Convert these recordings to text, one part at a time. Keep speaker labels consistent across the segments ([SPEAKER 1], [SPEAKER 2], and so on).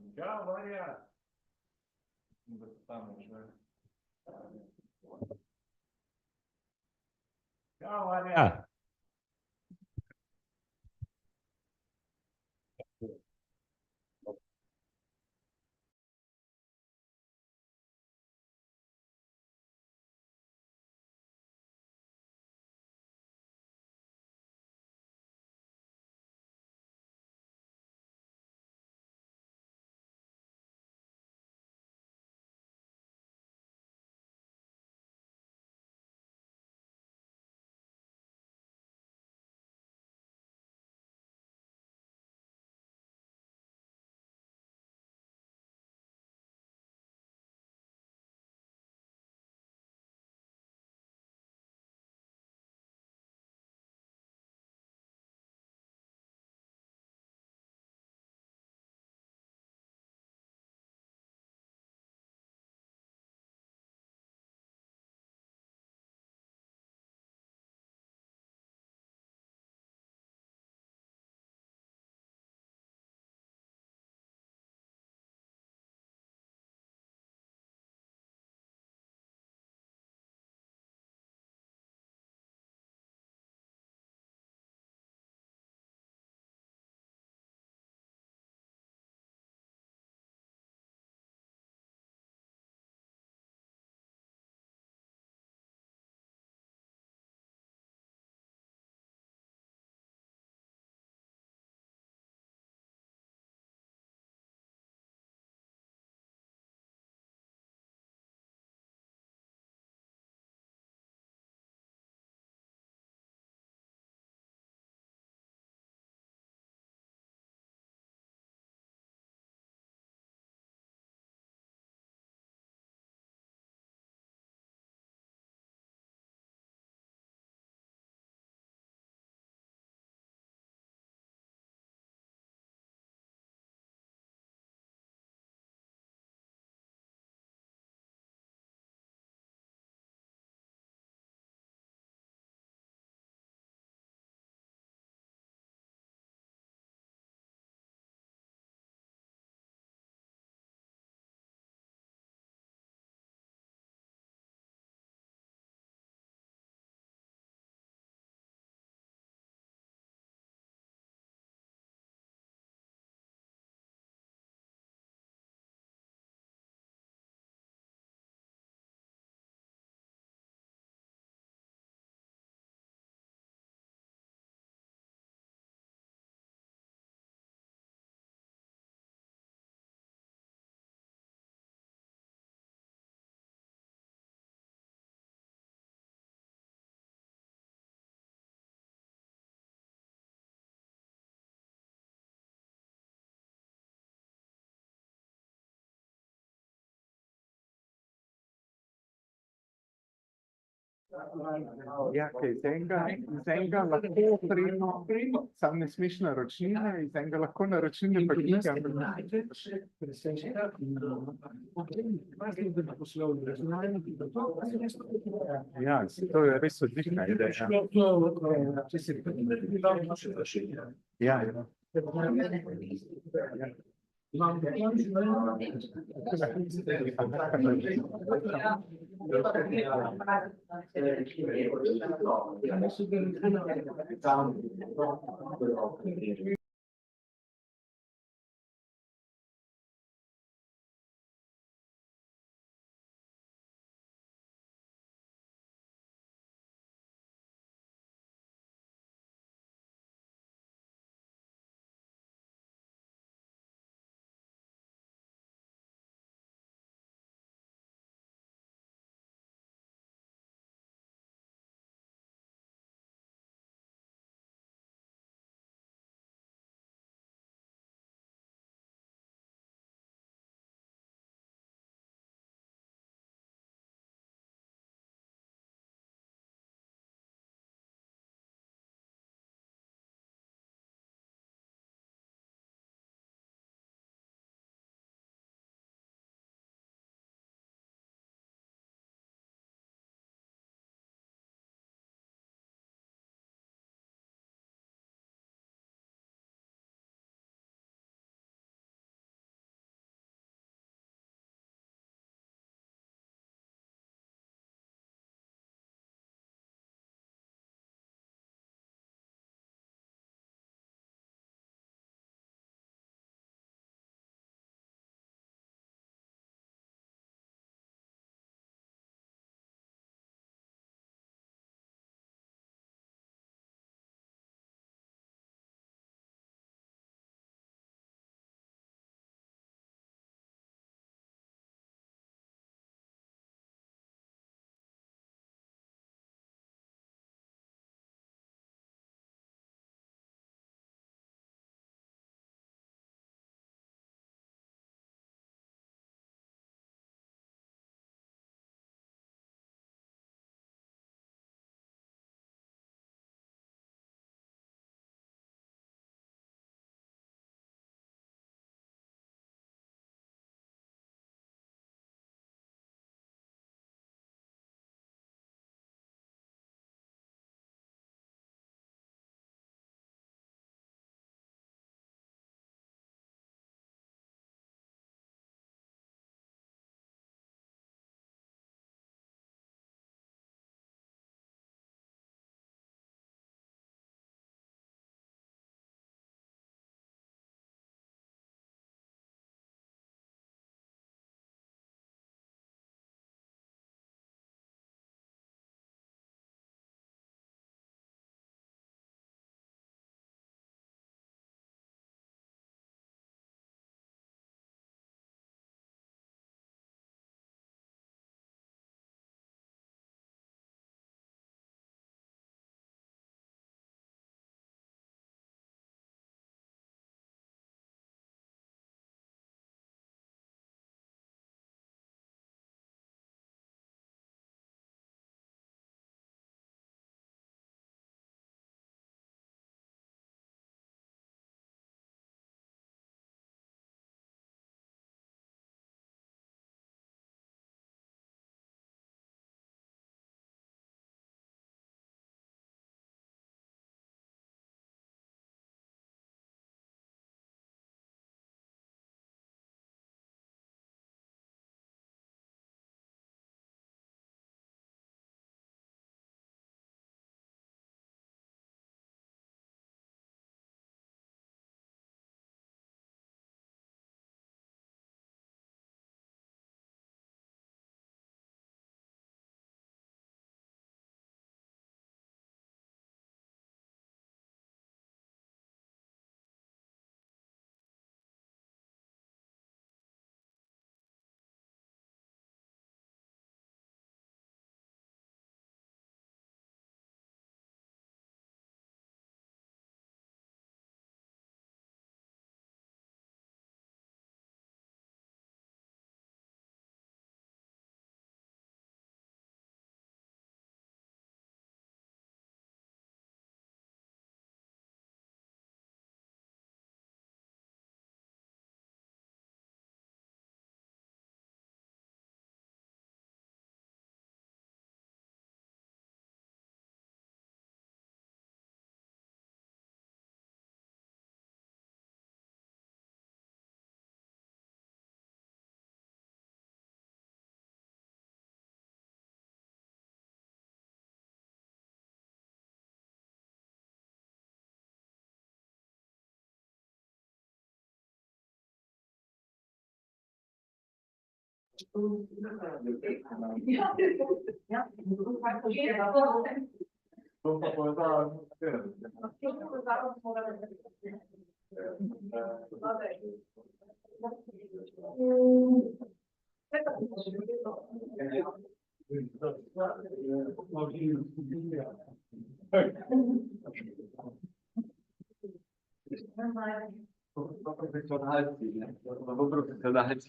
[SPEAKER 1] Говоря. Да там уже. Говоря.
[SPEAKER 2] Ja, kaj iz enega lahko prejmo, sam ne smeš naročnine, iz enega lahko naročnine pa knjiga. Ja, to je res odlična ideja. Ja, ja.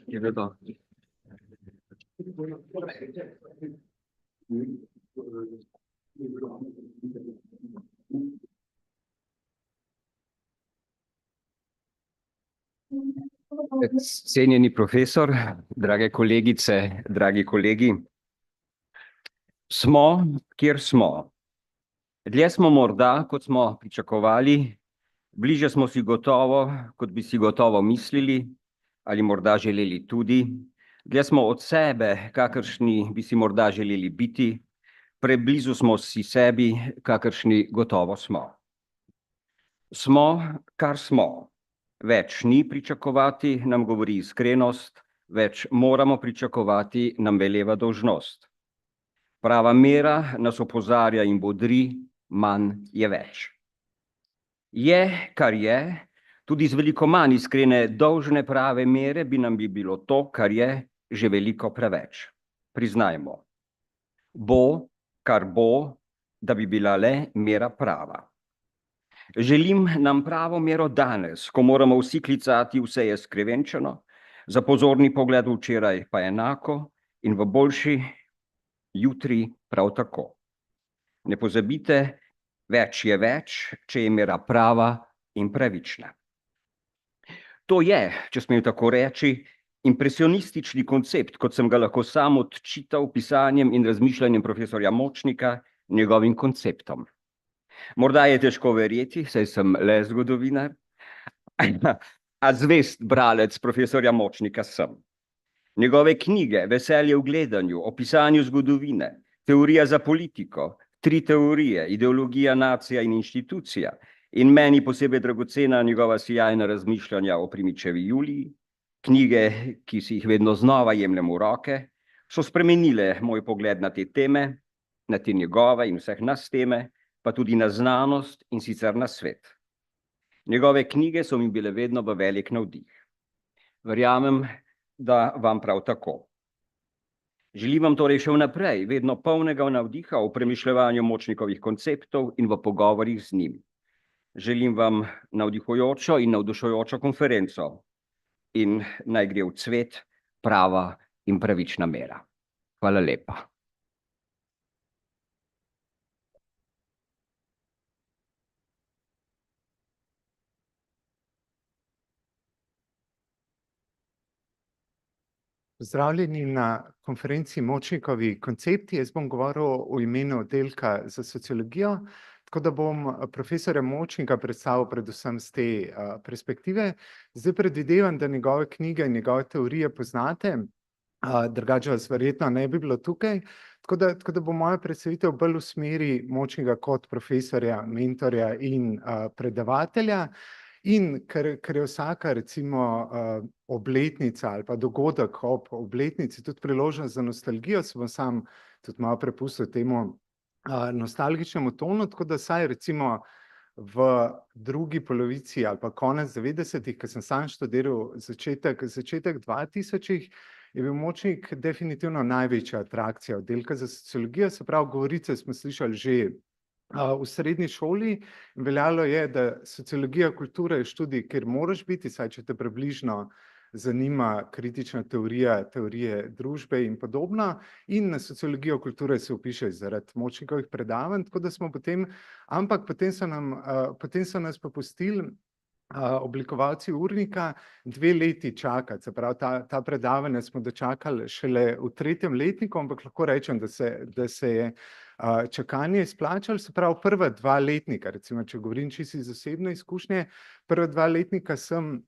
[SPEAKER 3] Ki vedo. Cenjeni profesor, drage kolegice, dragi kolegi, smo, kjer smo. Dlje smo morda, kot smo pričakovali, bliže smo si gotovo, kot bi si gotovo mislili, ali morda želeli tudi. Dlje smo od sebe, kakršni bi si morda želeli biti, preblizu smo si sebi, kakršni gotovo smo. Smo, kar smo. Več ni pričakovati, nam govori iskrenost, več moramo pričakovati, nam veleva dolžnost. Prava mera nas opozarja in bodri, manj je več. Je, kar je, tudi z veliko manj iskrene dolžne prave mere bi nam bilo to, kar je, že veliko preveč. Priznajmo. Bo, kar bo, da bi bila le mera prava. Želim nam pravo mero danes, ko moramo vsi klicati, vse je skrevenčeno, za pozorni pogled včeraj pa enako in v boljši jutri prav tako. Ne pozabite, več je več, če je mera prava in pravična. To je, če smem tako reči, impresionistični koncept, kot sem ga lahko sam odčital pisanjem in razmišljanjem profesorja Močnika, njegovim konceptom. Morda je težko verjeti, saj sem le zgodovinar, a zvest bralec profesorja Močnika sem. Njegove knjige, Veselje v gledanju, o pisanju zgodovine, Teorija za politiko, 3 teorije, Ideologija, nacija in inštitucija in meni posebej dragocena njegova sijajna razmišljanja o Primičevi Juliji, knjige, ki si jih vedno znova jemljem v roke, so spremenile moj pogled na te teme, na te njegove in vseh nas teme, pa tudi na znanost in sicer na svet. Njegove knjige so mi bile vedno v velik navdih. Verjamem, da vam prav tako. Želim vam torej še vnaprej vedno polnega navdiha v premišljevanju Močnikovih konceptov in v pogovorih z njim. Želim vam navdihujočo in navdušujočo konferenco in naj gre v cvet prava in pravična mera. Hvala lepa.
[SPEAKER 2] Pozdravljeni na konferenci Močnikovi koncepti. Jaz bom govoril v imenu oddelka za sociologijo, tako da bom profesorja Močnika predstavil predvsem z te perspektive. Zdaj predvidevam, da njegove knjige in njegove teorije poznate, drugače vas verjetno ne bi bilo tukaj, tako da bo moja predstavitev bolj v smeri Močnika kot profesorja, mentorja in predavatelja. In ker je vsaka recimo obletnica ali pa dogodek ob obletnici tudi priložnost za nostalgijo, se bom sam tudi malo prepustil temu nostalgičnemu tonu, tako da saj recimo v drugi polovici ali pa konec 90-ih, ko sem sam študiral začetek 2000-ih, je bil Močnik definitivno največja atrakcija oddelka za sociologijo, se pravi, govorice smo slišali že v srednji šoli. Veljalo je, da sociologija kulture je študij, kjer moraš biti, saj če te približno zanima kritična teorija, teorije družbe in podobno, in na sociologijo kulture se vpiše zaradi Močnikovih predavanj, tako da smo potem, ampak potem so nas pa pustili oblikovalci urnika 2 leti čakati, se pravi, ta predavanja smo dočakali šele v 3. letniku, ampak lahko rečem, da se je čakanje izplačalo, se pravi, prva 2 letnika, recimo, če govorim čisto iz osebne izkušnje, prva 2 letnika sem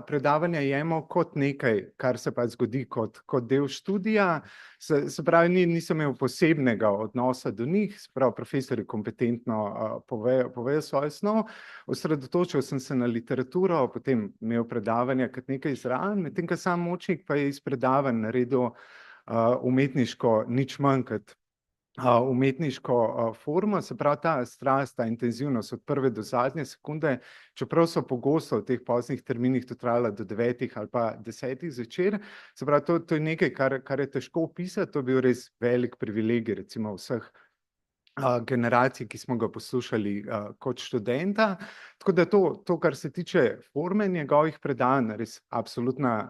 [SPEAKER 2] predavanja jemal kot nekaj, kar se pa zgodi kot del študija, se pravi, nisem imel posebnega odnosa do njih, se pravi, profesori kompetentno povejo svojo snov, osredotočil sem se na literaturo, potem imel predavanja kot nekaj zraven, medtem ko sam Močnik pa je iz predavanj naredil umetniško nič manj kot umetniško formo, se pravi ta strast, ta intenzivnost od prve do zadnje sekunde, čeprav so pogosto v teh poznih terminih to trajala do 9 ali pa 10 zvečer, se pravi to je nekaj, kar je težko opisati, to je bil res velik privilegij recimo vseh generacij, ki smo ga poslušali kot študenta, tako da to, kar se tiče forme njegovih predavanj, res absolutna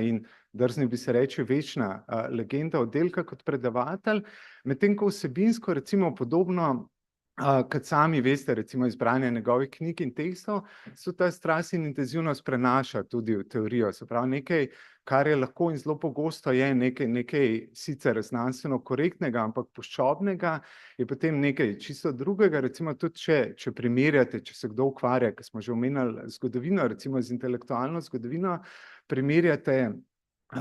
[SPEAKER 2] in drzni bi se reči večna legenda oddelka kot predavatelj, medtem ko vsebinsko recimo podobno, kot sami veste, recimo izbranje njegovih knjig in tekstov, so ta strast in intenzivnost prenaša tudi v teorijo, se pravi nekaj, kar je lahko in zelo pogosto je nekaj sicer znanstveno korektnega, ampak puščobnega, je potem nekaj čisto drugega, recimo tudi če primerjate, če se kdo ukvarja, ker smo že omenjali zgodovino, recimo z intelektualno zgodovino,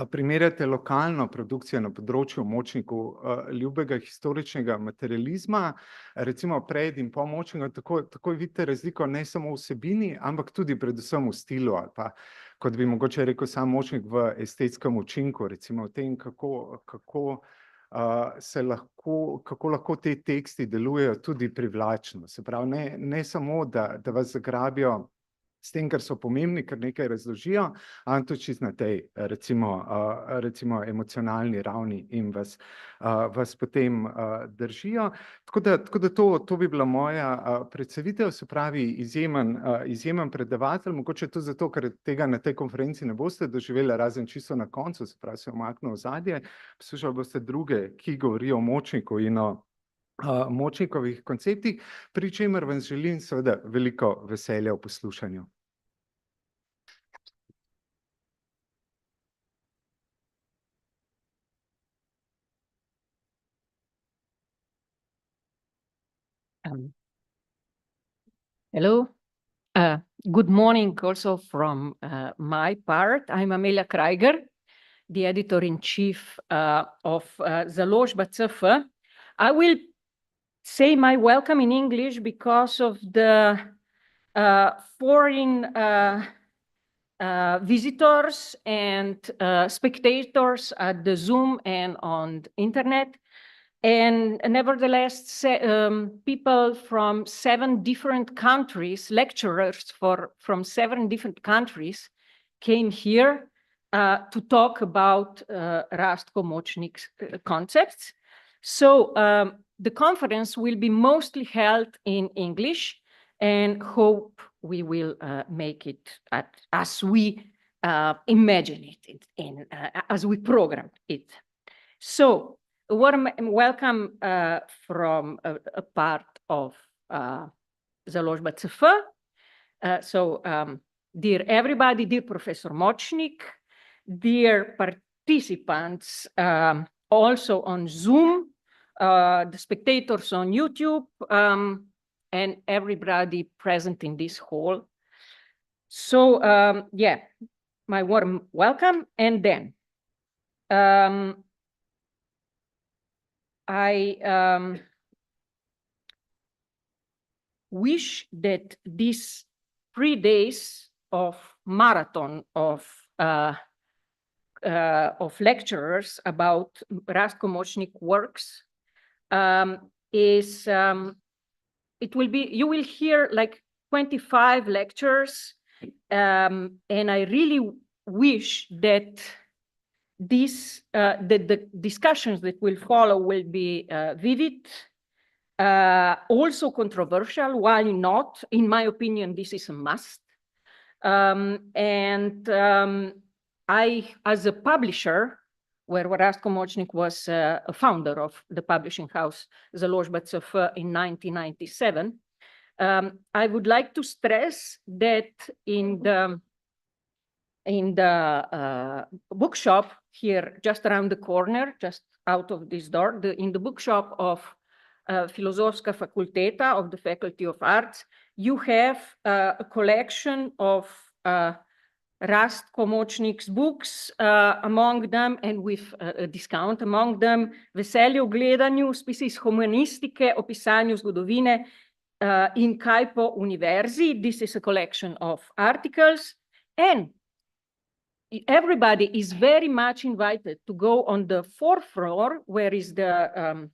[SPEAKER 2] primerjate lokalno produkcijo na področju Močniku ljubega historičnega materializma, recimo pred in po Močniku, takoj vidite razliko ne samo v vsebini, ampak tudi predvsem v stilu, ali pa, kot bi mogoče rekel sam Močnik, v estetskem učinku, recimo v tem, kako lahko te teksti delujejo tudi privlačno. Se pravi, ne samo, da vas zagrabijo s tem, ker so pomembni, ker nekaj razložijo, ampak tudi čisto na tej, recimo emocionalni ravni in vas potem držijo. Tako da to bi bila moja predstavitev, se pravi izjemen predavatelj, mogoče tudi zato, ker tega na tej konferenci ne boste doživeli, razen čisto na koncu, se pravi se omaknil v zadje, poslušali boste druge, ki govorijo o Močniku in o Močnikovih konceptih, pri čemer vam želim seveda veliko veselja v poslušanju.
[SPEAKER 4] Hello. Good morning also from my part. I'm Amelia Kraiger, the editor-in-chief of Založba CF. I will say my welcome in English because of the foreign visitors and spectators at the Zoom and on the internet. And nevertheless, people from 7 different countries, lecturers from 7 different countries came here to talk about Rastko Močnik's concepts. So the conference will be mostly held in English and hope we will make it as we imagine it, as we programmed it. So a warm welcome from a part of Založba CF. So dear everybody, dear Professor Močnik, dear participants also on Zoom, the spectators on YouTube, and everybody present in this hall. So yeah, my warm welcome. And then I wish that these 3 days of marathon of lecturers about Rastko Močnik works it will be, you will hear like 25 lectures, and I really wish that the discussions that will follow will be vivid, also controversial. Why not? In my opinion, this is a must. I, as a publisher, where Rastko Močnik was a founder of the publishing house Založba CF in 1997, I would like to stress that in the bookshop here, just around the corner, just out of this door, in the bookshop of Filozofska fakulteta of the Faculty of Arts, you have a collection of Rastko Močnik's books, among them, and with a discount, among them Veselje v gledanju, spisi iz humanistike o pisanju zgodovine in kaj po univerzi. This is a collection of articles, and everybody is very much invited to go on the 4th floor, where is the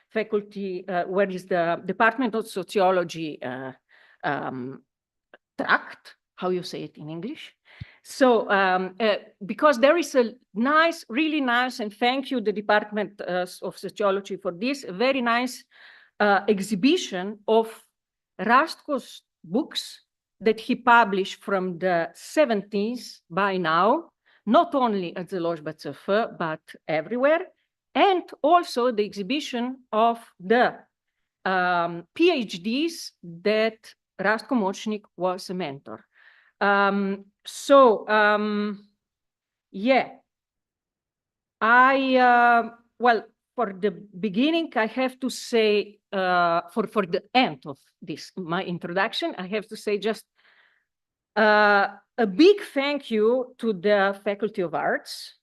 [SPEAKER 4] faculty, where is the Department of Sociology tract, how you say it in English. So, because there is a nice, really nice, and thank you, the Department of Sociology for this, a very nice exhibition of Rastko's books that he published from the 70s by now, not only at Založba CF, but everywhere, and also the exhibition of the PhDs that Rastko Močnik was a mentor. Yeah, well, for the beginning, I have to say, for the end of this, my introduction, I have to say just a big thank you to the Faculty of Arts,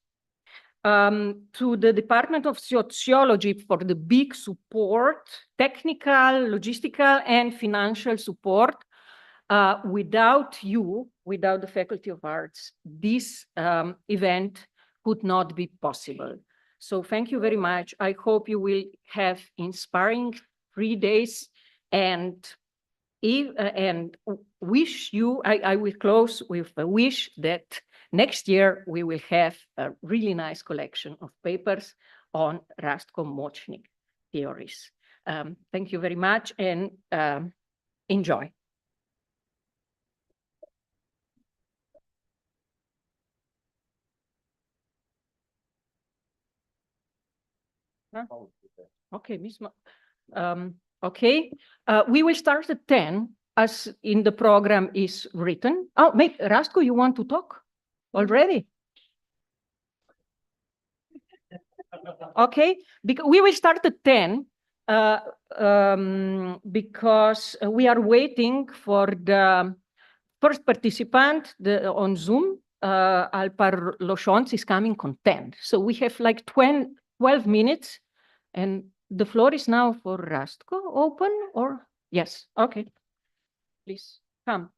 [SPEAKER 4] to the Department of Sociology for the big support, technical, logistical, and financial support. Without you, without the Faculty of Arts, this event could not be possible. So thank you very much. I hope you will have inspiring 3 days, and wish you, I will close with a wish that next year we will have a really nice collection of papers on Rastko Močnik theories. Thank you very much, and enjoy. Okay, okay. We will start at 10, as in the program is written. Oh, Rastko, you want to talk already? Okay, we will start at 10 because we are waiting for the first participant on Zoom. Alpar Loshons is coming on 10. So we have like 12 minutes, and the floor is now for Rastko. Open or? Yes, okay. Please, come.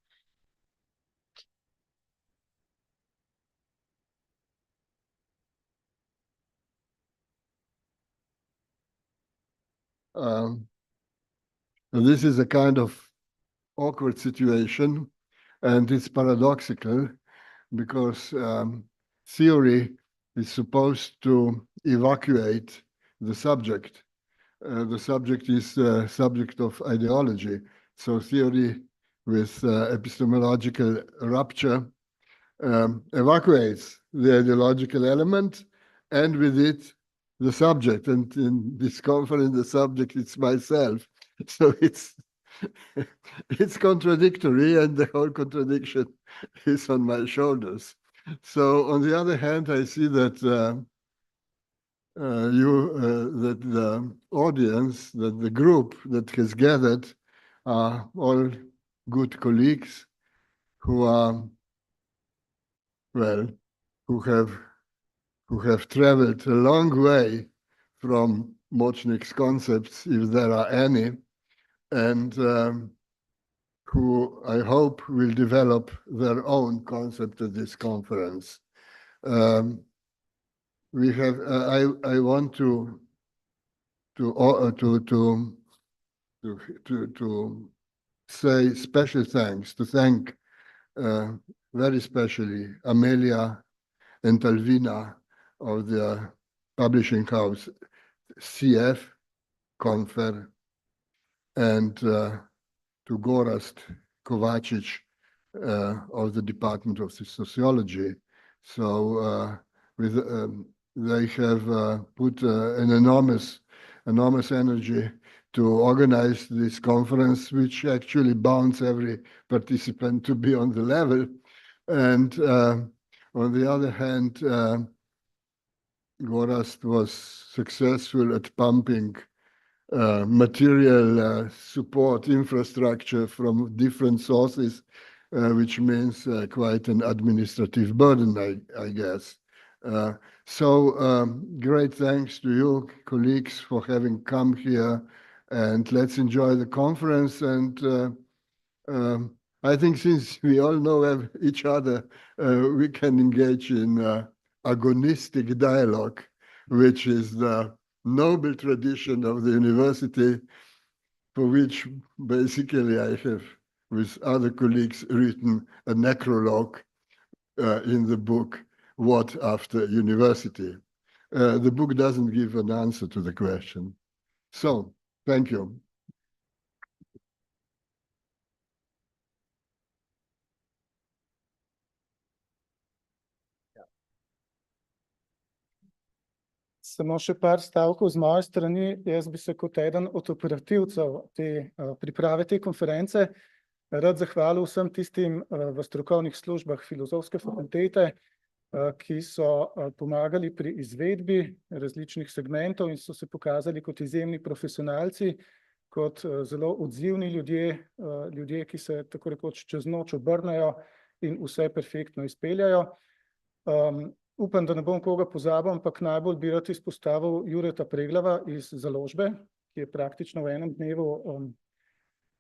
[SPEAKER 5] This is a kind of awkward situation, and it's paradoxical because theory is supposed to evacuate the subject. The subject is the subject of ideology. So theory with epistemological rupture evacuates the ideological element, and with it the subject. And in this conference, the subject is myself. So it's contradictory, and the whole contradiction is on my shoulders. So on the other hand, I see that that the audience, that the group that has gathered are all good colleagues who are, well, who have traveled a long way from Močnik's concepts, if there are any, and who I hope will develop their own concept at this conference. We have. I want to say special thanks, to thank very specially Amelia and Alvina of the publishing house CF Confer, and to Gorazd Kovačić of the Department of Sociology. So they have put an enormous energy to organize this conference, which actually bounds every participant to be on the level. And on the other hand, Gorazd was successful at pumping material support infrastructure from different sources, which means quite an administrative burden, I guess. Great thanks to you, colleagues, for having come here, and let's enjoy the conference. And I think since we all know each other, we can engage in agonistic dialogue, which is the noble tradition of the university, for which basically I have, with other colleagues, written a necrologue in the book, What After University? The book doesn't give an answer to the question. So, thank you.
[SPEAKER 1] Samo še par stavkov z moje strani. Jaz bi se kot eden od operativcev priprave te konference rad zahvalil vsem tistim v strokovnih službah Filozofske fakultete, ki so pomagali pri izvedbi različnih segmentov in so se pokazali kot izjemni profesionalci, kot zelo odzivni ljudje, ki se tako rekoč čez noč obrnejo in vse perfektno izpeljajo. Upam, da ne bom koga pozabil, ampak najbolj bi rad izpostavil Jureta Preglava iz založbe, ki je praktično v enem dnevu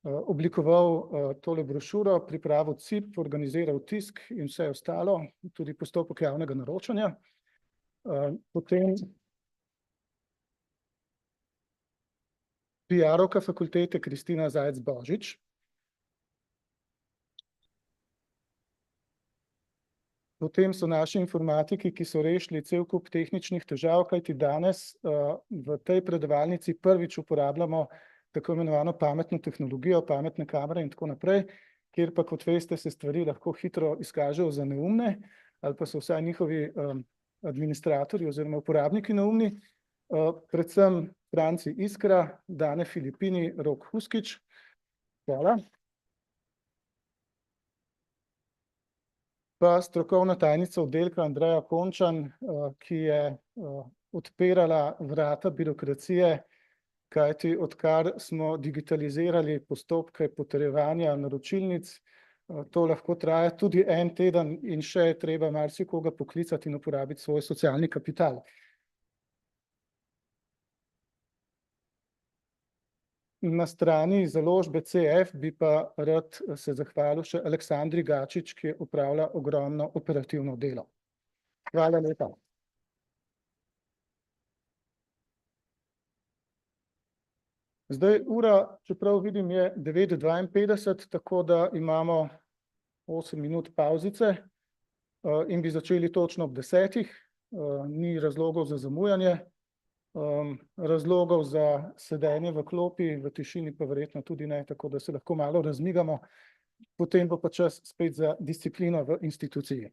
[SPEAKER 1] oblikoval tole brošuro, pripravil CIP, organiziral tisk in vse ostalo, tudi postopek javnega naročanja. Potem PR-ovka fakultete Kristina Zajec-Božič. Potem so naši informatiki, ki so rešili cel kup tehničnih težav, kajti danes v tej predavalnici prvič uporabljamo tako imenovano pametno tehnologijo, pametne kamere in tako naprej, kjer pa, kot veste, se stvari lahko hitro izkažejo za neumne, ali pa so vsaj njihovi administratorji oziroma uporabniki neumni. Predvsem Franci Iskra, Dane Filipini, Rok Huskič. Hvala. Pa strokovna tajnica oddelka Andreja Končan, ki je odpirala vrata birokracije, kajti odkar smo digitalizirali postopke potrjevanja naročilnic, to lahko traja tudi en teden in še je treba marsikoga poklicati in uporabiti svoj socialni kapital. Na strani založbe CF bi pa rad se zahvalil še Aleksandri Gačič, ki je opravila ogromno operativno delo. Hvala lepa. Zdaj ura, čeprav vidim, je 9:52, tako da imamo 8 minut pavzice in bi začeli točno ob 10. Ni razlogov za zamujanje. Razlogov za sedenje v klopi, v tišini pa verjetno tudi ne, tako da se lahko malo razmigamo, potem bo pa čas spet za disciplino v instituciji.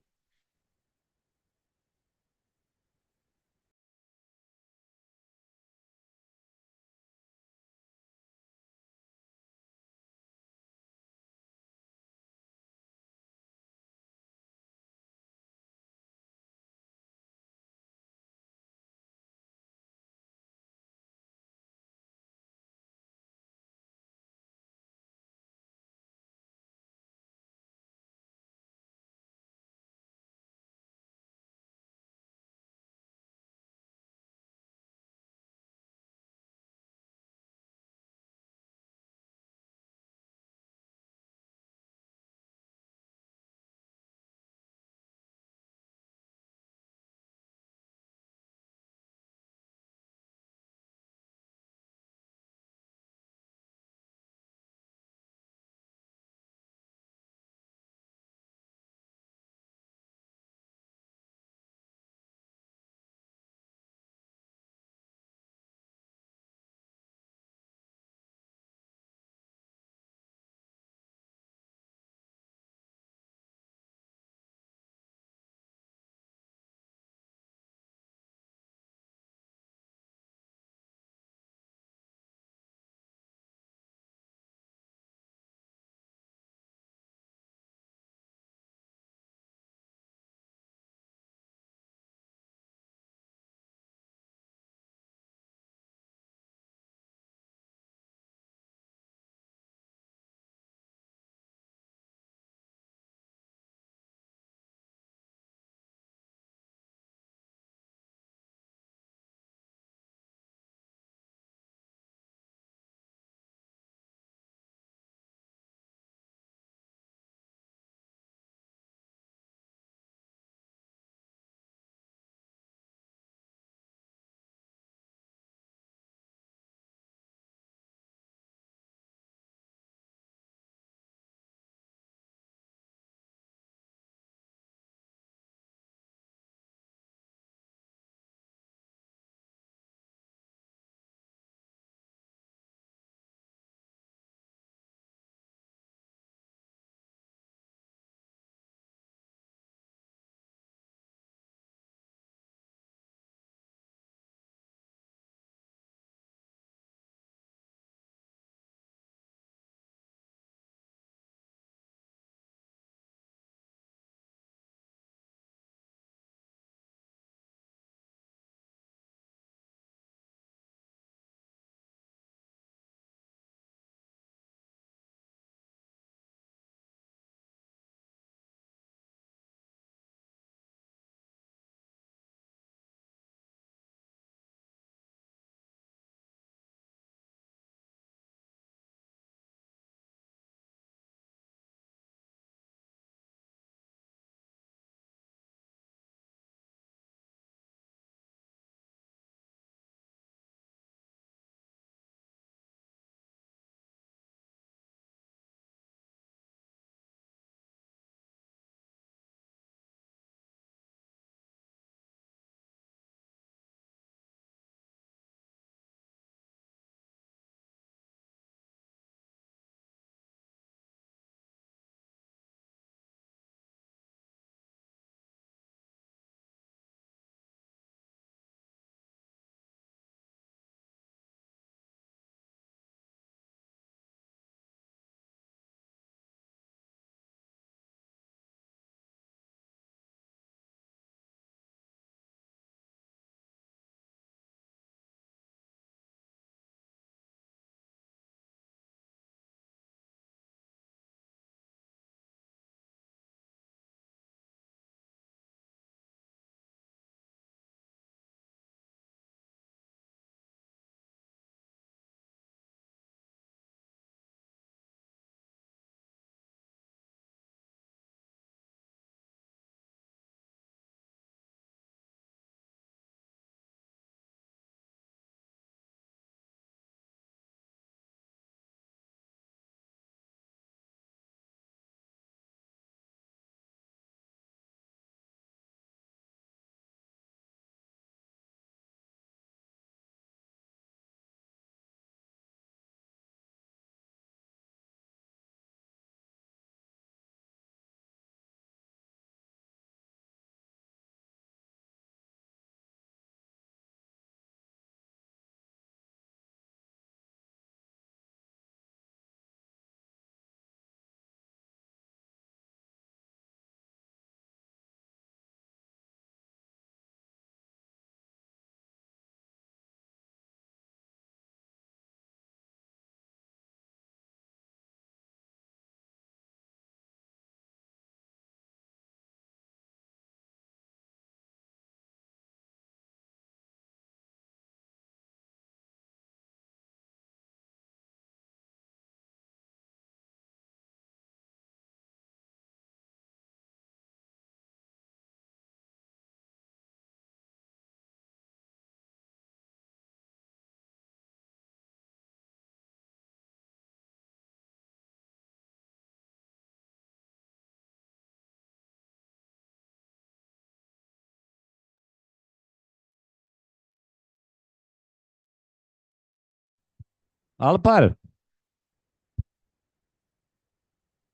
[SPEAKER 6] Alpar.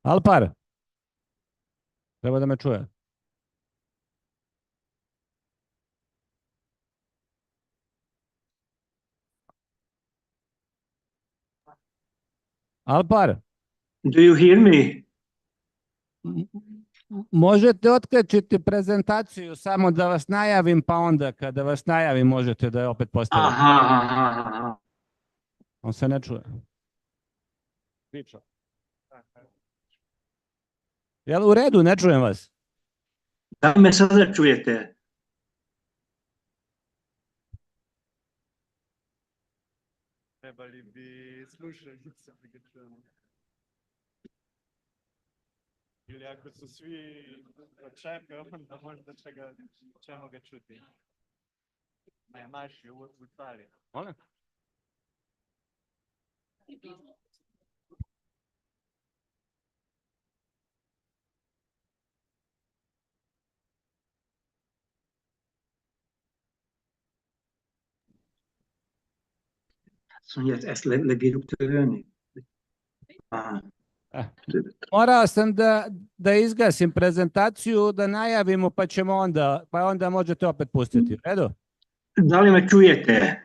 [SPEAKER 6] Alpar. Treba da me čuje. Alpar.
[SPEAKER 7] Do you hear me?
[SPEAKER 6] Možete otkačiti prezentaciju, samo da vas najavim, pa onda kada vas najavim možete da je opet postavite.
[SPEAKER 7] Aha.
[SPEAKER 6] On se ne čuje. Priča. Jel u redu, ne čujem vas?
[SPEAKER 7] Da li me sada čujete?
[SPEAKER 2] Trebali bi slušati da ga čujemo. Ili ako su svi očepe, onda možda ćemo ga čuti. Ne, maši u stvari.
[SPEAKER 6] Molim?
[SPEAKER 7] Ezt lebírjuk törölni?
[SPEAKER 6] Morao sam da izgasim prezentaciju, da najavimo, pa onda možete opet pustiti. U redu?
[SPEAKER 7] Da li me čujete?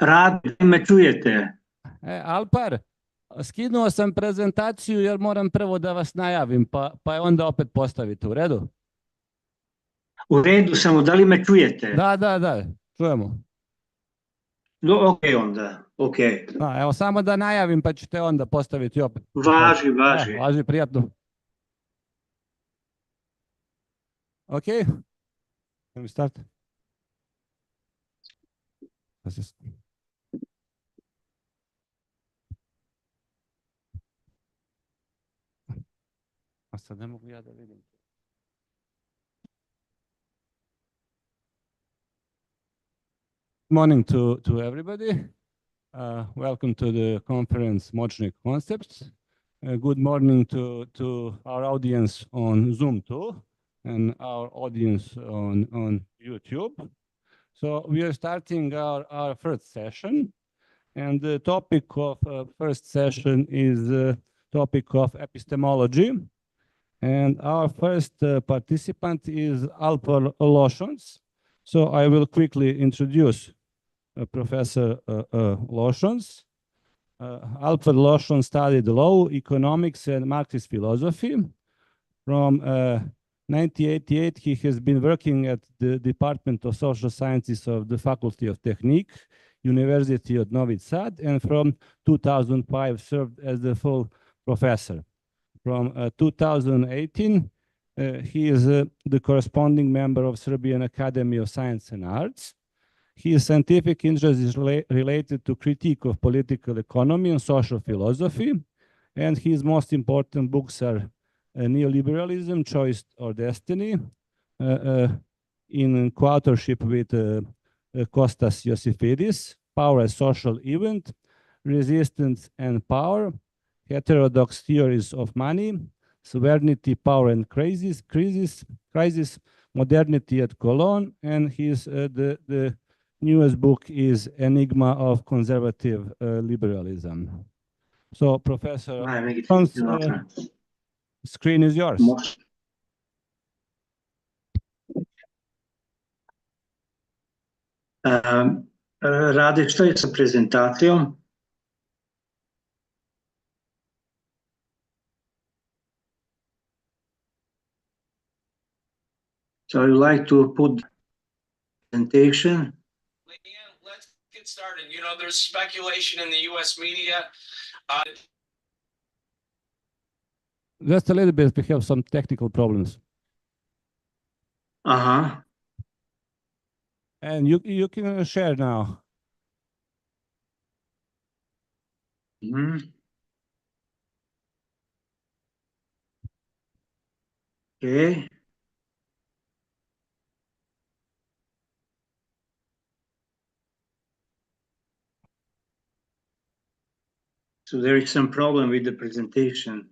[SPEAKER 7] Da li me čujete?
[SPEAKER 6] Alpar, skinuo sam prezentaciju jer moram prvo da vas najavim, pa je onda opet postavite. U redu?
[SPEAKER 7] U redu, samo da li me čujete?
[SPEAKER 6] Da, čujemo.
[SPEAKER 7] Ok onda, ok.
[SPEAKER 6] Evo samo da najavim, pa ćete onda postaviti opet.
[SPEAKER 7] Važi.
[SPEAKER 6] Važi, prijatno. Ok. Can we start? A sad ne mogu ja da vidim. Morning to everybody. Welcome to the conference Močnik Concepts. Good morning to our audience on Zoom too, and our audience on YouTube. So we are starting our first session, and the topic of first session is the topic of epistemology. And our first participant is Alpar Lošons. So I will quickly introduce Professor Lošons. Alfred Lošons studied law, economics, and Marxist philosophy. From 1988, he has been working at the Department of Social Sciences of the Faculty of Technique, University of Novi Sad, and from 2005 served as the full professor. From 2018, he is the corresponding member of Serbian Academy of Science and Arts. His scientific interest is related to critique of political economy and social philosophy, and his most important books are Neoliberalism, Choice or Destiny, in co-authorship with Kostas Iossifidis, Power as Social Event, Resistance and Power, Heterodox Theories of Money, Sovereignty, Power and Crisis, Modernity at Cologne, and his the newest book is Enigma of Conservative Liberalism. So, Professor, screen is yours.
[SPEAKER 7] Rade, što je sa prezentacijom? So I would like to put presentation.
[SPEAKER 8] Let's get started. You know, there's speculation in the U.S. media.
[SPEAKER 6] Just a little bit, we have some technical problems. And you can share now.
[SPEAKER 7] Okay. So there is some problem with the presentation.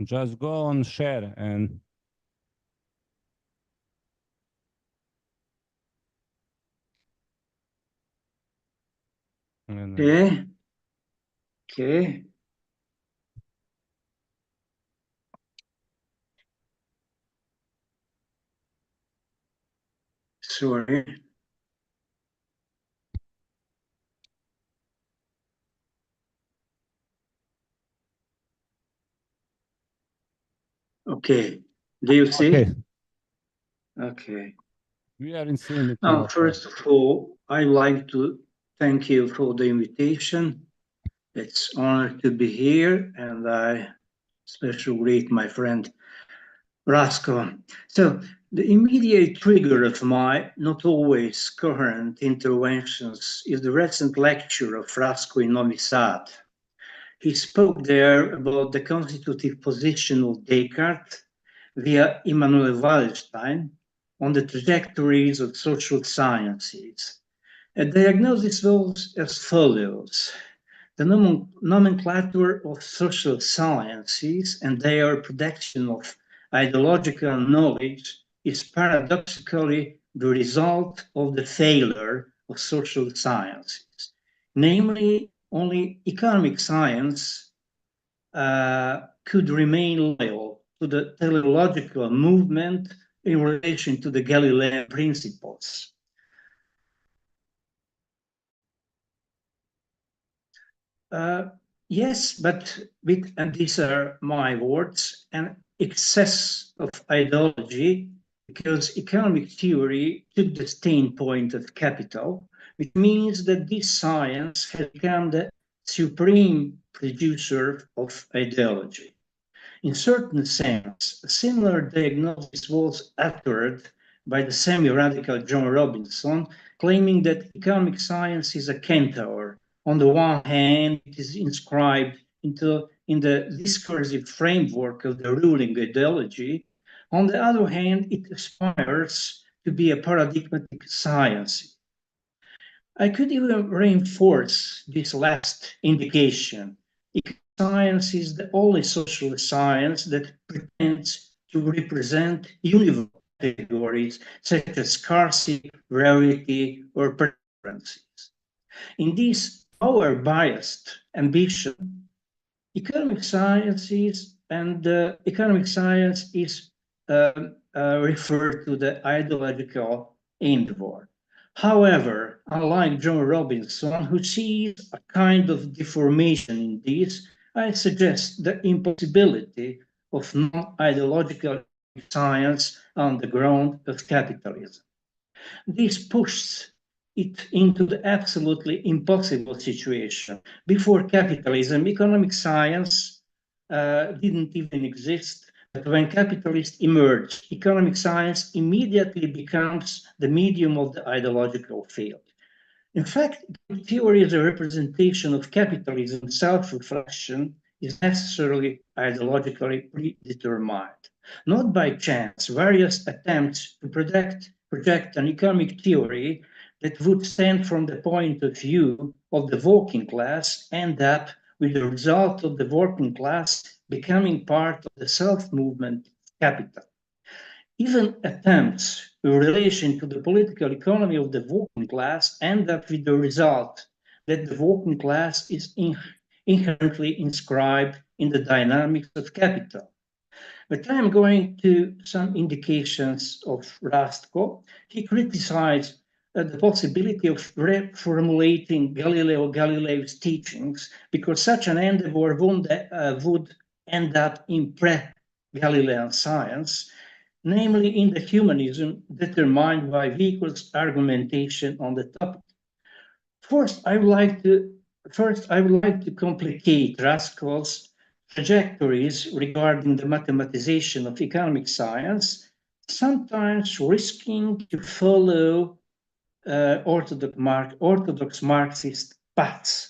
[SPEAKER 6] Just go on share and
[SPEAKER 7] Okay. Okay. Sorry. Okay. Do you see?
[SPEAKER 6] okay,
[SPEAKER 7] Okay.
[SPEAKER 6] we are in sync.
[SPEAKER 7] First of all, I'd like to thank you for the invitation. It's an honor to be here, and I especially greet my friend Rasko. So, the immediate trigger of my not always coherent interventions is the recent lecture of Rasko in Novi Sad. He spoke there about the constitutive position of Descartes via Immanuel Wallerstein on the trajectories of social sciences. A diagnosis was as follows. The nomenclature of social sciences and their production of ideological knowledge is paradoxically the result of the failure of social sciences. Namely, only economic science could remain loyal to the teleological movement in relation to the Galilean principles. Yes, but with, and these are my words, an excess of ideology, because economic theory took the standpoint of capital, which means that this science has become the supreme producer of ideology. In certain sense, a similar diagnosis was uttered by the semi-radical John Robinson, claiming that economic science is a centaur. On the one hand, it is inscribed in the discursive framework of the ruling ideology. On the other hand, it aspires to be a paradigmatic science. I could even reinforce this last indication. Science is the only social science that pretends to represent universal categories such as scarcity, rarity, or preferences. In this power-biased ambition, economic sciences and economic science is referred to the ideological endeavor. However, unlike John Robinson, who sees a kind of deformation in this, I suggest the impossibility of non-ideological science on the ground of capitalism. This pushes it into the absolutely impossible situation. Before capitalism, economic science didn't even exist. But when capitalists emerge, economic science immediately becomes the medium of the ideological field. In fact, theory as a representation of capitalism self-reflection is necessarily ideologically predetermined. Not by chance, various attempts to project an economic theory that would stand from the point of view of the working class end up with the result of the working class becoming part of the self-movement capital. Even attempts in relation to the political economy of the working class end up with the result that the working class is inherently inscribed in the dynamics of capital. But I'm going to some indications of Rasko. He criticized the possibility of reformulating Galileo Galilei's teachings because such an endeavor would end up in pre-Galilean science, namely in the humanism determined by Vico's argumentation on the topic. First, I would like to complicate Rasko's trajectories regarding the mathematization of economic science, sometimes risking to follow orthodox Marxist paths.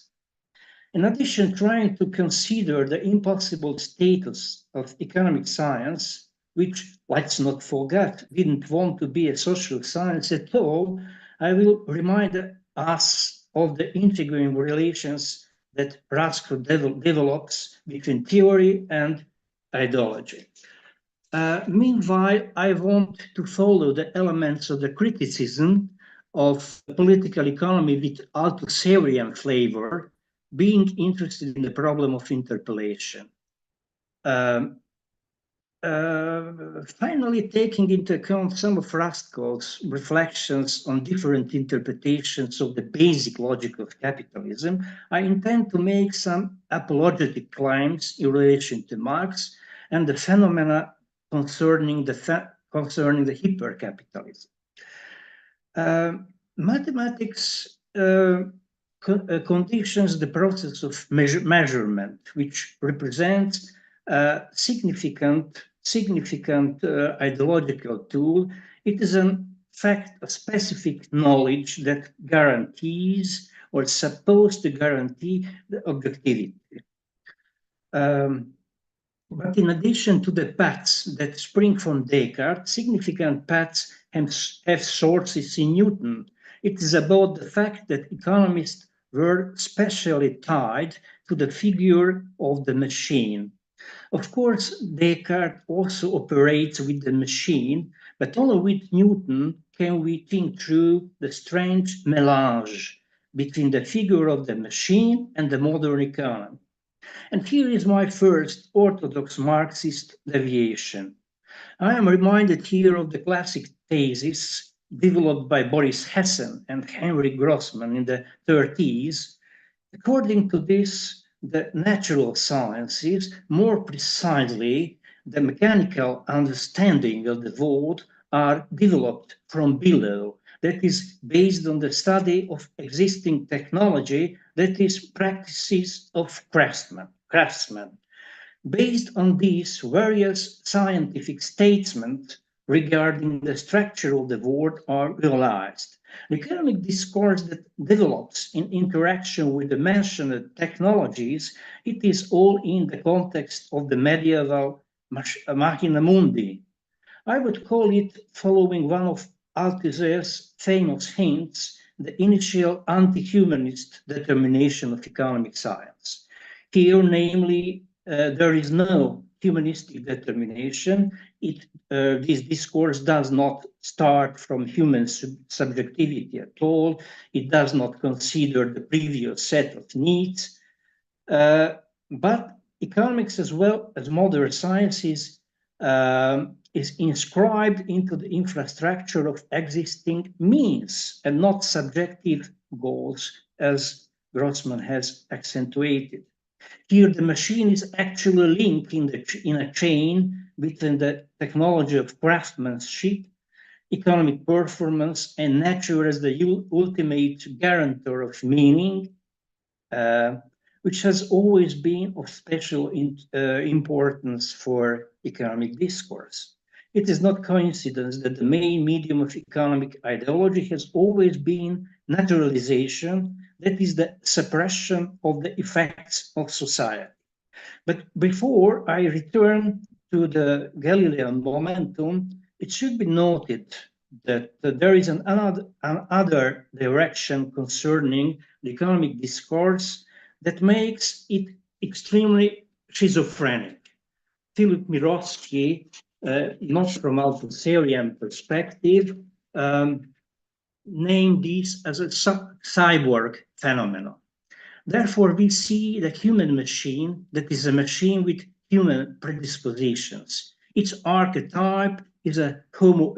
[SPEAKER 7] In addition, trying to consider the impossible status of economic science, which, let's not forget, didn't want to be a social science at all, I will remind us of the integrating relations that Rasko develops between theory and ideology. Meanwhile, I want to follow the elements of the criticism of political economy with Althusserian flavor, being interested in the problem of interpellation. Finally, taking into account some of Rasko's reflections on different interpretations of the basic logic of capitalism, I intend to make some apologetic claims in relation to Marx and the phenomena concerning the hypercapitalism. Mathematics conditions the process of measurement, which represents a significant ideological tool. It is in fact a specific knowledge that guarantees or is supposed to guarantee the objectivity. But in addition to the paths that spring from Descartes, significant paths have sources in Newton. It is about the fact that economists were specially tied to the figure of the machine. Of course, Descartes also operates with the machine, but only with Newton can we think through the strange mélange between the figure of the machine and the modern economy. And here is my first orthodox Marxist deviation. I am reminded here of the classic thesis developed by Boris Hessen and Henry Grossman in the 30s. According to this, the natural sciences, more precisely the mechanical understanding of the world, are developed from below. That is based on the study of existing technology, that is practices of craftsmen. Based on these various scientific statements regarding the structure of the world are realized. The economic discourse that develops in interaction with the mentioned technologies, it is all in the context of the medieval machina mundi. I would call it, following one of Althusser's famous hints, the initial anti-humanist determination of economic science. Here, namely, there is no humanistic determination. This discourse does not start from human subjectivity at all. It does not consider the previous set of needs. But economics, as well as modern sciences, is inscribed into the infrastructure of existing means and not subjective goals, as Grossman has accentuated. Here, the machine is actually linked in a chain between the technology of craftsmanship, economic performance, and nature as the ultimate guarantor of meaning, which has always been of special importance for economic discourse. It is not coincidence that the main medium of economic ideology has always been naturalization, that is the suppression of the effects of society. But before I return to the Galilean momentum, it should be noted that there is another direction concerning the economic discourse that makes it extremely schizophrenic. Philip Mirowski, not from Althusserian perspective, named this as a cyborg phenomenon. Therefore, we see the human machine that is a machine with human predispositions. Its archetype is a homo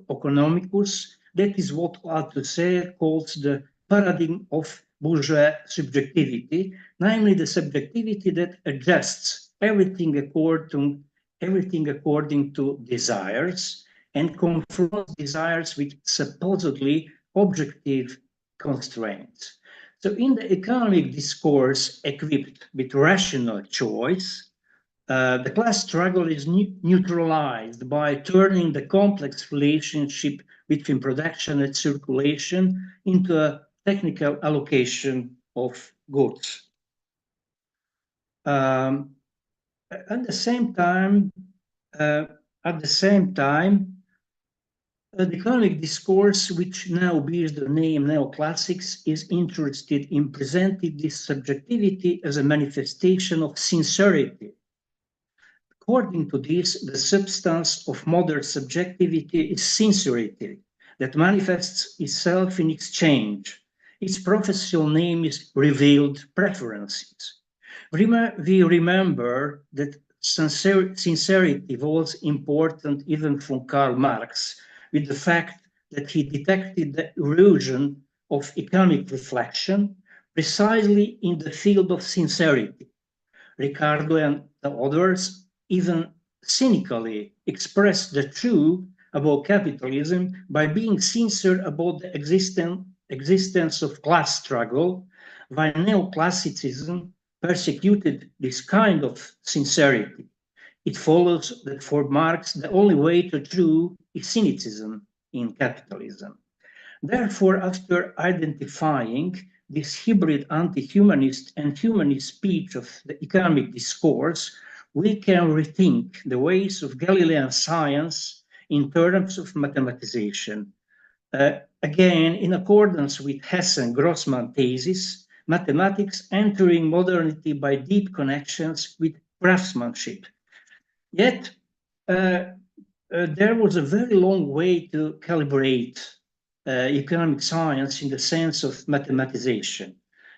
[SPEAKER 7] economicus. That is what Althusser calls the paradigm of bourgeois subjectivity, namely the subjectivity that adjusts everything according to desires and confronts desires with supposedly objective constraints. So in the economic discourse equipped with rational choice, the class struggle is neutralized by turning the complex relationship between production and circulation into a technical allocation of goods. At the same time, The economic discourse, which now bears the name neoclassics, is interested in presenting this subjectivity as a manifestation of sincerity. According to this, the substance of modern subjectivity is sincerity that manifests itself in exchange. Its professional name is revealed preferences. We remember that sincerity was important even from Karl Marx, with the fact that he detected the erosion of economic reflection precisely in the field of sincerity. Ricardo and the others even cynically expressed the truth about capitalism by being sincere about the existence of class struggle, while neoclassicism persecuted this kind of sincerity. It follows that for Marx, the only way to truth is cynicism in capitalism. Therefore, after identifying this hybrid anti-humanist and humanist speech of the economic discourse, we can rethink the ways of Galilean science in terms of mathematization. Again, in accordance with Hessen-Grossman thesis, mathematics entering modernity by deep connections with craftsmanship. Yet, there was a very long way to calibrate economic science in the sense of mathematization.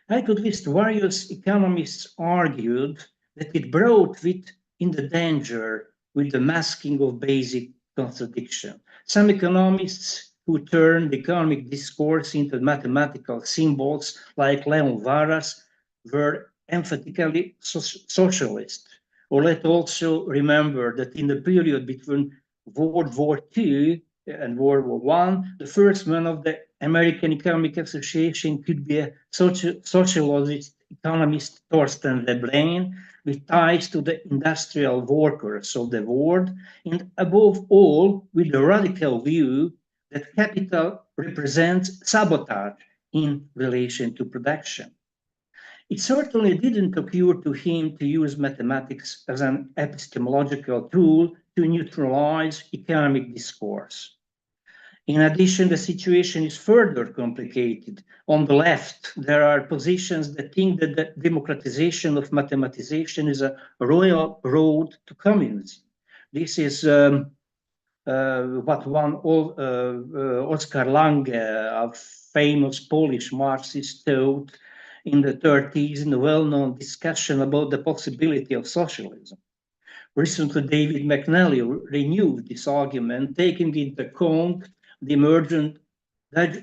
[SPEAKER 7] At least various economists argued that it brought with in the danger with the masking of basic contradiction. Some economists who turned economic discourse into mathematical symbols, like Leon Varas, were emphatically socialist. Or let's also remember that in the period between World War II and World War I, the first man of the American Economic Association could be a sociologist economist Thorsten Veblen, with ties to the industrial workers of the world, and above all, with the radical view that capital represents sabotage in relation to production. It certainly didn't occur to him to use mathematics as an epistemological tool to neutralize economic discourse. In addition, the situation is further complicated. On the left, there are positions that think that the democratization of mathematization is a royal road to communism. This is what one Oskar Lange, a famous Polish Marxist, thought in the 30s in a well-known discussion about the possibility of socialism. Recently, David McNally renewed this argument, taking into account the emergent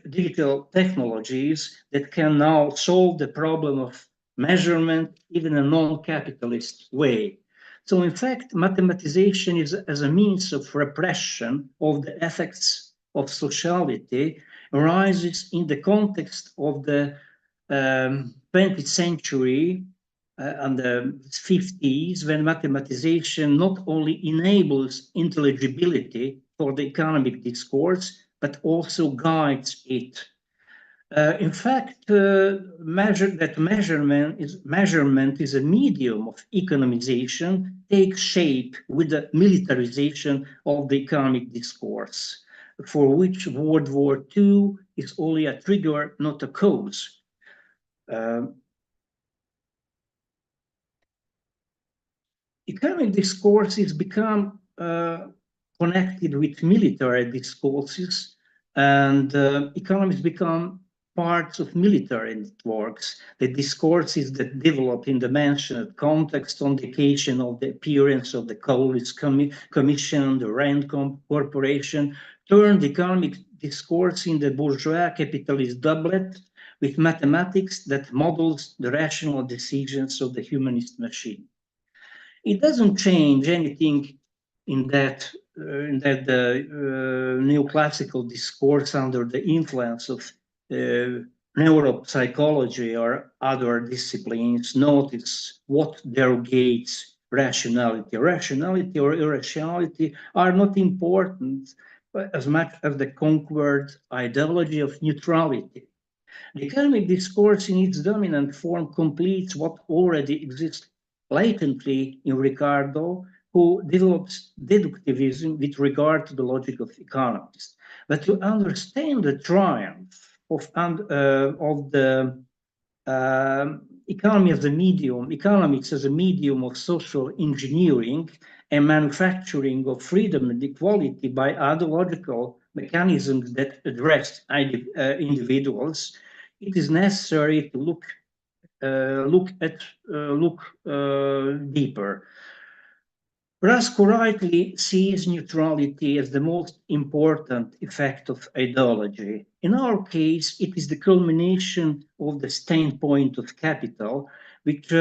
[SPEAKER 7] digital technologies that can now solve the problem of measurement even in a non-capitalist way. So in fact, mathematization is as a means of repression of the effects of sociality arises in the context of the 20th century and the 50s, when mathematization not only enables intelligibility for the economic discourse, but also guides it. In fact, measurement is a medium of economization, takes shape with the militarization of the economic discourse, for which World War II is only a trigger, not a cause. Economic discourses become connected with military discourses, and economists become parts of military networks. The discourses that develop in the mentioned context on the occasion of the appearance of the Coolidge Commission, the Rand Corporation, turned economic discourse in the bourgeois capitalist doublet with mathematics that models the rational decisions of the humanist machine. It doesn't change anything in that neoclassical discourse under the influence of neuropsychology or other disciplines notice what derogates rationality. Rationality or irrationality are not important as much as the conquered ideology of neutrality. The economic discourse in its dominant form completes what already exists latently in Ricardo, who develops deductivism with regard to the logic of economists. But to understand the triumph of the economy as a medium, economics as a medium of social engineering and manufacturing of freedom and equality by ideological mechanisms that address individuals, it is necessary to look deeper. Rasko rightly sees neutrality as the most important effect of ideology. In our case, it is the culmination of the standpoint of capital, which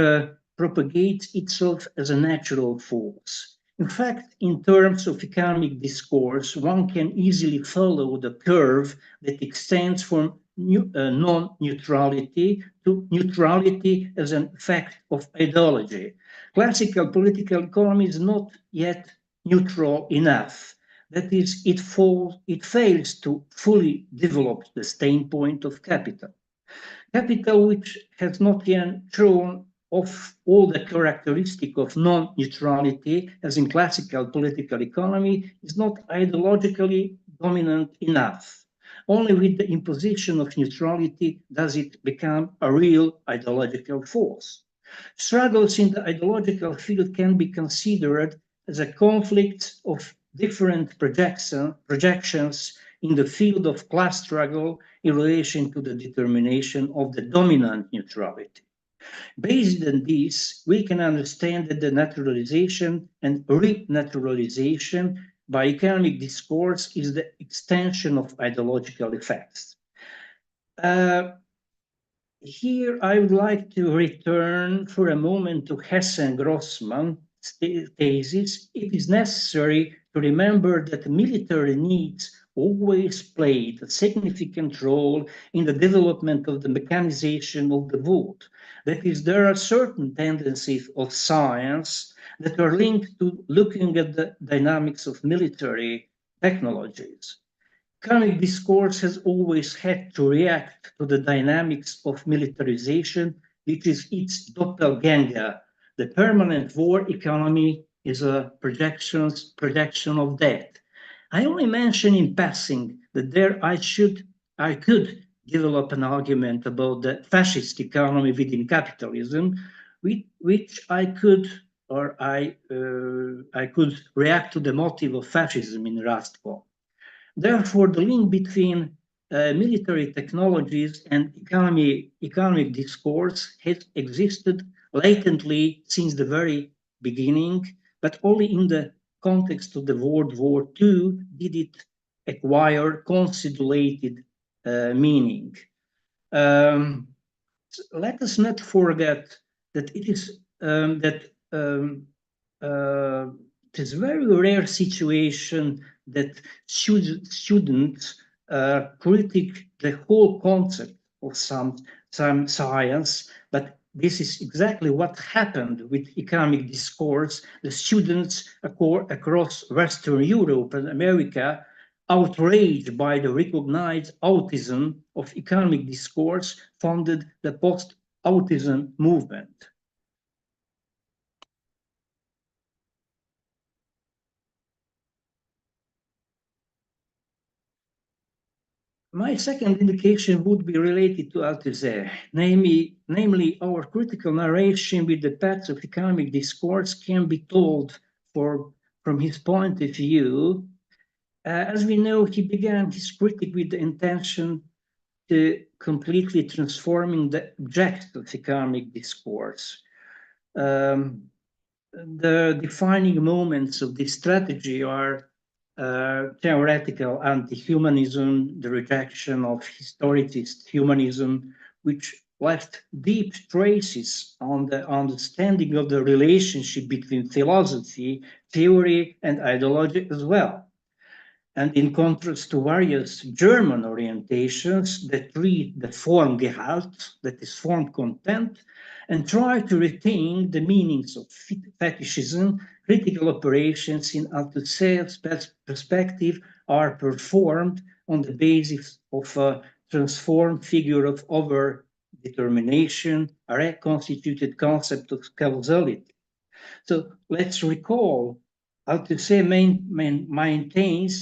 [SPEAKER 7] propagates itself as a natural force. In fact, in terms of economic discourse, one can easily follow the curve that extends from non-neutrality to neutrality as an effect of ideology. Classical political economy is not yet neutral enough. That is, it fails to fully develop the standpoint of capital. Capital, which has not yet shown off all the characteristics of non-neutrality, as in classical political economy, is not ideologically dominant enough. Only with the imposition of neutrality does it become a real ideological force. Struggles in the ideological field can be considered as a conflict of different projections in the field of class struggle in relation to the determination of the dominant neutrality. Based on this, we can understand that the naturalization and renaturalization by economic discourse is the extension of ideological effects. Here, I would like to return for a moment to Hesse and Grossman's thesis. It is necessary to remember that military needs always played a significant role in the development of the mechanization of the world. That is, there are certain tendencies of science that are linked to looking at the dynamics of military technologies. Economic discourse has always had to react to the dynamics of militarization, which is its doppelganger. The permanent war economy is a projection of that. I only mention in passing that there I could develop an argument about the fascist economy within capitalism, which I could react to the motive of fascism in Rastko. Therefore, the link between military technologies and economic discourse has existed latently since the very beginning, but only in the context of the World War II did it acquire consolidated meaning. Let us not forget that it is it is a very rare situation that students critique the whole concept of some science, but this is exactly what happened with economic discourse. The students across Western Europe and America, outraged by the recognized autism of economic discourse, founded the post-autism movement. My second indication would be related to Althusser, namely our critical narration with the paths of economic discourse can be told from his point of view. As we know, he began his critique with the intention to completely transforming the object of economic discourse. The defining moments of this strategy are theoretical anti-humanism, the rejection of historicist humanism, which left deep traces on the understanding of the relationship between philosophy, theory, and ideology as well. And in contrast to various German orientations that read the Formgehalt, that is form content, and try to retain the meanings of fetishism, critical operations in Althusser's perspective are performed on the basis of a transformed figure of over-determination, a reconstituted concept of causality. So let's recall maintains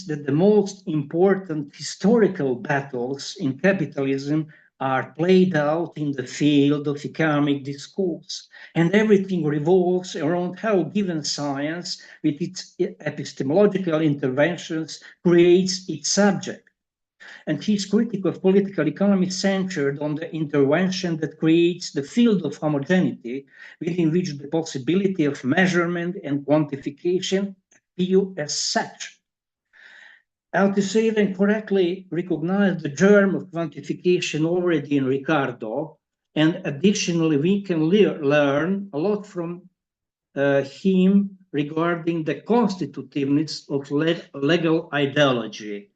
[SPEAKER 7] that the most important historical battles in capitalism are played out in the field of economic discourse, and everything revolves around how given science, with its epistemological interventions, creates its subject. And his critique of political economy centered on the intervention that creates the field of homogeneity, within which the possibility of measurement and quantification appear as such. Althusser correctly recognized the germ of quantification already in Ricardo, and additionally we can learn a lot from him regarding the constitutiveness of legal ideology.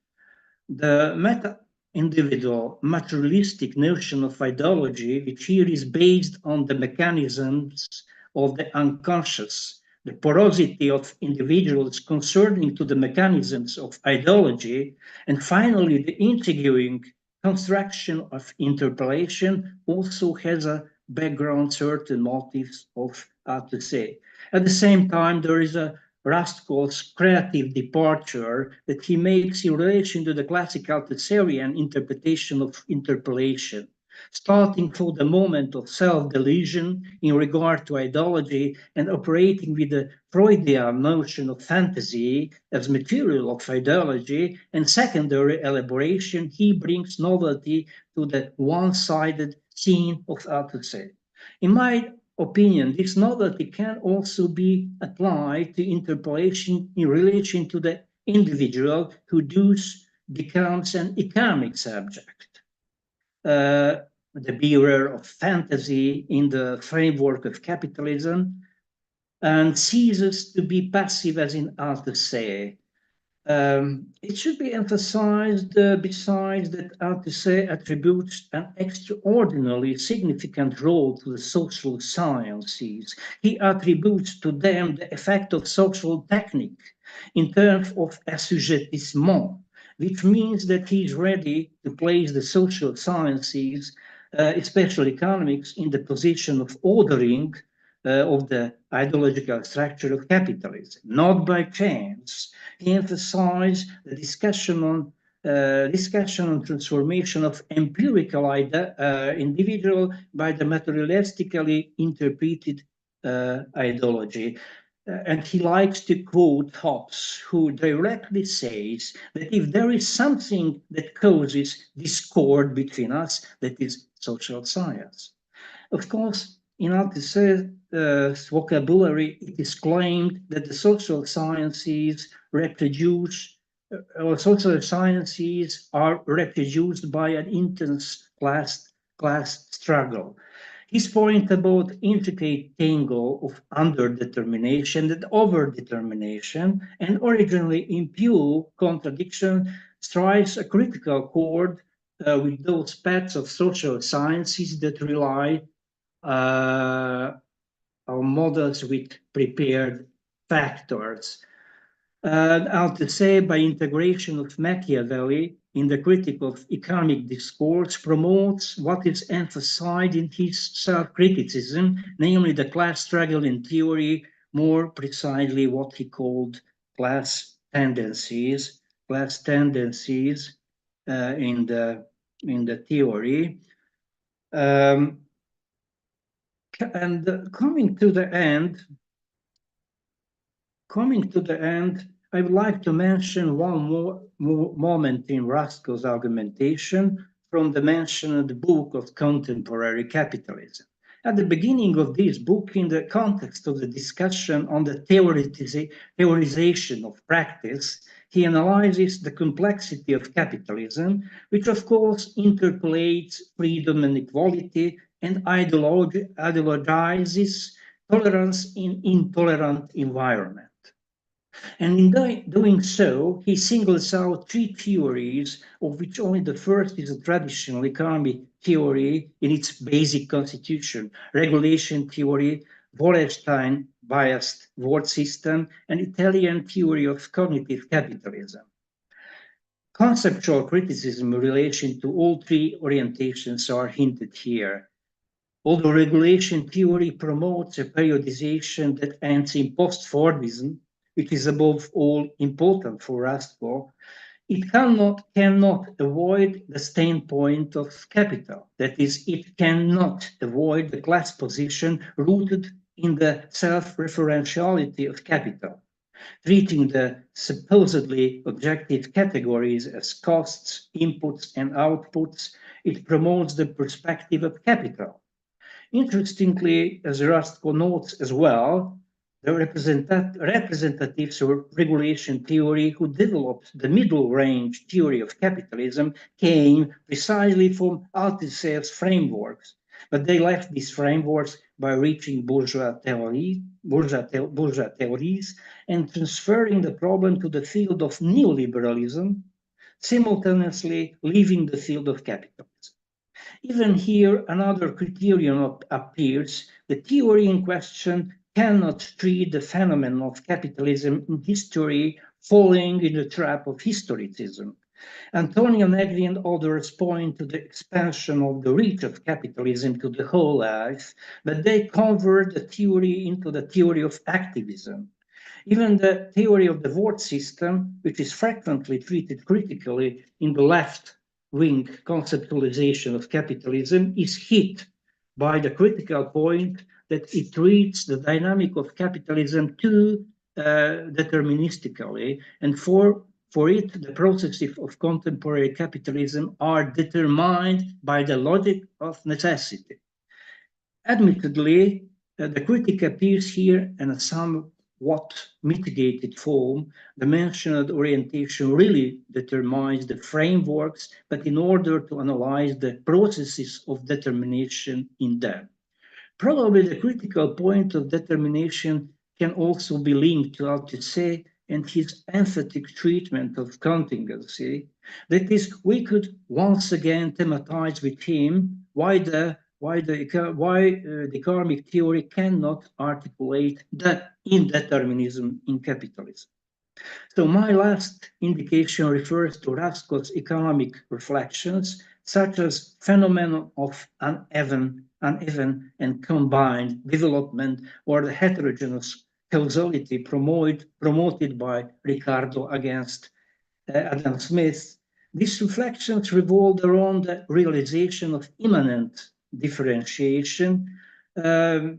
[SPEAKER 7] The meta-individual materialistic notion of ideology, which here is based on the mechanisms of the unconscious, the porosity of individuals concerning to the mechanisms of ideology, and finally the intriguing construction of interpellation, also has a background certain motives of Althusser. At the same time, there is a Rastko's creative departure that he makes in relation to the classical Althusserian interpretation of interpellation, starting from the moment of self-delusion in regard to ideology and operating with the Freudian notion of fantasy as material of ideology and secondary elaboration, he brings novelty to the one-sided scene of Althusser. In my opinion, this novelty can also be applied to interpellation in relation to the individual who thus becomes an economic subject, the bearer of fantasy in the framework of capitalism, and ceases to be passive as in Althusser. It should be emphasized, besides, that Althusser attributes an extraordinarily significant role to the social sciences. He attributes to them the effect of social technique in terms of assujettissement, which means that he is ready to place the social sciences, especially economics, in the position of ordering of the ideological structure of capitalism. Not by chance, he emphasized the discussion on transformation of empirical individual by the materialistically interpreted ideology. And he likes to quote Hobbes, who directly says that if there is something that causes discord between us, that is social science. Of course, in Althusser's vocabulary, it is claimed that the social sciences are reproduced by an intense class struggle. His point about intricate tangle of underdetermination and overdetermination and originally impure contradiction strikes a critical chord with those paths of social sciences that rely on models with prepared factors. Althusser, by integration of Machiavelli in the critique of economic discourse, promotes what is emphasized in his self-criticism, namely the class struggle in theory, more precisely what he called class tendencies in the theory. And coming to the end, I would like to mention one more moment in Rastko's argumentation from the mentioned book of Contemporary Capitalism. At the beginning of this book, in the context of the discussion on the theorization of practice, he analyzes the complexity of capitalism, which of course interpolates freedom and equality and ideologizes tolerance in intolerant environment. And in doing so, he singles out three theories, of which only the first is a traditional economic theory in its basic constitution, regulation theory, Wallerstein-biased word system, and Italian theory of cognitive capitalism. Conceptual criticism in relation to all three orientations are hinted here. Although regulation theory promotes a periodization that ends in post-Fordism, which is above all important for Rastko, it cannot avoid the standpoint of capital. That is, it cannot avoid the class position rooted in the self-referentiality of capital. Treating the supposedly objective categories as costs, inputs, and outputs, it promotes the perspective of capital. Interestingly, as Rastko notes as well, the representatives of regulation theory who developed the middle range theory of capitalism came precisely from Althusser's frameworks, but they left these frameworks by reaching bourgeois theories and transferring the problem to the field of neoliberalism, simultaneously leaving the field of capitalism. Even here, another criterion appears. The theory in question cannot treat the phenomenon of capitalism in history falling in the trap of historicism. Antonio Negri and others point to the expansion of the reach of capitalism to the whole life, but they convert the theory into the theory of activism. Even the theory of the vote system, which is frequently treated critically in the left-wing conceptualization of capitalism, is hit by the critical point that it treats the dynamic of capitalism too deterministically, and for it, the processes of contemporary capitalism are determined by the logic of necessity. Admittedly, the critic appears here in a somewhat mitigated form. The mentioned orientation really determines the frameworks, but in order to analyze the processes of determination in them. Probably the critical point of determination can also be linked to Althusser and his emphatic treatment of contingency. That is, we could once again thematize with him why the economic theory cannot articulate the indeterminism in capitalism. So my last indication refers to Rastko's economic reflections, such as phenomenon of uneven and combined development, or the heterogeneous causality promoted by Ricardo against Adam Smith. These reflections revolve around the realization of immanent differentiation, the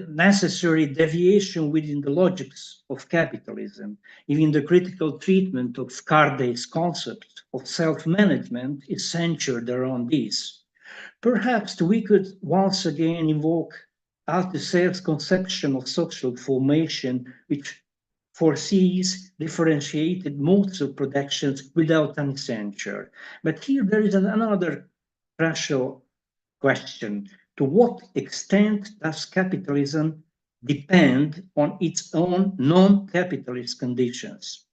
[SPEAKER 7] necessary deviation within the logics of capitalism. Even the critical treatment of Carday's concept of self-management is centered around this. Perhaps we could once again invoke Althusser's conception of social formation, which foresees differentiated modes of production without any censure. But here there is another crucial question. To what extent does capitalism depend on its own non-capitalist conditions?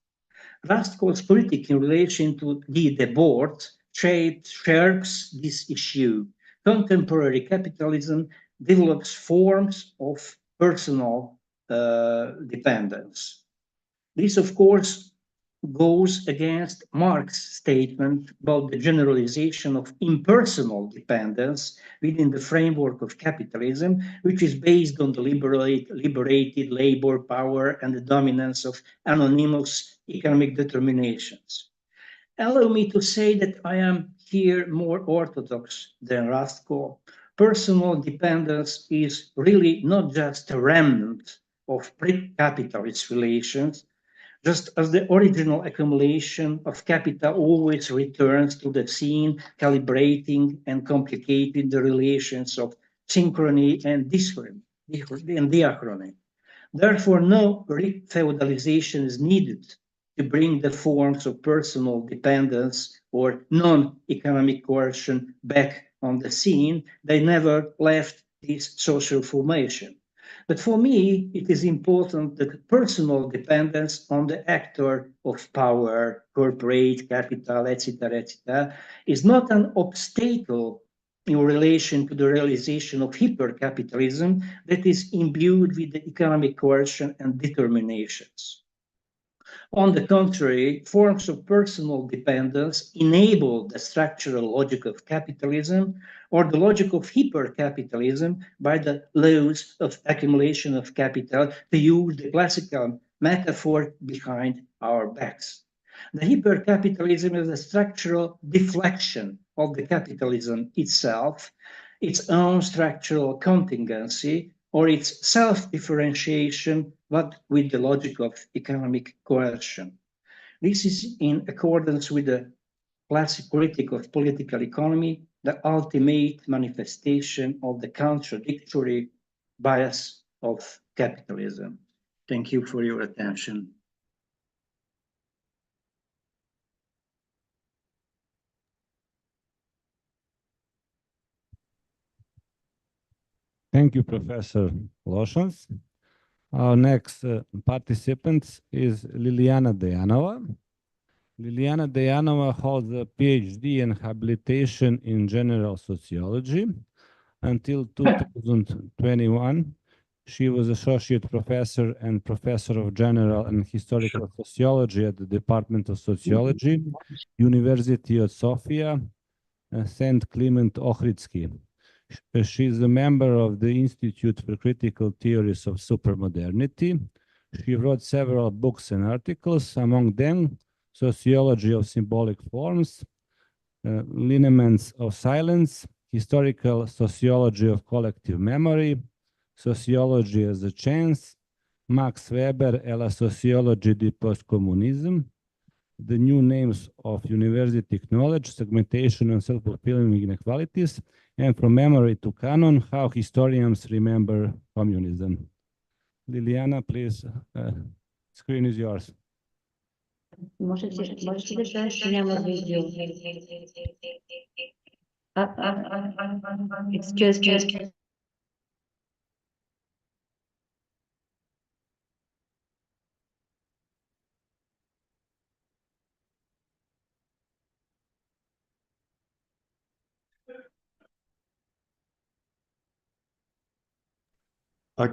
[SPEAKER 7] Rastko's critique in relation to the board shapes this issue. Contemporary capitalism develops forms of personal dependence. This, of course, goes against Marx's statement about the generalization of impersonal dependence within the framework of capitalism, which is based on the liberated labor power and the dominance of anonymous economic determinations. Allow me to say that I am here more orthodox than Rastko. Personal dependence is really not just a remnant of pre-capitalist relations, just as the original accumulation of capital always returns to the scene, calibrating and complicating the relations of synchrony and diachrony. Therefore, no re-feudalization is needed to bring the forms of personal dependence or non-economic coercion back on the scene. They never left this social formation. But for me, it is important that personal dependence on the actor of power, corporate capital, etc., is not an obstacle in relation to the realization of hypercapitalism that is imbued with the economic coercion and determinations. On the contrary, forms of personal dependence enable the structural logic of capitalism or the logic of hypercapitalism by the laws of accumulation of capital, to use the classical metaphor, behind our backs. The hypercapitalism is a structural deflection of the capitalism itself, its own structural contingency, or its self-differentiation, but with the logic of economic coercion. This is in accordance with the classic critique of political economy, the ultimate manifestation of the contradictory bias of capitalism. Thank you for your attention.
[SPEAKER 6] Thank you, Professor Loshans. Our next participant is Liliana Deyanova. Liliana Deyanova holds a PhD and habilitation in general sociology. Until 2021, she was associate professor and professor of general and historical sociology at the Department of Sociology, University of Sofia, St. Clement Ohridsky. She is a member of the Institute for Critical Theories of Supermodernity. She wrote several books and articles, among them Sociology of Symbolic Forms, Lineaments of Silence, Historical Sociology of Collective Memory, Sociology as a Chance, Max Weber et la Sociologie du Postcommunisme, The New Names of University Knowledge, Segmentation and Self-Fulfilling Inequalities, and From Memory to Canon, How Historians Remember Communism. Liliana, please, screen is yours.
[SPEAKER 9] Можете да кажете, че няма видео. Excuse me.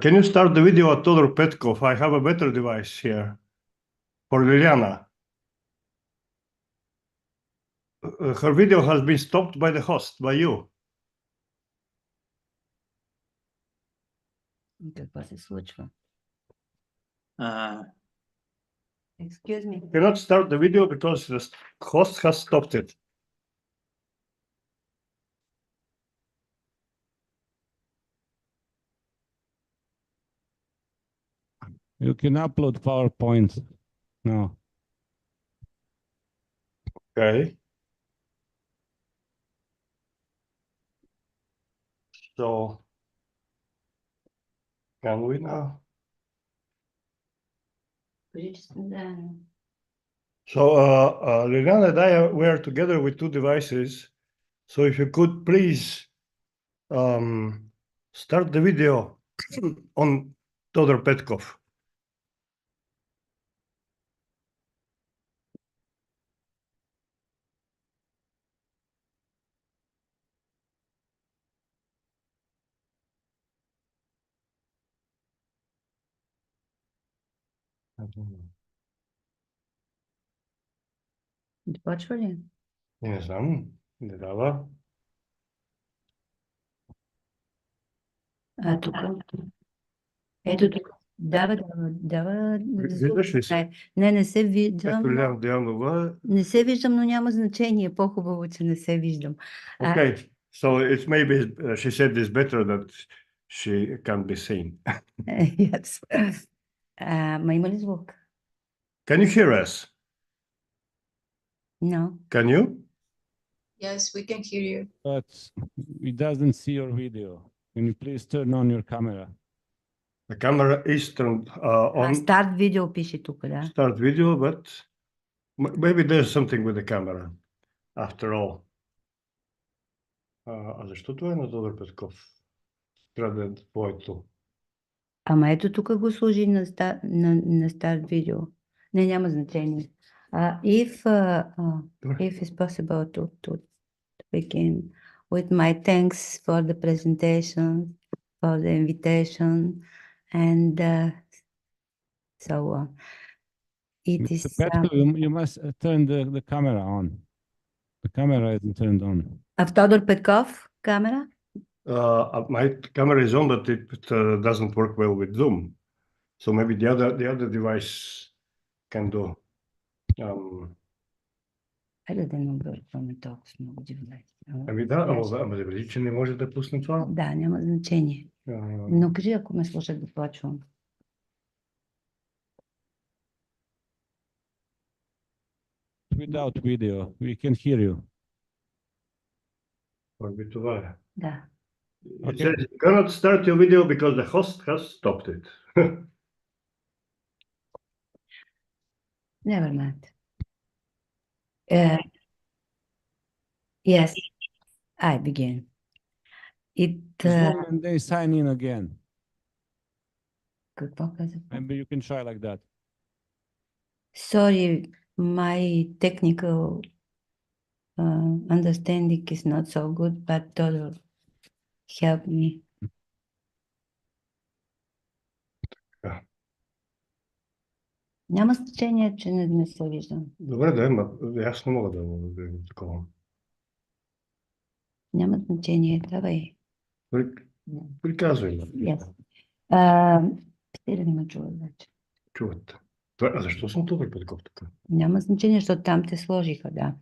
[SPEAKER 10] Can you start the video at Todor Petkov? I have a better device here for Liliana. Her video has been stopped by the host, by you.
[SPEAKER 9] Какво се случва? Excuse me.
[SPEAKER 10] You cannot start the video because the host has stopped it.
[SPEAKER 6] You can upload PowerPoint now.
[SPEAKER 10] Okay. So, can we now? So, Liliana and I were together with two devices. So if you could please start the video on Todor Petkov.
[SPEAKER 9] Почва ли?
[SPEAKER 10] Не знам, не дава.
[SPEAKER 9] Тук. Ето тук. Дава.
[SPEAKER 10] Виждаш ли се?
[SPEAKER 9] Не се виждам.
[SPEAKER 10] Ето Лиляна Деянова.
[SPEAKER 9] Не се виждам, но няма значение. По-хубаво, че не се виждам.
[SPEAKER 10] Okay, so it's maybe she said it's better that she can't be seen.
[SPEAKER 9] Yes. Ма има ли звук?
[SPEAKER 10] Can you hear us?
[SPEAKER 9] No.
[SPEAKER 10] Can you?
[SPEAKER 11] Yes, we can hear you.
[SPEAKER 6] But it doesn't see your video. Can you please turn on your camera?
[SPEAKER 10] The camera is turned on.
[SPEAKER 9] Start video пише тук, да.
[SPEAKER 10] Start video, but maybe there's something with the camera after all. Защо това е на Тодор Петков? Трябва да е твоето.
[SPEAKER 9] Ама ето тук го служи на старт видео. Не, няма значение. If it's possible to begin with my thanks for the presentation, for the invitation, and so on. it is
[SPEAKER 6] Mr. Petko, you must turn the camera on. The camera isn't turned on.
[SPEAKER 9] Todor Petkov camera.
[SPEAKER 10] My camera is on, but it doesn't work well with Zoom. So maybe the other device can do.
[SPEAKER 9] Хайде да не объркваме толкова много дивле.
[SPEAKER 10] Ами да, ама да види, че не може да пусне това.
[SPEAKER 9] Да, няма значение. Но кажи, ако ме слушат, да почвам.
[SPEAKER 6] Without video, we can hear you.
[SPEAKER 10] Ами това е.
[SPEAKER 9] Да.
[SPEAKER 10] It says you cannot start your video because the host has stopped it.
[SPEAKER 9] Never mind. Yes, I begin.
[SPEAKER 6] Zoom and then sign in again.
[SPEAKER 9] Какво казах?
[SPEAKER 6] Maybe you can try like that.
[SPEAKER 9] Sorry, my technical understanding is not so good, but Todor help me. Няма значение, че не се виждам.
[SPEAKER 10] Добре, да, аз не мога да видя такова.
[SPEAKER 9] Няма значение, давай.
[SPEAKER 10] Приказвай.
[SPEAKER 9] Yes. Те не ме чуват вече.
[SPEAKER 10] Чуват. А защо съм Тодор Петков така?
[SPEAKER 9] Няма значение, защото там те сложиха, да.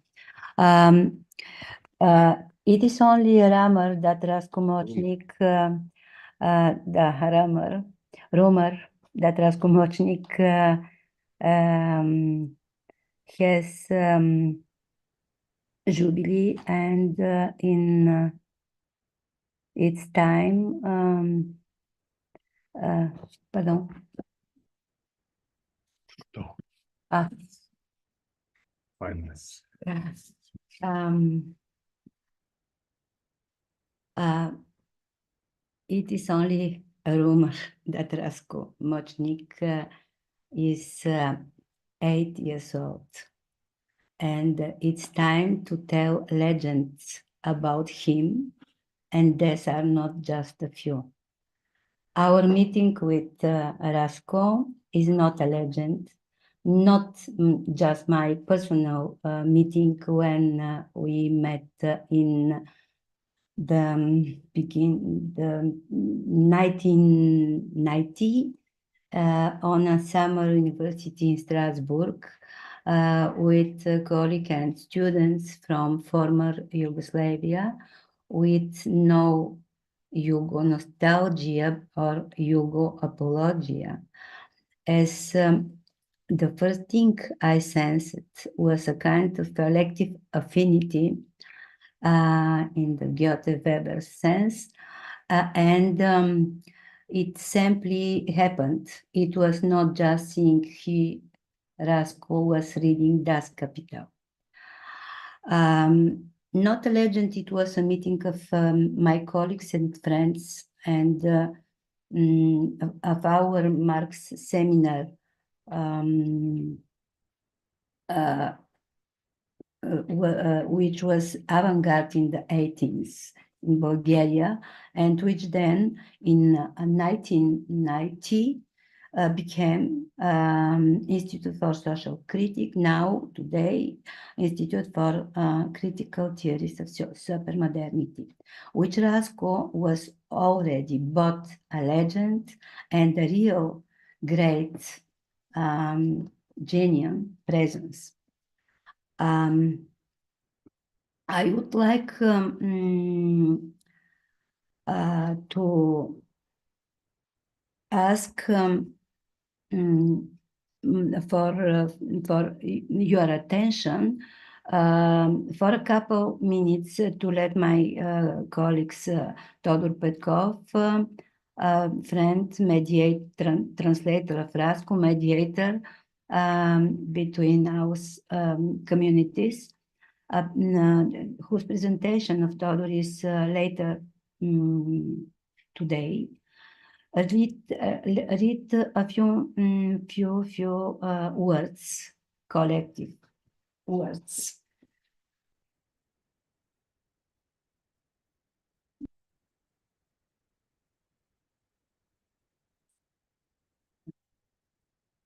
[SPEAKER 9] It is only a rumor that Rasko Močnik, rumor that Rasko Močnik has jubilee, and in its time, pardon. It is only a rumor that Rasko Močnik is 8 years old, and it's time to tell legends about him, and these are not just a few. Our meeting with Rasko is not a legend, not just my personal meeting when we met in the 1990 on a summer university in Strasbourg with colleagues and students from former Yugoslavia, with no Yugo nostalgia or Yugo apologia. As the first thing I sensed was a kind of collective affinity in the Goethe-Weber sense, and it simply happened. It was not just seeing Rasko was reading Das Kapital. Not a legend, it was a meeting of my colleagues and friends, and of our Marx seminar, which was avant-garde in the 80s in Bulgaria, and which then in 1990 became Institute for Social Critique, now today Institute for Critical Theories of Supermodernity, which Rasko was already both a legend and a real great genuine presence. I would like to ask for your attention for a couple minutes to let my colleagues Todor Petkov, friend, mediator, translator of Rasko, mediator between our communities, whose presentation of Todor is later today. Read a few words, collective words.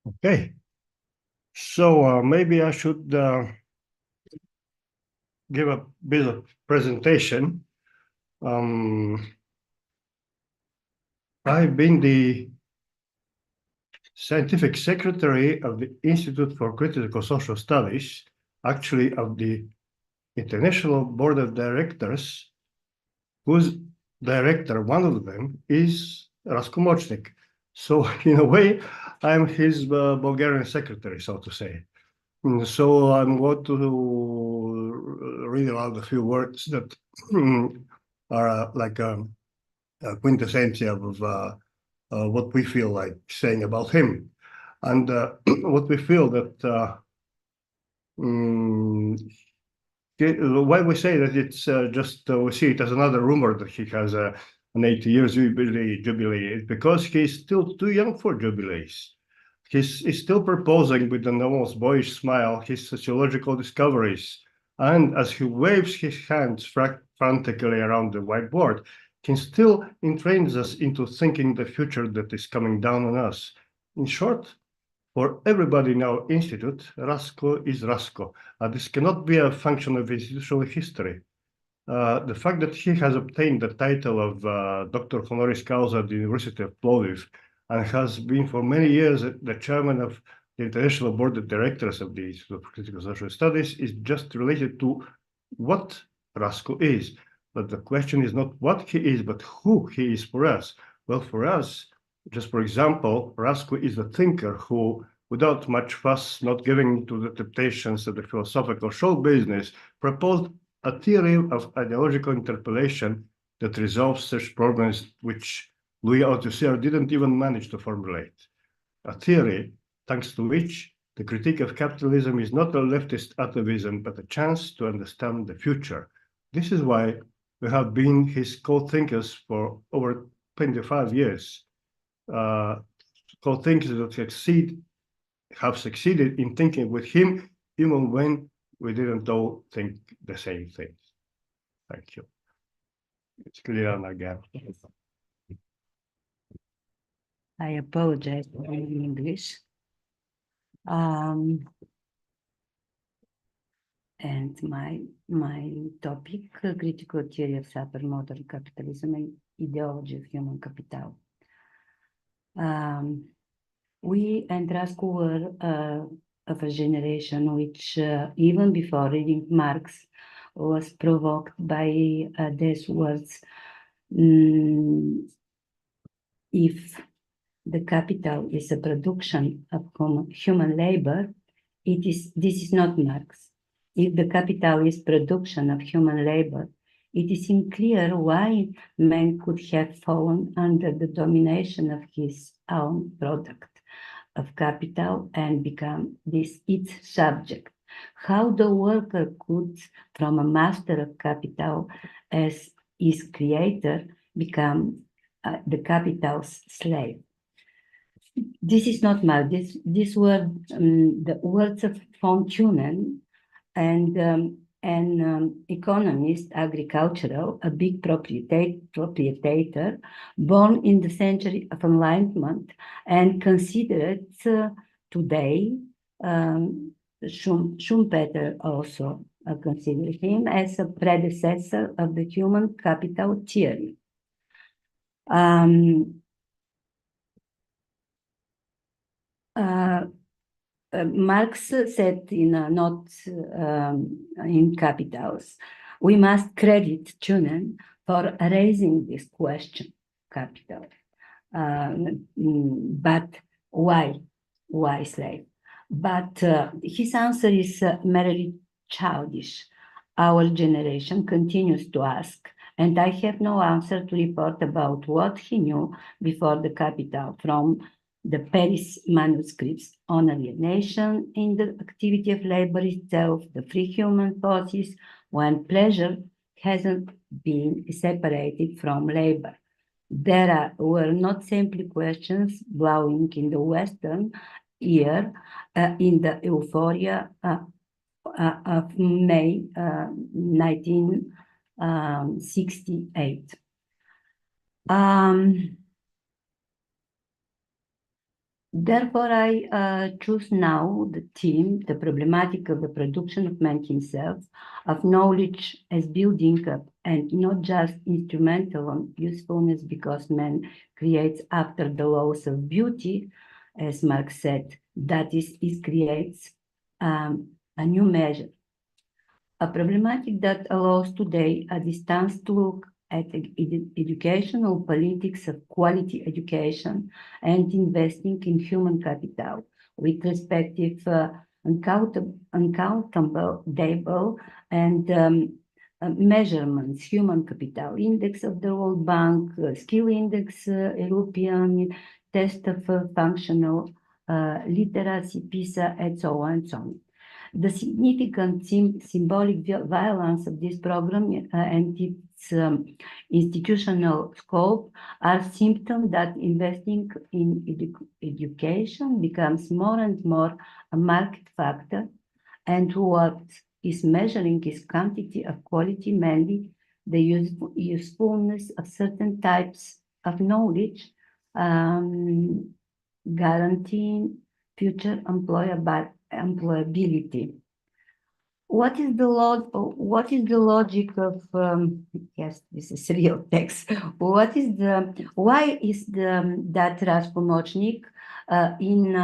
[SPEAKER 10] Okay. So maybe I should give a bit of presentation. I've been the scientific secretary of the Institute for Critical Social Studies, actually of the International Board of Directors, whose director, one of them, is Rasko Močnik. So in a way, I'm his Bulgarian secretary, so to say. So I'm going to read aloud a few words that are like a quintessence of what we feel like saying about him. And what we feel that why we say that it's just we see it as another rumor that he has an 80 years jubilee is because he's still too young for jubilees. He's still proposing with an almost boyish smile his sociological discoveries, and as he waves his hands frantically around the whiteboard, he still entrains us into thinking the future that is coming down on us. In short, for everybody in our institute, Rasko is Rasko. This cannot be a function of institutional history. The fact that he has obtained the title of Doctor Honoris Causa at the University of Plovdiv and has been for many years the chairman of the International Board of Directors of the Institute for Critical Social Studies is just related to what Rasko is. But the question is not what he is, but who he is for us. Well, for us, just for example, Rasko is a thinker who, without much fuss, not giving to the temptations of the philosophical show business, proposed a theory of ideological interpolation that resolves such problems which Louis Althusser didn't even manage to formulate. A theory, thanks to which the critique of capitalism is not a leftist atavism, but a chance to understand the future. This is why we have been his co-thinkers for over 25 years. Co-thinkers that have succeeded in thinking with him, even when we didn't all think the same things. Thank you. It's Liliana again.
[SPEAKER 9] I apologize for English. And my topic, critical theory of supermodern capitalism and ideology of human capital. We and Rasko were of a generation which, even before reading Marx, was provoked by these words. If the capital is a production of human labor, this is not Marx. If the capital is production of human labor, it is unclear why man could have fallen under the domination of his own product of capital and become its subject. How the worker could, from a master of capital as his creator, become the capital's slave. This is not Marx. These were the words of von Thunen, and an economist, agricultural, a big proprietor, born in the century of Enlightenment and considered today, Schumpeter also considered him as a predecessor of the human capital theory. Marx said in a note in Capitals, we must credit Thunen for raising this question, capital. But why slave? But his answer is merely childish. Our generation continues to ask, and I have no answer to report about what he knew before the capital from the Paris manuscripts on alienation in the activity of labor itself, the free human forces, when pleasure hasn't been separated from labor. There were not simply questions blowing in the Western ear in the euphoria of May 1968. Therefore, I choose now the theme, the problematic of the production of man himself, of knowledge as building up and not just instrumental usefulness because man creates after the laws of beauty, as Marx said, that is, it creates a new measure. A problematic that allows today a distance to look at educational politics of quality education and investing in human capital with respective uncountable and measurements, human capital index of the World Bank, skill index, European test of functional literacy, PISA, and so on and so on. The significant symbolic violence of this program and its institutional scope are symptoms that investing in education becomes more and more a market factor, and what is measuring is quantity of quality, mainly the usefulness of certain types of knowledge, guaranteeing future employability. What is the logic of yes, this is real text. Why is that Raspo Močnik in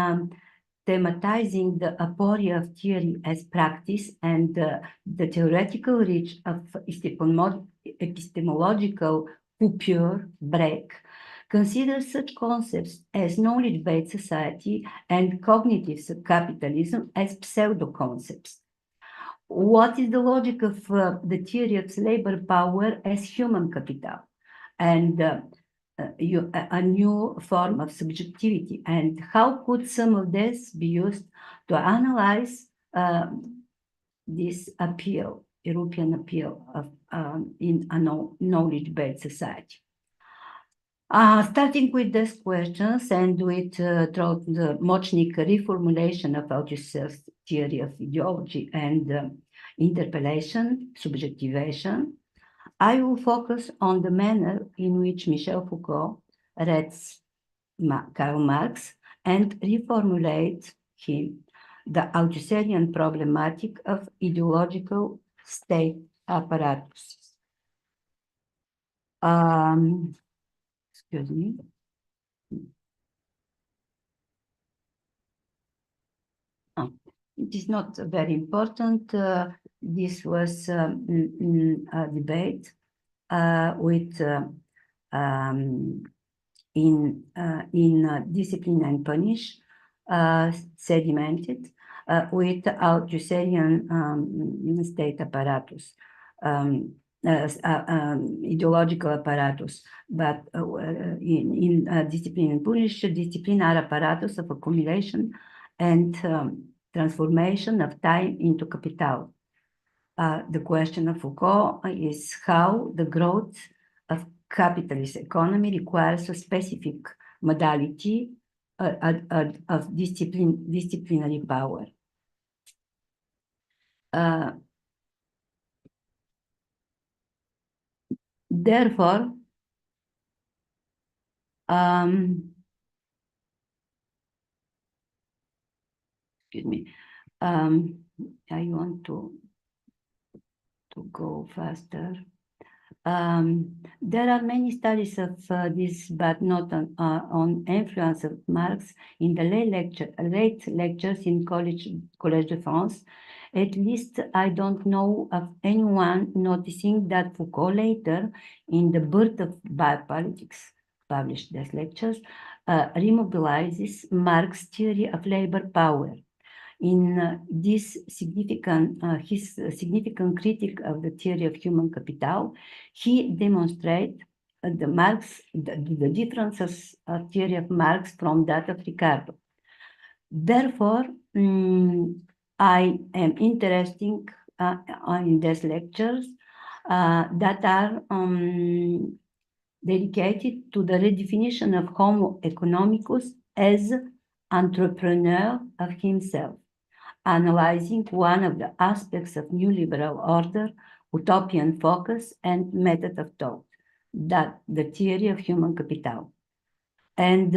[SPEAKER 9] thematizing the aporia of theory as practice and the theoretical reach of epistemological coupure break, considers such concepts as knowledge-based society and cognitive capitalism as pseudo-concepts? What is the logic of the theory of labor power as human capital and a new form of subjectivity? And how could some of this be used to analyze this appeal, European appeal of in a knowledge-based society? Starting with these questions and with the Močnik reformulation of Althusser's theory of ideology and interpellation, subjectivation, I will focus on the manner in which Michel Foucault reads Karl Marx and reformulates him, the Althusserian problematic of ideological state apparatus. Excuse me. It is not very important. This was a debate with in Discipline and Punish, sedimented with Althusserian state apparatus. Ideological apparatus, but in Discipline and Punish, discipline are apparatus of accumulation and transformation of time into capital. The question of Foucault is how the growth of capitalist economy requires a specific modality of disciplinary power. Therefore, excuse me, I want to go faster. There are many studies of this, but not on influence of Marx in the late lectures in Collège de France. At least I don't know of anyone noticing that Foucault later, in The Birth of Biopolitics, published these lectures, remobilizes Marx's theory of labor power. In this his significant critique of the theory of human capital, he demonstrates the differences of theory of Marx from that of Ricardo. Therefore, I am interested in these lectures that are dedicated to the redefinition of Homo economicus as entrepreneur of himself, analyzing one of the aspects of new liberal order, utopian focus, and method of thought, that the theory of human capital. And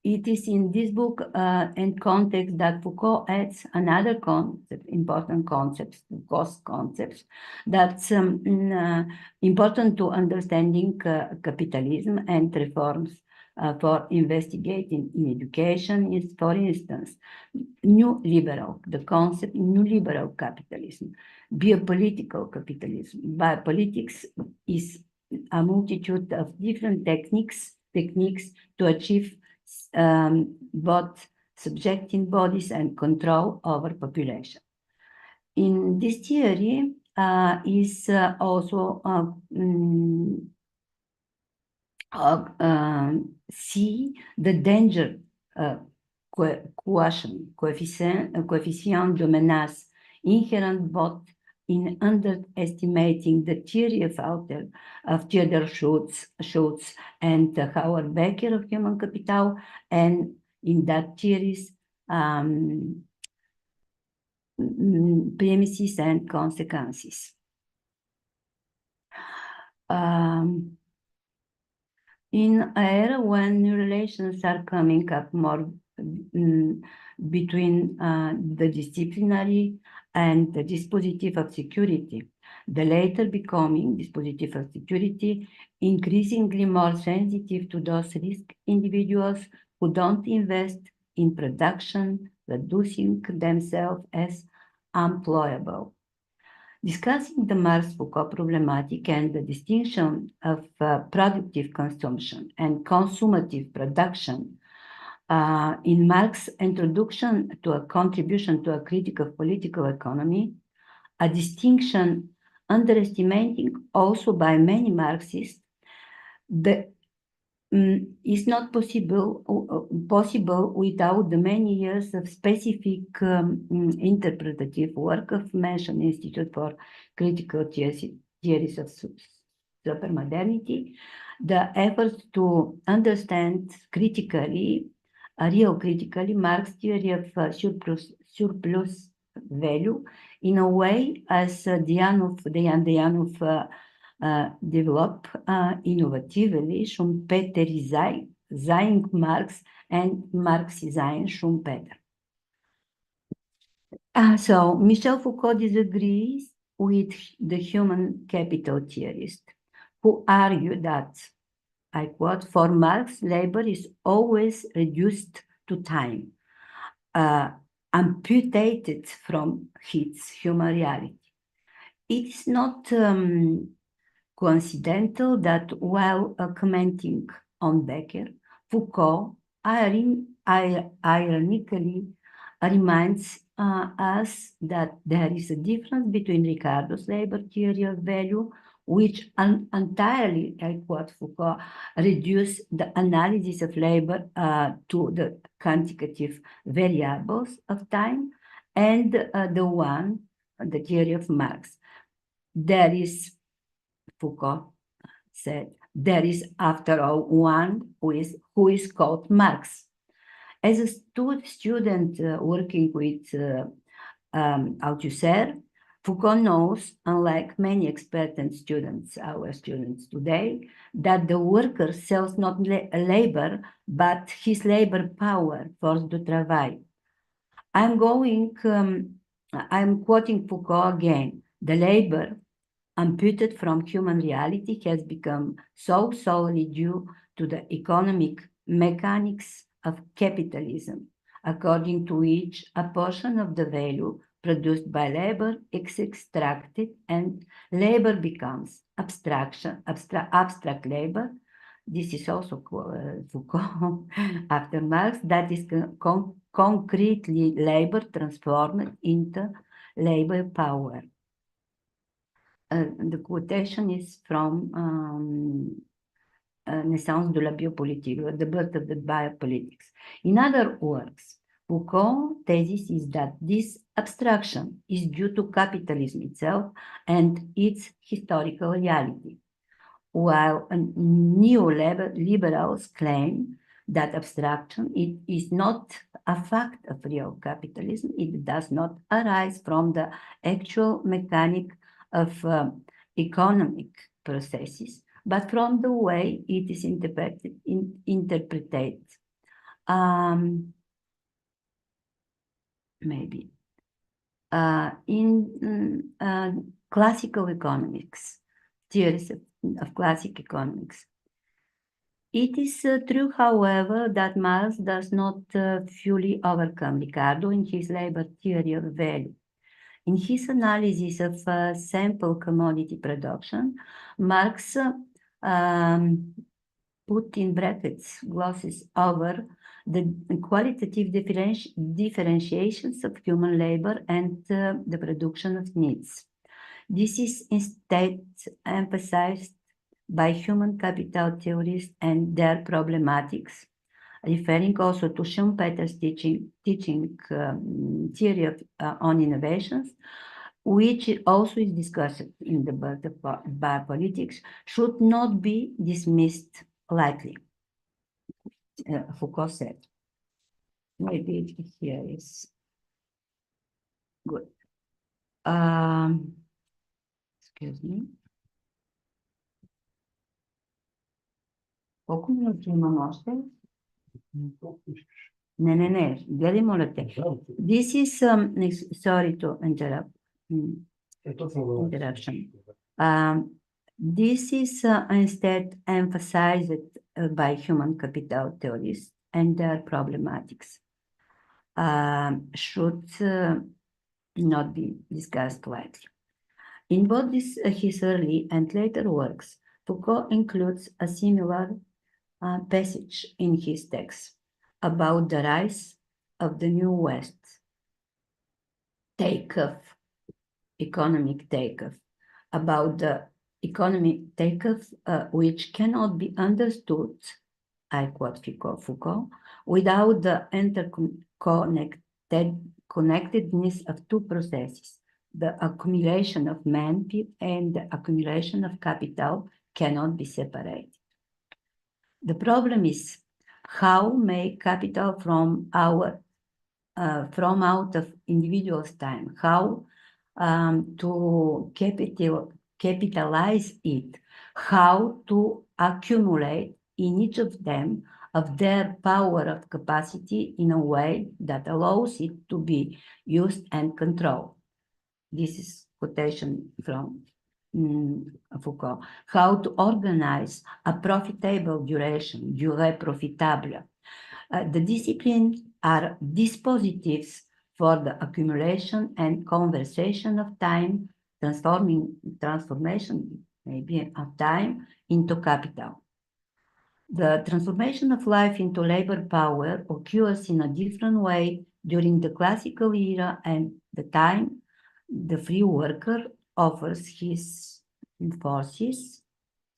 [SPEAKER 9] It is in this book and context that Foucault adds another concept, important concepts, Foucault's concepts, that's important to understanding capitalism and reforms for investigating in education is, for instance, the concept new liberal capitalism, biopolitical capitalism. Biopolitics is a multitude of different techniques to achieve both subjecting bodies and control over population. In this theory is also see the danger coefficient de menace inherent both in underestimating the theory of Theodor Schultz and Howard Becker of human capital, and in that theory's premises and consequences. In an era when new relations are coming up more between the disciplinary and the dispositive of security, the later becoming dispositive of security increasingly more sensitive to those risk individuals who don't invest in production, reducing themselves as unemployable. Discussing the Marx-Foucault problematic and the distinction of productive consumption and consumative production in Marx's introduction to a contribution to a critique of political economy, a distinction underestimating also by many Marxists, is not possible without the many years of specific interpretative work of mentioned Institute for Critical Theories of Supermodernity, the efforts to understand critically Marx's theory of surplus value in a way as Deyanova developed innovatively Schumpeterizing Marx and Marxizing Schumpeter. So Michel Foucault disagrees with the human capital theorists who argue that, I quote, for Marx, labor is always reduced to time, amputated from its human reality. It is not coincidental that while commenting on Becker, Foucault ironically reminds us that there is a difference between Ricardo's labor theory of value, which entirely, I quote Foucault, reduce the analysis of labor to the quantitative variables of time, and the theory of Marx. There is, Foucault said, there is, after all, one who is called Marx. As a student working with Althusser, Foucault knows, unlike many expectant students, our students today, that the worker sells not labor, but his labor power, force de travail. I'm quoting Foucault again. The labor amputated from human reality has become so solely due to the economic mechanics of capitalism, according to which a portion of the value produced by labor is extracted and labor becomes abstract labor. This is also Foucault after Marx, that is concretely labor transformed into labor power. The quotation is from Naissance de la biopolitique, The Birth of the Biopolitics. In other words, Foucault's thesis is that this abstraction is due to capitalism itself and its historical reality, while neoliberals claim that abstraction is not a fact of real capitalism. It does not arise from the actual mechanic of economic processes, but from the way it is interpreted. Maybe. In classical economics, theories of classic economics. It is true, however, that Marx does not fully overcome Ricardo in his labor theory of value. In his analysis of sample commodity production, Marx put in brackets glosses over the qualitative differentiations of human labor and the production of needs. This is instead emphasized by human capital theorists and their problematics, referring also to Schumpeter's teaching theory of, on innovations, which also is discussed in the Birth of Biopolitics, should not be dismissed lightly. Foucault said. Maybe here is good. Excuse me. Колко минути имам още? Не, гледай, моля те. This is, sorry to interrupt. Interruption. This is instead emphasized by human capital theorists and their problematics. Should not be discussed lightly. In both his early and later works, Foucault includes a similar passage in his text about the rise of the New West, economic takeoff, about the economic takeoff which cannot be understood, I quote Foucault, without the interconnectedness of two processes. The accumulation of man and the accumulation of capital cannot be separated. The problem is how make capital from out of individual's time, how to capitalize it, how to accumulate in each of them of their power of capacity in a way that allows it to be used and controlled. This is quotation from Foucault. How to organize a profitable duration, durée profitable. The disciplines are dispositives for the accumulation and conversation of time, transformation maybe of time into capital. The transformation of life into labor power occurs in a different way during the classical era and the time the free worker offers his forces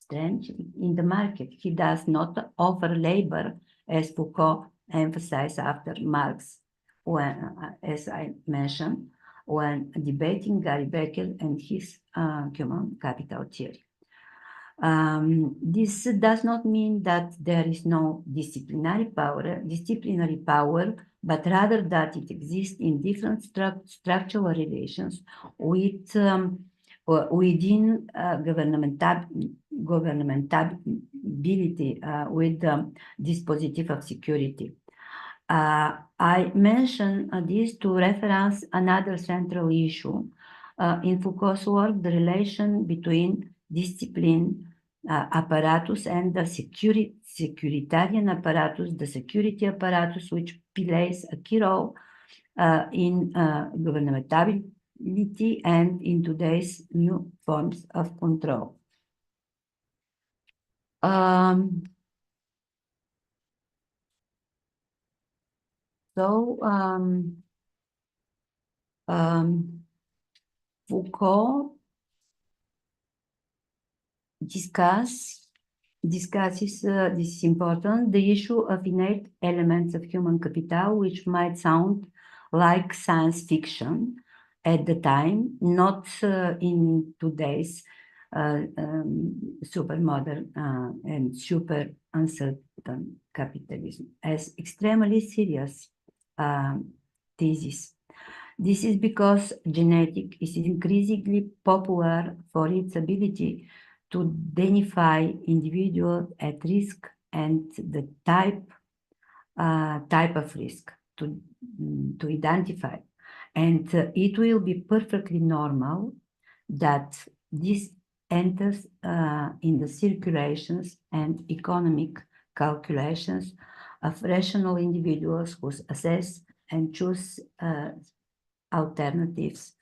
[SPEAKER 9] strength in the market. He does not offer labor, as Foucault emphasized after Marx, when, as I mentioned, when debating Gary Becker and his human capital theory. This does not mean that there is no disciplinary power, but rather that it exists in different structural relations with within governmentability with the dispositive of security. I mention this to reference another central issue in Foucault's work, the relation between discipline apparatus and the securitarian apparatus, the security apparatus, which plays a key role in governmentability and in today's new forms of control. Foucault discusses, this is important, the issue of innate elements of human capital, which might sound like science fiction at the time, not in today's super modern and super uncertain capitalism, as extremely serious thesis. This is because genetic is increasingly popular for its ability to identify individuals at risk and the type of risk to identify. And it will be perfectly normal that this enters in the circulations and economic calculations of rational individuals who assess and choose alternatives,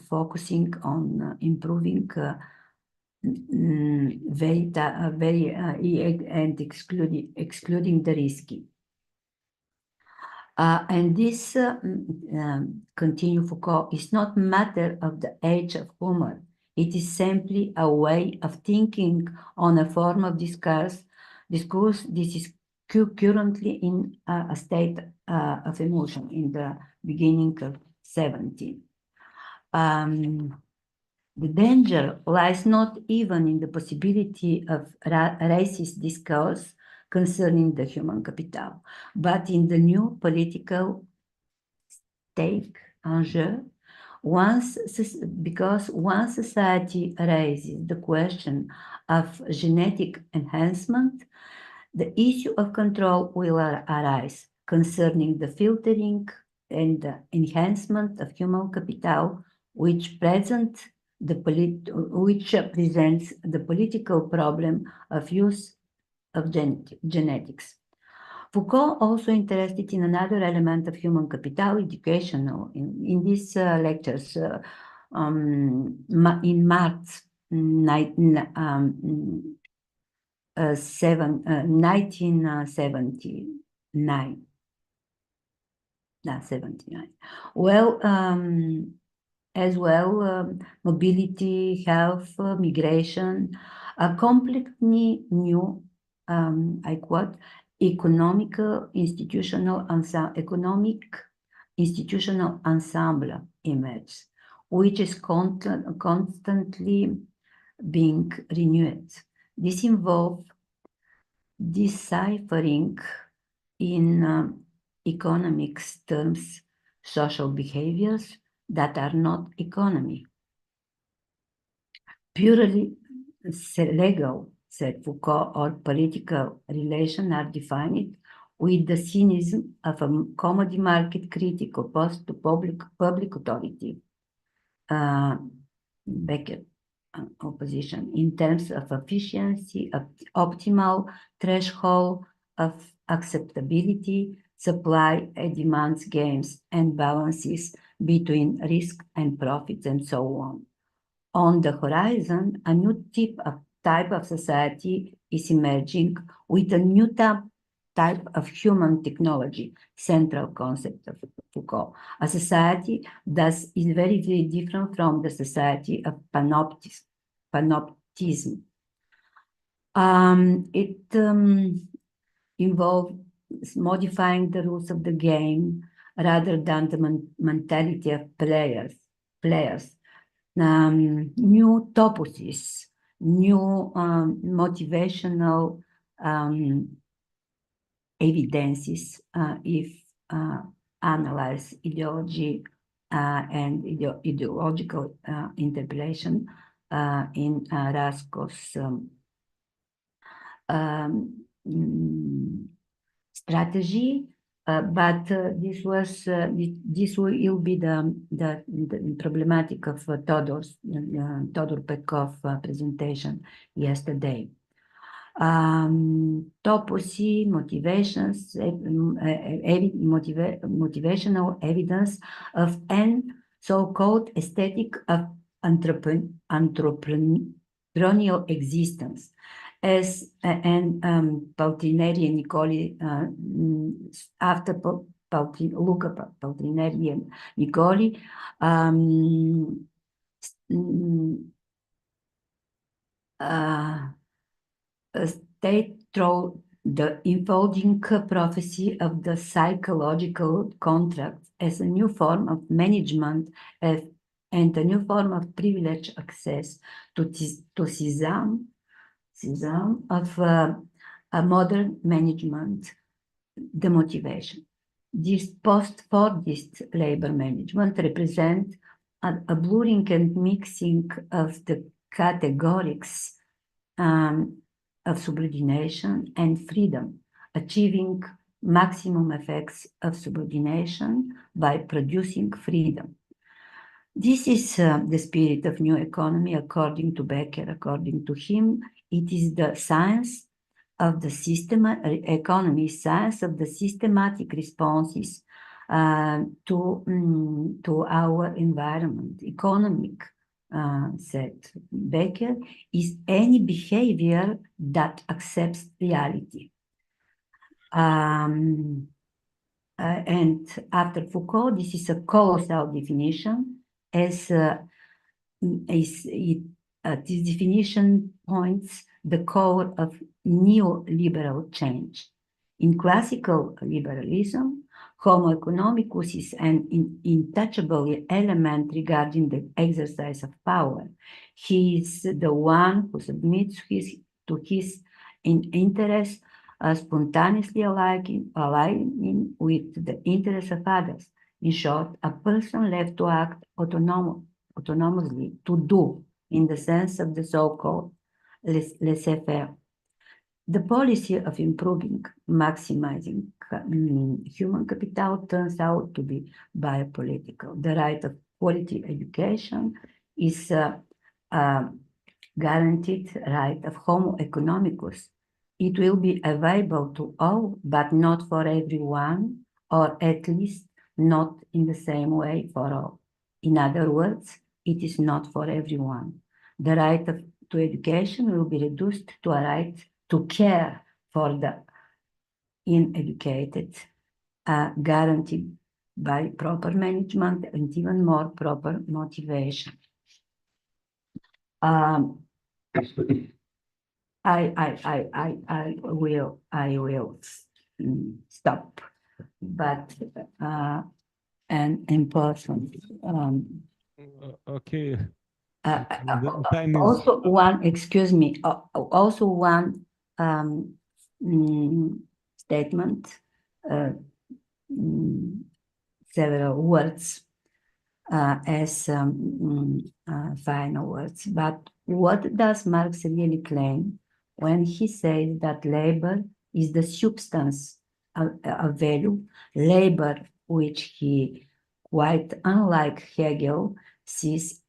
[SPEAKER 9] focusing on improving and excluding the risky. And this, continue Foucault, is not matter of the age of humor. It is simply a way of thinking on a form of discourse. This is currently in a state of emotion in the beginning of 17. The danger lies not even in the possibility of racist discourse concerning the human capital, but in the new political stake enjeu, because once society raises the question of genetic enhancement, the issue of control will arise concerning the filtering and the enhancement of human capital, which presents the political problem of use of genetics. Foucault also interested in another element of human capital, educational. In these lectures, in March 1979. Well, as well, mobility, health, migration, a completely new, I quote, economic institutional ensemble emerges, which is constantly being renewed. This involves deciphering in economics terms social behaviors that are not economy. Purely legal, said Foucault, or political relations are defined with the cynicism of a commodity market critic opposed to public authority. Becker opposition in terms of efficiency, of optimal threshold of acceptability, supply and demands games and balances between risk and profits and so on. On the horizon, a new type of society is emerging with a new type of human technology, central concept of Foucault. A society that is very, very different from the society of panoptism. It involves modifying the rules of the game rather than the mentality of players. New toposes, new motivational evidences if analyze ideology and ideological interpolation in Rasko's strategy, but this will be the problematic of Todor Petkov presentation yesterday. Toposy, motivations, motivational evidence of an so-called aesthetic of entrepreneurial existence, as Paltrineri and Nicoli, after Luka, Paltrineri and Nicoli, state through the unfolding prophecy of the psychological contract as a new form of management and a new form of privileged access to system of a modern management, the motivation. This post-Fordist labor management represents a blurring and mixing of the categories of subordination and freedom, achieving maximum effects of subordination by producing freedom. This is the spirit of new economy, according to Becker. According to him, it is the science of the system, economy, science of the systematic responses to our environment. Economic, said Becker, is any behavior that accepts reality. And after Foucault, this is a colossal definition, as this definition points the core of neoliberal change. In classical liberalism, Homo economicus is an intouchable element regarding the exercise of power. He is the one who submits to his interest, spontaneously aligning with the interests of others. In short, a person left to act autonomously, to do, in the sense of the so-called laissez-faire. The policy of improving, maximizing human capital turns out to be biopolitical. The right of quality education is a guaranteed right of Homo economicus. It will be available to all, but not for everyone, or at least not in the same way for all. In other words, it is not for everyone. The right to education will be reduced to a right to care for the uneducated, guaranteed by proper management and even more proper motivation. I will stop, but and in person.
[SPEAKER 6] Okay.
[SPEAKER 9] Also one, excuse me, also one statement, several words as final words. But what does Marx really claim when he says that labor is the substance of value, labor which he, quite unlike Hegel, sees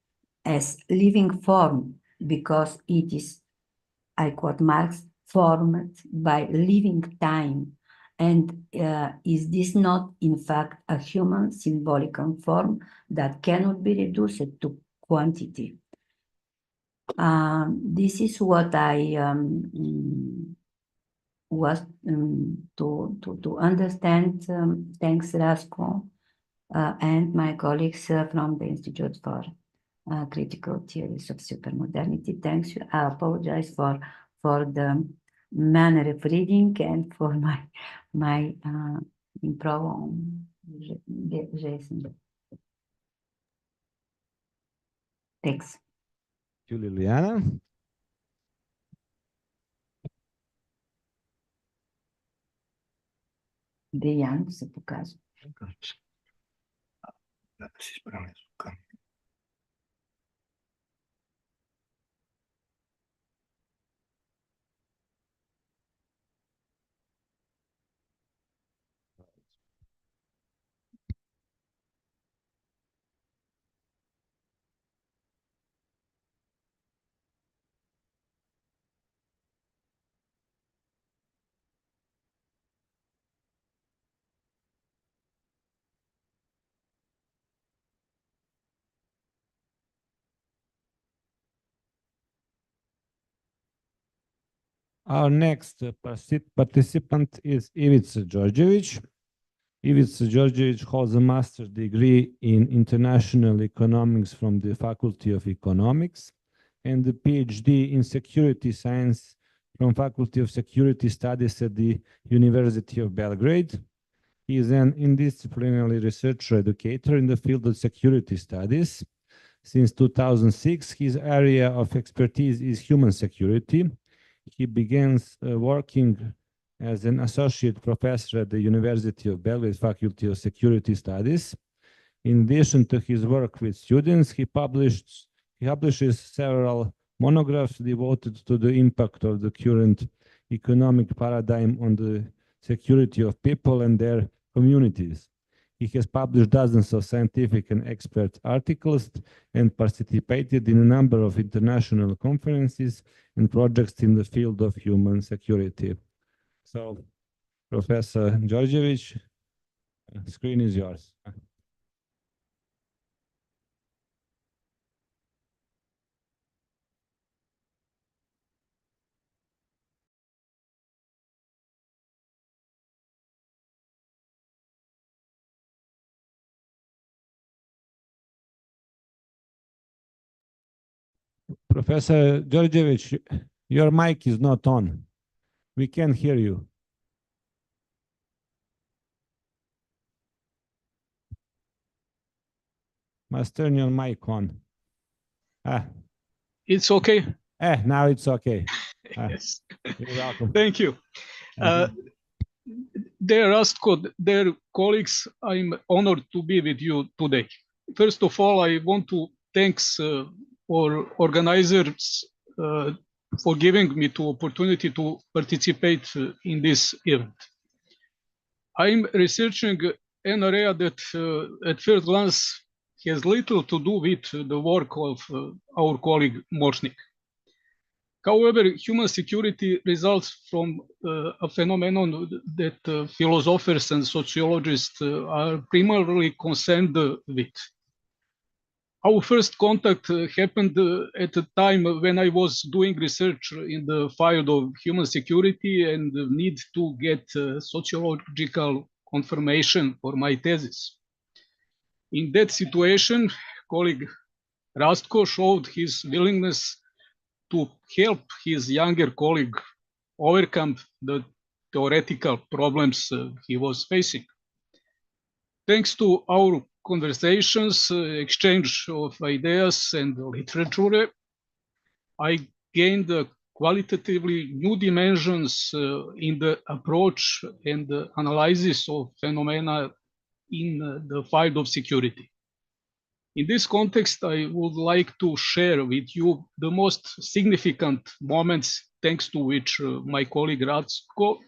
[SPEAKER 9] as living form because it is, I quote Marx, formed by living time. And is this not, in fact, a human symbolic form that cannot be reduced to quantity? This is what I was to understand. Thanks, Rasko, and my colleagues from the Institute for Critical Theories of Supermodernity. Thanks. I apologize for the manner of reading and for my improv on Jason. Thanks.
[SPEAKER 6] Thank you, Liliana.
[SPEAKER 9] Dejan se pokaže.
[SPEAKER 6] Our next participant is Ivica Đorđević. Ivica Đorđević holds a master's degree in international economics from the Faculty of Economics and a PhD in security science from Faculty of Security Studies at the University of Belgrade. He is an interdisciplinary researcher educator in the field of security studies. Since 2006, his area of expertise is human security. He began working as an associate professor at the University of Belgrade Faculty of Security Studies. In addition to his work with students, he publishes several monographs devoted to the impact of the current economic paradigm on the security of people and their communities. He has published dozens of scientific and expert articles and participated in a number of international conferences and projects in the field of human security. So, Professor Đorđević, the screen is yours. Professor Đorđević, your mic is not on. We can't hear you. Must turn your mic on.
[SPEAKER 12] It's okay.
[SPEAKER 6] Now it's okay.
[SPEAKER 12] Yes.
[SPEAKER 6] You're welcome.
[SPEAKER 12] Thank you. Dear Rastko, dear colleagues, I'm honored to be with you today. First of all, I want to thank our organizers for giving me the opportunity to participate in this event. I'm researching an area that at first glance has little to do with the work of our colleague Močnik. However, human security results from a phenomenon that philosophers and sociologists are primarily concerned with. Our first contact happened at a time when I was doing research in the field of human security and the need to get sociological confirmation for my thesis. In that situation, colleague Rastko showed his willingness to help his younger colleague overcome the theoretical problems he was facing. Thanks to our conversations, exchange of ideas and literature, I gained qualitatively new dimensions in the approach and the analysis of phenomena in the field of security. In this context, I would like to share with you the most significant moments thanks to which my colleague Rastko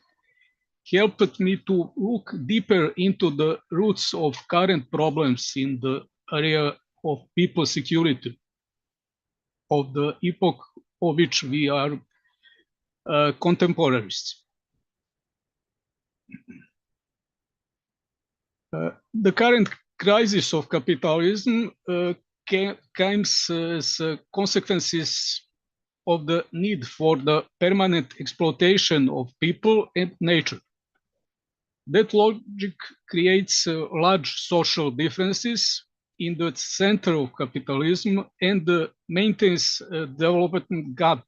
[SPEAKER 12] helped me to look deeper into the roots of current problems in the area of people security, of the epoch of which we are contemporaries. The current crisis of capitalism comes as consequences of the need for the permanent exploitation of people and nature. That logic creates large social differences in the center of capitalism and maintains a development gap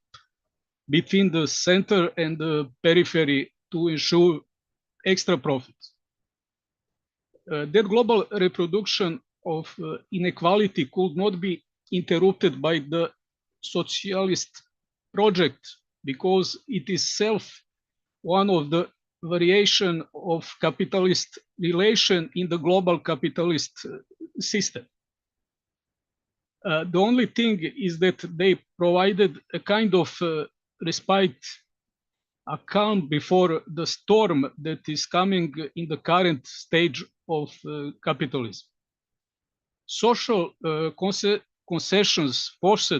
[SPEAKER 12] between the center and the periphery to ensure extra profits. That global reproduction of inequality could not be interrupted by the socialist project because it is itself one of the variation of capitalist relation in the global capitalist system. The only thing is that they provided a kind of respite, a calm before the storm that is coming in the current stage of capitalism. Social concessions forced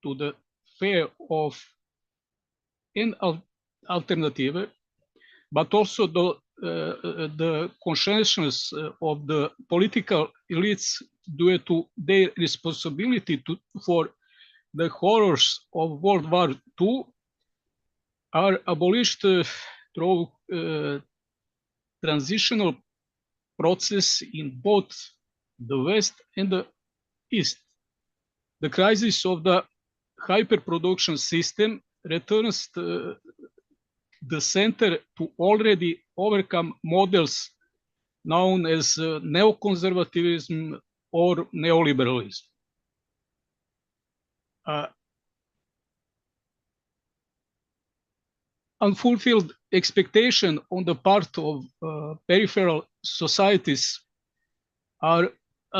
[SPEAKER 12] to the fear of an alternative, but also the conscience of the political elites due to their responsibility for the horrors of World War II are abolished through transitional process in both the West and the East. The crisis of the hyperproduction system returns the center to already overcome models known as neoconservatism or neoliberalism. Unfulfilled expectation on the part of peripheral societies are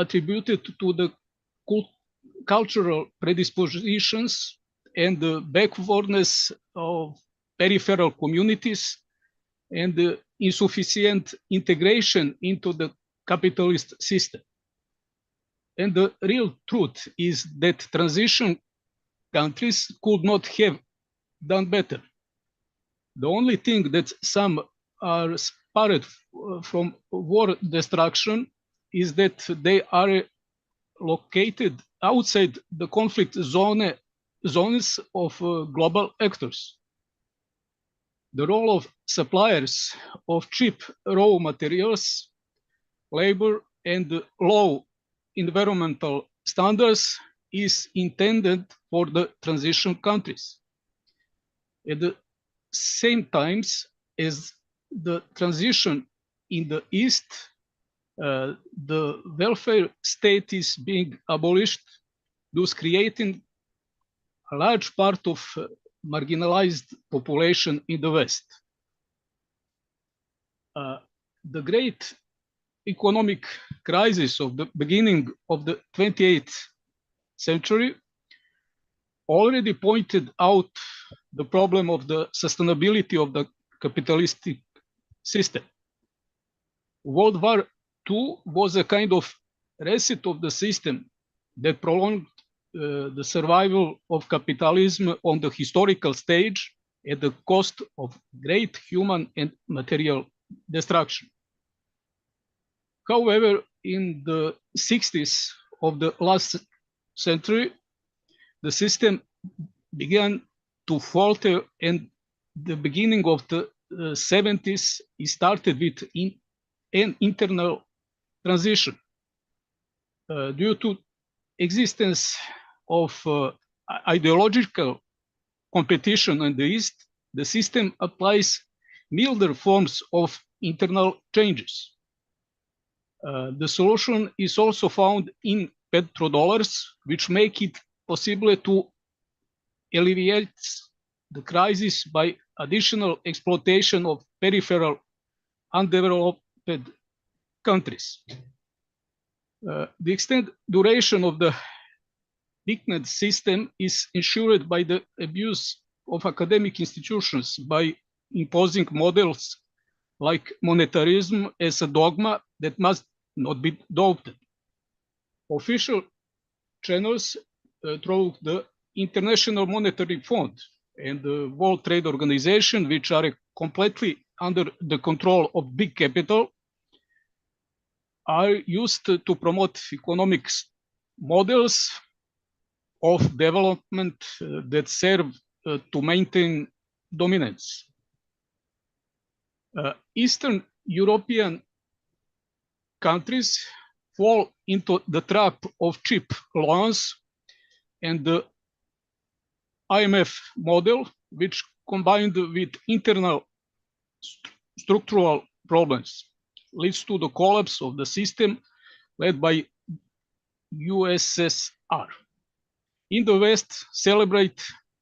[SPEAKER 12] attributed to the cultural predispositions and the backwardness of peripheral communities and the insufficient integration into the capitalist system. And the real truth is that transition countries could not have done better. The only thing that some are spared from war destruction is that they are located outside the conflict zones of global actors. The role of suppliers of cheap raw materials, labor, and low environmental standards is intended for the transition countries. At the same time as the transition in the East, the welfare state is being abolished, thus creating a large part of marginalized population in the West. The great economic crisis of the beginning of the 28th century already pointed out the problem of the sustainability of the capitalistic system. World War II was a kind of reset of the system that prolonged the survival of capitalism on the historical stage at the cost of great human and material destruction. However, in the 60s of the last century, the system began to falter, and the beginning of the 70s it started with an internal transition. Due to existence of ideological competition in the East, the system applies milder forms of internal changes. The solution is also found in petrodollars, which make it possible to alleviate the crisis by additional exploitation of peripheral undeveloped countries. The extent duration of the weakened system is ensured by the abuse of academic institutions by imposing models like monetarism as a dogma that must not be adopted. Official channels through the International Monetary Fund and the World Trade Organization, which are completely under the control of big capital, are used to promote economic models of development that serve to maintain dominance. Eastern European countries fall into the trap of cheap loans and the IMF model, which combined with internal structural problems leads to the collapse of the system led by USSR. In the West, celebrate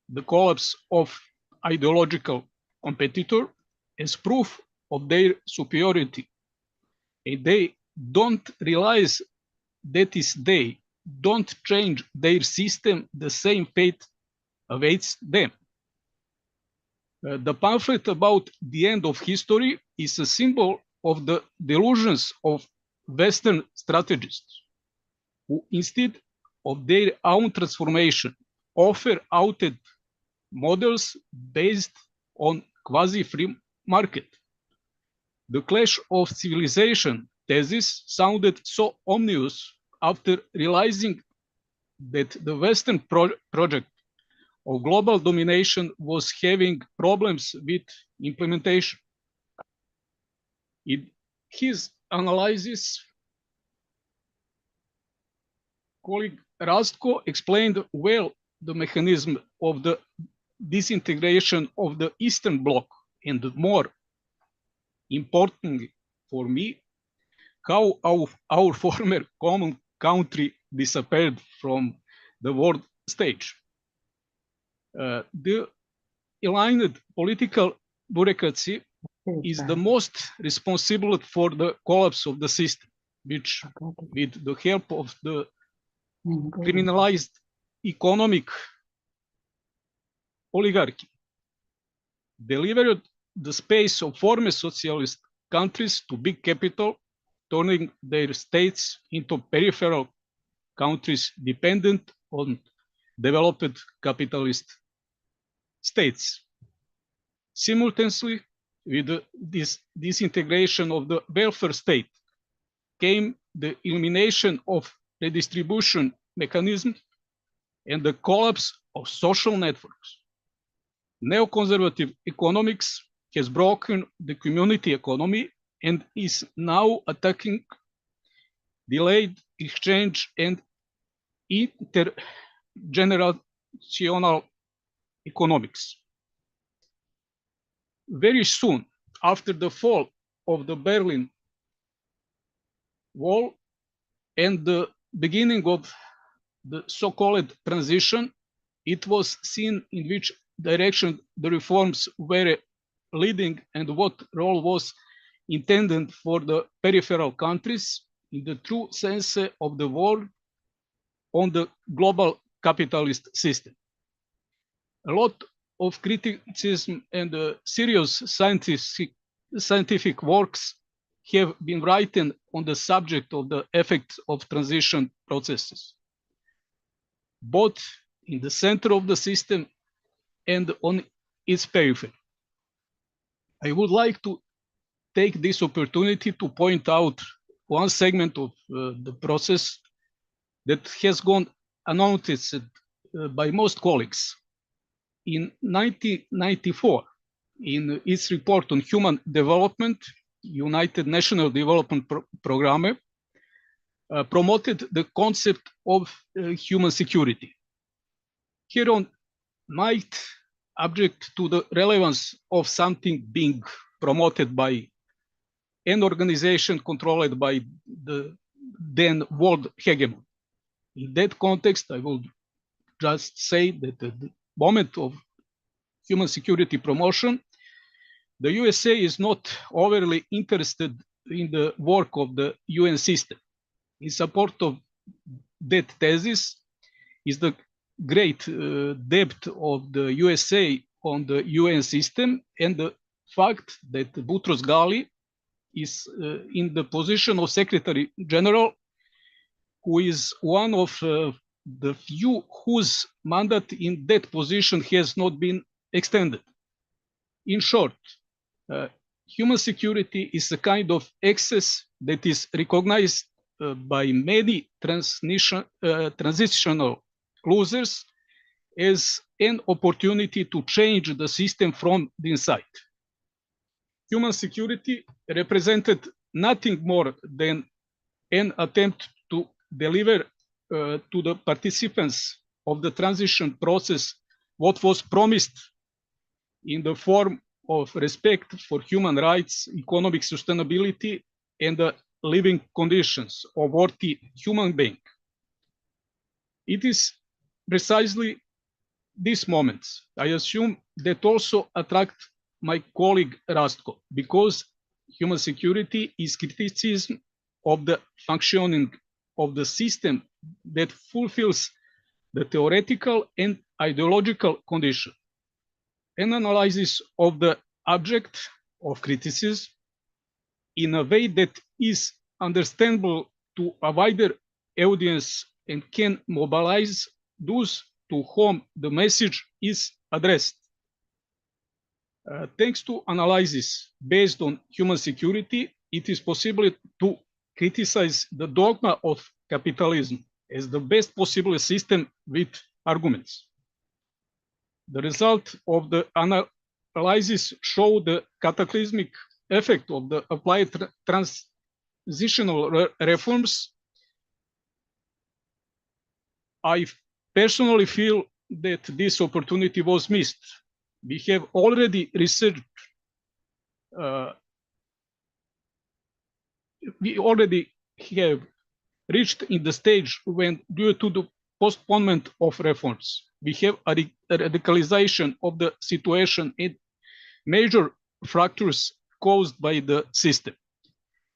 [SPEAKER 12] the collapse of ideological competitor as proof of their superiority. And they don't realize that is they don't change their system, the same fate awaits them. The pamphlet about the end of history is a symbol of the delusions of Western strategists, who instead of their own transformation offer outdated models based on quasi-free market. The clash of civilization thesis sounded so ominous after realizing that the Western project of global domination was having problems with implementation. In his analysis, colleague Rastko explained well the mechanism of the disintegration of the Eastern Bloc, and more importantly for me, how our former common country disappeared from the world stage. The aligned political bureaucracy is the most responsible for the collapse of the system. which, with the help of the criminalized economic oligarchy, delivered the space of former socialist countries to big capital, turning their states into peripheral countries dependent on developed capitalist states. Simultaneously, with this disintegration of the welfare state came the elimination of redistribution mechanisms and the collapse of social networks. Neoconservative economics has broken the community economy and is now attacking delayed exchange and intergenerational economics. Very soon after the fall of the Berlin Wall and the beginning of the so-called transition, it was seen in which direction the reforms were leading and what role was intended for the peripheral countries in the true sense of the word on the global capitalist system. A lot of criticism and serious scientific works have been written on the subject of the effects of transition processes, both in the center of the system and on its periphery. I would like to take this opportunity to point out one segment of the process that has gone unnoticed by most colleagues. In 1994, in its report on human development, United National Development Programme promoted the concept of human security. Hereon might object to the relevance of something being promoted by an organization controlled by the then world hegemon. In that context, I will just say that at the moment of human security promotion, the USA is not overly interested in the work of the UN system. In support of that thesis is the great debt of the USA on the UN system and the fact that Boutros Ghali is in the position of Secretary General, who is one of the few whose mandate in that position has not been extended. In short, human security is a kind of excess that is recognized by many transitional losers as an opportunity to change the system from the inside. Human security represented nothing more than an attempt to deliver to the participants of the transition process what was promised in the form of respect for human rights, economic sustainability, and the living conditions of worthy human being. It is precisely these moments, I assume, that also attract my colleague Rastko, because human security is criticism of the functioning of the system that fulfills the theoretical and ideological condition. An analysis of the object of criticism in a way that is understandable to a wider audience and can mobilize those to whom the message is addressed. Thanks to analysis based on human security, it is possible to criticize the dogma of capitalism as the best possible system with arguments. The result of the analysis show the cataclysmic effect of the applied transitional reforms. I personally feel that this opportunity was missed. We have already researched, we already have reached in the stage when, due to the postponement of reforms, we have a radicalization of the situation and major fractures caused by the system.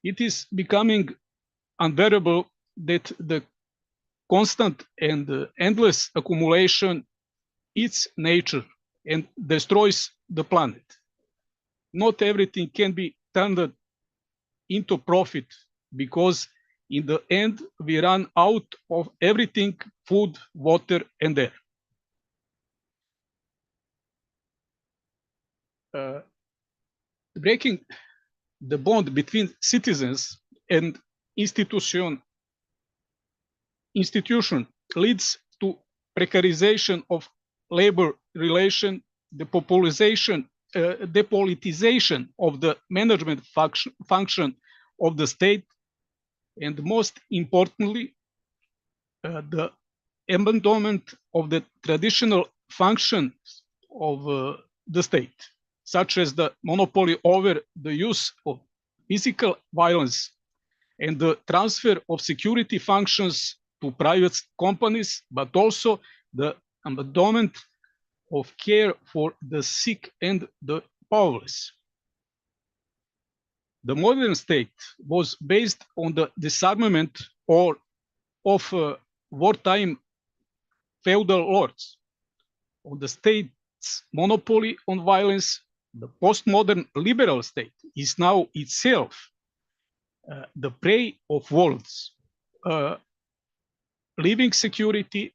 [SPEAKER 12] It is becoming unbearable that the constant and endless accumulation eats nature and destroys the planet. Not everything can be turned into profit, because in the end we run out of everything: food, water, and air. Breaking the bond between citizens and institution leads to precarization of labor relation, the depolitization of the management function of the state, and most importantly, the abandonment of the traditional functions of the state, such as the monopoly over the use of physical violence and the transfer of security functions to private companies, but also the abandonment of care for the sick and the powerless. The modern state was based on the disarmament of wartime feudal lords. On the state's monopoly on violence, the postmodern liberal state is now itself the prey of wolves, leaving security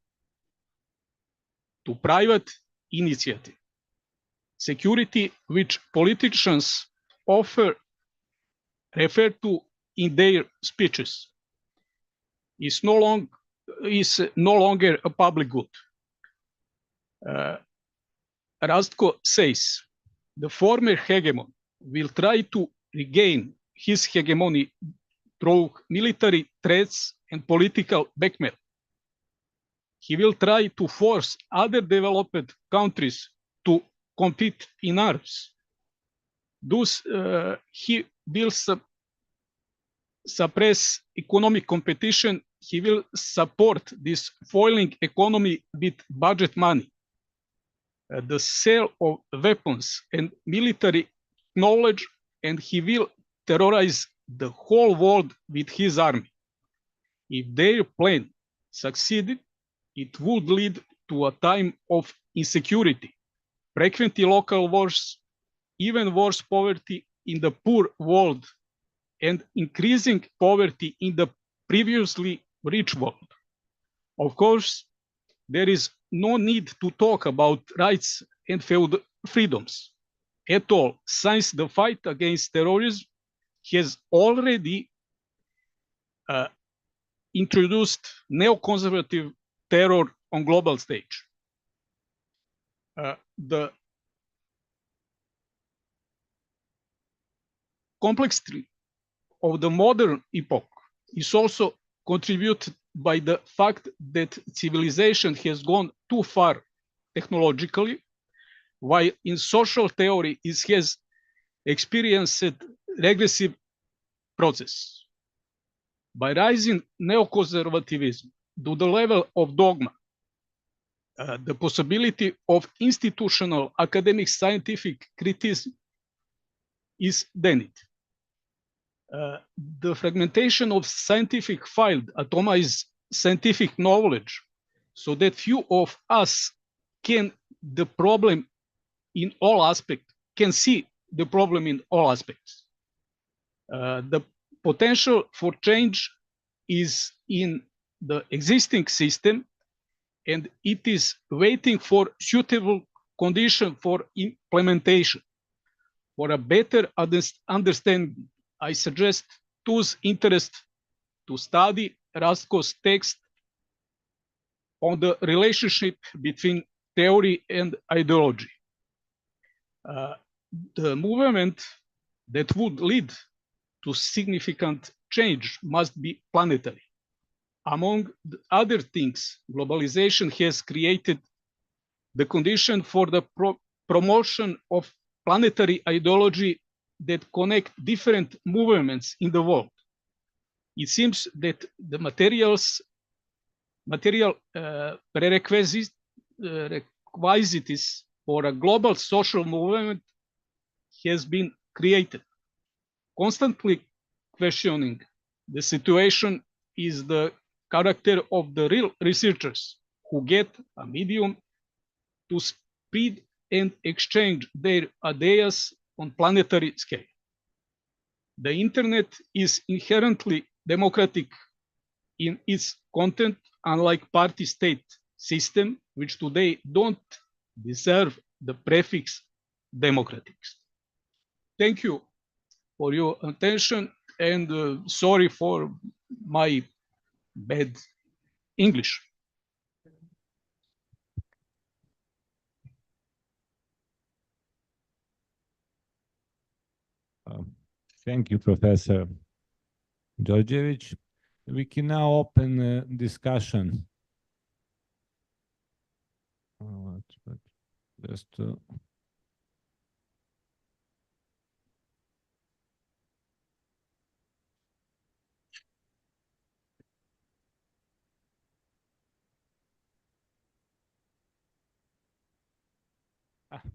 [SPEAKER 12] to private initiative. Security which politicians refer to in their speeches is no longer a public good. Rastko says, the former hegemon will try to regain his hegemony through military threats and political blackmail. He will try to force other developed countries to compete in arms. Thus, he will suppress economic competition. He will support this foiling economy with budget money, the sale of weapons and military knowledge, and he will terrorize the whole world with his army. If their plan succeeded, it would lead to a time of insecurity, frequent local wars, even worse poverty in the poor world, and increasing poverty in the previously rich world. Of course, there is no need to talk about rights and freedoms at all, since the fight against terrorism has already introduced neoconservative terror on global stage. The complexity of the modern epoch is also contributed by the fact that civilization has gone too far technologically, while in social theory it has experienced regressive process. By rising neoconservatism to the level of dogma, the possibility of institutional academic scientific criticism is denied. The fragmentation of scientific field atomize scientific knowledge so that few of us can see the problem in all aspects. The potential for change is in the existing system, and it is waiting for suitable condition for implementation. For a better understanding, I suggest those interested to study Rastko's text on the relationship between theory and ideology. The movement that would lead to significant change must be planetary. Among other things, globalization has created the condition for the promotion of planetary ideology that connect different movements in the world. It seems that the material prerequisites for a global social movement has been created. Constantly questioning The situation is the character of the real researchers who get a medium to spread and exchange their ideas on planetary scale. The internet is inherently democratic in its content, unlike party-state system, which today don't deserve the prefix democratic. Thank you for your attention, and sorry for my bad English.
[SPEAKER 6] Thank you, Professor Đorđević. We can now open a discussion. Just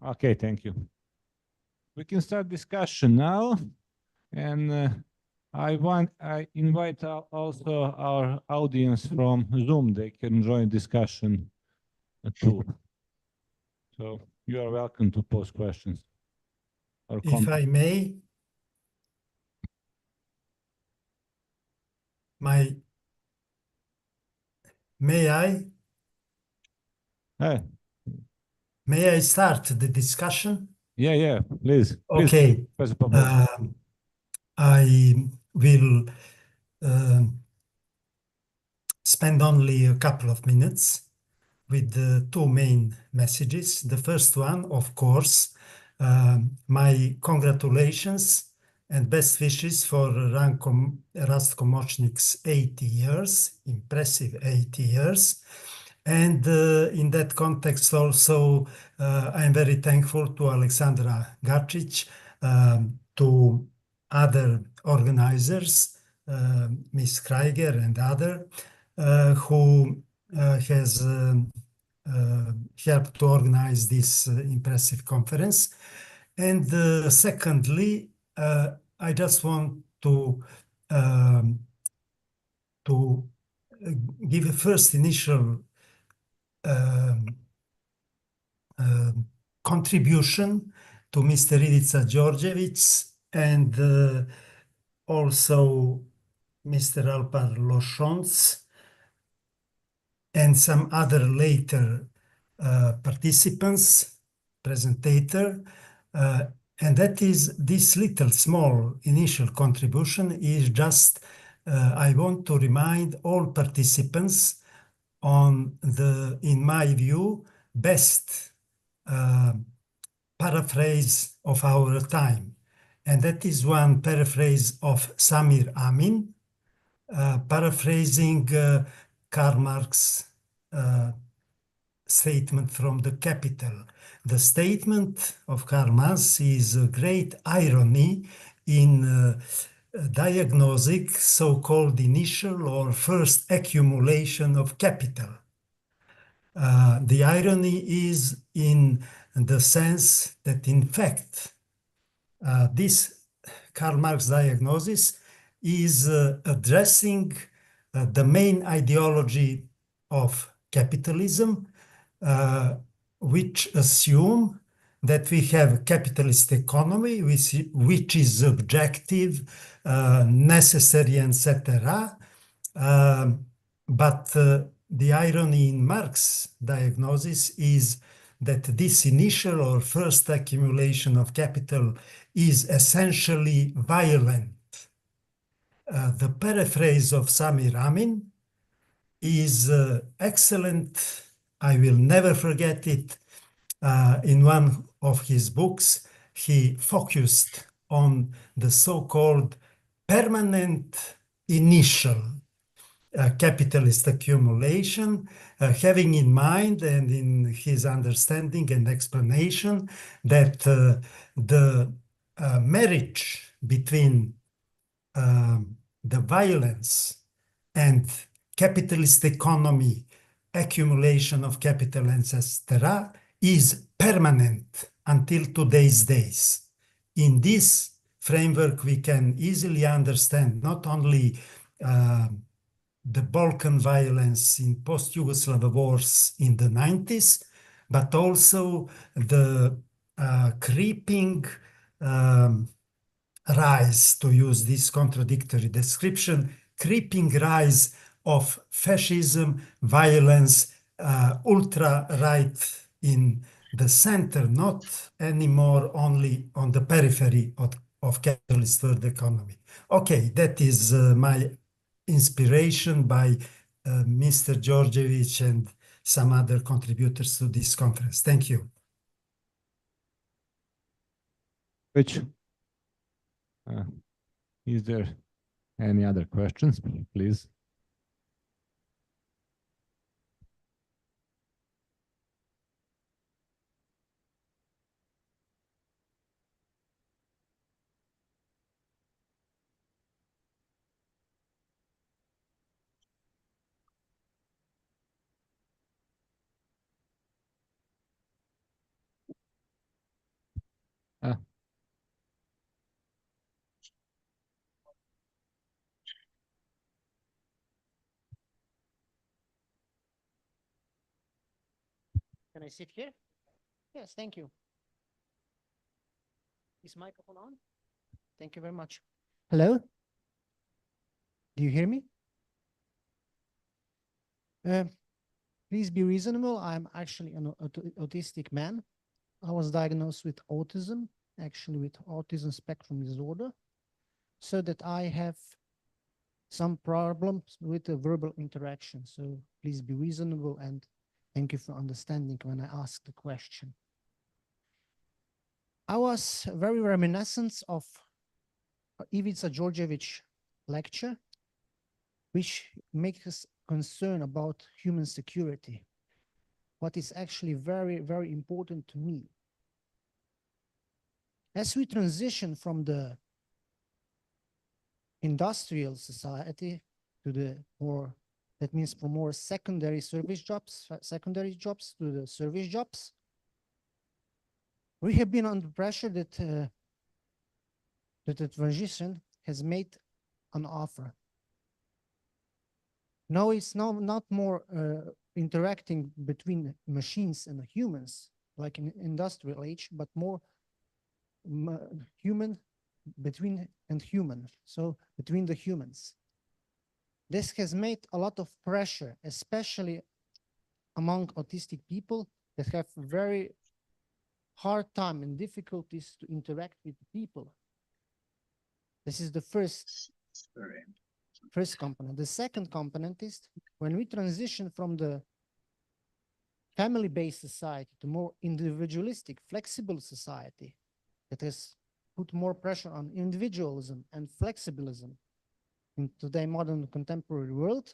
[SPEAKER 6] okay, thank you. We can start discussion now, and I invite also our audience from Zoom. They can join discussion too. So you are welcome to pose questions or comments.
[SPEAKER 13] If I may, may I?
[SPEAKER 6] Hey.
[SPEAKER 13] May I start the discussion?
[SPEAKER 6] Yeah, please.
[SPEAKER 13] Okay. I will spend only a couple of minutes with the two main messages. The first one, of course, my congratulations and best wishes for Rastko Močnik's 80 years, impressive 80 years. And in that context also, I'm very thankful to Alexandra Gačić, to other organizers, Ms. Kraiger and other, who has helped to organize this impressive conference. And secondly, I just want to give a first initial contribution to Mr. Ivica Đorđević and also Mr. Alpar Lošonc and some other later participants, presentator, and that is this little small initial contribution is just, I want to remind all participants on the, in my view, best paraphrase of our time. And that is one paraphrase of Samir Amin, paraphrasing Karl Marx's statement from The Capital. The statement of Karl Marx is a great irony in diagnosing so-called initial or first accumulation of capital. The irony is in the sense that, in fact, this Karl Marx diagnosis is addressing the main ideology of capitalism, which assume that we have capitalist economy, which is objective, necessary, etc. But the irony in Marx's diagnosis is that this initial or first accumulation of capital is essentially violent. The paraphrase of Samir Amin is excellent. I will never forget it. In one of his books, he focused on the so-called permanent initial capitalist accumulation, having in mind and in his understanding and explanation that the marriage between the violence and capitalist economy, accumulation of capital, etc., is permanent until today's days. In this framework, we can easily understand not only the Balkan violence in post-Yugoslav wars in the 90s, but also the creeping rise, to use this contradictory description, creeping rise of fascism, violence, ultra-right in the center, not anymore only on the periphery of capitalist world economy. Okay, that is my inspiration by Mr. Georgievich and some other contributors to this conference. Thank you.
[SPEAKER 6] Which is there any other questions, please?
[SPEAKER 14] Can I sit here? Yes, thank you. Is microphone on? Thank you very much. Hello? Do you hear me? Please be reasonable. I'm actually an autistic man. I was diagnosed with autism, actually with autism spectrum disorder, so that I have some problems with the verbal interaction. So please be reasonable and thank you for understanding when I ask the question. I was very reminiscent of Ivica Georgievich lecture, which makes us concerned about human security. What is actually very, very important to me. As we transition from the industrial society to the more, that means from more secondary service jobs, to the service jobs, we have been under pressure that the transition has made an offer. Now it's not more interacting between machines and humans, like in industrial age, but more human between and human, so between the humans. This has made a lot of pressure, especially among autistic people that have very hard time and difficulties to interact with people. This is the first component. The second component is when we transition from the family-based society to more individualistic, flexible society that has put more pressure on individualism and flexibilism in today's modern contemporary world,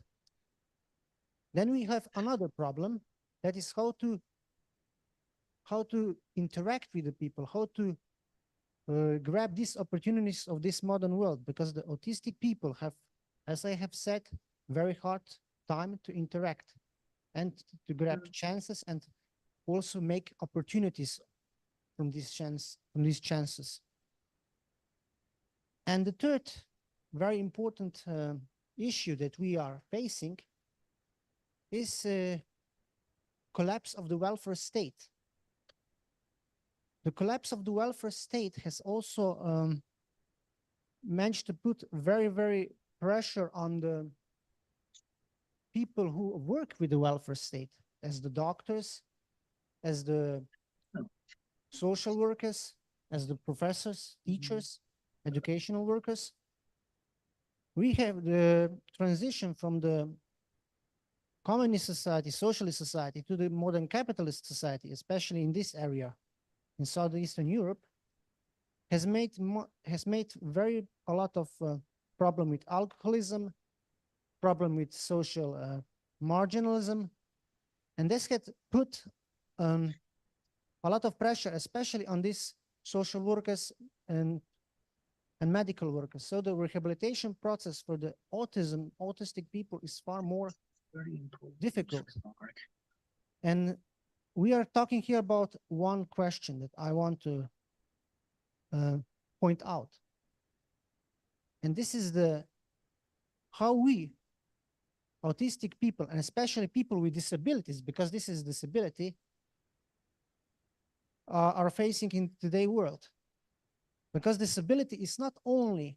[SPEAKER 14] then we have another problem, that is how to interact with the people, how to grab these opportunities of this modern world, because the autistic people have, as I have said, very hard time to interact and to grab chances and also make opportunities from these chances. And the third very important issue that we are facing is collapse of the welfare state. The collapse of the welfare state has also managed to put very, very pressure on the people who work with the welfare state, as the doctors, as the social workers, as the professors, teachers, educational workers. We have the transition from the communist society, socialist society, to the modern capitalist society, especially in this area, in Southeastern Europe, has made a lot of problem with alcoholism, problem with social marginalism, and this had put a lot of pressure, especially on these social workers and medical workers. So the rehabilitation process for the autistic people is far more difficult. And we are talking here about one question that I want to point out. And this is how we, autistic people, and especially people with disabilities, because this is disability, are facing in today's world. Because disability is not only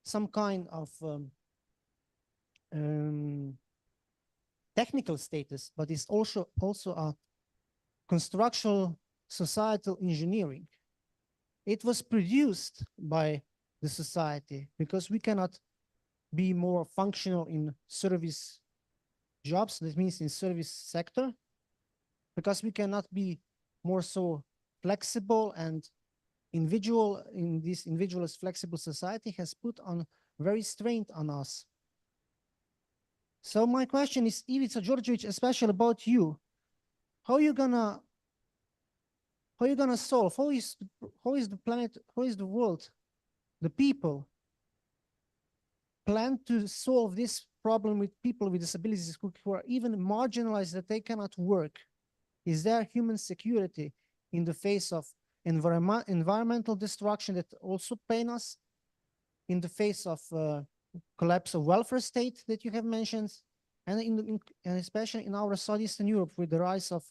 [SPEAKER 14] some kind of technical status, but it's also a constructional societal engineering. It was produced by the society because we cannot be more functional in service jobs, that means in service sector, because we cannot be more so flexible and individual in this individualist flexible society has put on very strain on us. So my question is, Ivica Đorđević, especially about you. How are you gonna solve? How is the planet, how is the world, the people plan to solve this problem with people with disabilities who are even marginalized, that they cannot work? Is there human security in the face of environmental destruction that also pain us, in the face of collapse of welfare state that you have mentioned, and especially in our Southeastern Europe with the rise of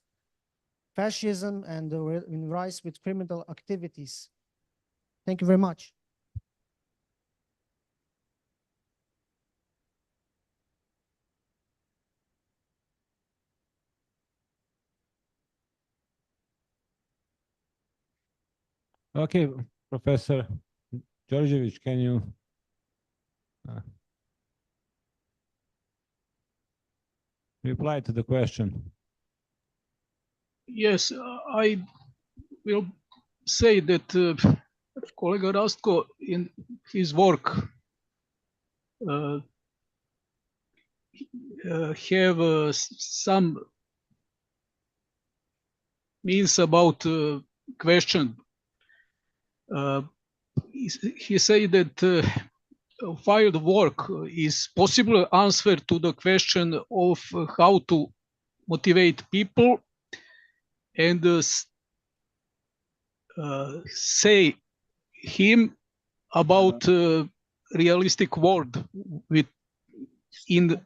[SPEAKER 14] fascism and the rise with criminal activities? Thank you very much.
[SPEAKER 6] Okay, Professor Đorđević, can you reply to the question?
[SPEAKER 12] Yes, I will say that Kolega Rastko in his work have some means about question. He said that while the work is possible answer to the question of how to motivate people and say him about realistic world in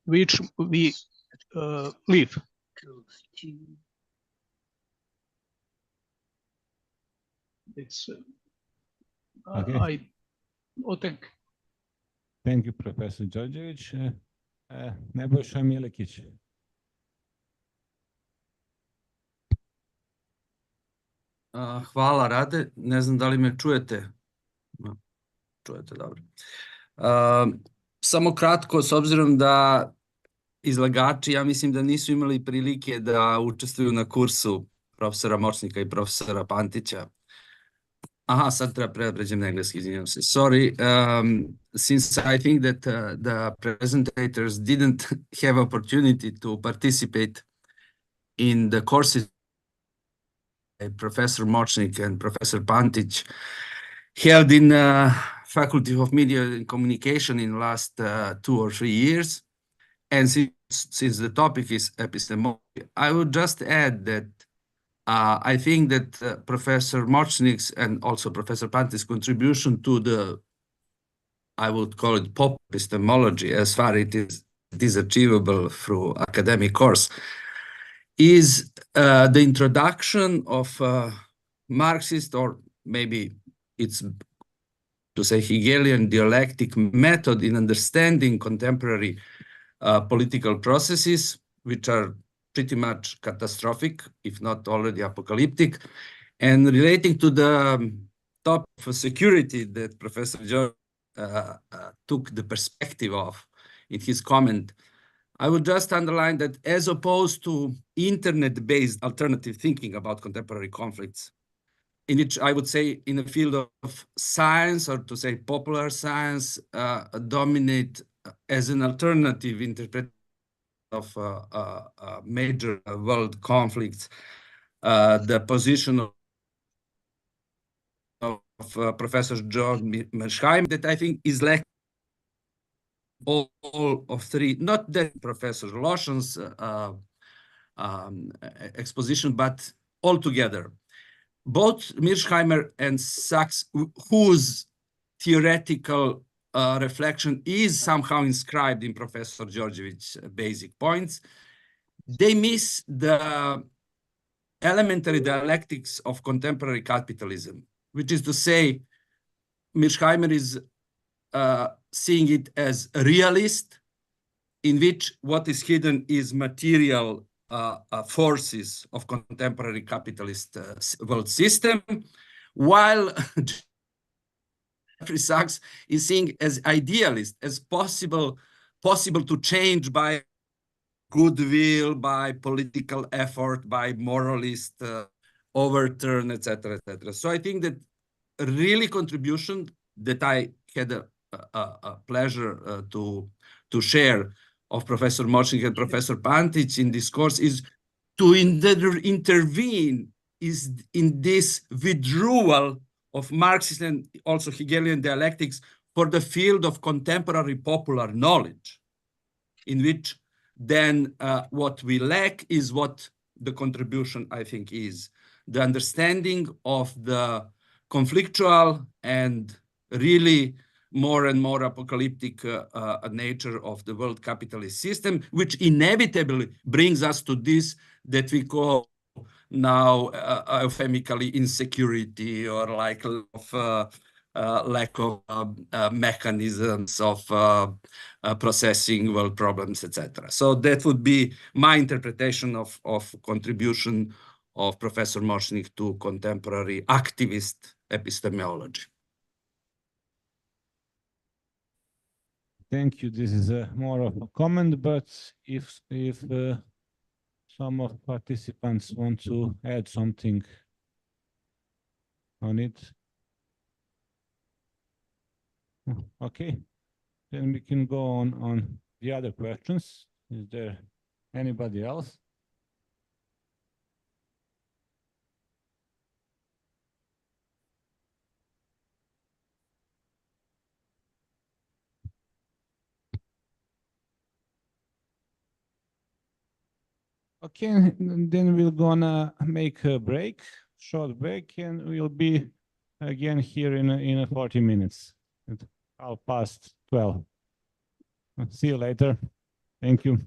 [SPEAKER 12] which we live. It's
[SPEAKER 6] Okay.
[SPEAKER 12] Thank.
[SPEAKER 6] Thank you, Professor Đorđević. Nebojša Milekić.
[SPEAKER 15] Hvala, Rade. Ne znam da li me čujete. Čujete, dobro. Samo kratko, s obzirom da izlagači, ja mislim da nisu imali prilike da učestvuju na kursu profesora Močnika i profesora Pantića. Aha, sad treba pređem na engleski, izvinjam se. Sorry, since I think that the presentators didn't have opportunity to participate in the courses Professor Močnik and Professor Pantić held in Faculty of Media and Communication in the last 2 or 3 years. And since the topic is epistemology, I would just add that I think that Professor Močnik's and also Professor Pantić's contribution to the, I would call it pop epistemology, as far as it is achievable through academic course, is the introduction of Marxist, or maybe it's to say Hegelian dialectic method in understanding contemporary political processes, which are pretty much catastrophic, if not already apocalyptic, and relating to the topic of security that Professor George took the perspective of in his comment. I would just underline that as opposed to internet-based alternative thinking about contemporary conflicts, in which I would say in the field of science, or to say popular science, dominate as an alternative interpretation of major world conflicts, the position of Professor John Mearsheimer, that I think is lacking all of three, not that Professor Loshan's exposition, but altogether. Both Mearsheimer and Sachs, whose theoretical reflection is somehow inscribed in Professor Georgiewicz's basic points, they miss the elementary dialectics of contemporary capitalism, which is to say, Mearsheimer is seeing it as a realist, in which what is hidden is material forces of contemporary capitalist world system, while Jeffrey Sachs is seeing as idealist, as possible to change by goodwill, by political effort, by moralist overturn, etc., etc. So I think that a really contribution that I had a pleasure to share of Professor Močnik and Professor Pantic in this course is to intervene is in this withdrawal of Marxist and also Hegelian dialectics for the field of contemporary popular knowledge, in which then what we lack is what the contribution, I think, is the understanding of the conflictual and really more and more apocalyptic nature of the world capitalist system, which inevitably brings us to this that we call now euphemically insecurity, or like lack of mechanisms of processing world problems, etc. So that would be my interpretation of contribution of Professor Močnik to contemporary activist epistemology.
[SPEAKER 6] Thank you. This is more of a comment, but if some of participants want to add something on it, okay, then we can go on the other questions. Is there anybody else? Okay, then we're gonna make a break, short break, and we'll be again here in 40 minutes. At 12:30. See you later. Thank you.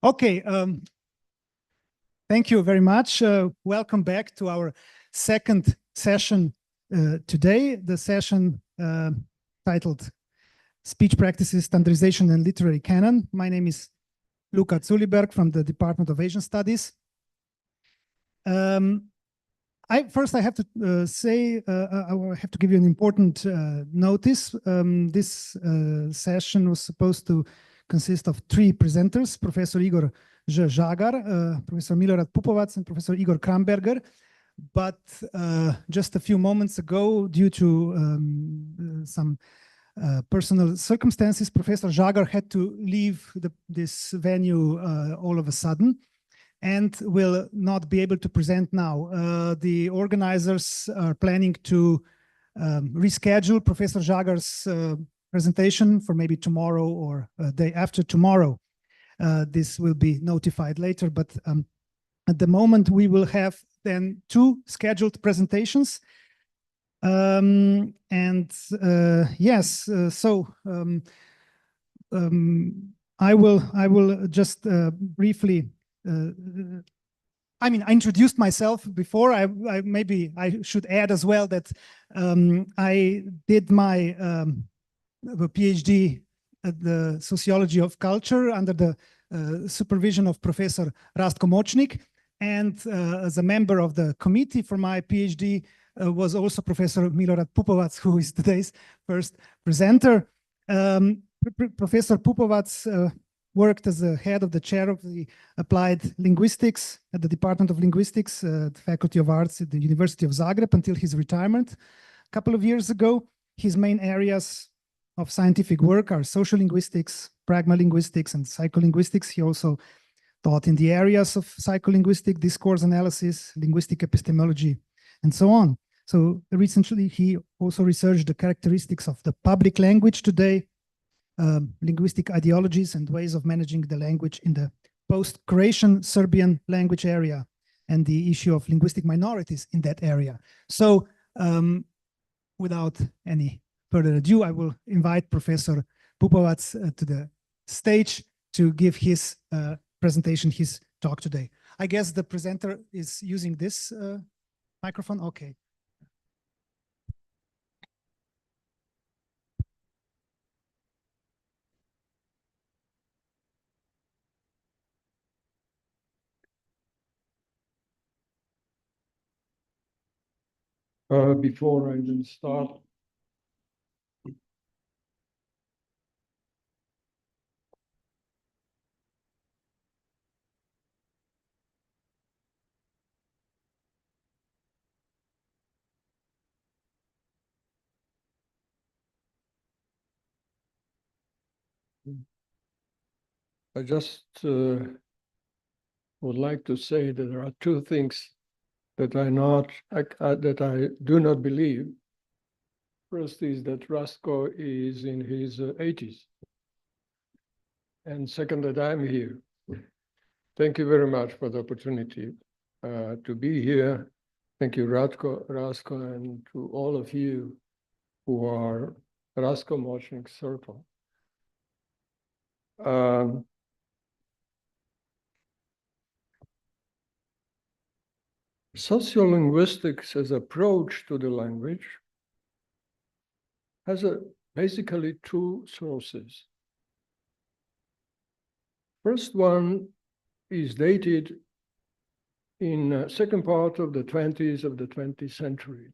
[SPEAKER 14] Okay, thank you very much. Welcome back to our second session today, the session titled Speech Practices, Standardization and Literary Canon. My name is Luka Culiberg from the Department of Asian Studies. First, I have to say, I have to give you an important notice. This session was supposed to consist of three presenters, Professor Igor Žagar, Professor Milorad Pupovac, and Professor Igor Kramberger. But just a few moments ago, due to some personal circumstances, Professor Žagar had to leave this venue all of a sudden and will not be able to present now. The organizers are planning to reschedule Professor Žagar's presentation for maybe tomorrow or day after tomorrow. This will be notified later, but at the moment we will have then two scheduled presentations. Yes, I will just briefly. I mean, I introduced myself before. Maybe I should add as well that I did my PhD at the Sociology of Culture under the supervision of Professor Rastko Močnik, and as a member of the committee for my PhD was also Professor Milorad Pupovac, who is today's first presenter. Professor Pupovac worked as the head of the chair of the Applied Linguistics at the Department of Linguistics, the Faculty of Arts at the University of Zagreb until his retirement a couple of years ago. His main areas of scientific work are social linguistics, pragmalinguistics, and psycholinguistics. He also taught in the areas of psycholinguistic, discourse analysis, linguistic epistemology, and so on. So recently, he also researched the characteristics of the public language today, linguistic ideologies and ways of managing the language in the post-Croatian Serbian language area, and the issue of linguistic minorities in that area. So without any further ado, I will invite Professor Pupovac to the stage to give his presentation, his talk today. I guess the presenter is using this microphone. Okay.
[SPEAKER 16] Before I will start, I just would like to say that there are two things that I do not believe. First is that Rastko is in his 80s. And second, that I'm here. Thank you very much for the opportunity to be here. Thank you, Rastko, and to all of you who are Rastko Močnik Circle. Sociolinguistics as approach to the language has basically two sources. First one is dated in second part of the 20s of the 20th century,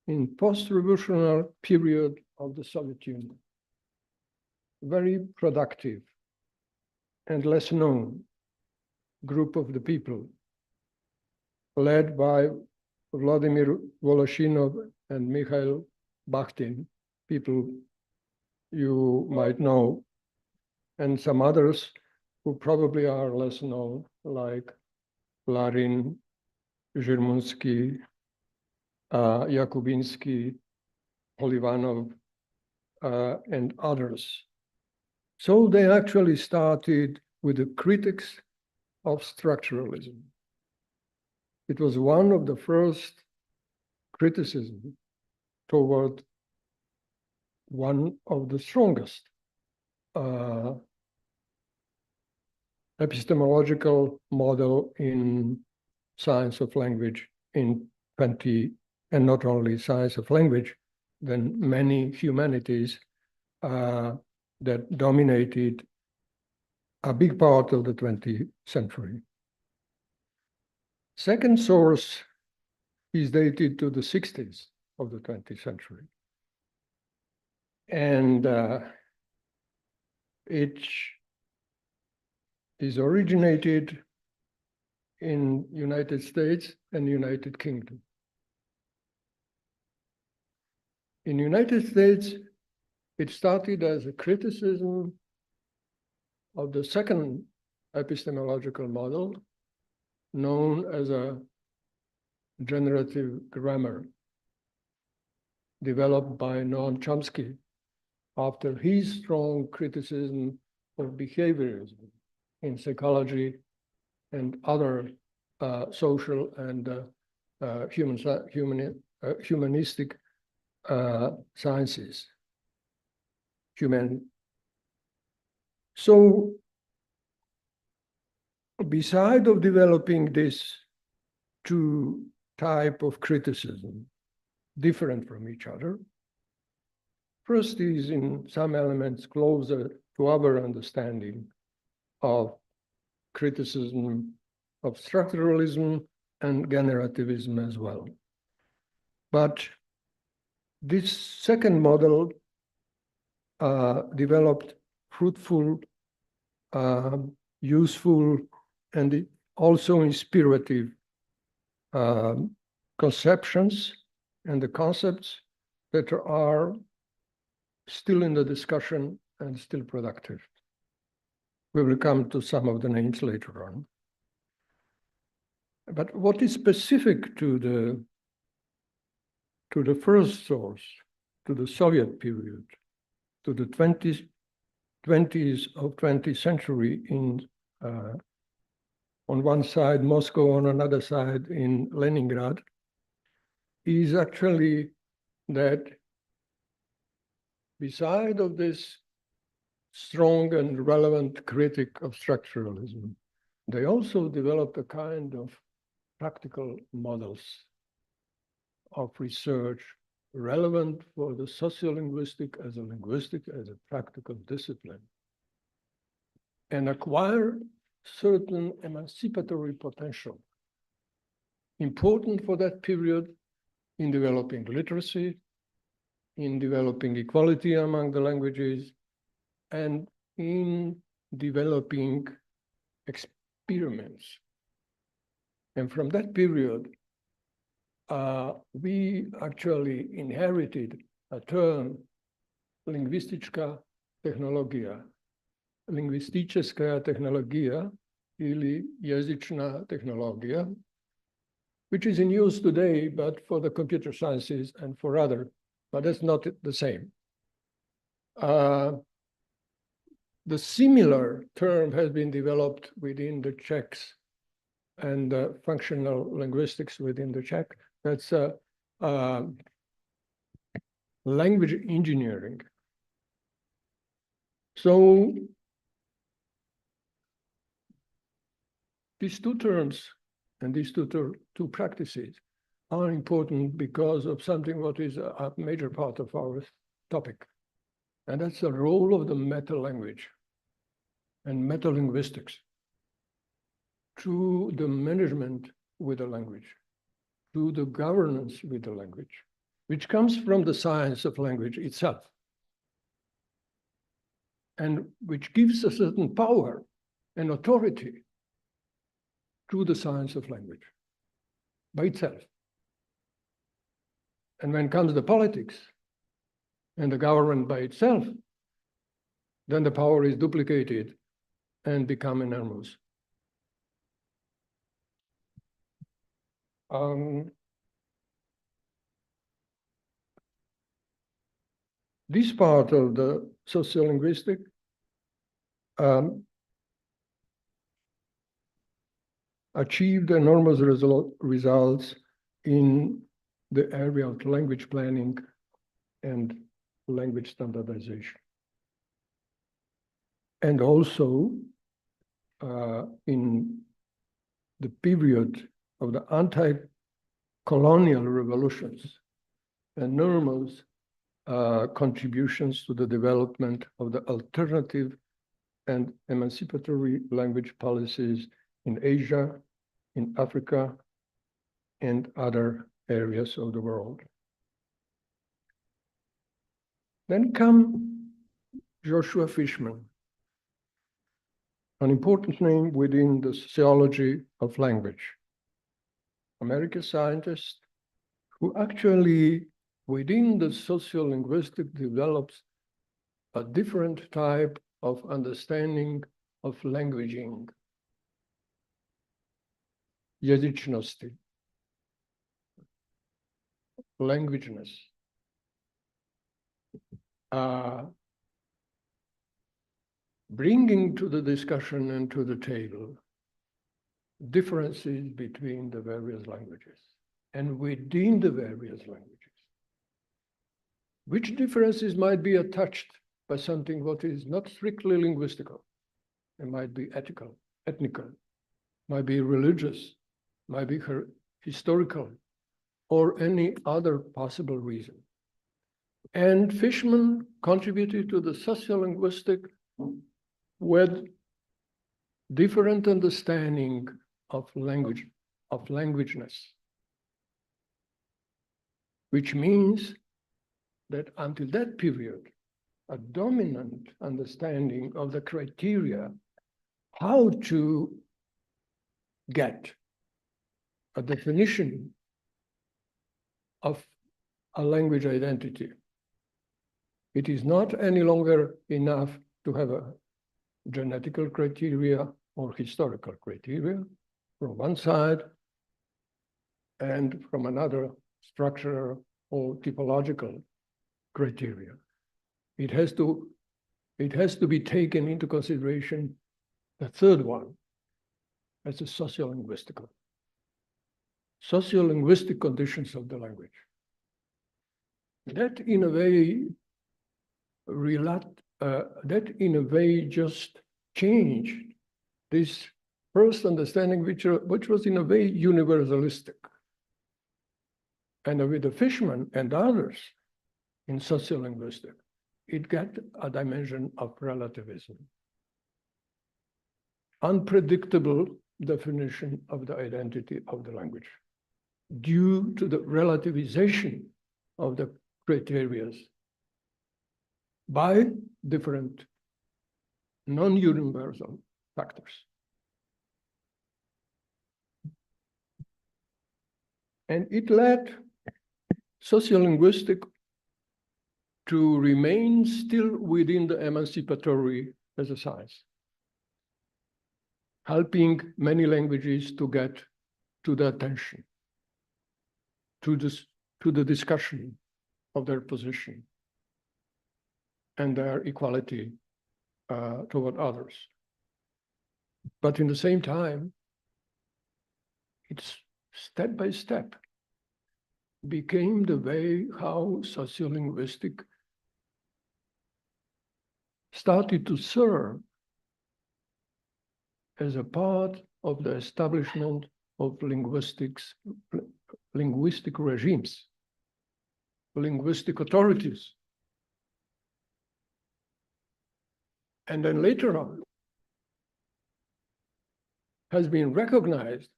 [SPEAKER 16] in post-revolutionary period of the Soviet Union. Very productive and less known group of the people, led by Vladimir Voloshinov and Mikhail Bakhtin, people you might know, and some others who probably are less known, like Larin, Žirmunsky, Jakubinsky, Polivanov, and others. So they actually started with the critics of structuralism. It was one of the first criticism toward one of the strongest epistemological model in science of language in 20, and not only science of language, then many humanities that dominated a big part of the 20th century. Second source is dated to the 60s of the 20th century. And it is originated in United States and United Kingdom. In United States, it started as a criticism of the second epistemological model, known as a generative grammar, developed by Noam Chomsky after his strong criticism of behaviorism in psychology and other social and humanistic sciences. So, beside of developing this two type of criticism, different from each other, first is in some elements closer to our understanding of criticism of structuralism and generativism as well. But this second model developed fruitful, useful, and also inspirative conceptions and the concepts that are still in the discussion and still productive. We will come to some of the names later on. But what is specific to the first source, to the Soviet period, to the 20s of 20th century in on one side Moscow, on another side in Leningrad, is actually that beside of this strong and relevant critic of structuralism, they also developed a kind of practical models of research relevant for the sociolinguistic as a practical discipline, and acquire certain emancipatory potential, important for that period in developing literacy, in developing equality among the languages, and in developing experiments. And from that period, we actually inherited a term, lingvistička tehnologija, lingvistička tehnologija, ili jezična tehnologija, which is in use today, but for the computer sciences and for other, but that's not the same. The similar term has been developed within the Czechs and functional linguistics within the Czech. That's language engineering. So these two terms and these two practices are important because of something what is a major part of our topic. And that's the role of the meta-language and meta-linguistics to the management with the language, to the governance with the language, which comes from the science of language itself, and which gives a certain power and authority to the science of language by itself. And when comes the politics and the government by itself, then the power is duplicated and become enormous. This part of the sociolinguistic achieved enormous results in the area of language planning and language standardization. And also in the period of the anti-colonial revolutions, enormous contributions to the development of the alternative and emancipatory language policies in Asia, in Africa, and other areas of the world. Then come Joshua Fishman, an important name within the sociology of language. American scientist who actually within the sociolinguistic develops a different type of understanding of languaging. Języczności, languageness. Bringing to the discussion and to the table differences between the various languages and within the various languages. Which differences might be attached by something what is not strictly linguistical. It might be ethical, ethnical, might be religious, might be historical, or any other possible reason. And Fishman contributed to the sociolinguistic with different understanding of language, of languageness, which means that until that period, a dominant understanding of the criteria how to get a definition of a language identity. It is not any longer enough to have a genetical criteria or historical criteria from one side, and from another structural or typological criteria. It has to be taken into consideration, the third one, as a sociolinguistic conditions of the language. That in a way just changed this first understanding, which was in a way universalistic. And with the Fishman and others in sociolinguistics, it got a dimension of relativism. Unpredictable definition of the identity of the language due to the relativization of the criteria by different non-universal factors. And it led sociolinguistics to remain still within the emancipatory as a science, helping many languages to get to the attention, to the discussion of their position and their equality toward others. But in the same time, it's step by step became the way how sociolinguistics started to serve as a part of the establishment of linguistic regimes, linguistic authorities. And then later on, has been recognized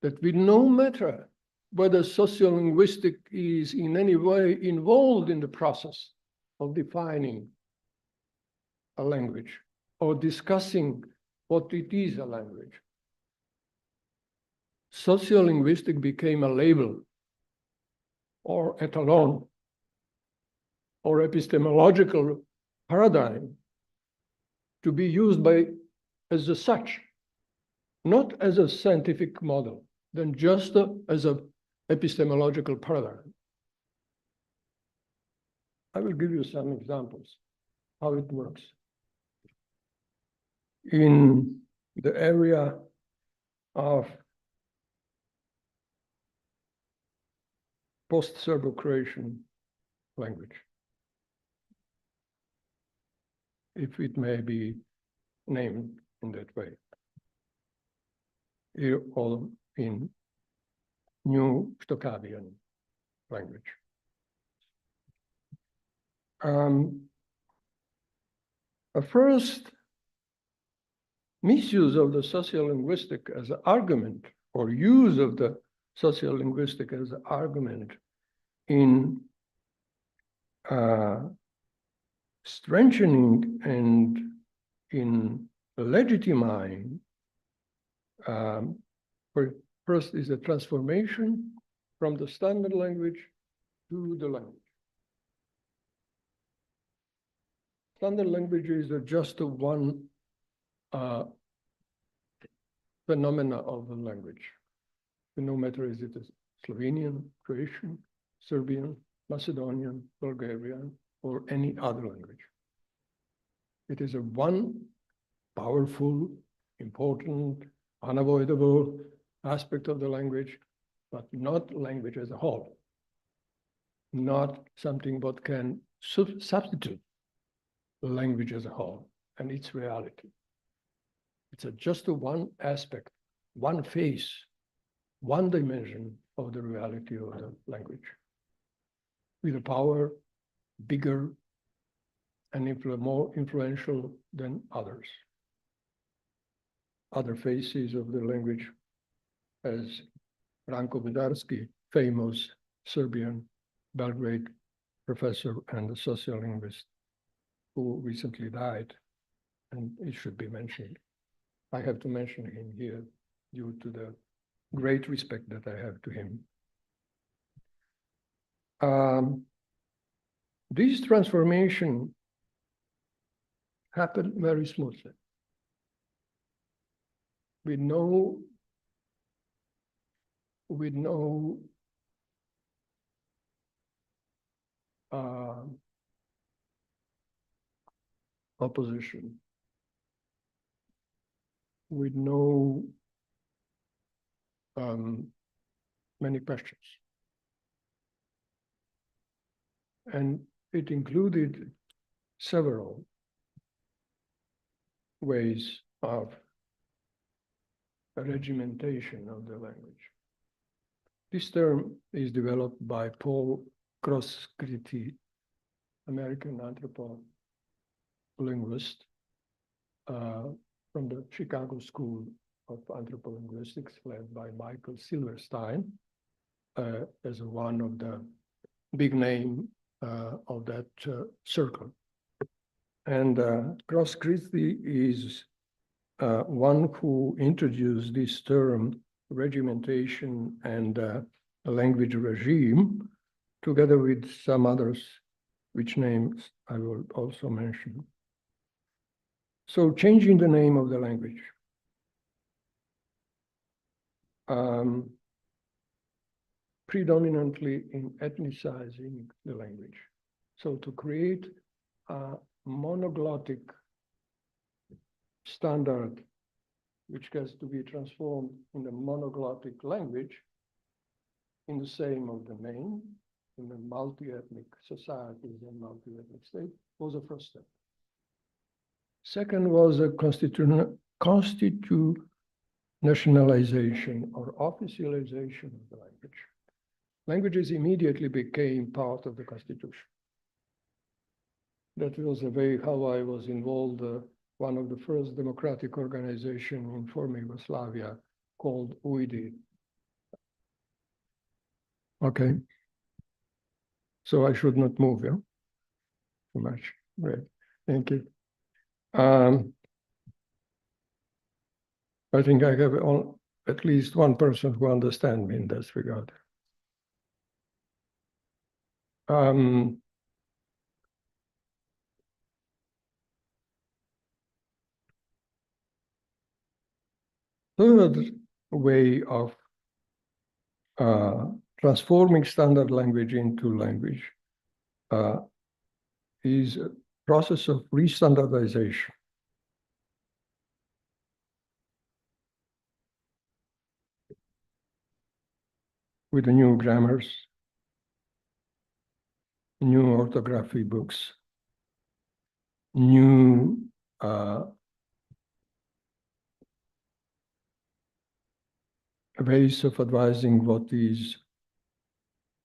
[SPEAKER 16] that with no matter whether sociolinguistics is in any way involved in the process of defining a language or discussing what it is a language, sociolinguistics became a label or etalon or epistemological paradigm to be used by as such, not as a scientific model, than just as an epistemological paradigm. I will give you some examples how it works. In the area of post-Serbo-Croatian language, if it may be named in that way, or in New Stokavian language. A first misuse of the sociolinguistic as an argument, or use of the sociolinguistic as an argument in strengthening and in legitimizing, first is a transformation from the standard language to the language. Standard language is just one phenomena of the language. No matter is it Slovenian, Croatian, Serbian, Macedonian, Bulgarian, or any other language. It is a one powerful, important, unavoidable aspect of the language, but not language as a whole. Not something that can substitute the language as a whole and its reality. It's just one aspect, one face, one dimension of the reality of the language, with a power bigger and more influential than others. Other faces of the language, as Ranko Budarski, famous Serbian Belgrade professor and a sociolinguist who recently died, and it should be mentioned. I have to mention him here due to the great respect that I have to him. This transformation happened very smoothly. With no opposition, with no many questions. And it included several ways of regimentation of the language. This term is developed by Paul Groskriti, American anthropolinguist from the Chicago School of Anthropolinguistics, led by Michael Silverstein, as one of the big name of that circle. And Groskriti is one who introduced this term, regimentation and language regime, together with some others, which names I will also mention. So changing the name of the language. Predominantly in ethnicizing the language. So to create a monoglottic standard which has to be transformed in a monoglottic language in the same of the name, in a multi-ethnic societies and multi-ethnic state, was the first step. Second was a constitutionalization or officialization of the language. Languages immediately became part of the constitution. That was the way how I was involved, one of the first democratic organizations in former Yugoslavia called UIDI. Okay. So I should not move, yeah? Too much. Great. Thank you. I think I have at least one person who understands me in this regard. third way of transforming standard language into language is a process of re-standardization. With the new grammars, new orthography books, new ways of advising what is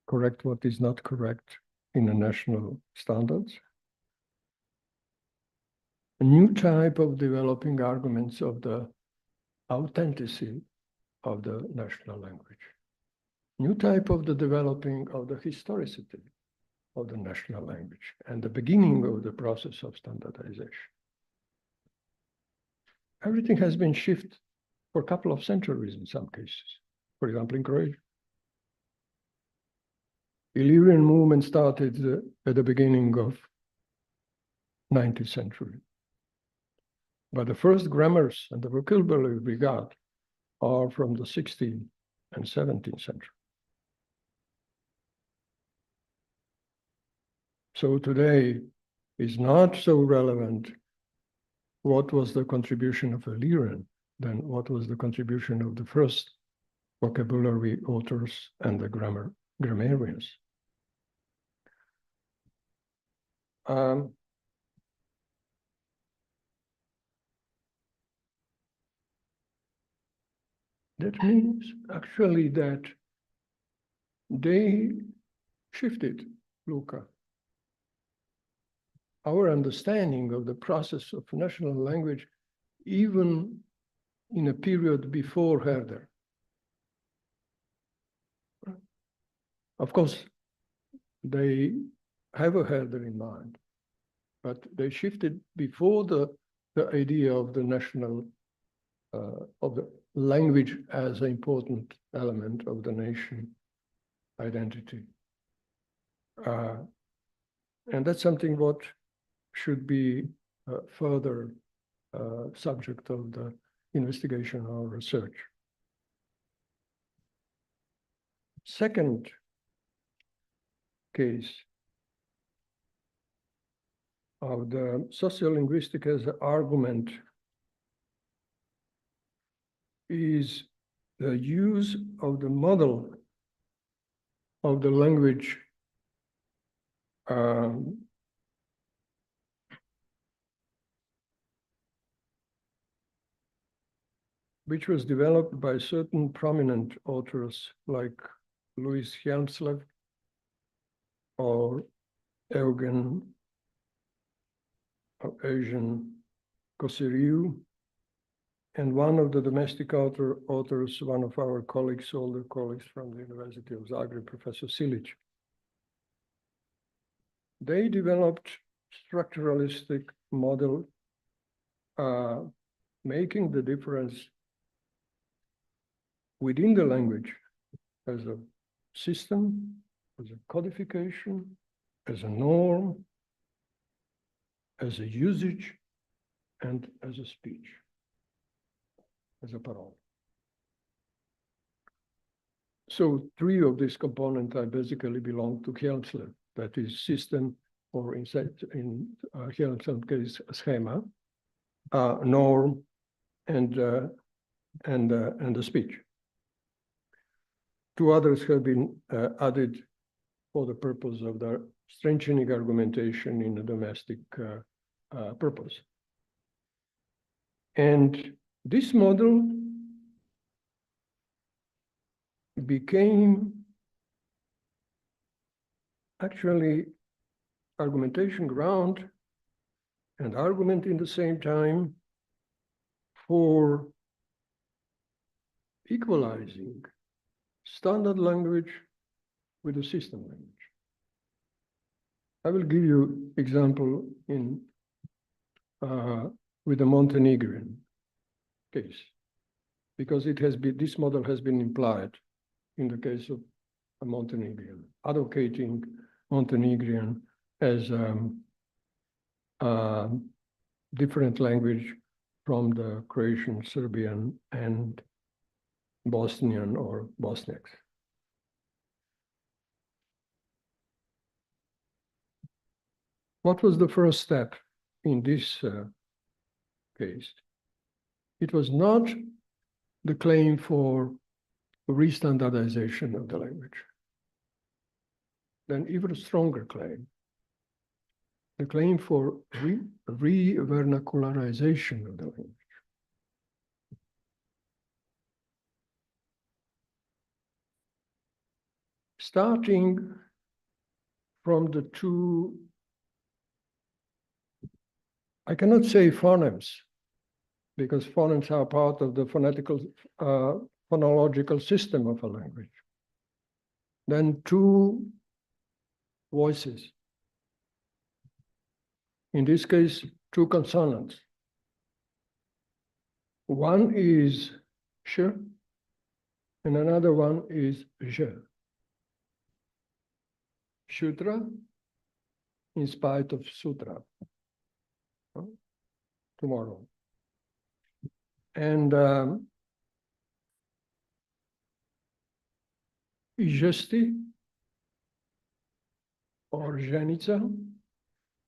[SPEAKER 16] correct, what is not correct in the national standards. A new type of developing arguments of the authenticity of the national language. New type of the developing of the historicity of the national language and the beginning of the process of standardization. Everything has been shifted for a couple of centuries in some cases. For example, in Croatia. Illyrian movement started at the beginning of 19th century. But the first grammars and the vocabulary we got are from the 16th and 17th century. So today is not so relevant what was the contribution of Illyrian than what was the contribution of the first vocabulary authors and the grammarians. That means actually that they shifted, Luka, our understanding of the process of national language even in a period before Herder. Of course, they have a Herder in mind, but they shifted before the idea of the national, of the language as an important element of the nation identity. And that's something what should be further subject of the investigation or research. Second case of the sociolinguistic as an argument is the use of the model of the language which was developed by certain prominent authors like Louis Hjelmslev or Eugen Kosiriou, and one of the domestic authors, one of our colleagues, older colleagues from the University of Zagreb, Professor Silic. They developed structuralistic model, making the difference within the language as a system, as a codification, as a norm, as a usage, and as a speech, as a parole. So three of these components basically belong to Hjelmslev, that is system, or in Hjelmslev's case, schema, norm, and the speech. Two others have been added for the purpose of the strengthening argumentation in the domestic purpose. And this model became actually argumentation ground and argument in the same time for equalizing standard language with the system language. I will give you example in with the Montenegrin case, because it has been, this model has been implied in the case of a Montenegrin, advocating Montenegrin as different language from the Croatian, Serbian, and Bosnian or Bosniaks. What was the first step in this case? It was not the claim for re-standardization of the language. Then even stronger claim, the claim for re-vernacularization of the language. Starting from the two, I cannot say phonemes, because phonemes are part of the phonological system of a language. Then two voices. In this case, two consonants. One is sh, and another one is je. Shudra, in spite of sutra. Tomorrow. And Ijesti or Ženica,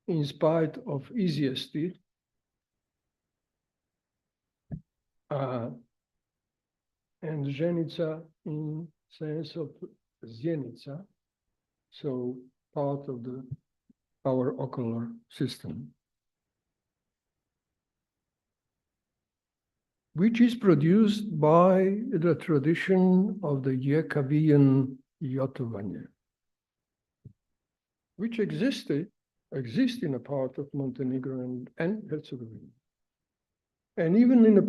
[SPEAKER 16] in spite of Izjesti, and Ženica in sense of Zjenica, so part of our ocular system, which is produced by the tradition of the Jekavian Jotovanje, which exists in a part of Montenegro and Herzegovina, and even in a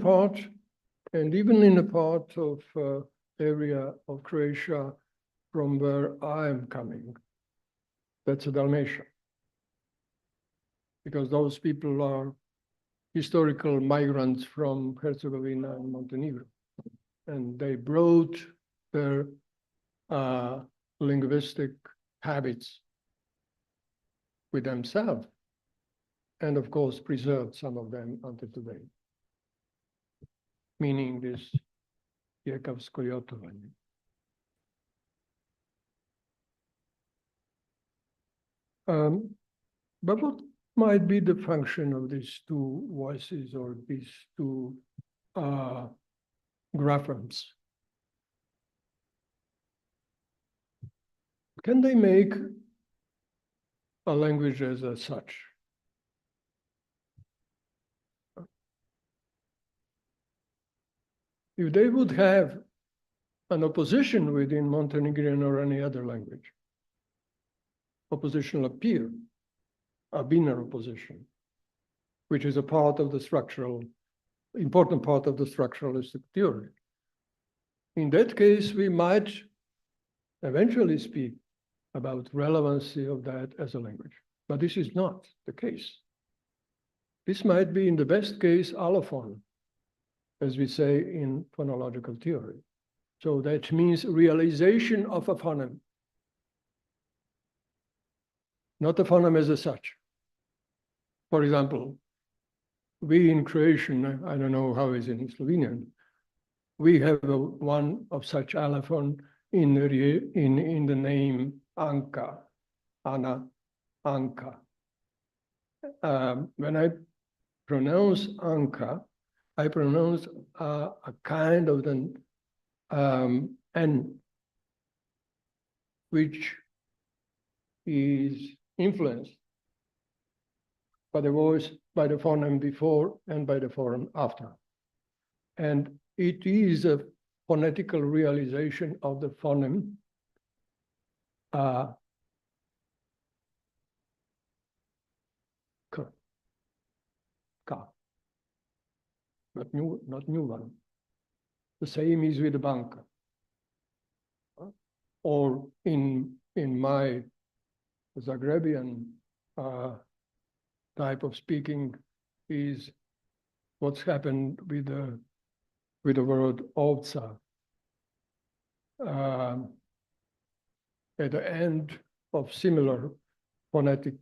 [SPEAKER 16] part of area of Croatia from where I am coming. That's a Dalmatia, because those people are historical migrants from Herzegovina and Montenegro, and they brought their linguistic habits with themselves, and of course preserved some of them until today, meaning this Jekavsko Jotovanje. But what might be the function of these two voices or these two graphemes? Can they make a language as such? If they would have an opposition within Montenegrin or any other language, opposition appear, a binary opposition, which is a part of the important part of the structuralistic theory. In that case, we might eventually speak about relevancy of that as a language, but this is not the case. This might be, in the best case, allophone, as we say in phonological theory. So that means realization of a phoneme, not a phoneme as such. For example, we in Croatian, I don't know how it is in Slovenian, we have one of such allophone in the name Anka, Anna, Anka. When I pronounce Anka, I pronounce a kind of an N, which is influenced by the voice, by the phoneme before and by the phoneme after. And it is a phonetical realization of the phoneme K, Ka, not new one. The same is with the banka. Or in my Zagrebian type of speaking is what's happened with the word ovca. At the end of similar phonetic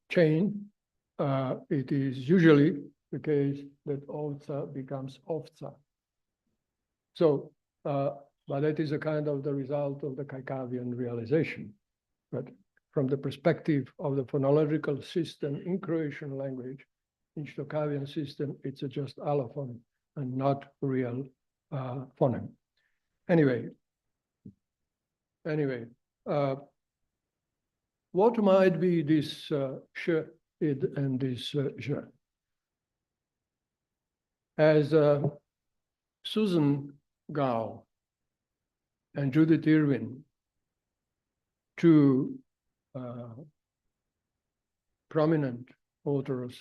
[SPEAKER 16] chain, it is usually the case that ovca becomes ovca. So, but that is a kind of the result of the Kajkavian realization. But from the perspective of the phonological system in Croatian language, in Stokavian system, it's just allophone and not real phoneme. Anyway, what might be this sh, id, and this je? As Susan Gao and Judith Irwin, two prominent authors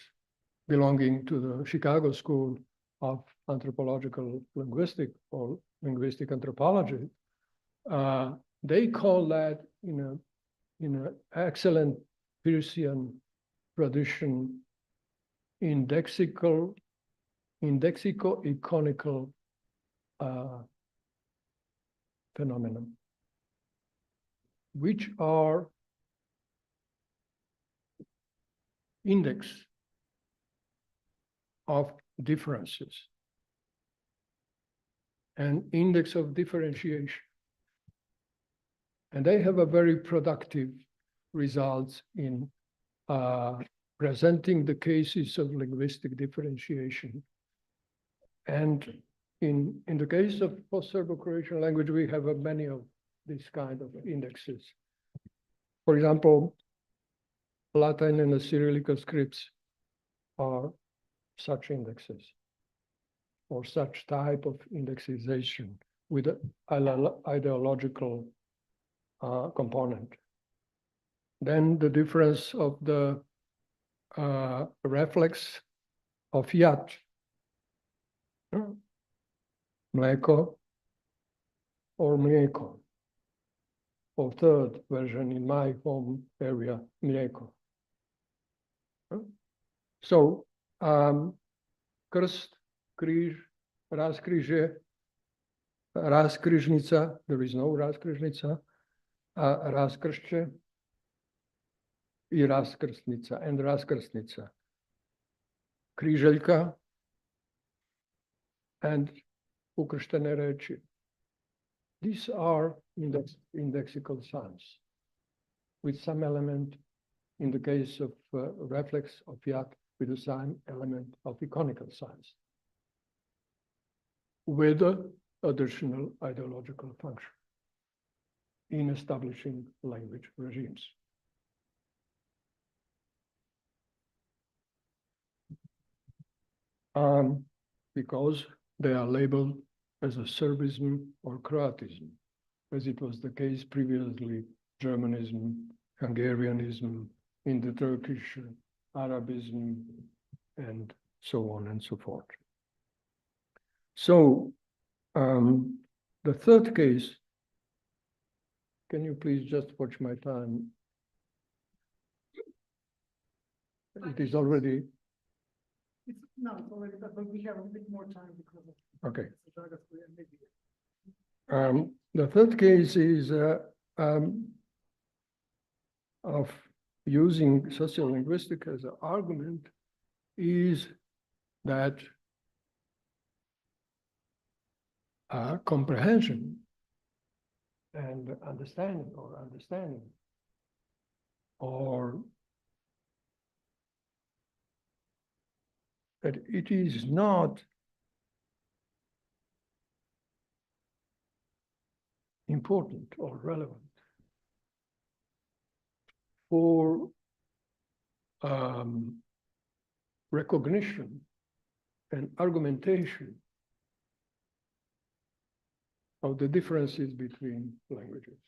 [SPEAKER 16] belonging to the Chicago School of Anthropological Linguistics or Linguistic Anthropology, they call that in an excellent Peircean tradition indexico-iconical phenomenon, which are index of differences and index of differentiation. And they have a very productive results in presenting the cases of linguistic differentiation. And in the case of post-Serbo-Croatian language, we have many of these kind of indexes. For example, Latin and the Cyrillic scripts are such indexes or such type of indexization with an ideological component. Then the difference of the reflex of yat, mleko or mlijeko, or third version in my home area, mlijeko. So, krst, križ, raskrižje, raskrižnica, there is no raskrižnica, raskršće i raskrstnica, and raskrstnica. Križeljka and ukrštene reči. These are indexical signs with some element, in the case of reflex of yat, with the same element of iconical signs, with an additional ideological function in establishing language regimes. Because they are labeled as a Serbism or Croatism, as it was the case previously, Germanism, Hungarianism, in the Turkish, Arabism, and so on and so forth. So the third case, can you please just watch my time? It is already.
[SPEAKER 1] No, it's already, but we have a bit more time because of.
[SPEAKER 16] Okay. The third case is of using sociolinguistics as an argument is that comprehension and understanding or that it is not important or relevant for recognition and argumentation of the differences between languages.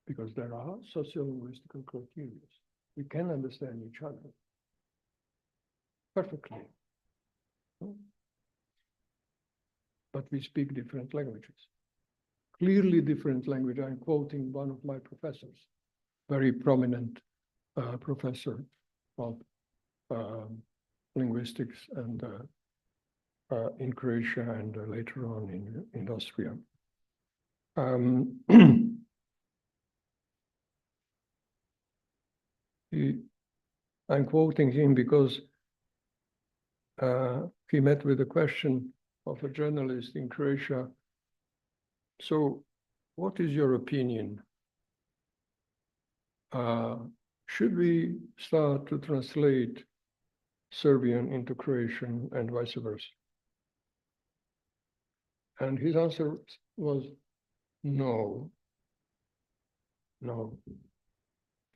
[SPEAKER 16] Because there are sociolinguistic criteria. We can understand each other perfectly. But we speak different languages. Clearly different language. I'm quoting one of my professors, very prominent professor of linguistics and in Croatia and later on in Austria. I'm quoting him because he met with the question of a journalist in Croatia. So, what is your opinion? Should we start to translate Serbian into Croatian and vice versa? And his answer was, no,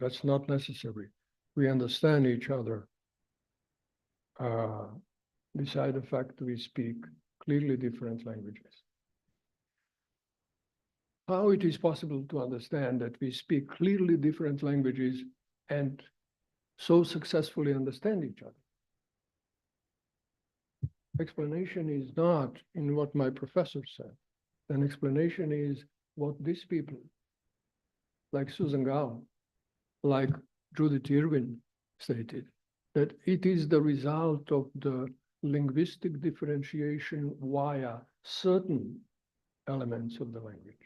[SPEAKER 16] that's not necessary. We understand each other. Beside the fact we speak clearly different languages. How it is possible to understand that we speak clearly different languages and so successfully understand each other? Explanation is not in what my professor said. An explanation is what these people, like Susan Gao, like Judith Irwin stated, that it is the result of the linguistic differentiation via certain elements of the language,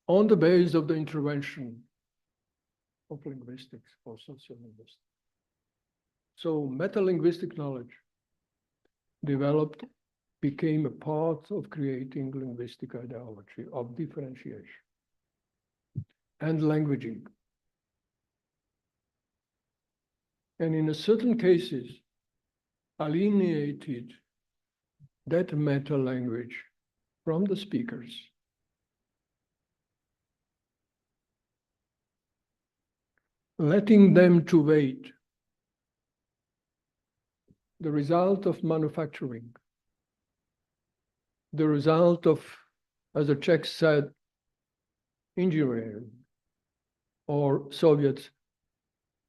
[SPEAKER 16] on the basis of the intervention of linguistics or sociolinguistics. So metalinguistic knowledge developed, became a part of creating linguistic ideology of differentiation and languaging. And in certain cases, alienated that meta language from the speakers. Letting them to wait. The result of manufacturing. The result of, as the Czechs said, engineering or Soviet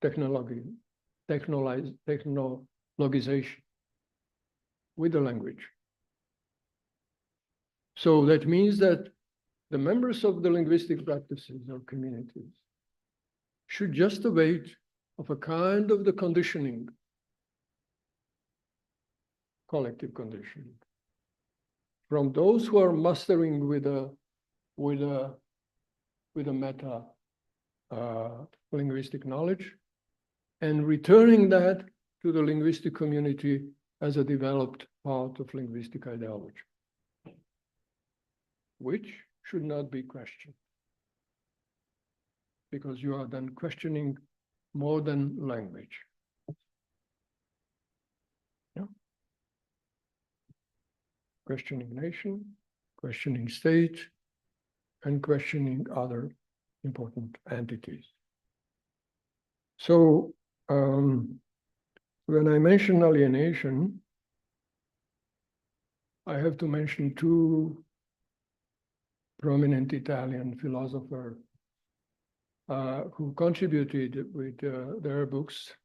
[SPEAKER 16] technologization with the language. So that means that the members of the linguistic practices or communities should just await of a kind of the conditioning, collective conditioning, from those who are mastering with a meta linguistic knowledge, and returning that to the linguistic community as a developed part of linguistic ideology, which should not be questioned, because you are then questioning more than language. Yeah. Questioning nation, questioning state, and questioning other important entities. So, when I mention alienation, I have to mention two prominent Italian philosophers who contributed with their books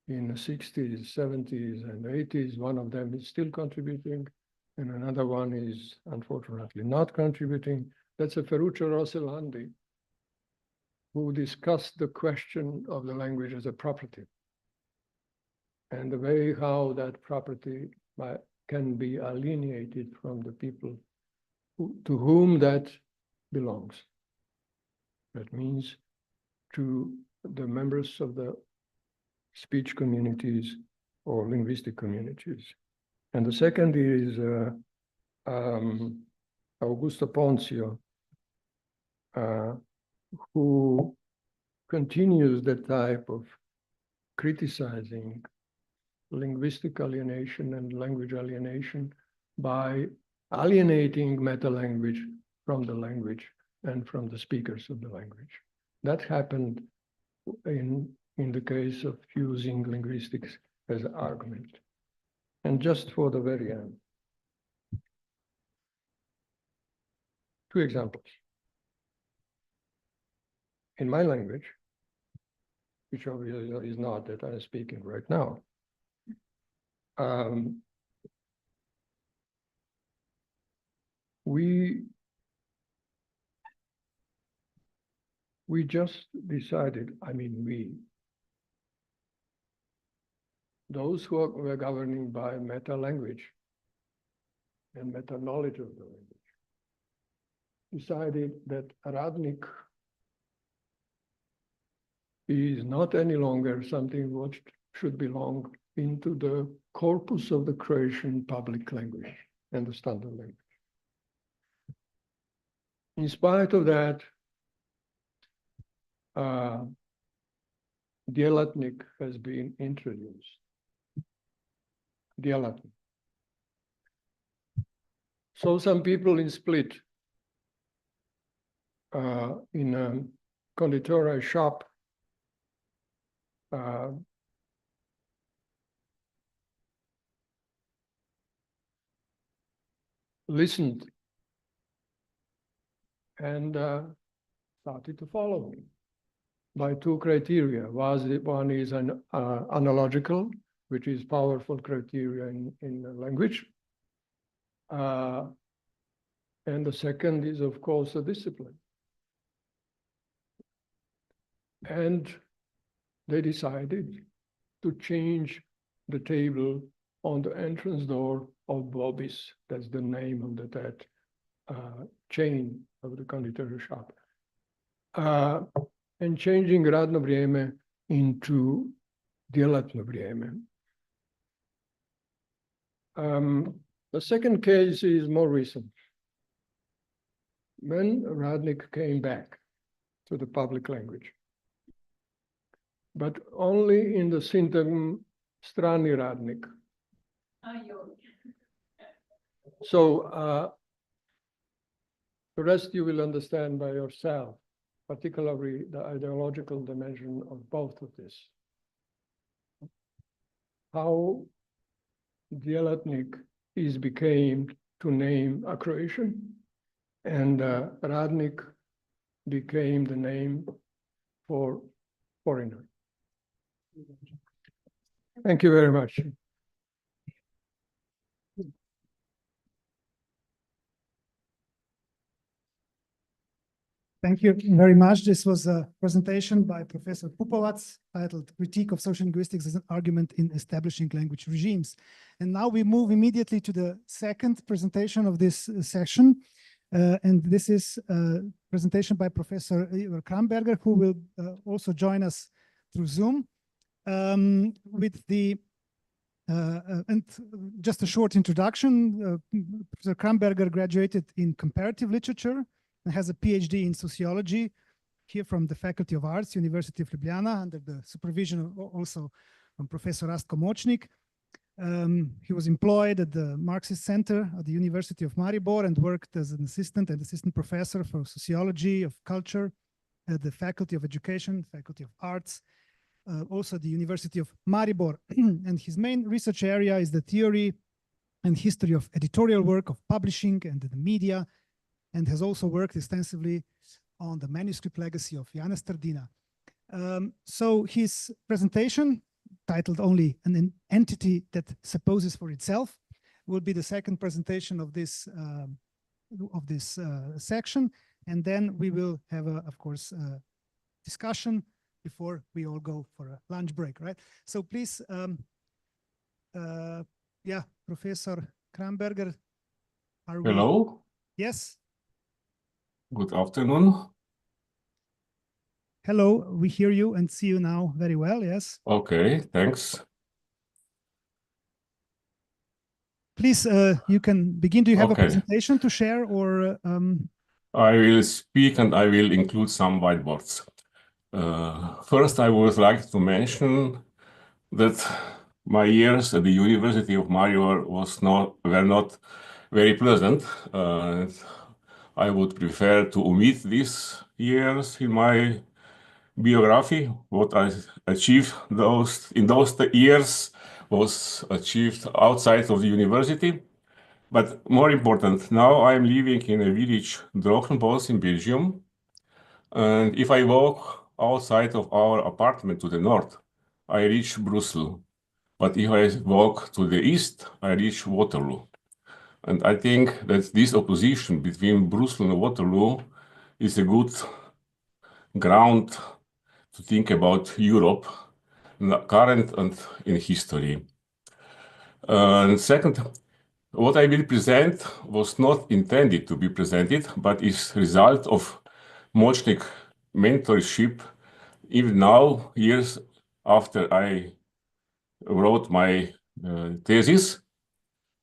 [SPEAKER 16] in the 60s, 70s, and 80s. One of them is still contributing, and another one is unfortunately not contributing. That's a Ferruccio Rossellandi, who discussed the question of the language as a property and the way how that property can be alienated from the people to whom that belongs. That means to the members of the speech communities or linguistic communities. And the second is Augusto Ponzio, who continues the type of criticizing linguistic alienation and language alienation by alienating meta-language from the language and from the speakers of the language. That happened in the case of using linguistics as an argument. And just for the very end, two examples. In my language, which obviously is not that I'm speaking right now, we just decided, those who were governing by meta-language and meta-knowledge of the language, decided that Radnik is not any longer something should belong into the corpus of the Croatian public language and the standard language. In spite of that, djelatnik has been introduced. Djelatnik. So some people in Split, in a conditorei shop, listened and started to follow me by two criteria. One is an analogical, which is powerful criteria in language. And the second is, of course, a discipline. And they decided to change the table on the entrance door of Bobby's. That's the name of that chain of the conditorei shop. And changing radno vrijeme into djelatno vrijeme. The second case is more recent. When Radnik came back to the public language, but only in the syntagm strani radnik. So the rest you will understand by yourself, particularly the ideological dimension of both of this. How djelatnik is became to name a Croatian, and radnik became the name for foreigner. Thank you very much.
[SPEAKER 17] Thank you very much. This was a presentation by Professor Pupovac titled Critique of Social Linguistics as an Argument in Establishing Language Regimes. And now we move immediately to the second presentation of this session. And this is a presentation by Professor Ivica Kramberger, who will also join us through Zoom. With the and just a short introduction, Professor Kramberger graduated in comparative literature and has a PhD in sociology here from the Faculty of Arts, University of Ljubljana, under the supervision also from Professor Rastko Močnik. He was employed at the Marxist Center at the University of Maribor and worked as an assistant and assistant professor for sociology of culture at the Faculty of Education, Faculty of Arts, also the University of Maribor. And his main research area is the theory and history of editorial work, of publishing and the media, and has also worked extensively on the manuscript legacy of Janez Trdina. So his presentation, titled only An Entity That Supposes for Itself, will be the second presentation of this section. And then we will have, of course, discussion before we all go for a lunch break, right? So please, yeah, Professor Kramberger.
[SPEAKER 18] Hello.
[SPEAKER 17] Yes.
[SPEAKER 18] Good afternoon.
[SPEAKER 17] Hello, we hear you and see you now very well, yes.
[SPEAKER 18] Okay, thanks.
[SPEAKER 17] Please, you can begin. Do you have a presentation to share, or?
[SPEAKER 18] I will speak and I will include some whiteboards. First, I would like to mention that my years at the University of Maribor were not very pleasant. I would prefer to omit these years in my biography. What I achieved in those years was achieved outside of the university. But more important, now I'm living in a village, Drochenbos in Belgium. And if I walk outside of our apartment to the north, I reach Brussels. But if I walk to the east, I reach Waterloo. And I think that this opposition between Brussels and Waterloo is a good ground to think about Europe, current and in history. And second, what I will present was not intended to be presented, but is result of Močnik mentorship, even now, years after I wrote my thesis.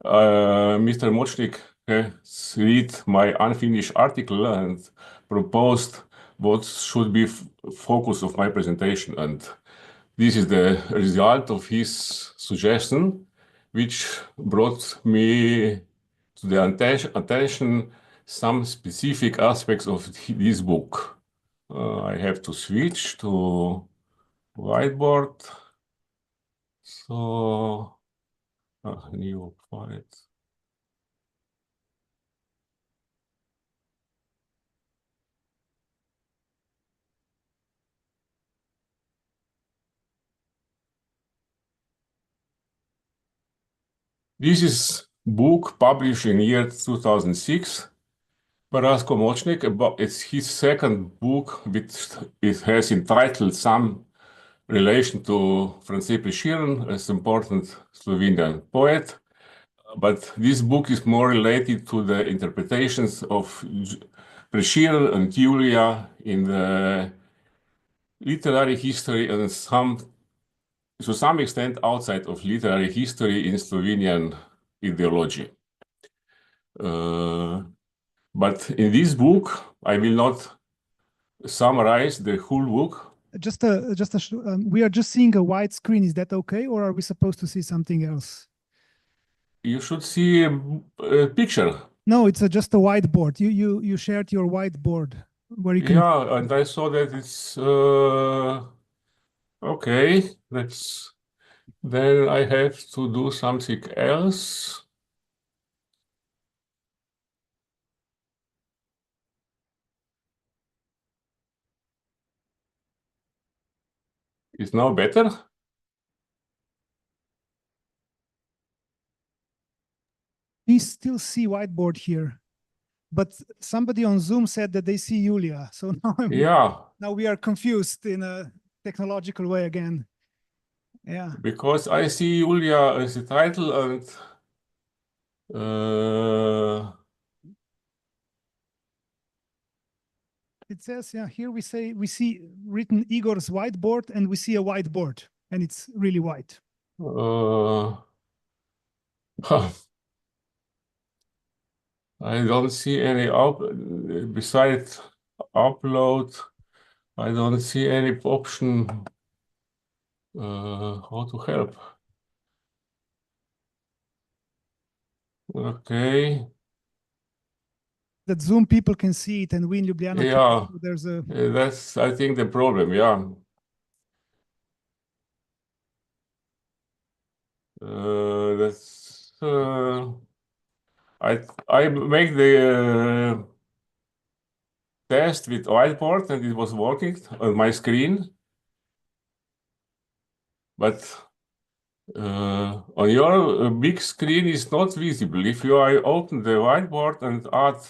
[SPEAKER 18] Mr. Močnik has read my unfinished article and proposed what should be focus of my presentation. And this is the result of his suggestion, which brought me to the attention some specific aspects of this book. I have to switch to whiteboard. So, new file. This is book published in year 2006 by Močnik. It's his second book, which it has entitled Some Relation to Francis Prešeren, as important Slovenian poet. But this book is more related to the interpretations of Prešeren and Julia in the literary history and to some extent outside of literary history in Slovenian ideology. But in this book, I will not summarize the whole book.
[SPEAKER 17] We are just seeing a white screen. Is that okay, or are we supposed to see something else?
[SPEAKER 18] You should see a picture.
[SPEAKER 17] No, it's just a whiteboard. You shared your whiteboard where you can.
[SPEAKER 18] Yeah, and I saw that it's okay. Then I have to do something else. Is now better?
[SPEAKER 17] We still see whiteboard here, but somebody on Zoom said that they see Julia. So now we are confused in a technological way again. Yeah.
[SPEAKER 18] Because I see Julia as the title and
[SPEAKER 17] it says, yeah, here we see written Igor's whiteboard, and we see a whiteboard, and it's really white.
[SPEAKER 18] I don't see any besides upload. I don't see any option how to help. Okay.
[SPEAKER 17] That Zoom people can see it, and we in Ljubljana
[SPEAKER 18] Yeah,
[SPEAKER 17] can't. So there's a.
[SPEAKER 18] That's I think the problem. Yeah. That's I make the test with whiteboard and it was working on my screen, but on your big screen is not visible. If I open the whiteboard and add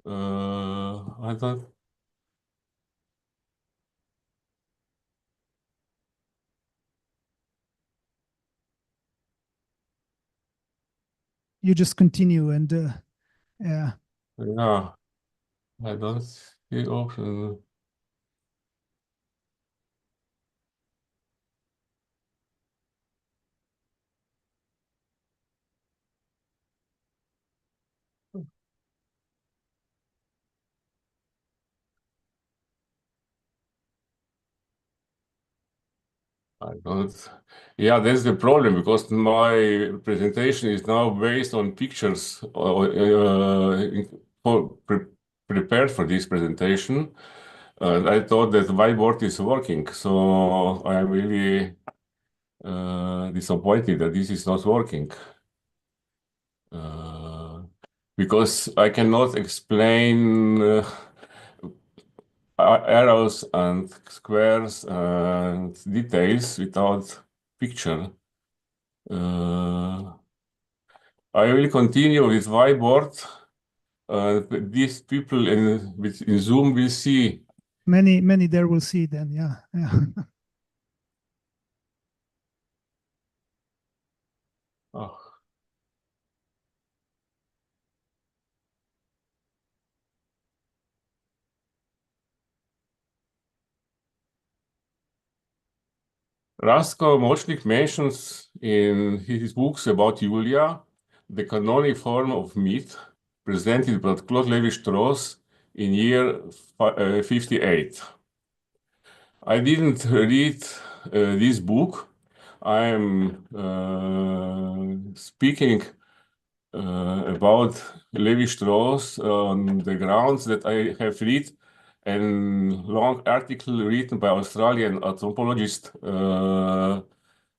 [SPEAKER 18] I don't.
[SPEAKER 17] You just continue and yeah.
[SPEAKER 18] Yeah, I don't see option. I don't. Yeah, that's the problem because my presentation is now based on pictures prepared for this presentation. And I thought that whiteboard is working, so I'm really disappointed that this is not working. Because I cannot explain arrows and squares and details without picture. I will continue with whiteboard. These people in Zoom will see.
[SPEAKER 17] Many there will see then, yeah.
[SPEAKER 18] Oh. Rasko Močnik mentions in his books about Julia the canonic form of myth presented by Claude Lévi-Strauss in year 58. I didn't read this book. I am speaking about Lévi-Strauss on the grounds that I have read a long article written by Australian anthropologist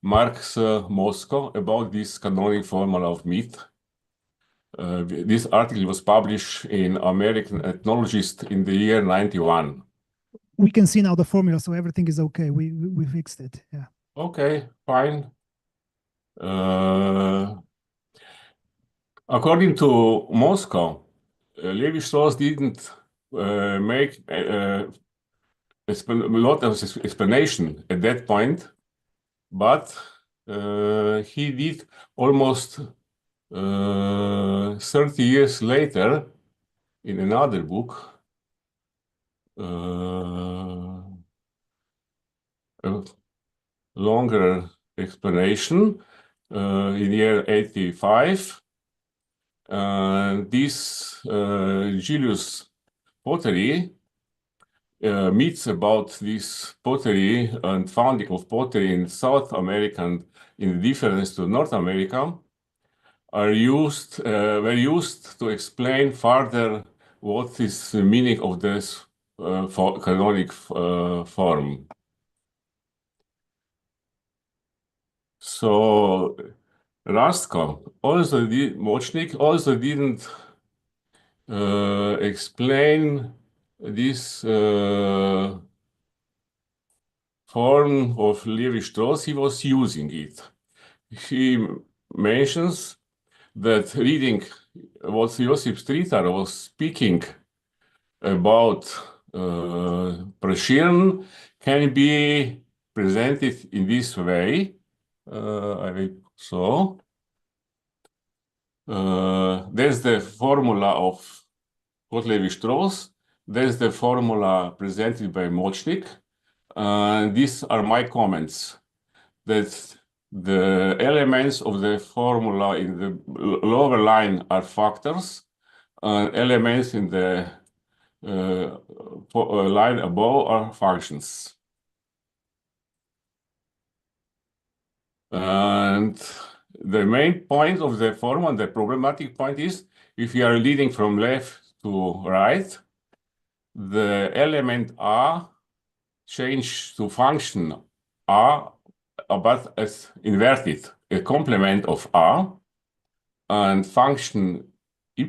[SPEAKER 18] Marx Moscow about this canonic formula of myth. This article was published in American Ethnologist in the year 91.
[SPEAKER 17] We can see now the formula, so everything is okay. We fixed it. Yeah.
[SPEAKER 18] Okay, fine. According to Moscow, Lévi-Strauss didn't make a lot of explanation at that point, but he did almost 30 years later in another book, a longer explanation in year 85. This Julius pottery myths about this pottery and founding of pottery in South America and in difference to North America were used to explain further what is the meaning of this canonic form. So Rasko also Močnik also didn't explain this form of Lévi-Strauss. He was using it. He mentions that reading what Josip Stritar was speaking about Prešern can be presented in this way. There's the formula of Lévi-Strauss. There's the formula presented by Močnik. These are my comments, that the elements of the formula in the lower line are factors, and elements in the line above are functions. And the main point of the formula, the problematic point is, if you are leading from left to right, the element A change to function A, but as inverted, a complement of A, and function y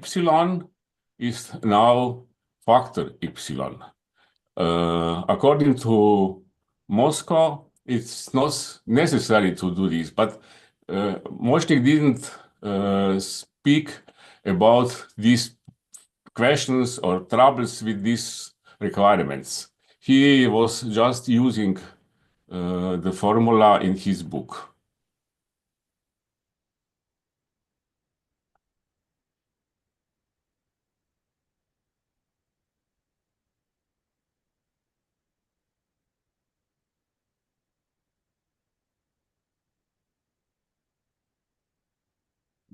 [SPEAKER 18] is now factor y. According to Moscow, it's not necessary to do this, but Močnik didn't speak about these questions or troubles with these requirements. He was just using the formula in his book.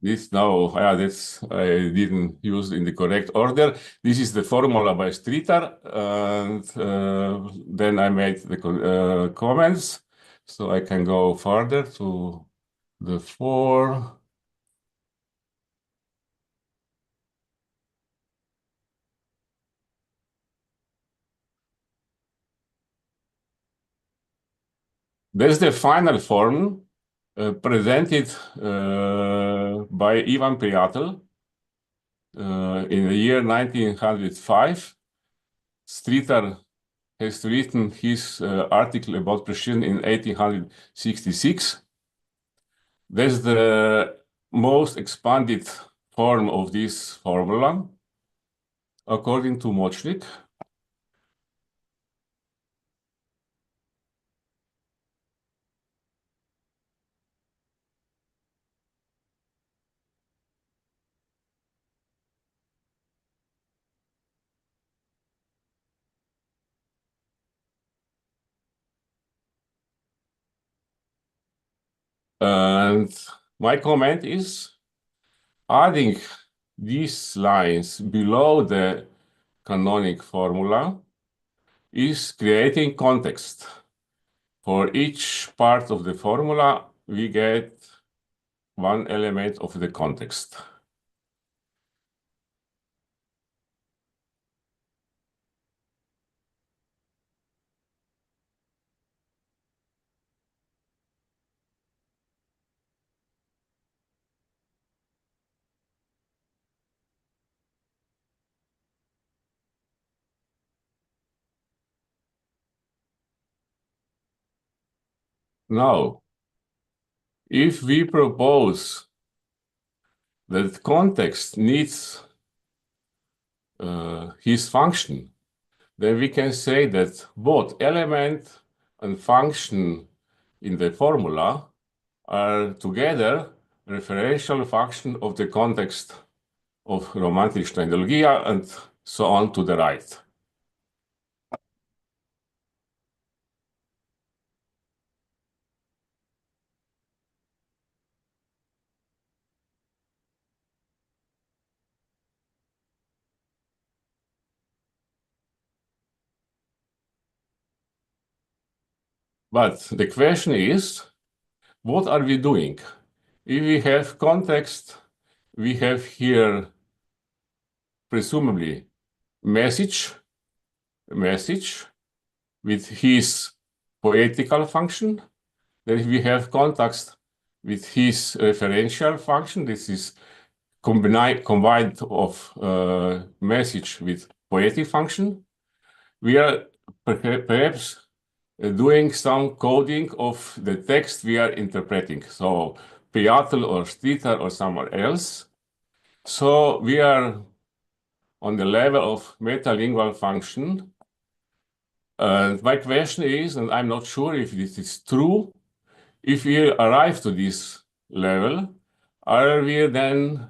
[SPEAKER 18] This now, that's I didn't use in the correct order. This is the formula by Stritar, and then I made the comments, so I can go further to the 4. There's the final form presented by Ivan Priatel in the year 1905. Stritar has written his article about Prešern in 1866. That's the most expanded form of this formula, according to Močnik. And my comment is adding these lines below the canonic formula is creating context. For each part of the formula, we get one element of the context. Now, if we propose that context needs his function, then we can say that both element and function in the formula are together referential function of the context of romantic Ideologia and so on to the right. But the question is, what are we doing? If we have context, we have here presumably message with his poetical function. Then we have context with his referential function. This is combined of message with poetic function. We are perhaps doing some coding of the text we are interpreting. So Piatl or Stritar or somewhere else. So we are on the level of metalingual function. And my question is, and I'm not sure if this is true, if we arrive to this level, are we then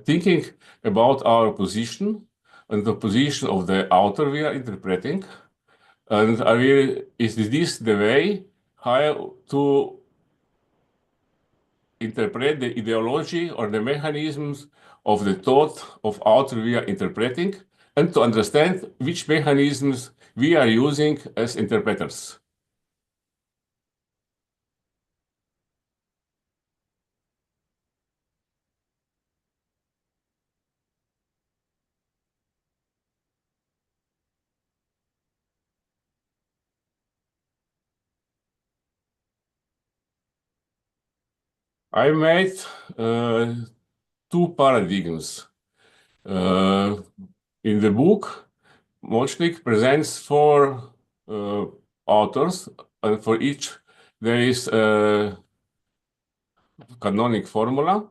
[SPEAKER 18] thinking about our position and the position of the author we are interpreting? And is this the way how to interpret the ideology or the mechanisms of the thought of author we are interpreting, and to understand which mechanisms we are using as interpreters? I made two paradigms. In the book, Močnik presents four authors, and for each there is a canonic formula,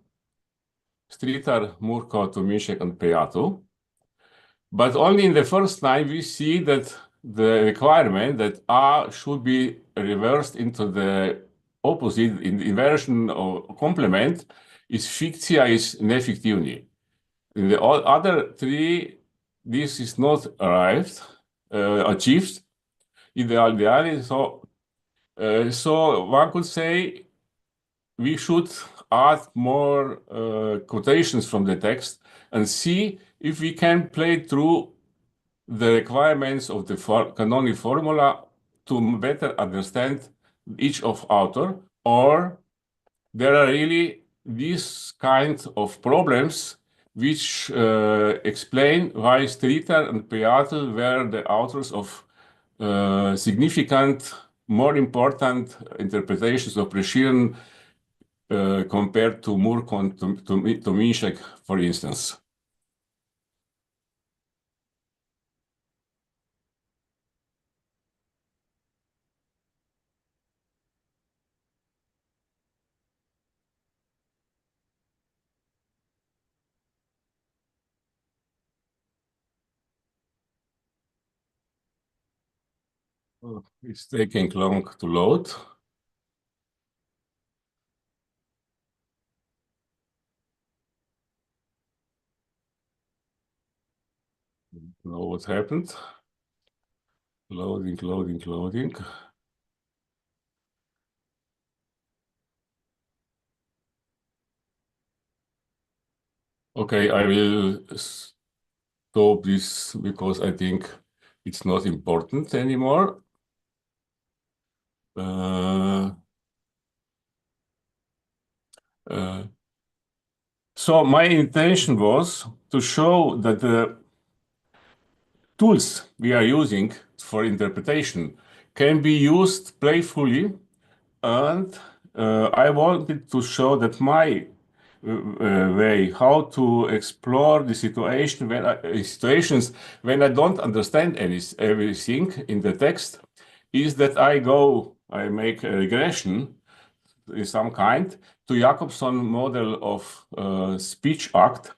[SPEAKER 18] Stritar, Murko, Tomišek, and Piatl. But only in the first line we see that the requirement that A should be reversed into the opposite, in the inversion or complement, is fictia, is nefictivni. In the other three, this is not achieved, ideally. So one could say we should add more quotations from the text and see if we can play through the requirements of the canonic formula to better understand each of author, or there are really these kinds of problems which explain why Stritar and Piatl were the authors of significant, more important interpretations of Prešeren compared to Murko and Tomišek, for instance. Oh, it's taking long to load. Don't know what happened. Loading. Okay, I will stop this because I think it's not important anymore. So my intention was to show that the tools we are using for interpretation can be used playfully, and I wanted to show that my way how to explore the situations when I don't understand everything in the text is that I make a regression in some kind to Jakobson model of speech act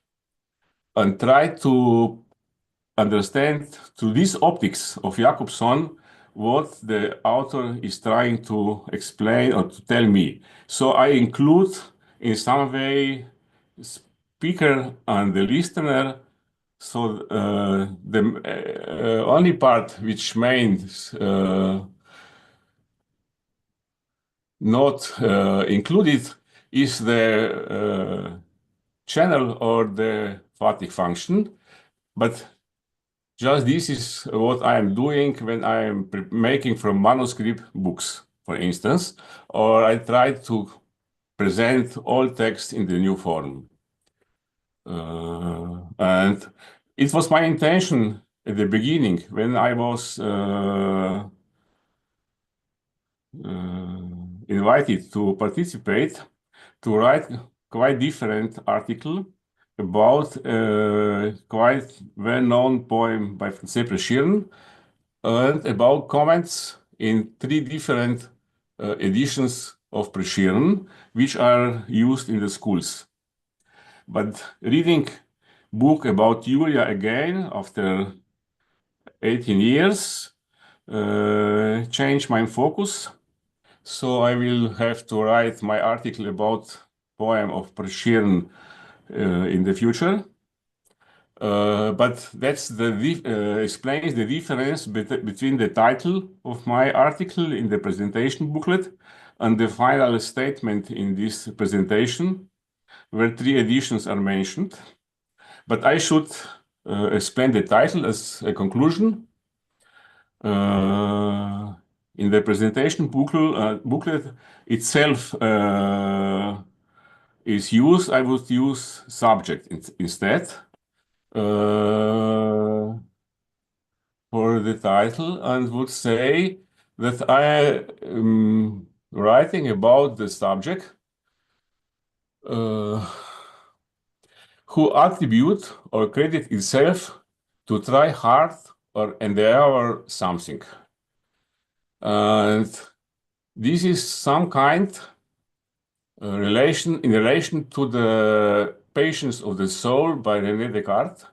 [SPEAKER 18] and try to understand through these optics of Jakobson what the author is trying to explain or to tell me. So I include in some way speaker and the listener. So the only part which means not included is the channel or the fatigue function, but just this is what I am doing when I am making from manuscript books, for instance, or I try to present all text in the new form. And it was my intention at the beginning when I was invited to participate to write quite different article about a quite well-known poem by Franz Prešeren and about comments in 3 different editions of Prešeren, which are used in the schools. But reading book about Julia again after 18 years changed my focus. So I will have to write my article about poem of Prešeren in the future. But that's explains the difference between the title of my article in the presentation booklet and the final statement in this presentation, where 3 editions are mentioned. But I should explain the title as a conclusion. In the presentation booklet itself is used, I would use subject instead for the title, and would say that I am writing about the subject who attribute or credit itself to try hard or endeavor something. And this is some kind in relation to the Patience of the Soul by René Descartes,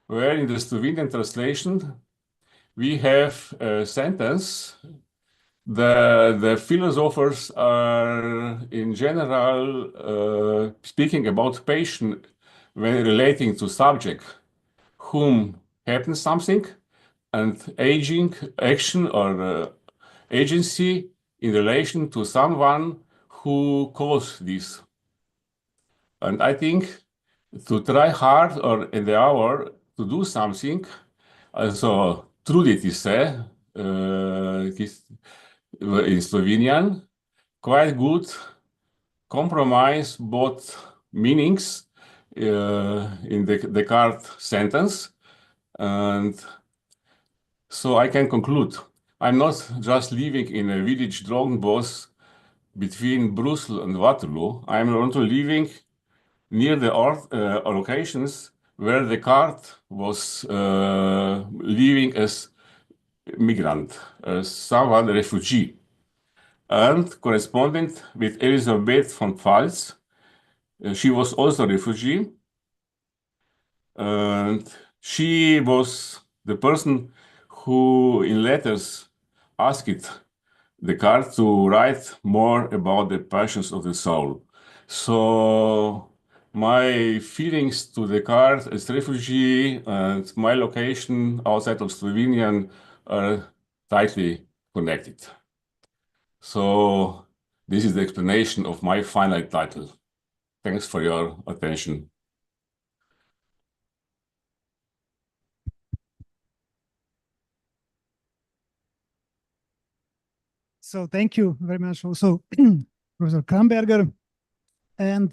[SPEAKER 18] where in the Slovenian translation we have a sentence. The philosophers are in general speaking about patience when relating to subject whom happens something, and action or agency in relation to someone who caused this. And I think to try hard or endeavor to do something, also truditi se in Slovenian, quite good compromise both meanings in the Descartes sentence. And so I can conclude, I'm not just living in a village Drogenbos between Brussels and Waterloo. I'm also living near the locations where Descartes was living as migrant, someone refugee, and correspondent with Elisabeth von Pfalz. She was also a refugee, and she was the person who in letters asked Descartes to write more about the passions of the soul. So my feelings to Descartes as refugee and my location outside of Slovenia are tightly connected. So this is the explanation of my final title. Thanks for your attention.
[SPEAKER 17] So thank you very much also, Professor Kramberger. And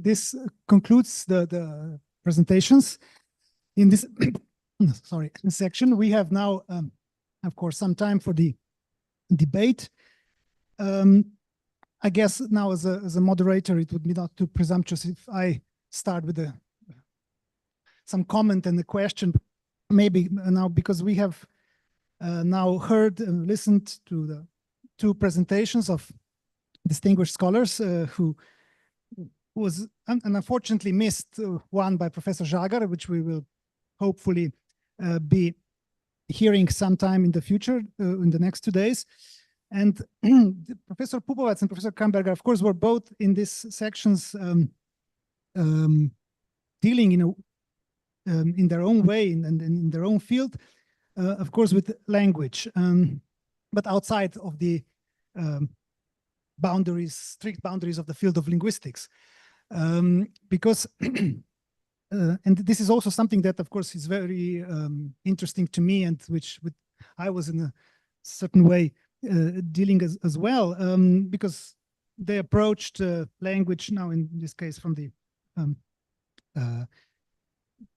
[SPEAKER 17] this concludes the presentations. In this section, we have now, of course, some time for the debate. I guess now as a moderator, it would be not too presumptuous if I start with some comment and a question, maybe now, because we have now heard and listened to the two presentations of distinguished scholars who was unfortunately missed, one by Professor Žagar, which we will hopefully be hearing sometime in the future, in the next 2 days. And Professor Pupovac and Professor Kramberger, of course, were both in these sections dealing in their own way and in their own field, of course, with language, but outside of the strict boundaries of the field of linguistics. Because, and this is also something that, of course, is very interesting to me, and which I was in a certain way dealing as well, because they approached language now, in this case, from the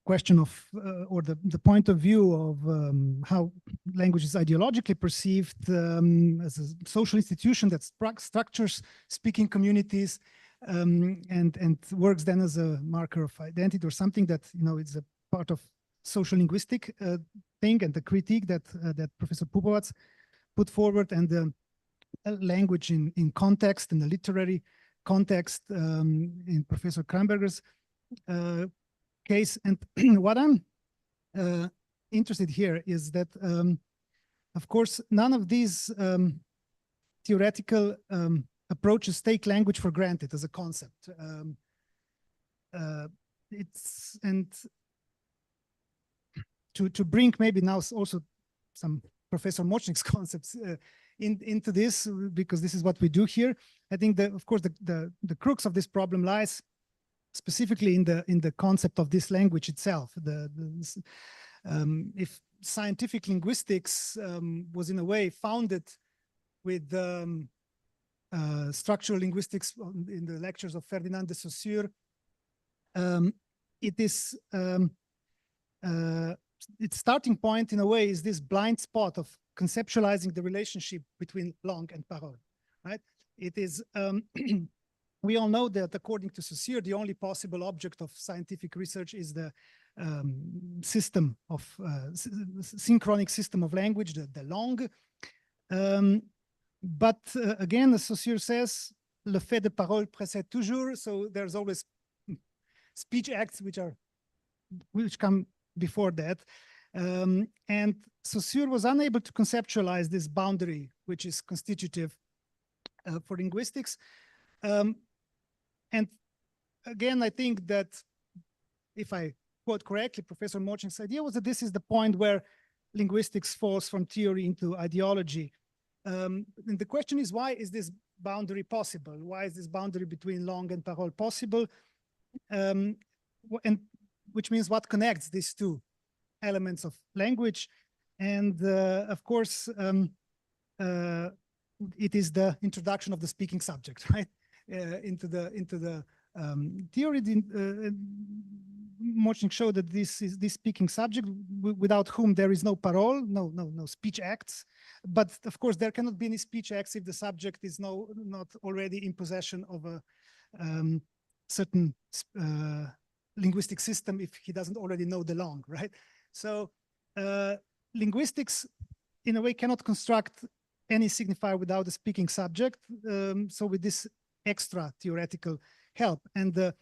[SPEAKER 17] question of, or the point of view of how language is ideologically perceived as a social institution that structures speaking communities, and works then as a marker of identity, or something that, you know, it's a part of social linguistic thing, and the critique that Professor Pupovac put forward, and the language in context, in the literary context, in Professor Kramberger's case. And what I'm interested here is that, of course, none of these theoretical approaches take language for granted as a concept. And to bring maybe now also some Professor Močnik's concepts into this, because this is what we do here. I think that, of course, the crux of this problem lies specifically in the concept of this language itself. If scientific linguistics was in a way founded with structural linguistics in the lectures of Ferdinand de Saussure, it is its starting point, in a way, is this blind spot of conceptualizing the relationship between langue and parole, right? It is, we all know that according to Saussure, the only possible object of scientific research is the system of, synchronic system of language, the langue. But again, as Saussure says, le fait de parole précède toujours, so there's always speech acts which come before that. And Saussure was unable to conceptualize this boundary, which is constitutive for linguistics. And again, I think that, if I quote correctly, Professor Močnik's idea was that this is the point where linguistics falls from theory into ideology. And the question is, why is this boundary possible? Why is this boundary between langue and parole possible? And which means, what connects these two elements of language? And of course, it is the introduction of the speaking subject, right, into the theory. Močnik showed that this is this speaking subject without whom there is no parole, no speech acts. But of course, there cannot be any speech acts if the subject is not already in possession of a certain linguistic system, if he doesn't already know the langue, right? So linguistics, in a way, cannot construct any signifier without a speaking subject. So with this extra theoretical help, and the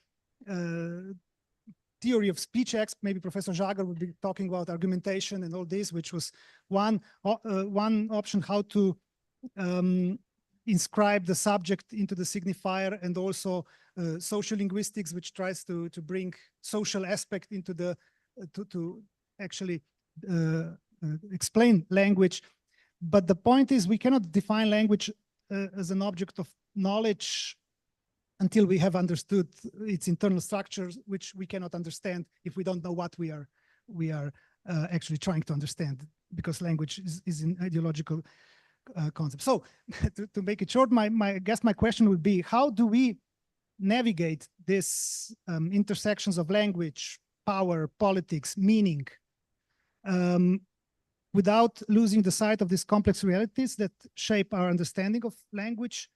[SPEAKER 17] theory of speech acts, maybe Professor Žagar would be talking about argumentation and all this, which was one option, how to inscribe the subject into the signifier, and also social linguistics, which tries to bring social aspect into the to actually explain language. But the point is, we cannot define language as an object of knowledge until we have understood its internal structures, which we cannot understand if we don't know what we are actually trying to understand, because language is in ideological concept. So to make it short, I guess my question would be, how do we navigate these intersections of language, power, politics, meaning, without losing the sight of these complex realities that shape our understanding of language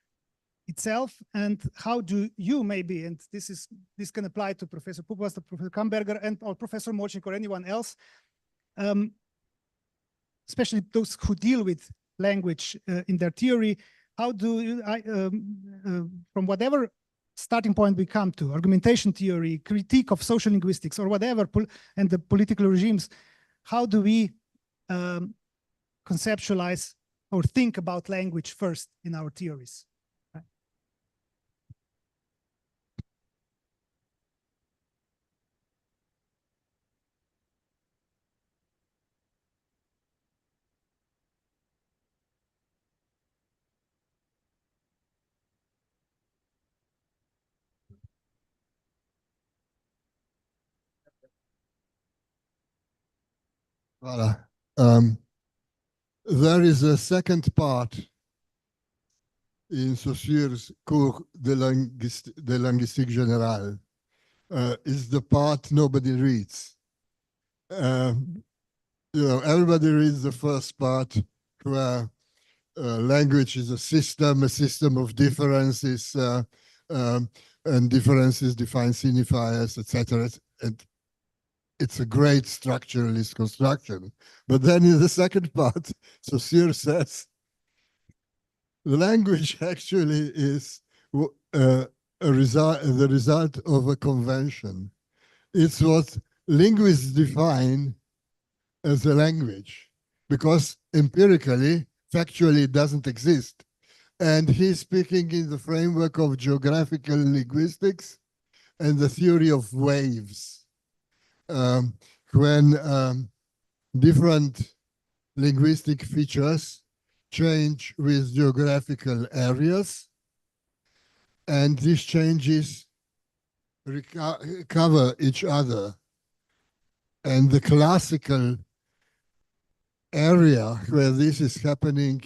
[SPEAKER 17] itself? And how do you maybe, and this can apply to Professor Pupas, to Professor Kamberger, or Professor Močnik, or anyone else, especially those who deal with language in their theory, how do you, from whatever starting point we come to, argumentation theory, critique of social linguistics, or whatever, and the political regimes, how do we conceptualize or think about language first in our theories?
[SPEAKER 5] Voilà. There is a second part in Saussure's cours de linguistique générale. Is the part nobody reads. Everybody reads the first part, where language is a system of differences, and differences define signifiers, etc. And it's a great structuralist construction. But then in the second part, Saussure says, language actually is the result of a convention. It's what linguists define as a language, because empirically, factually, it doesn't exist. And he's speaking in the framework of geographical linguistics and the theory of waves. When different linguistic features change with geographical areas, and these changes cover each other. And the classical area where this is happening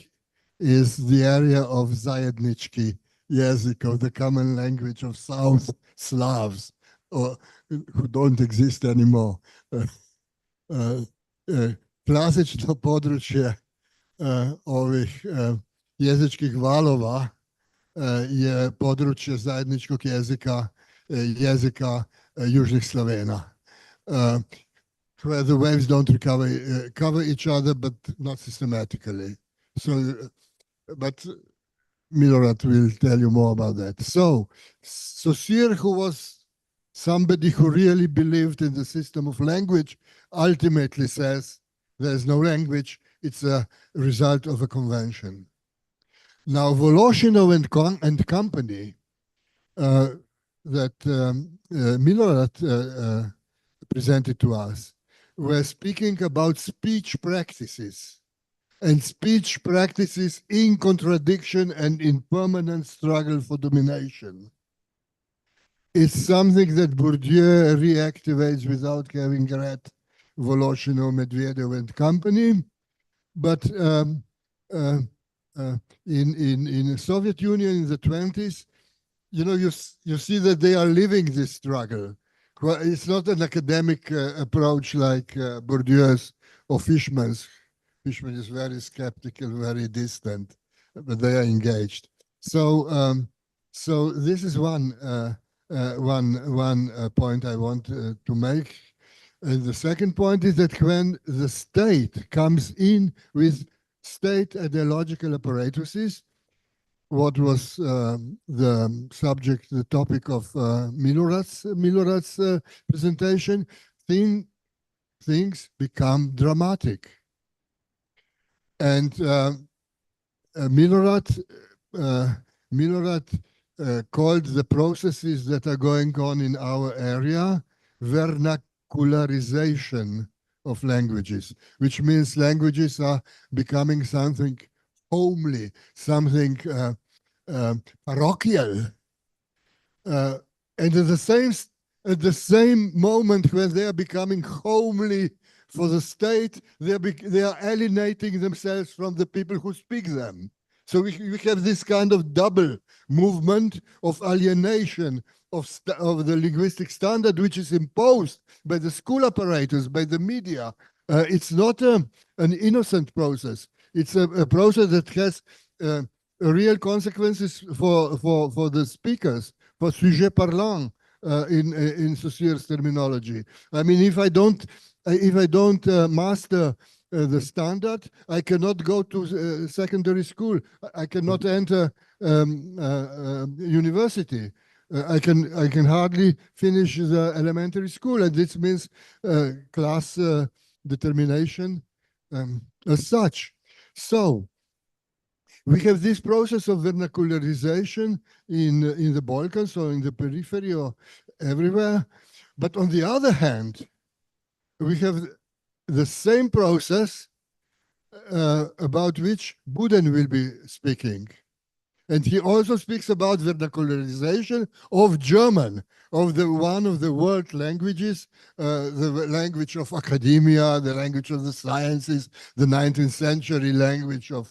[SPEAKER 5] is the area of Zajednički jezik, of the common language of South Slavs, or who don't exist anymore. Klasično područje ovih jezičkih valova je područje zajedničkog jezika južnih Slovena, where the waves don't cover each other, but not systematically. So, but Milorad will tell you more about that. So, Saussure, who was somebody who really believed in the system of language, ultimately says there's no language, it's a result of a convention. Now, Voloshinov and company that Milorad presented to us were speaking about speech practices, and speech practices in contradiction and in permanent struggle for domination. It's something that Bourdieu reactivates without having read Voloshinov, Medvedev and company. But in the Soviet Union in the 20s, you see that they are living this struggle. It's not an academic approach like Bourdieu's or Fishman's. Fishman is very skeptical, very distant, but they are engaged. So, so this is one point I want to make. And the second point is that when the state comes in with state ideological apparatuses, what was the subject, the topic of Milorad's presentation, things become dramatic. And Milorad called the processes that are going on in our area vernacularization of languages, which means languages are becoming something homely, something parochial. And at the same moment when they are becoming homely For the state, they are alienating themselves from the people who speak them. So we have this kind of double movement of alienation of the linguistic standard, which is imposed by the school apparatus, by the media. It's not an innocent process. It's a process that has real consequences for the speakers, for sujet parlant in Saussure's terminology. I mean, if I don't master the standard, I cannot go to secondary school. I cannot enter university. I can hardly finish the elementary school, and this means class determination as such. So we have this process of vernacularization in the Balkans or in the periphery or everywhere. But on the other hand, we have the same process about which Buden will be speaking. And he also speaks about vernacularization of German, of one of the world languages, the language of academia, the language of the sciences, the 19th century language of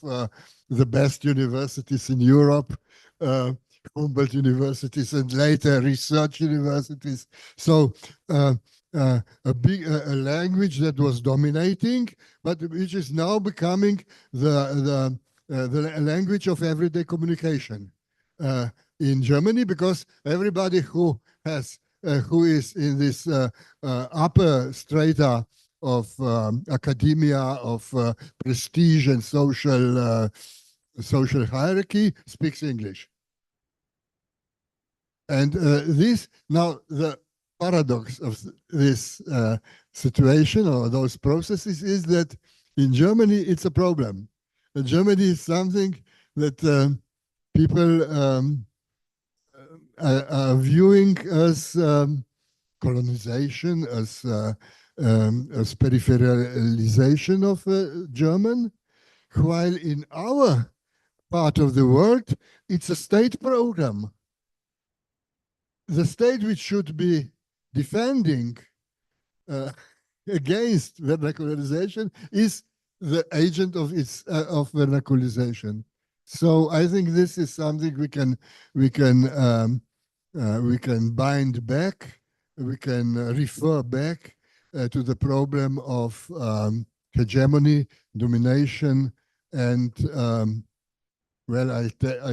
[SPEAKER 5] the best universities in Europe, Humboldt universities, and later research universities. So a language that was dominating, but which is now becoming the language of everyday communication in Germany, because everybody who is in this upper strata of academia, of prestige and social hierarchy speaks English. And the paradox of this situation or those processes is that in Germany it's a problem. Germany is something that people are viewing as colonization, as peripheralization of German, while in our part of the world, it's a state program. The state which should be defending against vernacularization is the agent of vernacularization. So I think this is something we can bind back, we can refer back to the problem of hegemony, domination, and well, I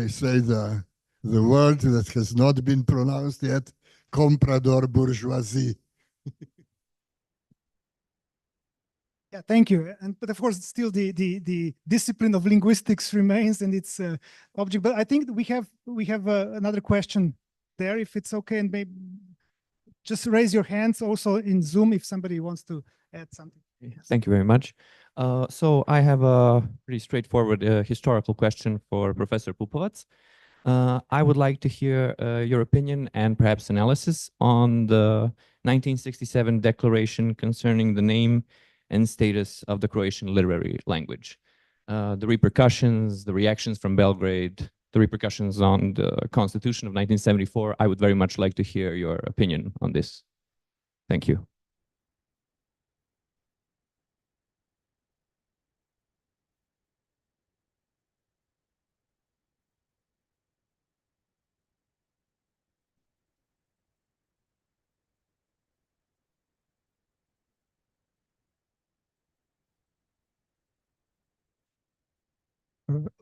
[SPEAKER 5] say the word that has not been pronounced yet, comprador bourgeoisie.
[SPEAKER 17] Yeah, thank you. But of course, still the discipline of linguistics remains and its object. But I think we have another question there, if it's okay, and maybe just raise your hands also in Zoom if somebody wants to add something.
[SPEAKER 19] Thank you very much. So I have a pretty straightforward historical question for Professor Pupovac. I would like to hear your opinion and perhaps analysis on the 1967 declaration concerning the name and status of the Croatian literary language. The repercussions, the reactions from Belgrade, the repercussions on the Constitution of 1974. I would very much like to hear your opinion on this. Thank you.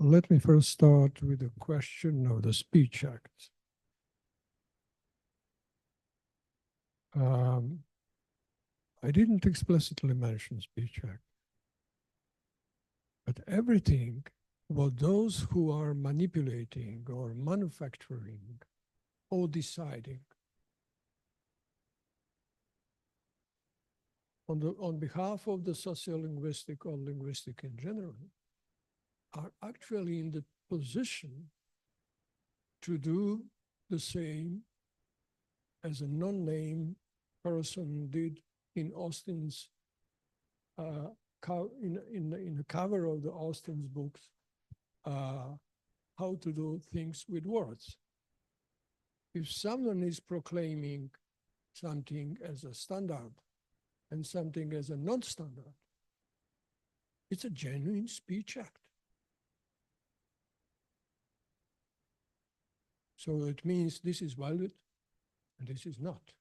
[SPEAKER 16] Let me first start with the question of the Speech Act. I didn't explicitly mention Speech Act, but everything what those who are manipulating or manufacturing or deciding on behalf of the sociolinguistic or linguistic in general are actually in the position to do the same as a non-name person did in Austin's, in the cover of the Austin's books, How to Do Things with Words. If someone is proclaiming something as a standard and something as a non-standard, it's a genuine speech act. So it means this is valid and this is not.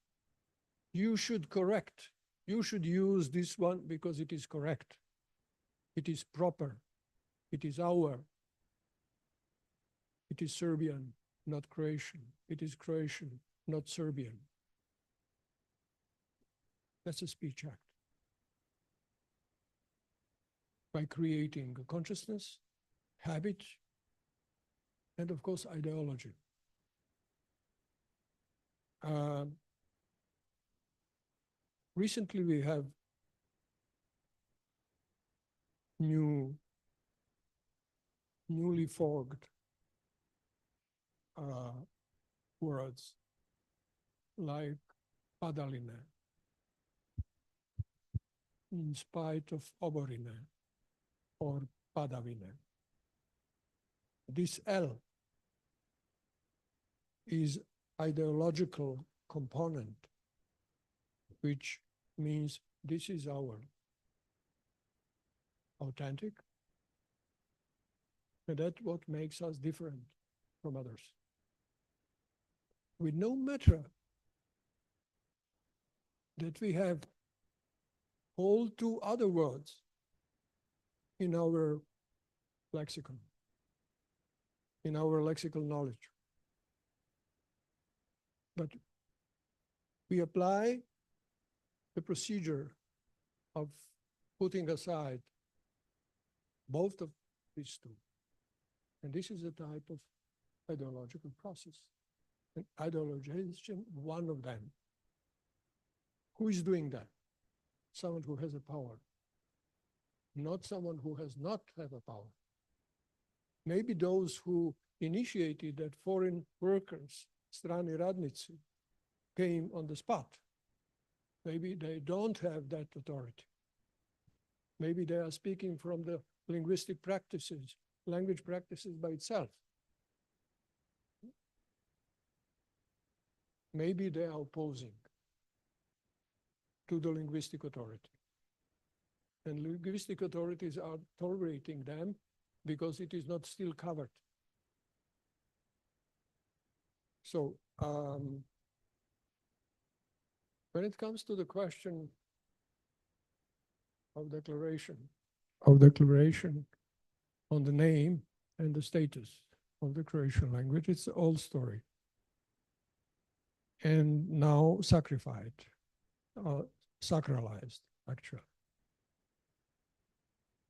[SPEAKER 16] You should correct. You should use this one because it is correct. It is proper. It is our. It is Serbian, not Croatian. It is Croatian, not Serbian. That's a speech act. By creating a consciousness, habit, and of course, ideology. Recently, we have newly forged words like Padaline, in spite of Oborine, or Padavine. This L is ideological component, which means this is our authentic, and that's what makes us different from others. With no matter that we have all two other words in our lexicon, in our lexical knowledge. But we apply the procedure of putting aside both of these two. And this is a type of ideological process. And ideologization, one of them. Who is doing that? Someone who has a power, not someone who has not have a power. Maybe those who initiated that foreign workers, strani radnici, came on the spot. Maybe they don't have that authority. Maybe they are speaking from the linguistic practices, language practices by itself. Maybe they are opposing to the linguistic authority. And linguistic authorities are tolerating them because it is not still covered. So when it comes to the question of declaration on the name and the status of the Croatian language, it's an old story. And now sacralized, actually.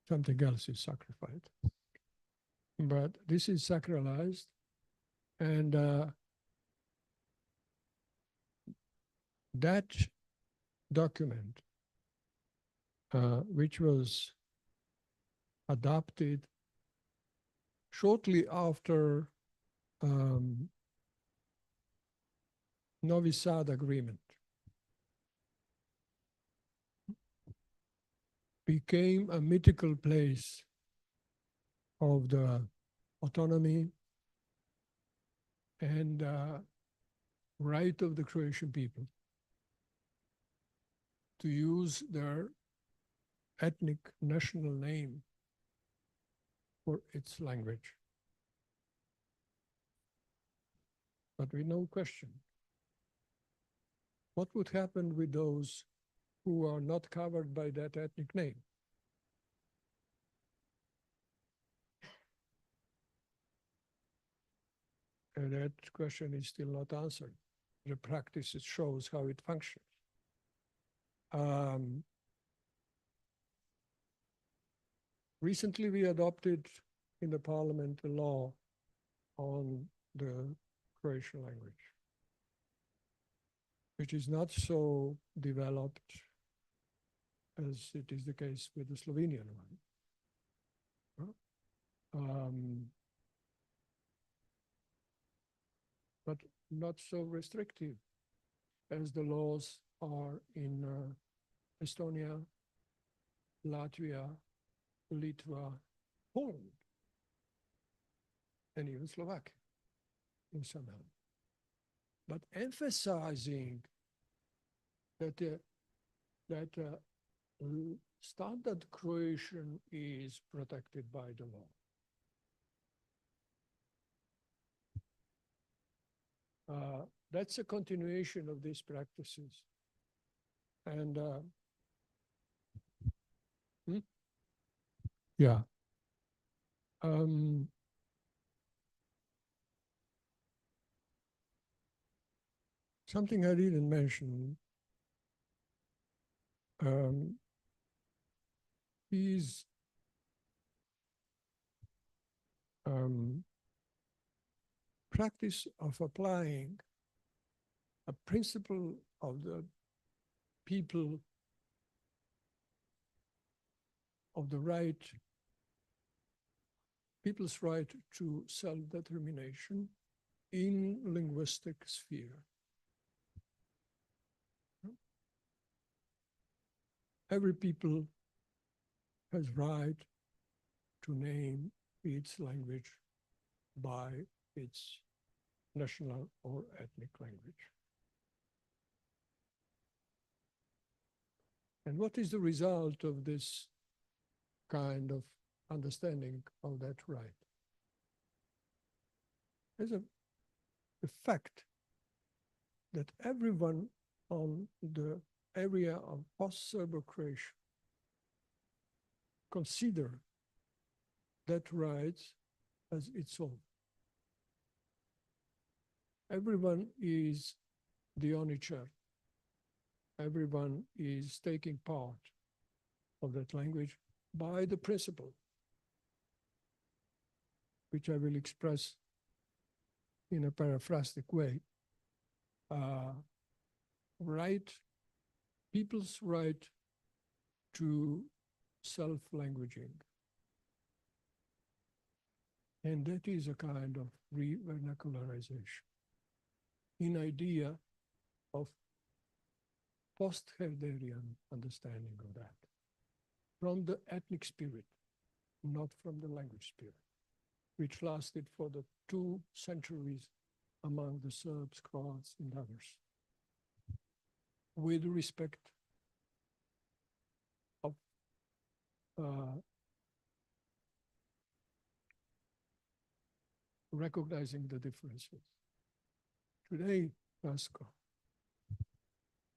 [SPEAKER 16] Something else is sacrificed. But this is sacralized, and that document, which was adopted shortly after Novi Sad agreement, became a mythical place of the autonomy and right of the Croatian people to use their ethnic national name for its language. But with no question, what would happen with those who are not covered by that ethnic name? And that question is still not answered. The practice shows how it functions. Recently, we adopted in the parliament a law on the Croatian language, which is not so developed as it is the case with the Slovenian one. But not so restrictive as the laws are in Estonia, Latvia, Litva, Poland, and even Slovakia in somehow. But emphasizing that the that standard Croatian is protected by the law. That's a continuation of these practices. And yeah. Something I didn't mention is practice of applying a principle of the people of the right, people's right to self-determination in linguistic sphere. Every people has right to name its language by its national or ethnic language. And what is the result of this kind of understanding of that right? There's the fact that everyone on the area of post-Serbo-Croatian consider that right as its own. Everyone is the oničar. Everyone is taking part of that language by the principle, which I will express in a paraphrastic way. Right, people's right to self-languaging. And that is a kind of re-vernacularization in idea of post-Herderian understanding of that, from the ethnic spirit, not from the language spirit, which lasted for the 2 centuries among the Serbs, Croats, and others, with respect of recognizing the differences. Today, Baskar,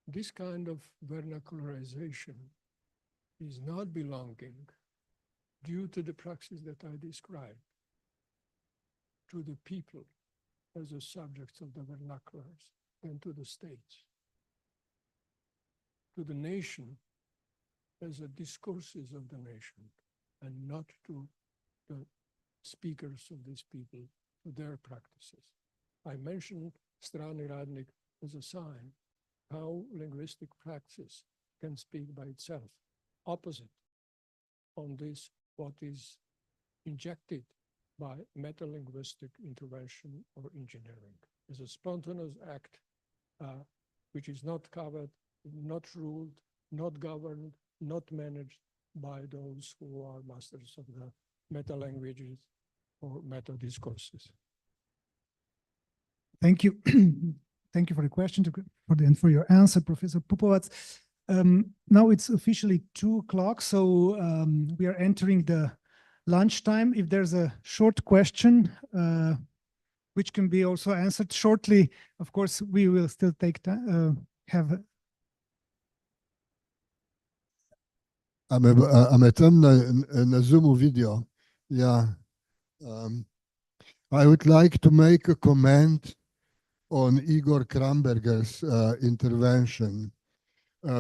[SPEAKER 16] this kind of vernacularization is not belonging, due to the praxis that I described, to the people as the subjects of the vernaculars and to the states, to the nation as the discourses of the nation, and not to the speakers of these people, to their practices. I mentioned strani radnik as a sign how linguistic praxis can speak by itself, opposite on this what is injected by metalinguistic intervention or engineering. As a spontaneous act which is not covered, not ruled, not governed, not managed by those who are masters of the meta-languages or meta-discourses.
[SPEAKER 17] Thank you. Thank you for the question and for your answer, Professor Pupovac. Now it's officially 2 o'clock, so we are entering the lunchtime. If there's a short question, which can be also answered shortly, of course, we will still take time.
[SPEAKER 5] Ame tam na Zoomu video. Yeah. I would like to make a comment on Igor Kramberger's intervention,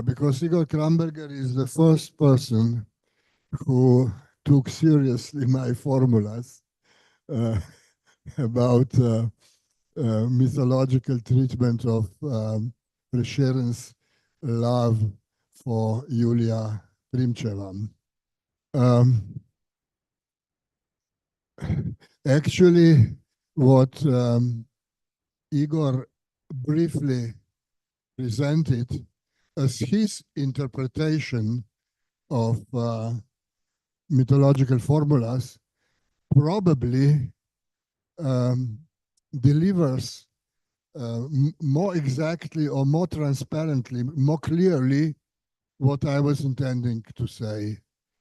[SPEAKER 5] because Igor Kramberger is the first person who took seriously my formulas about mythological treatment of Presheren's love for Yulia Primcheva. Actually, what Igor briefly presented as his interpretation of mythological formulas probably delivers more exactly or more transparently, more clearly what I was intending to say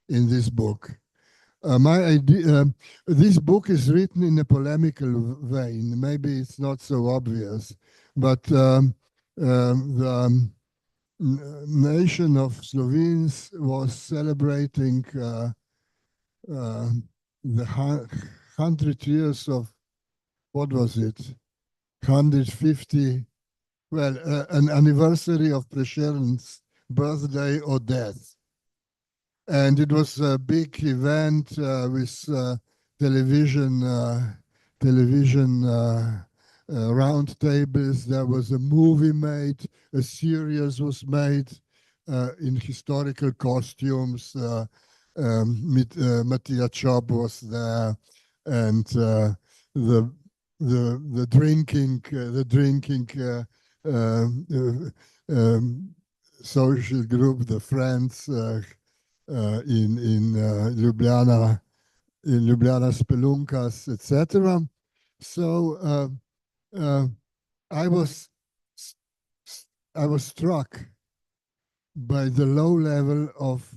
[SPEAKER 5] in this book. My idea, this book is written in a polemical vein. Maybe it's not so obvious, but the nation of Slovenes was celebrating the 100 years of, what was it? 150, well, an anniversary of Prešern's birthday or death. And it was a big event with television round tables. There was a movie made, a series was made in historical costumes. Mattia Chop was there, and the drinking social group, the Friends in Ljubljana, Spelunkas, etc. So I was struck by the low level of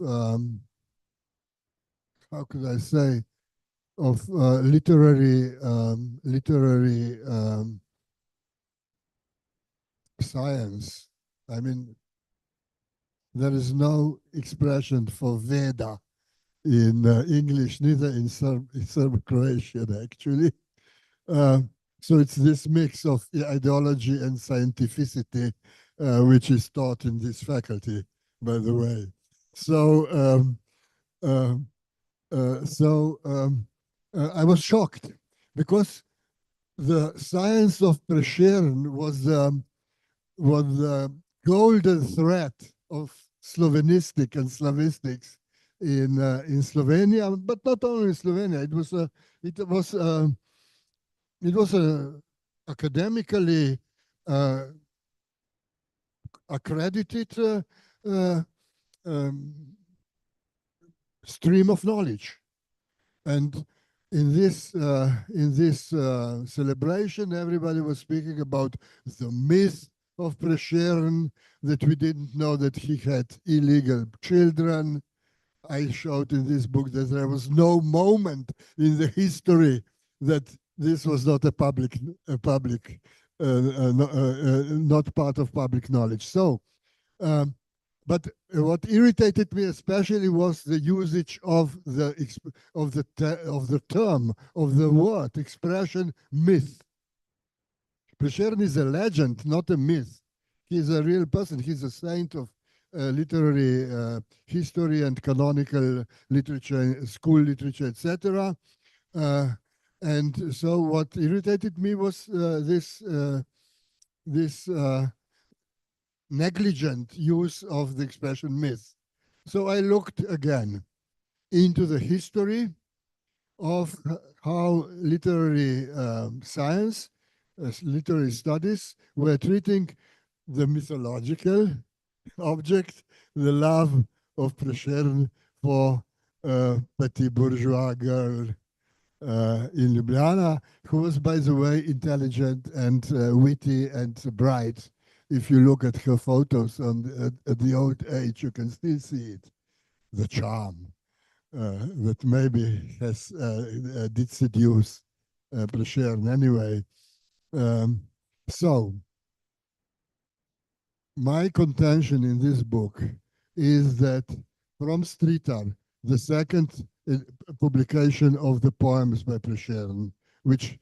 [SPEAKER 5] how could I say, of literary science. I mean, there is no expression for Veda in English, neither in Serbo-Croatian, actually. So it's this mix of ideology and scientificity, which is taught in this faculty, by the way. So I was shocked because the science of Prešern was the golden thread of Slovenistic and Slavistics in Slovenia, but not only in Slovenia. It was a academically accredited stream of knowledge, and in this celebration, everybody was speaking about the myth of Prešern, that we didn't know that he had illegal children. I showed in this book that there was no moment in the history that this was not not part of public knowledge. So, but what irritated me especially was the usage of the term, of the word, expression, myth. Prešern is a legend, not a myth. He's a real person. He's a saint of literary history and canonical literature, school literature, etc. And so what irritated me was this negligent use of the expression myth. So I looked again into the history of how literary science, literary studies were treating the mythological object, the love of Prešern for a petit bourgeois girl in Ljubljana, who was, by the way, intelligent and witty and bright. If you look at her photos at the old age, you can still see it, the charm that maybe did seduce Prešern anyway. So my contention in this book is that from Stritar, the second publication of the poems by Prešern, which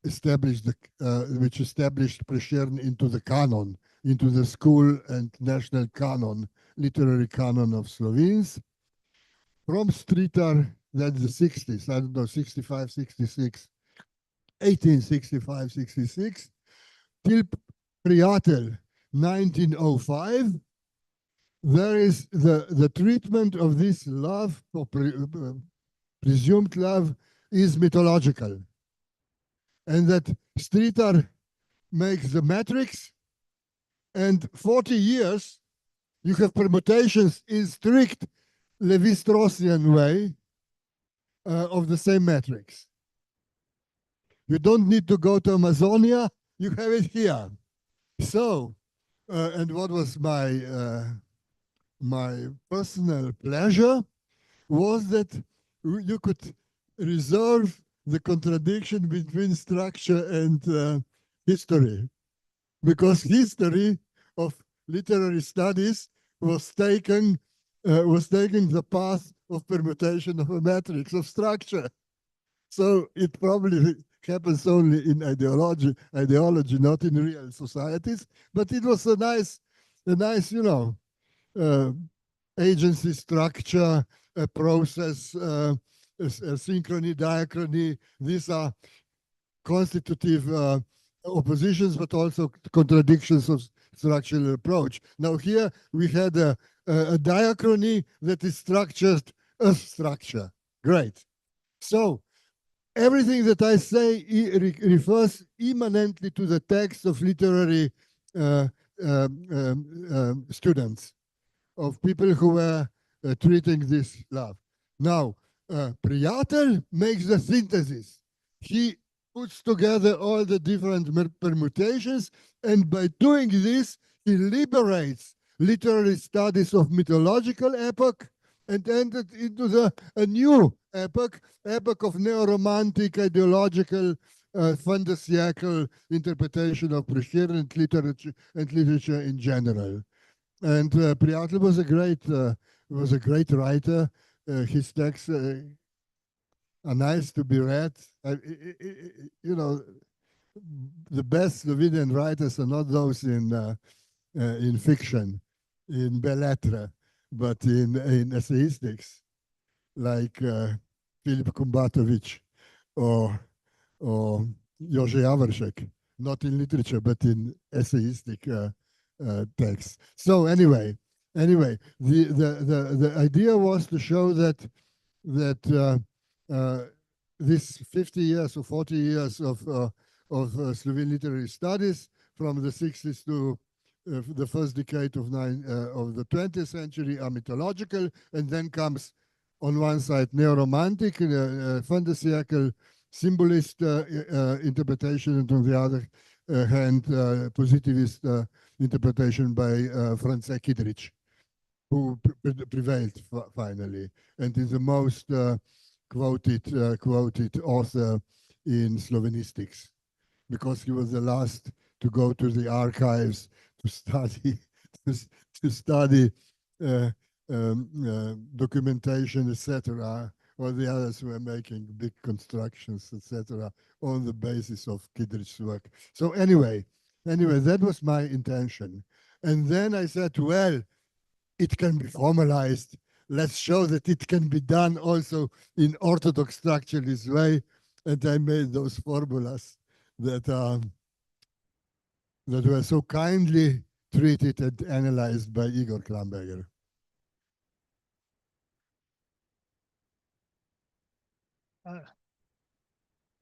[SPEAKER 5] established Prešern into the canon, into the school and national canon, literary canon of Slovenes. From Stritar, that's the 60s, I don't know, 65, 66, 1865, 66, till Prijatelj, 1905, there is the treatment of this love, or presumed love, is mythological. And that Stritar makes the matrix, and 40 years, you have permutations in strict Levi-Straussian way of the same matrix. You don't need to go to Amazonia, you have it here. So, and what was my my personal pleasure was that you could resolve the contradiction between structure and history, because history of literary studies was taking the path of permutation of a matrix of structure. So it probably happens only in ideology, not in real societies. But it was a nice, agency structure, a process, a synchrony, diachrony. These are constitutive oppositions, but also contradictions of structural approach. Now here we had a diachrony that is structured as structure. Great. So everything that I say refers immanently to the text of literary students, of people who were treating this love. Now, Priatel makes the synthesis. He puts together all the different permutations, and by doing this, he liberates literary studies of mythological epoch and entered into a new epoch of neo-romantic ideological fantasiacal interpretation of Prešeren literature in general. And Priatel was a great writer. His texts are nice to be read. You know, the best Slovenian writers are not those in fiction, in belles lettres, but in essayistics, like Filip Kumbatović or Jože Javoršek, not in literature, but in essayistic text. So anyway, the idea was to show that this 50 years or 40 years of Slovene literary studies from the 60s to the first decade of the 20th century are mythological, and then comes on one side neo-romantic, fantasiacal, symbolist interpretation, and on the other hand positivist interpretation by František Kidrič, who prevailed finally and is the most quoted author in Slovenistics, because he was the last to go to the archives to study documentation, etc. Or the others were making big constructions, etc., on the basis of Kidrich's work. So anyway, that was my intention. And then I said, well, it can be formalized. Let's show that it can be done also in orthodox structuralist way. And I made those formulas that were so kindly treated and analyzed by Igor Klamberger.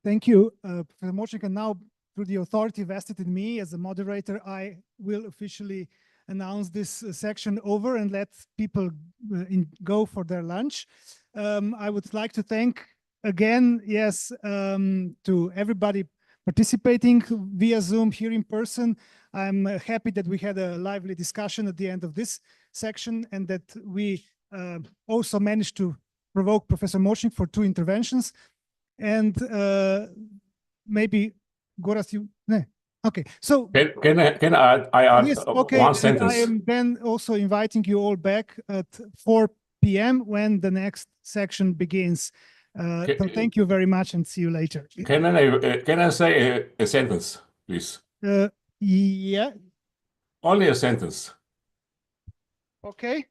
[SPEAKER 17] Thank you, Professor Močnik. And now, through the authority vested in me as a moderator, I will officially announce this section over and let people go for their lunch. I would like to thank again, yes, to everybody participating via Zoom here in person. I'm happy that we had a lively discussion at the end of this section, and that we also managed to provoke Professor Močnik for 2 interventions. And maybe Goras, you okay. So
[SPEAKER 18] can I add
[SPEAKER 17] yes, okay,
[SPEAKER 18] one sentence?
[SPEAKER 17] I am then also inviting you all back at 4 p.m. when the next section begins. So thank you very much and see you later.
[SPEAKER 18] Can I say a sentence, please?
[SPEAKER 17] Yeah.
[SPEAKER 18] Only a sentence.
[SPEAKER 17] Okay.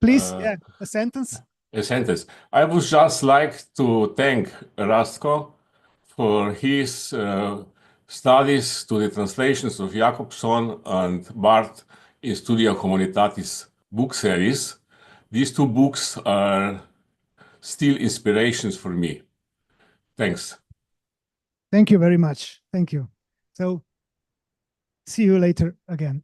[SPEAKER 17] Please, yeah, a sentence.
[SPEAKER 18] A sentence. I would just like to thank Rastko for his studies to the translations of Jakobson and Barth in Studia Humanitatis book series. These 2 books are still inspirations for me. Thanks.
[SPEAKER 17] Thank you very much. Thank you. So see you later again.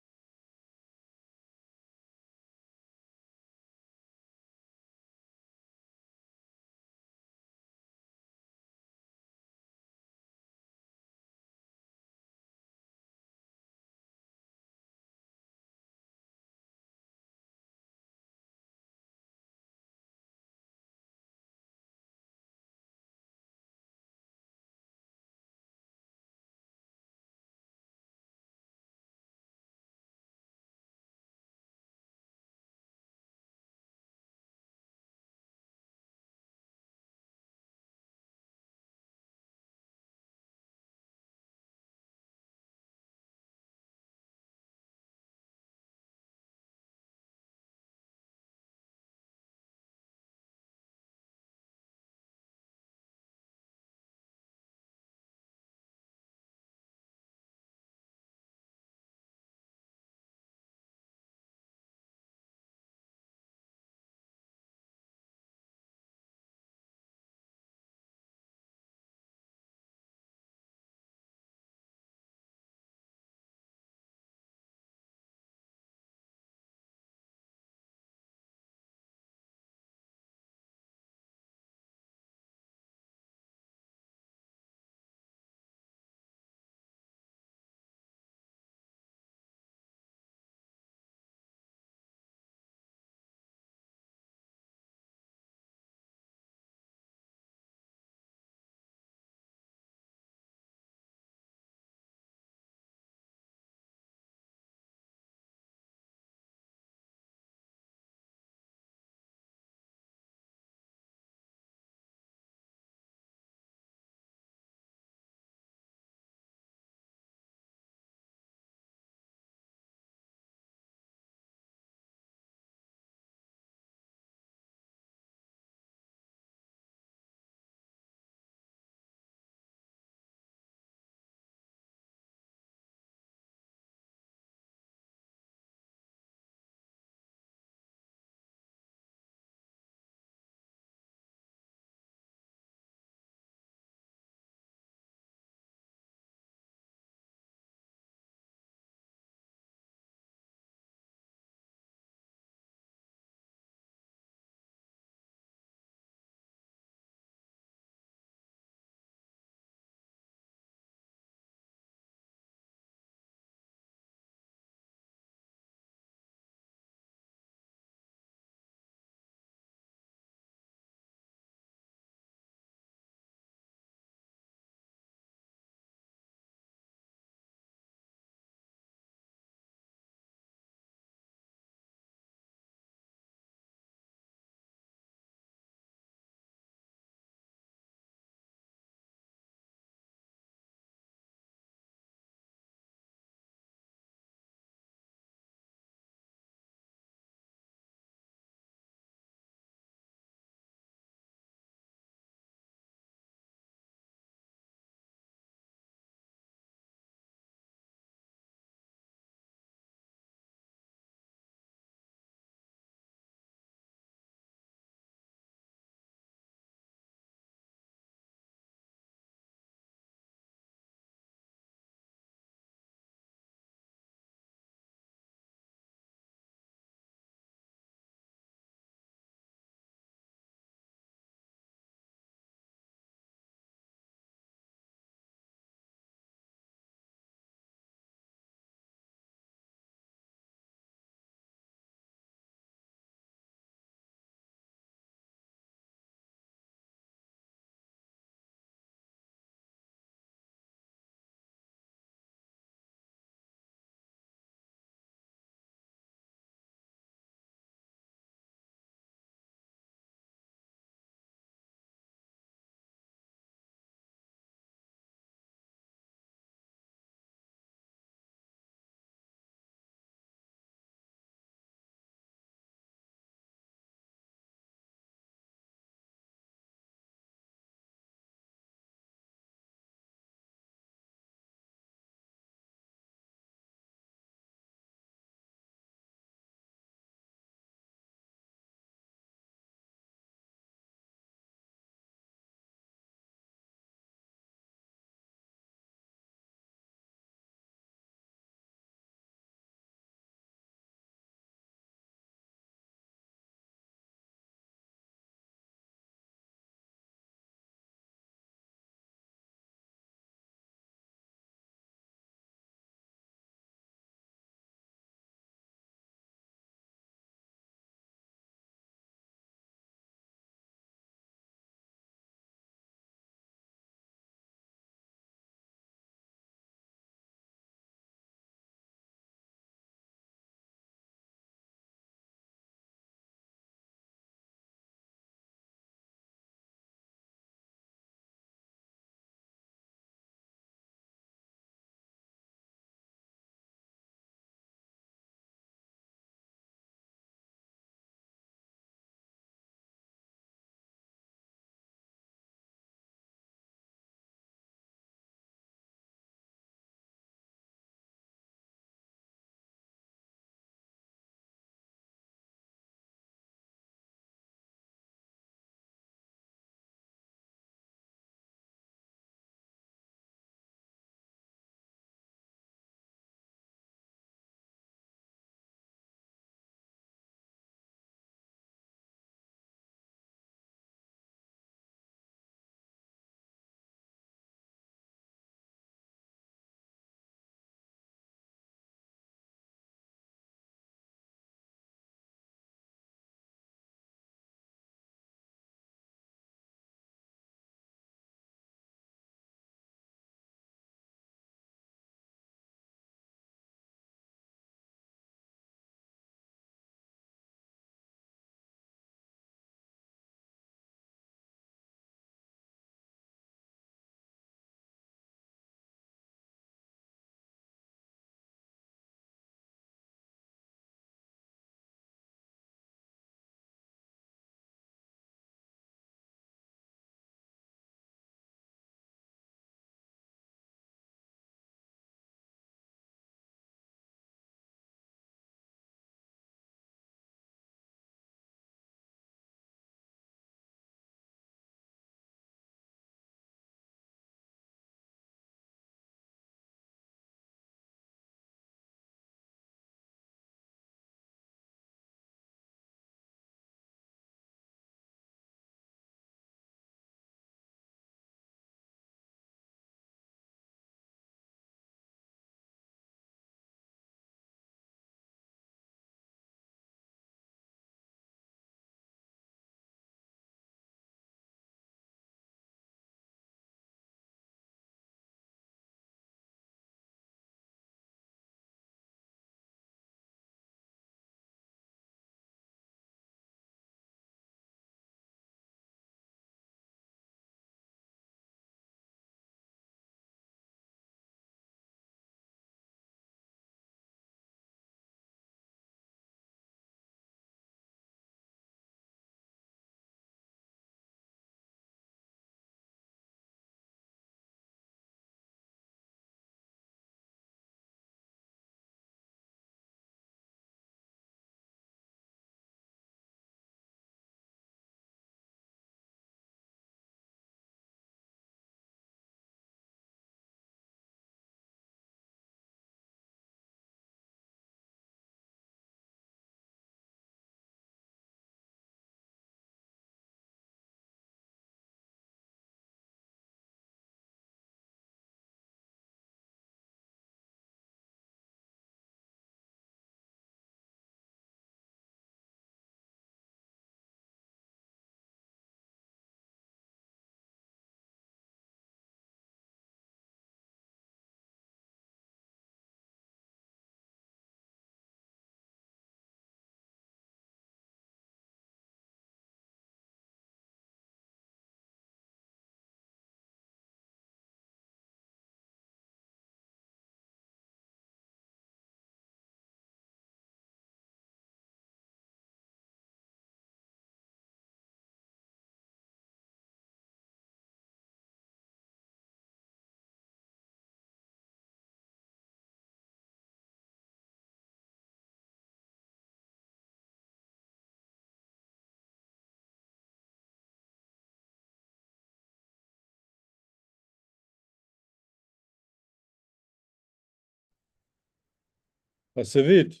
[SPEAKER 20] Pa se vidi.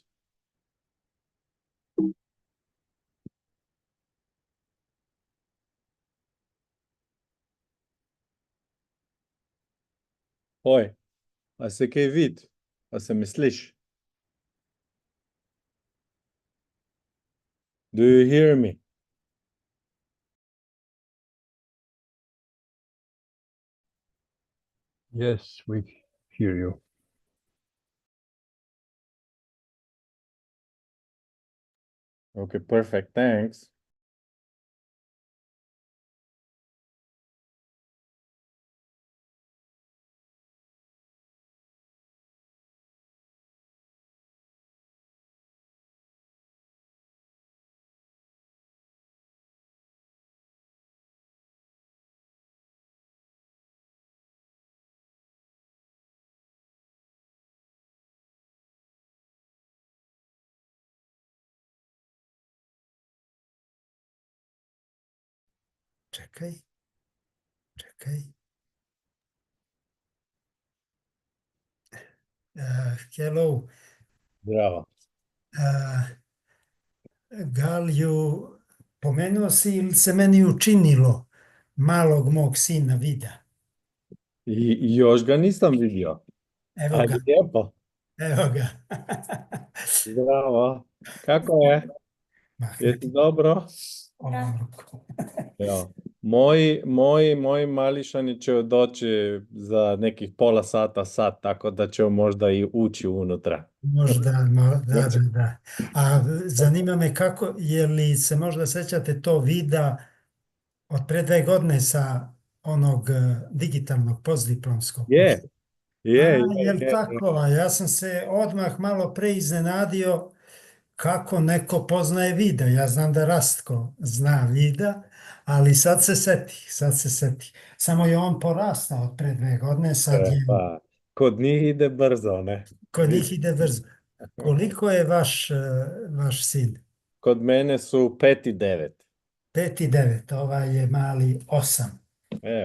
[SPEAKER 20] Oj, a se kaj vidi? A se me sliši? Do you hear me?
[SPEAKER 16] Yes, we hear you.
[SPEAKER 20] Okay, perfect, thanks.
[SPEAKER 13] Čekaj. Hello.
[SPEAKER 20] Zdravo.
[SPEAKER 13] Galju, pomenuo si ili se meni učinilo malog mog sina vida?
[SPEAKER 20] I još ga nisam vidio.
[SPEAKER 13] Evo
[SPEAKER 20] Ali
[SPEAKER 13] ga.
[SPEAKER 20] lijepo.
[SPEAKER 13] Evo ga.
[SPEAKER 20] Zdravo. Kako je? Jesi dobro? Ja. Moji mališani će doći za nekih pola sata, sat, tako da će možda i ući unutra.
[SPEAKER 13] Možda, da. A zanima me kako, je li se možda sećate to vida od pre 2 godine sa onog digitalnog postdiplomskog?
[SPEAKER 20] Je.
[SPEAKER 13] Jel tako? Ja sam se odmah malo pre iznenadio kako neko poznaje vida. Ja znam da Rastko zna vida, ali sad se seti. Samo je on porastao od pre 2 godine. Sad je...
[SPEAKER 20] Pa, kod njih ide brzo, ne?
[SPEAKER 13] Kod njih ide brzo. Koliko je vaš sin?
[SPEAKER 20] Kod mene su 5 i 9.
[SPEAKER 13] 5 i 9, ovaj je mali 8.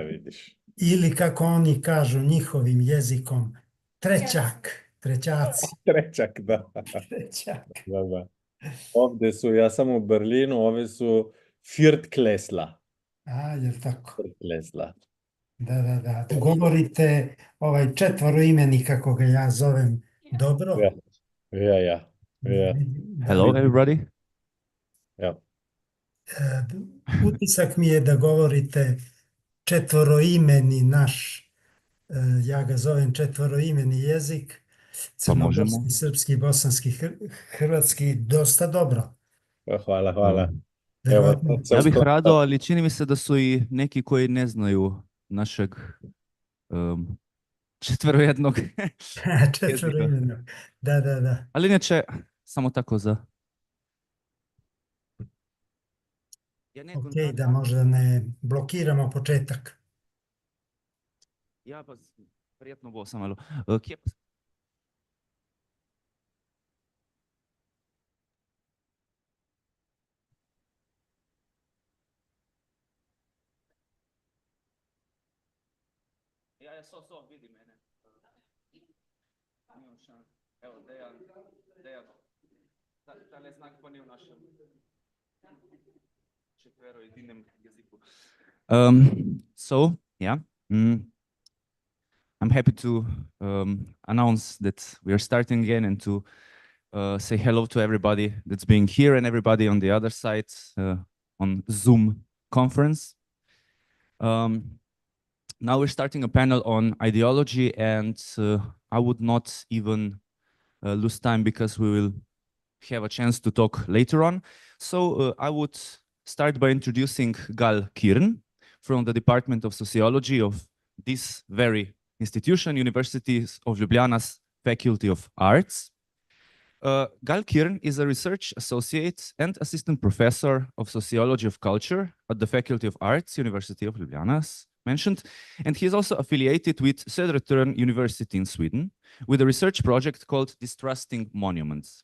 [SPEAKER 20] Vidiš.
[SPEAKER 13] Ili kako oni kažu njihovim jezikom, trećaci.
[SPEAKER 20] Trećak, da.
[SPEAKER 13] Trećak.
[SPEAKER 20] Da. Ovdje su, ja sam u Berlinu, ove su Viertklesla.
[SPEAKER 13] Jel tako?
[SPEAKER 20] Viertklesla.
[SPEAKER 13] Da. Govorite ovaj četvoroimeni, kako ga ja zovem, dobro?
[SPEAKER 20] Ja.
[SPEAKER 19] Hello, everybody.
[SPEAKER 20] Ja.
[SPEAKER 13] Utisak mi je da govorite četvoroimeni naš, ja ga zovem četvoroimeni jezik, crnogorski, srpski, bosanski, hrvatski, dosta dobro.
[SPEAKER 20] Hvala.
[SPEAKER 19] Ja bih rado, ali čini mi se da su i neki koji ne znaju našeg četvorojednog
[SPEAKER 13] četvoroimenog, da.
[SPEAKER 19] Ali inače, samo tako za...
[SPEAKER 13] Ok, da možda ne blokiramo početak.
[SPEAKER 19] Ja pa prijetno bo samo malo. Kje pa... Ja, so, vidi mene. Evo, Dejan. Tale znak pa ni v našem četveroedinem jeziku. So, yeah. I'm happy to announce that we are starting again and to say hello to everybody that's being here and everybody on the other side on Zoom conference. Now we're starting a panel on ideology, and I would not even lose time because we will have a chance to talk later on. So I would start by introducing Gal Kirn from the Department of Sociology of this very institution, University of Ljubljana's Faculty of Arts. Gal Kirn is a research associate and assistant professor of Sociology of Culture at the Faculty of Arts, University of Ljubljana, as mentioned, and he is also affiliated with Södertörn University in Sweden with a research project called Distrusting Monuments.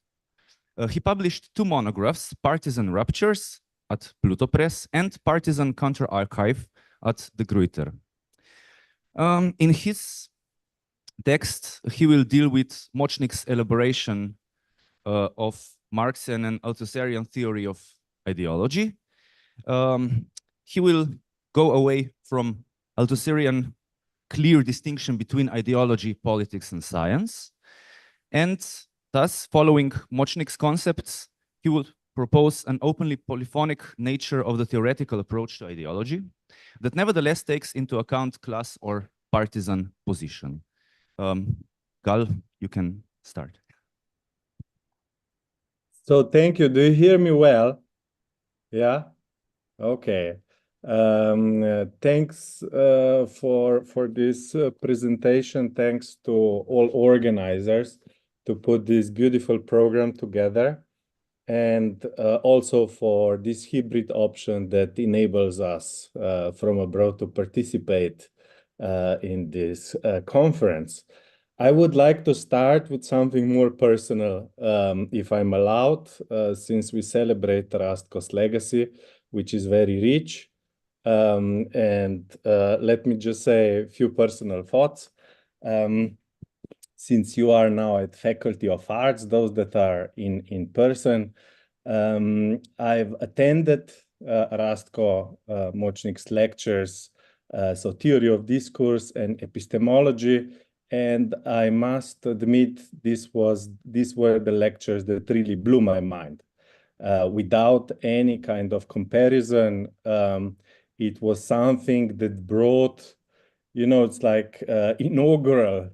[SPEAKER 19] He published 2 monographs, Partisan Ruptures at Pluto Press and Partisan Counter-Archive at the Gruyter. In his text, he will deal with Močnik's elaboration of Marxian and Althuserian theory of ideology. He will go away from Althuserian clear distinction between ideology, politics, and science. And thus, following Močnik's concepts, he will propose an openly polyphonic nature of the theoretical approach to ideology that nevertheless takes into account class or partisan position. Gal, you can start.
[SPEAKER 20] So thank you. Do you hear me well? Yeah? Okay. Thanks for this presentation. Thanks to all organizers to put this beautiful program together, and also for this hybrid option that enables us from abroad to participate in this conference. I would like to start with something more personal, if I'm allowed, since we celebrate Rastko's legacy, which is very rich. Let me just say a few personal thoughts. Since you are now at Faculty of Arts, those that are in person, I've attended Rastko Močnik's lectures, so theory of discourse and epistemology, and I must admit these were the lectures that really blew my mind. Without any kind of comparison, it was something that brought, it's like inauguration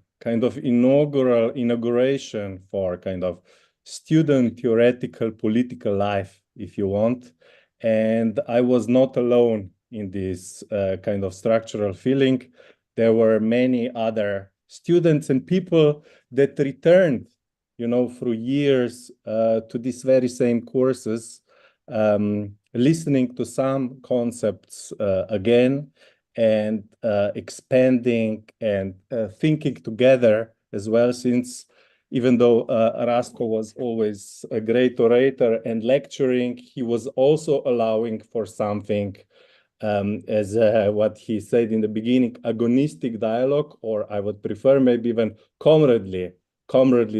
[SPEAKER 20] for kind of student theoretical political life, if you want. And I was not alone in this kind of structural feeling. There were many other students and people that returned, through years to these very same courses, listening to some concepts again, and expanding and thinking together as well, since even though Rastko was always a great orator and lecturing, he was also allowing for something, as what he said in the beginning, agonistic dialogue, or I would prefer maybe even comradely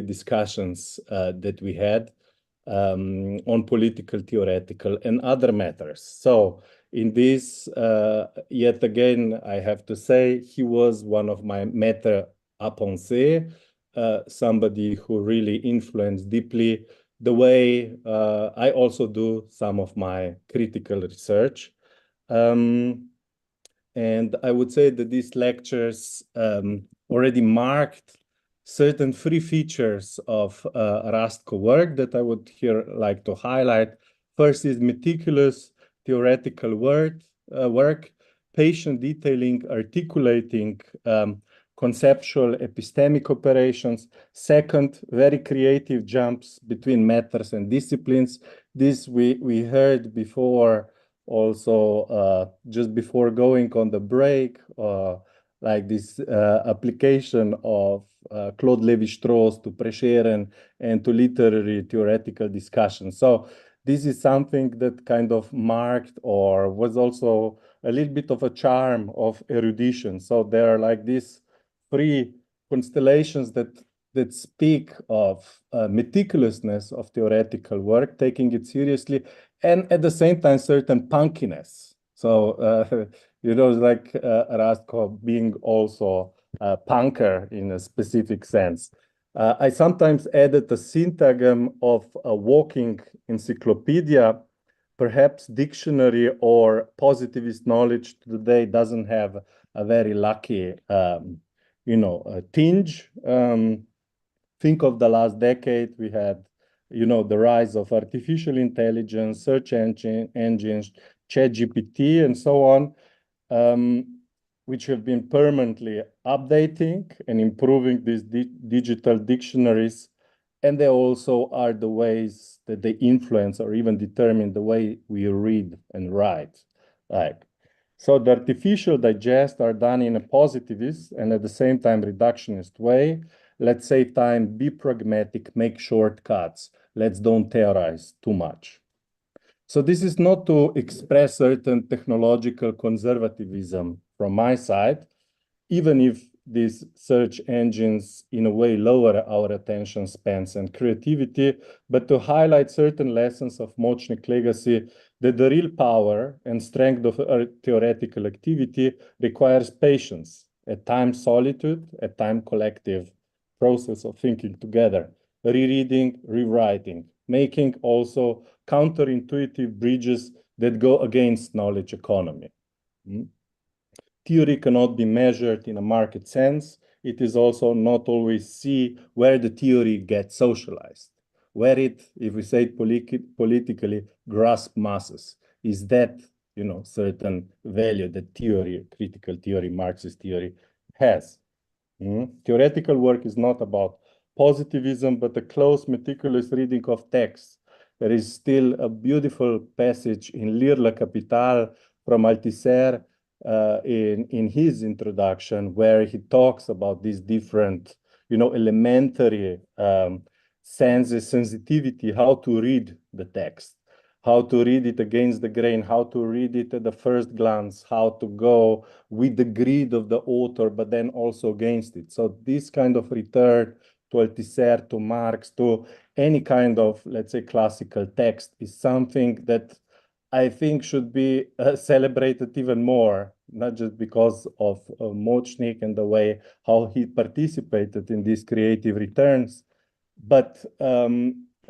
[SPEAKER 20] discussions that we had on political, theoretical, and other matters. So in this, yet again, I have to say, he was one of my maîtres à penser, somebody who really influenced deeply the way I also do some of my critical research. And I would say that these lectures already marked certain three features of Rastko work that I would here like to highlight. First is meticulous theoretical work, patient detailing, articulating conceptual epistemic operations. Second, very creative jumps between matters and disciplines. This we heard before also, just before going on the break, like this application of Claude Lévi-Strauss to Prešeren and to literary theoretical discussion. So this is something that kind of marked or was also a little bit of a charm of erudition. So there are like these three constellations that speak of meticulousness of theoretical work, taking it seriously, and at the same time, certain punkiness. So, like Rastko being also a punker in a specific sense. I sometimes added a syntagm of a walking encyclopedia. Perhaps dictionary or positivist knowledge today doesn't have a very lucky, tinge. Think of the last decade. We had, the rise of artificial intelligence, search engines, ChatGPT, and so on, which have been permanently updating and improving these digital dictionaries. And they also are the ways that they influence or even determine the way we read and write. So the artificial digests are done in a positivist and at the same time reductionist way. Let's save time, be pragmatic, make shortcuts. Let's don't theorize too much. So this is not to express certain technological conservatism from my side, even if these search engines in a way lower our attention spans and creativity, but to highlight certain lessons of Močnik legacy, that the real power and strength of our theoretical activity requires patience, at times solitude, at times collective process of thinking together, rereading, rewriting, making also counterintuitive bridges that go against knowledge economy. Theory cannot be measured in a market sense. It is also not always see where the theory gets socialized, where it, if we say it politically, grasp masses. Is that, you know, certain value that theory, critical theory, Marxist theory has. Theoretical work is not about positivism, but a close, meticulous reading of texts. There is still a beautiful passage in Lire la Capitale from Althusser in his introduction, where he talks about these different, you know, elementary senses, sensitivity, how to read the text, how to read it against the grain, how to read it at the first glance, how to go with the greed of the author, but then also against it. So this kind of return to Althusser, to Marx, to any kind of, let's say, classical text is something that I think should be celebrated even more, not just because of Močnik and the way how he participated in these creative returns, but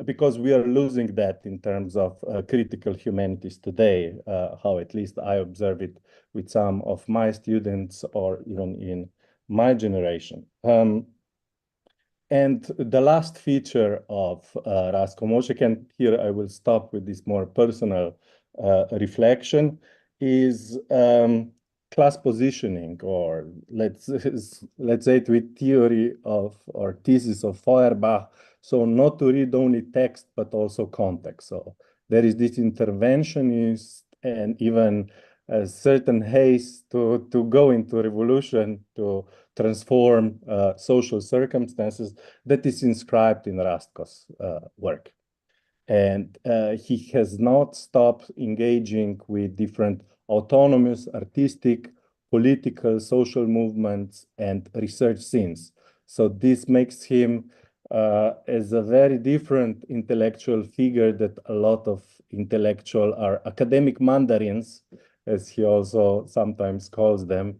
[SPEAKER 20] because we are losing that in terms of critical humanities today, how at least I observe it with some of my students or even in my generation. And the last feature of Rastko Močnik, and here I will stop with this more personal reflection, is class positioning, or let's say it with theory of, or thesis of Feuerbach. So not to read only text, but also context. So there is this interventionist and even a certain haste to go into revolution, to transform social circumstances that is inscribed in Rastko's work. And he has not stopped engaging with different autonomous, artistic, political, social movements and research scenes. So this makes him as a very different intellectual figure that a lot of intellectual or academic mandarins, as he also sometimes calls them,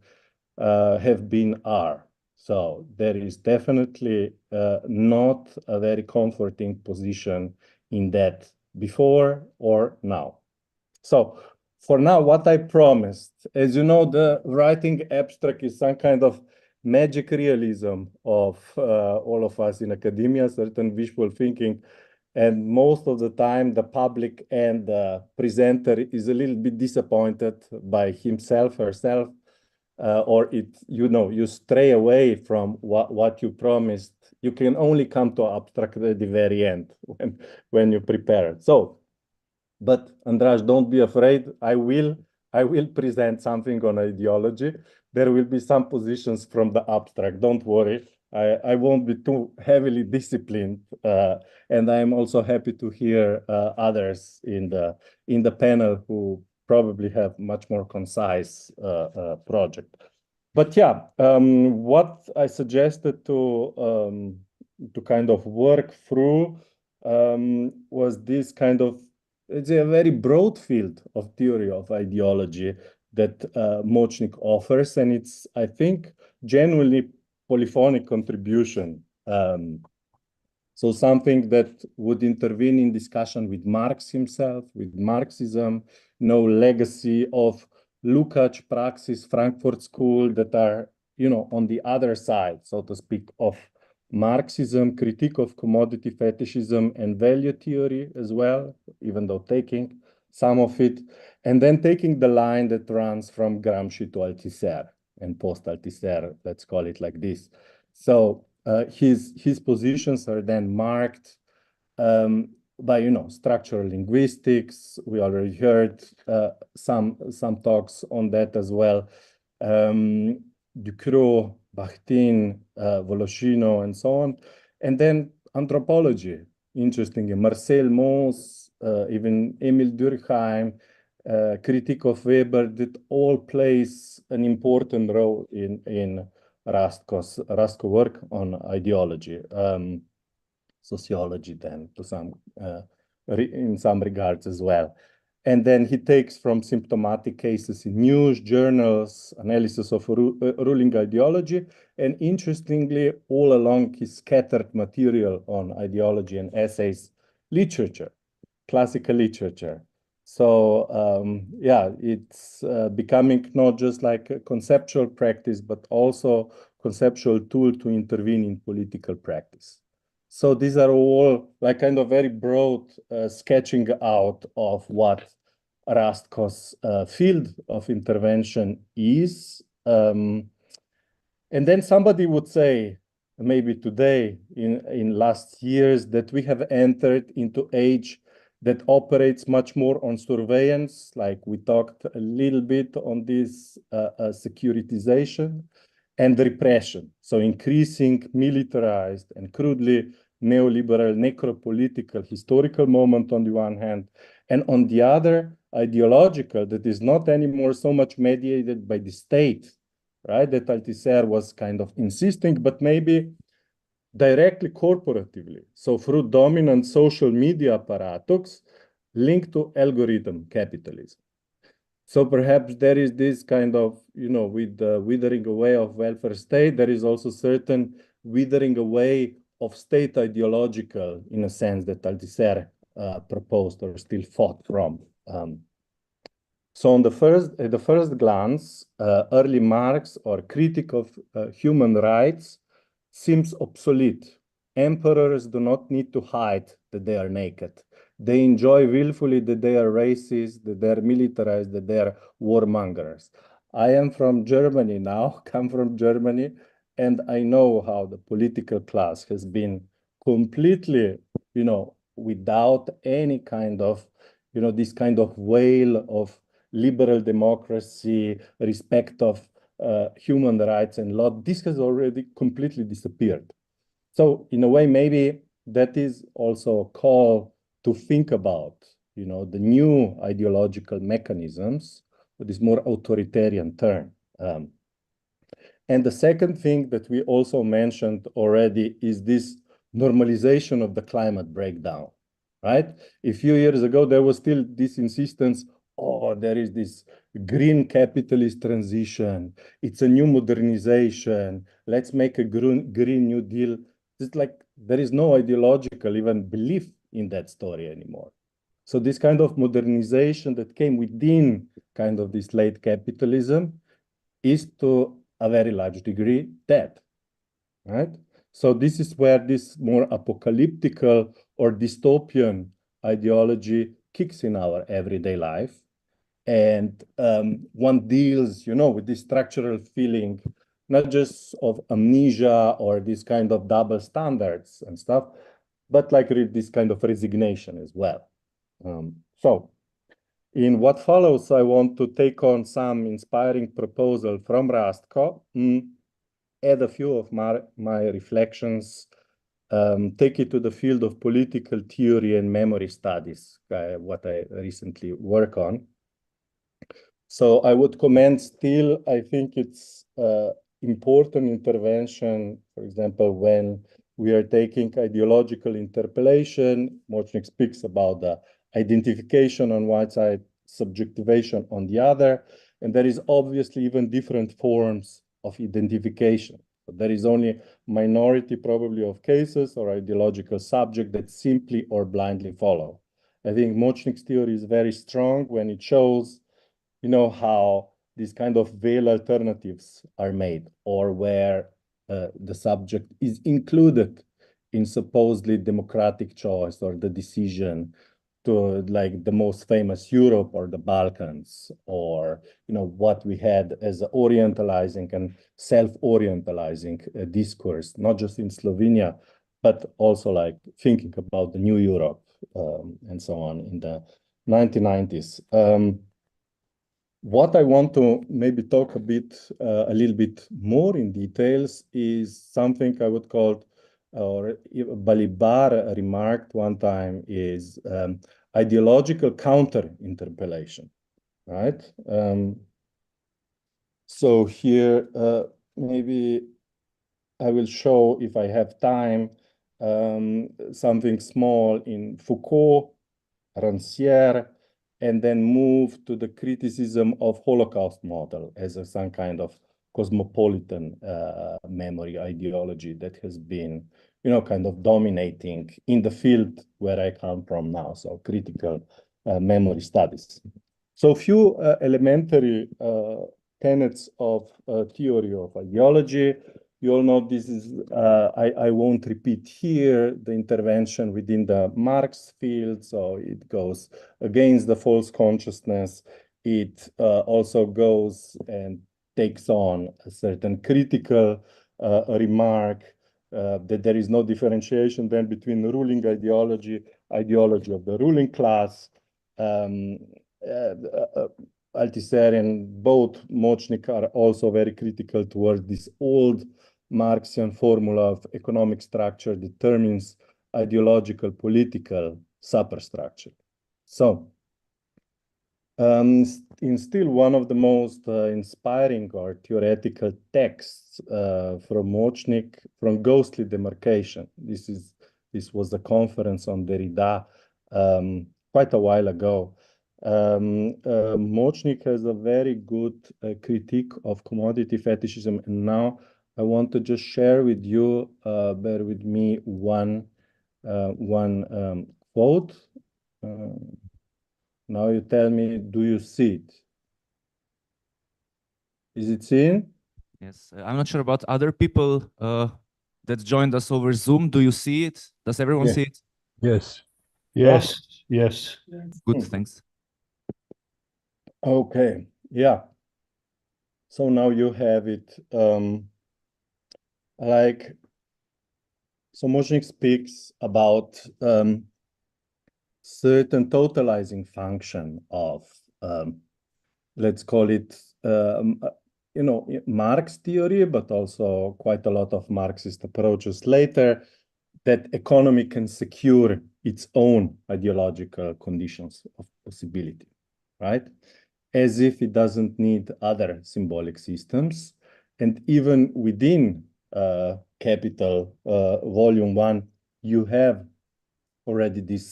[SPEAKER 20] have been are. So there is definitely not a very comforting position in that before or now. So for now, what I promised, as you know, the writing abstract is some kind of magic realism of all of us in academia, certain visual thinking. And most of the time, the public and the presenter is a little bit disappointed by himself, herself, or you stray away from what you promised. You can only come to abstract at the very end when you prepare it. So, but Andras, don't be afraid. I will present something on ideology. There will be some positions from the abstract. Don't worry. I won't be too heavily disciplined, and I'm also happy to hear others in the panel who probably have much more concise project. But yeah, what I suggested to kind of work through was this kind of, it's a very broad field of theory of ideology that Močnik offers, and it's, I think, genuinely polyphonic contribution. So something that would intervene in discussion with Marx himself, with Marxism, no legacy of Lukács, Praxis, Frankfurt School that are, on the other side, so to speak, of Marxism, critique of commodity fetishism and value theory as well, even though taking some of it, and then taking the line that runs from Gramsci to Althusser and post-Althusser, let's call it like this. So his positions are then marked by, structural linguistics. We already heard some talks on that as well. Ducrot, Bakhtin, Voloshino, and so on. And then anthropology, interesting. Marcel Mauss, even Emil Durkheim, critique of Weber, that all plays an important role in Rastko's work on ideology, sociology then to some, in some regards as well. And then he takes from symptomatic cases in news, journals, analysis of ruling ideology, and interestingly, all along his scattered material on ideology and essays, literature, classical literature. So yeah, it's becoming not just like a conceptual practice, but also conceptual tool to intervene in political practice. So these are all like kind of very broad sketching out of what Rastko's field of intervention is. And then somebody would say, maybe today, in last years, that we have entered into age that operates much more on surveillance, like we talked a little bit on this securitization, and repression. So increasing militarized and crudely neoliberal, necropolitical, historical moment on the one hand, and on the other, ideological, that is not anymore so much mediated by the state, right? That Althusser was kind of insisting, but maybe directly corporatively. So through dominant social media apparatus linked to algorithm capitalism. So perhaps there is this kind of, you know, with the withering away of welfare state, there is also certain withering away of state ideological, in a sense, that Althusser proposed or still fought from. So on the first glance, early Marx or critic of human rights seems obsolete. Emperors do not need to hide that they are naked. They enjoy willfully that they are racist, that they are militarized, that they are warmongers. I am from Germany now, come from Germany, and I know how the political class has been completely, you know, without any kind of, you know, this kind of veil of liberal democracy, respect of human rights and law. This has already completely disappeared. So in a way, maybe that is also a call to think about, you know, the new ideological mechanisms with this more authoritarian turn. And the second thing that we also mentioned already is this normalization of the climate breakdown, right? A few years ago, there was still this insistence, oh, there is this green capitalist transition. It's a new modernization. Let's make a green New Deal. It's like there is no ideological even belief in that story anymore. So this kind of modernization that came within kind of this late capitalism is to a very large degree dead, right? So this is where this more apocalyptical or dystopian ideology kicks in our everyday life. And one deals, you know, with this structural feeling, not just of amnesia or this kind of double standards and stuff, but like this kind of resignation as well. So in what follows, I want to take on some inspiring proposal from Rastko, add a few of my reflections, take it to the field of political theory and memory studies, what I recently work on. So I would comment still, I think it's important intervention, for example, when we are taking ideological interpellation. Močnik speaks about the identification on one side, subjectivation on the other, and there is obviously even different forms of identification. But there is only minority probably of cases or ideological subject that simply or blindly follow. I think Močnik's theory is very strong when it shows, you know, how these kind of veil alternatives are made, or where the subject is included in supposedly democratic choice or the decision to, like, the most famous Europe or the Balkans, or, you know, what we had as orientalizing and self-orientalizing discourse, not just in Slovenia, but also like thinking about the new Europe and so on in the 1990s. What I want to maybe talk a little bit more in details is something I would call, or Balibar remarked one time, is ideological counter-interpellation, right? So here, maybe I will show, if I have time, something small in Foucault, Rancière, and then move to the criticism of Holocaust model as some kind of cosmopolitan memory ideology that has been, kind of dominating in the field where I come from now, so critical memory studies. So a few elementary tenets of theory of ideology. You all know this is, I won't repeat here, the intervention within the Marx field, so it goes against the false consciousness. It also goes and takes on a certain critical remark that there is no differentiation then between the ruling ideology of the ruling class, Althusserien, both Močnik are also very critical towards this old Marxian formula of economic structure determines ideological political superstructure. So, in still one of the most inspiring or theoretical texts from Močnik, from Ghostly Demarcation. This was a conference on Derrida quite a while ago. Močnik has a very good critique of commodity fetishism, and now I want to just share with you, bear with me, one quote. Now you tell me, do you see it? Is it seen?
[SPEAKER 19] Yes, I'm not sure about other people that joined us over Zoom. Do you see it? Does everyone see it?
[SPEAKER 10] Yes. Yes. Yes.
[SPEAKER 19] Good, thanks.
[SPEAKER 20] Okay, yeah. So now you have it. So Močnik speaks about certain totalizing function of, let's call it, Marx theory, but also quite a lot of Marxist approaches later, that economy can secure its own ideological conditions of possibility, right? As if it doesn't need other symbolic systems. And even within Capital, Volume 1, you have already this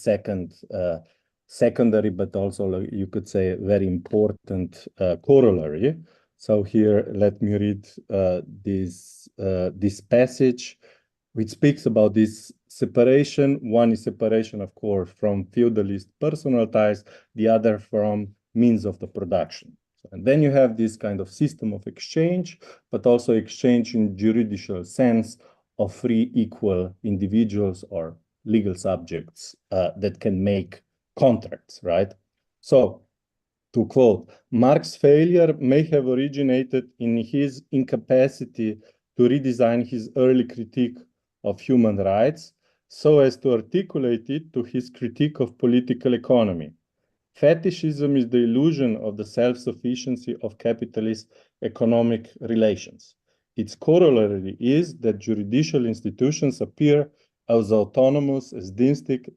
[SPEAKER 20] secondary, but also you could say very important corollary. So here, let me read this passage, which speaks about this separation. One is separation, of course, from feudalist personal ties, the other from means of the production. And then you have this kind of system of exchange, but also exchange in juridical sense of free equal individuals or legal subjects that can make contracts, right? So, to quote, Marx's failure may have originated in his incapacity to redesign his early critique of human rights so as to articulate it to his critique of political economy. Fetishism is the illusion of the self-sufficiency of capitalist economic relations. Its corollary is that judicial institutions appear as autonomous, as distinct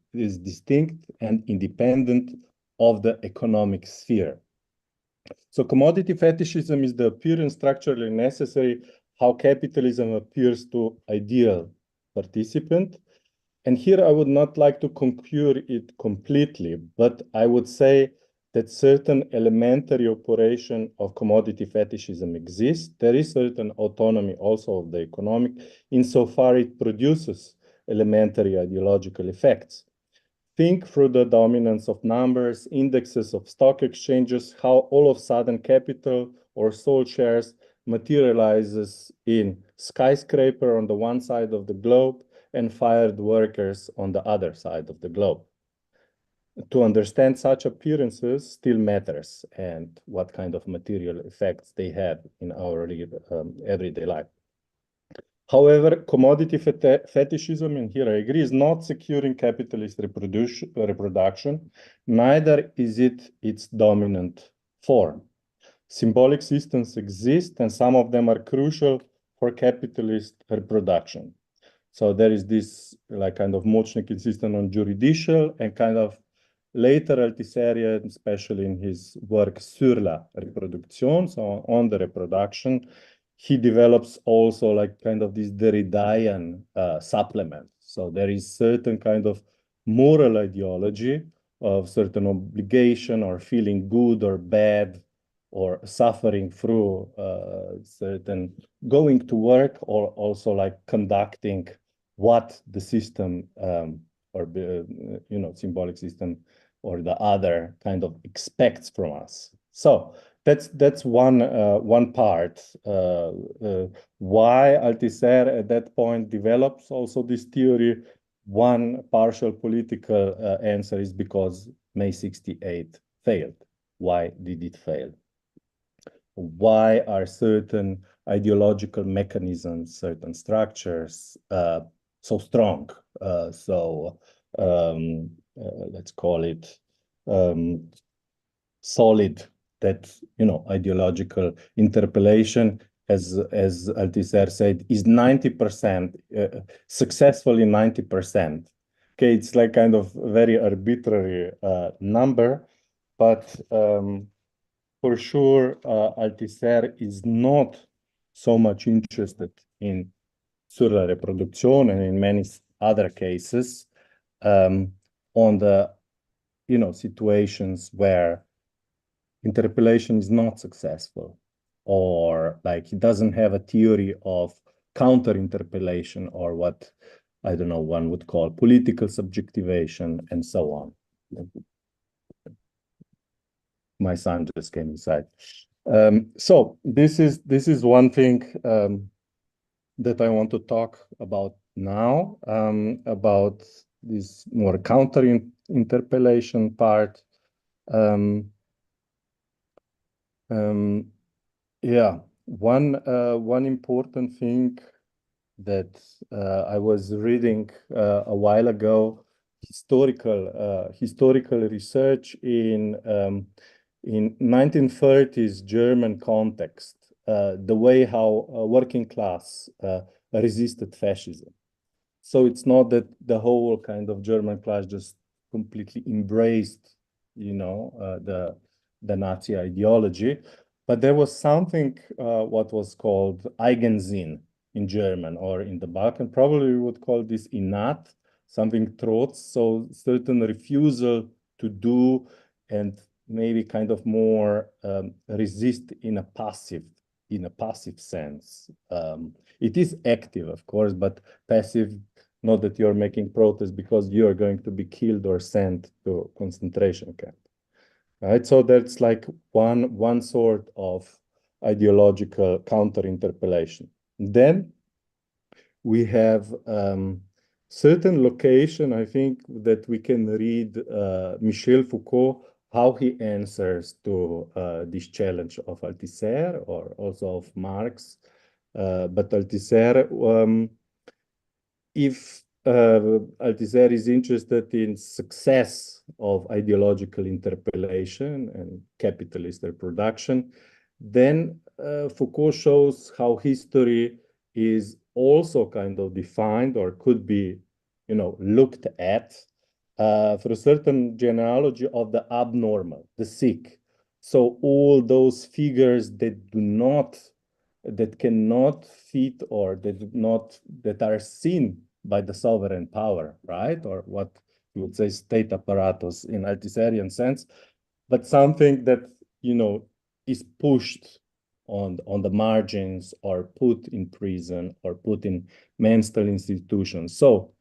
[SPEAKER 20] and independent of the economic sphere. So commodity fetishism is the appearance structurally necessary how capitalism appears to ideal participant. And here I would not like to concure it completely, but I would say that certain elementary operation of commodity fetishism exists. There is certain autonomy also of the economic, insofar it produces elementary ideological effects. Think through the dominance of numbers, indexes of stock exchanges, how all of a sudden capital or sold shares materializes in skyscraper on the one side of the globe and fired workers on the other side of the globe. To understand such appearances still matters and what kind of material effects they have in our everyday life. However, commodity fetishism, and here I agree, is not securing capitalist reproduction, neither is it its dominant form. Symbolic systems exist, and some of them are crucial for capitalist reproduction. So there is this kind of Močnik insistence on juridical and kind of later Althusserien, especially in his work Sur la reproduction, so on the reproduction, he develops also like kind of this Derridian supplement. So there is certain kind of moral ideology of certain obligation or feeling good or bad or suffering through certain going to work, or also like conducting what the system or symbolic system or the other kind of expects from us. So that's one part. Why Althusser at that point develops also this theory. One partial political answer is because May 68 failed. Why did it fail? Why are certain ideological mechanisms, certain structures so strong? Let's call it solid, that, ideological interpellation, as Althusser said, is 90%, successful in 90%. Okay, it's like kind of very arbitrary number, but for sure, Althusser is not so much interested in sur la reproduction and in many other cases on the, situations where interpellation is not successful, or like he doesn't have a theory of counter-interpellation, or what, I don't know, one would call political subjectivation, and so on. My son just came inside. So this is one thing that I want to talk about now, about this more counter-interpellation part. Yeah, one important thing that I was reading a while ago, historical research in 1930s German context, the way how working class resisted fascism. So it's not that the whole kind of German class just completely embraced, the Nazi ideology, but there was something what was called Eigensinn in German, or in the Balkan, probably we would call this Inat, something Trotz, so certain refusal to do and maybe kind of more resist in a passive sense. It is active, of course, but passive, not that you're making protest because you're going to be killed or sent to concentration camp. Right, so that's like one sort of ideological counter-interpellation. Then we have certain location, I think, that we can read Michel Foucault, how he answers to this challenge of Althusser, or also of Marx. But Althusser, if Althusser is interested in success of ideological interpellation and capitalist reproduction, then Foucault shows how history is also kind of defined, or could be, looked at through a certain genealogy of the abnormal, the sick. So all those figures that cannot fit, or that are seen by the sovereign power, right? Or what you would say state apparatus in Althusserian sense, but something that, is pushed on the margins, or put in prison, or put in mental institutions. So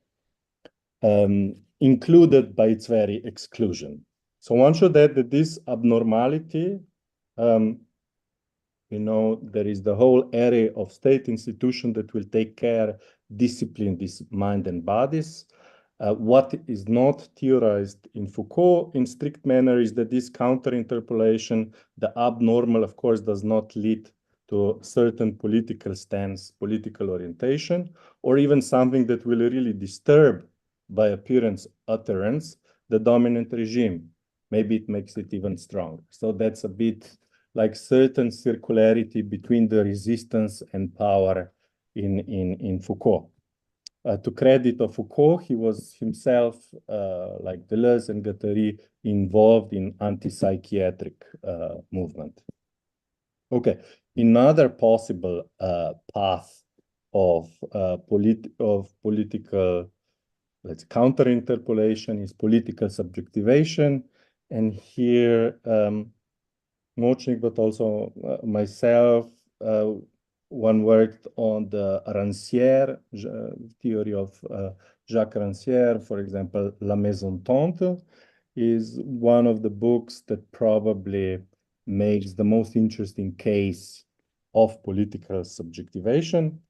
[SPEAKER 20] included by its very exclusion. So one should add that this abnormality, there is the whole area of state institution that will take care, discipline this mind and bodies. What is not theorized in Foucault in strict manner is that this counter-interpolation, the abnormal, of course, does not lead to certain political stance, political orientation, or even something that will really disturb by appearance, utterance, the dominant regime. Maybe it makes it even stronger. So that's a bit like certain circularity between the resistance and power in Foucault. To credit of Foucault, he was himself, like Deleuze and Guattari, involved in anti-psychiatric movement. Okay, another possible path of political, let's counter-interpolation is political subjectivation. And here, Močnik, but also myself, one worked on the Rancière theory of Jacques Rancière, for example, La Maison Tante is one of the books that probably makes the most interesting case of political subjectivation.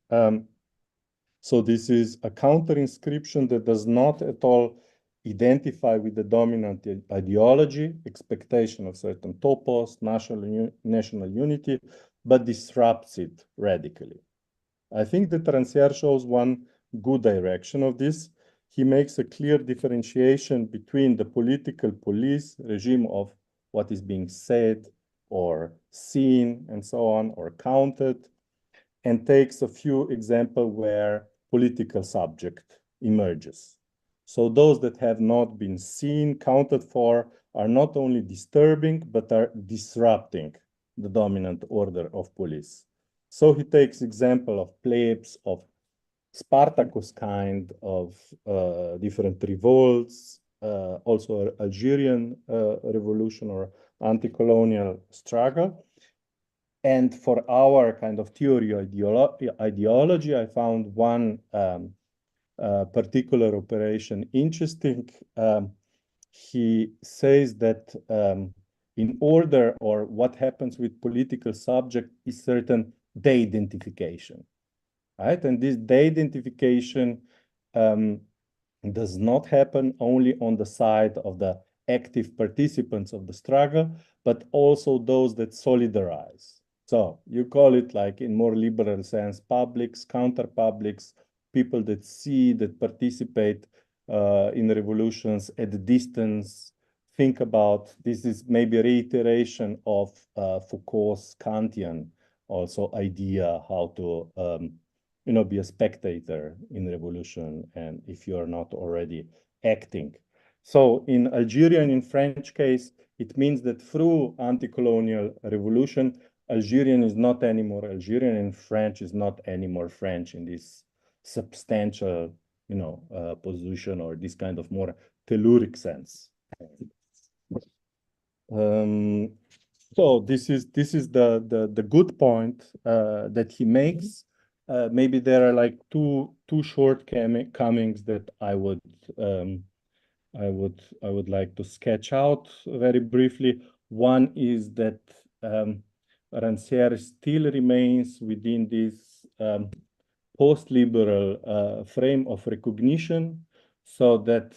[SPEAKER 20] So this is a counter-inscription that does not at all identify with the dominant ideology, expectation of certain topos, national unity, but disrupts it radically. I think that Rancière shows one good direction of this. He makes a clear differentiation between the political police regime of what is being said or seen and so on, or counted, and takes a few examples where political subject emerges. So those that have not been seen, counted for, are not only disturbing, but are disrupting the dominant order of police. So he takes example of plebs, of Spartacus kind of different revolts, also Algerian revolution or anti-colonial struggle. And for our kind of theory ideology, I found one particular operation interesting. He says that in order, or what happens with political subject is certain de-identification, right? And this de-identification does not happen only on the side of the active participants of the struggle, but also those that solidarize. So you call it, like in more liberal sense, publics, counter-publics, people that see, that participate in revolutions at a distance, think about, this is maybe a reiteration of Foucault's Kantian also idea how to be a spectator in revolution, and if you are not already acting. So in Algerian, in French case, it means that through anti-colonial revolution, Algerian is not anymore Algerian, and French is not anymore French in this substantial, position, or this kind of more telluric sense. So this is the good point that he makes. Maybe there are like two shortcomings that I would like to sketch out very briefly. One is that Rancière still remains within this post-liberal frame of recognition, so that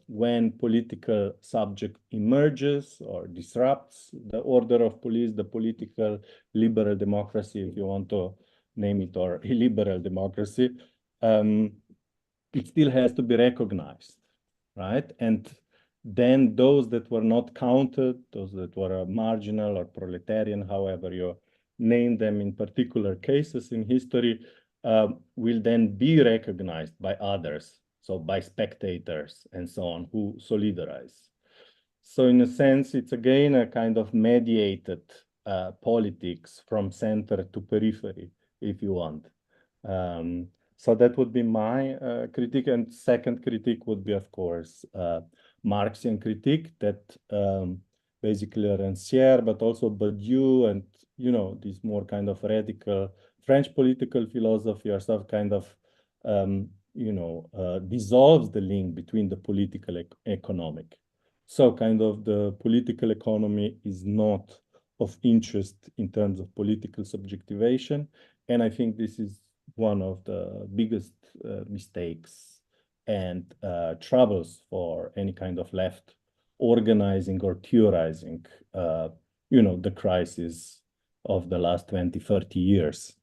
[SPEAKER 20] when political subject emerges or disrupts the order of police, the political liberal democracy, if you want to name it, or illiberal democracy, it still has to be recognized, right? And then those that were not counted, those that were marginal or proletarian, however you name them in particular cases in history, will then be recognized by others, so by spectators and so on, who solidarize. So in a sense, it's again a kind of mediated politics from center to periphery, if you want. So that would be my critique. And second critique would be, of course, Marxian critique that basically Rancière, but also Badiou and, this more kind of radical French political philosophy or some kind of, dissolves the link between the political and economic. So kind of the political economy is not of interest in terms of political subjectivation. And I think this is one of the biggest mistakes and troubles for any kind of left organizing or theorizing, the crisis of the last 20, 30 years.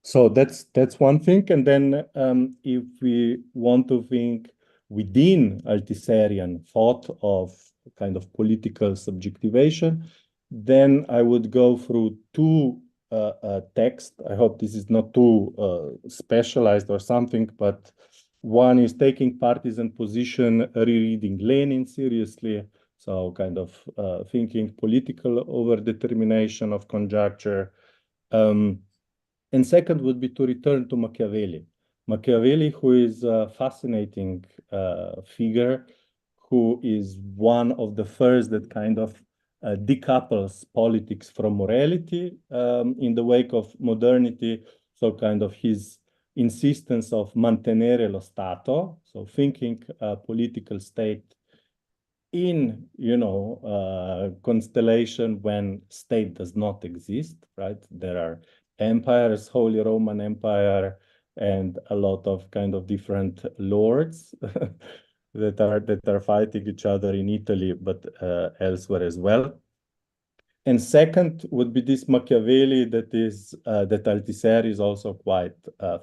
[SPEAKER 20] So that's one thing. And then if we want to think within Althusserien thought of kind of political subjectivation, then I would go through two texts. I hope this is not too specialized or something, but one is taking partisan position, rereading Lenin seriously. So kind of thinking political overdetermination of conjecture. And second would be to return to Machiavelli. Machiavelli, who is a fascinating figure, who is one of the first that kind of decouples politics from morality in the wake of modernity. So kind of his insistence of mantenere lo Stato, so thinking a political state in, constellation when state does not exist, right? There are empires, Holy Roman Empire, and a lot of kind of different lords that are fighting each other in Italy, but elsewhere as well. And second would be this Machiavelli that Althusser is also quite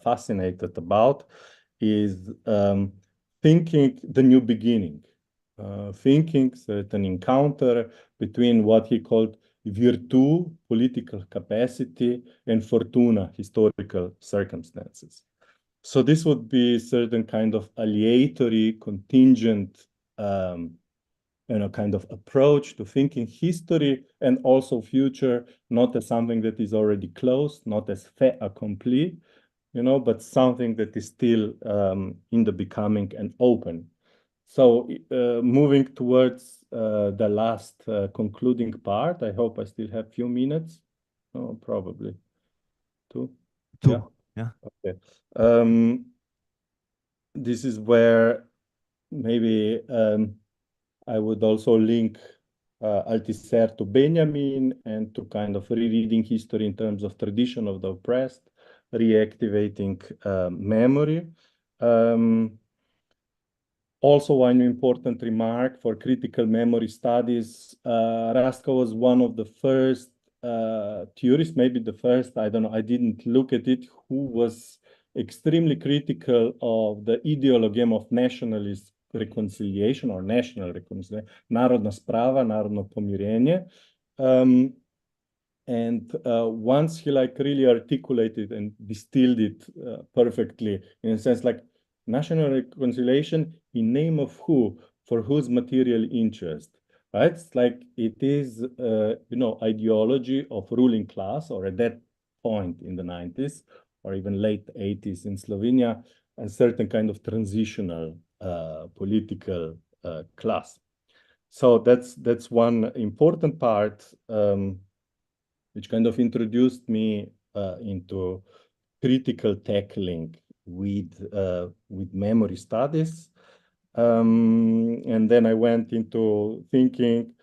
[SPEAKER 20] fascinated about, is thinking the new beginning, thinking certain encounter between what he called virtù, political capacity, and fortuna, historical circumstances. So this would be certain kind of aleatory, contingent, kind of approach to thinking history and also future, not as something that is already closed, not as fait accompli, but something that is still in the becoming and open. So moving towards the last concluding part, I hope I still have a few minutes. Oh, probably two. Yeah. Okay. This is where maybe I would also link Althusser to Benjamin and to kind of rereading history in terms of tradition of the oppressed, reactivating memory. Also, one important remark for critical memory studies, Raska was one of the first theorists, maybe the first, I don't know, I didn't look at it, who was extremely critical of the ideology of nationalist reconciliation or national reconciliation, narodna sprava, narodno pomirenje. And once he really articulated and distilled it perfectly, in a sense like national reconciliation in name of who, for whose material interest, right? It's like it is, ideology of ruling class, or at that point in the 90s, or even late 80s in Slovenia, a certain kind of transitional political class. So that's one important part, which kind of introduced me into critical tackling with memory studies. And then I went into thinking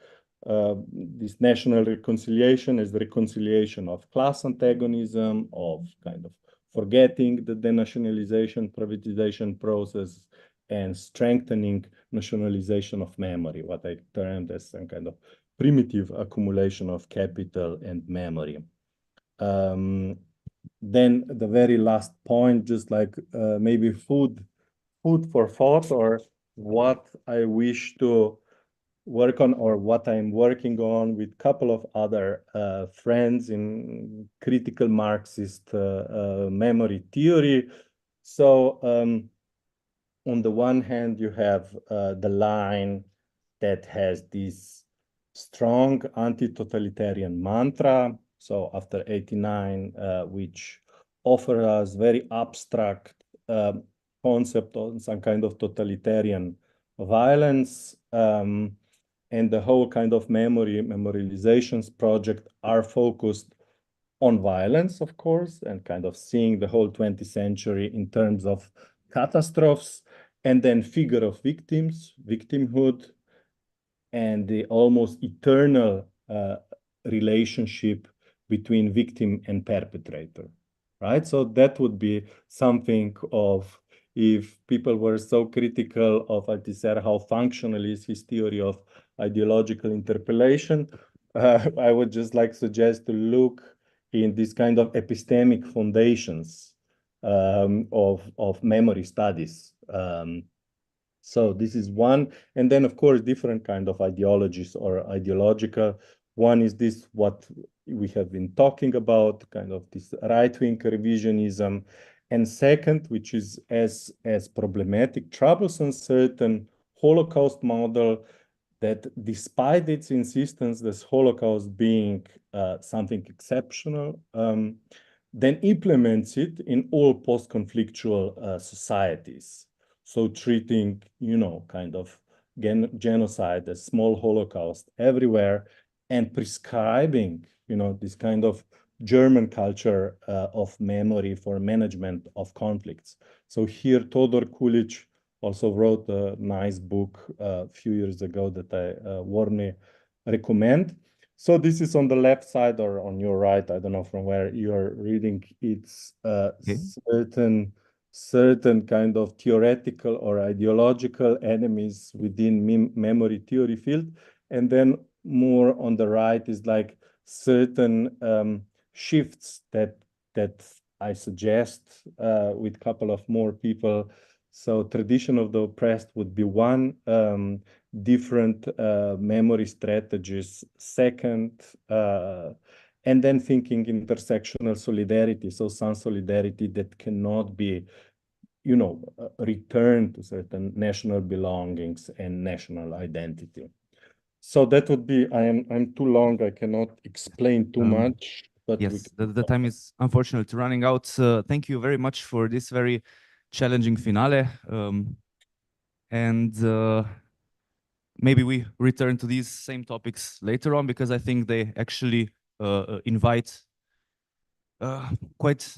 [SPEAKER 20] this national reconciliation as the reconciliation of class antagonism, of kind of forgetting the denationalization, privatization process, and strengthening nationalization of memory, what I termed as some kind of primitive accumulation of capital and memory. Then the very last point, just like maybe food for thought, or what I wish to work on, or what I'm working on with a couple of other friends in critical Marxist memory theory. So on the one hand, you have the line that has this strong anti-totalitarian mantra. So after 89, which offer us very abstract concept on some kind of totalitarian violence, and the whole kind of memorializations project are focused on violence, of course, and kind of seeing the whole 20th century in terms of catastrophes, and then figure of victims, victimhood, and the almost eternal relationship between victim and perpetrator, right? So that would be something of, if people were so critical of Althusser, how functional is his theory of ideological interpellation, I would just like suggest to look in this kind of epistemic foundations of memory studies. So this is one. And then, of course, different kind of ideologies or ideological. One is this, what we have been talking about, kind of this right-wing revisionism. And second, which is as problematic, troublesome, certain Holocaust model, that despite its insistence, this Holocaust being something exceptional, then implements it in all post-conflictual societies. So treating, you know, kind of genocide, a small Holocaust everywhere, and prescribing, you know, this kind of German culture of memory for management of conflicts. So here, Todor Kulic also wrote a nice book a few years ago that I warmly recommend. So this is on the left side or on your right, I don't know from where you're reading. It's certain kind of theoretical or ideological enemies within memory theory field. And then more on the right is like certain shifts that I suggest with a couple of more people. So tradition of the oppressed would be one, different memory strategies, second, and then thinking intersectional solidarity. So some solidarity that cannot be, you know, returned to certain national belongings and national identity. So that would be, I'm too long, I cannot explain too much. But
[SPEAKER 19] yes, the time is unfortunately running out. Thank you very much for this very challenging finale. And maybe we return to these same topics later on, because I think they actually invite quite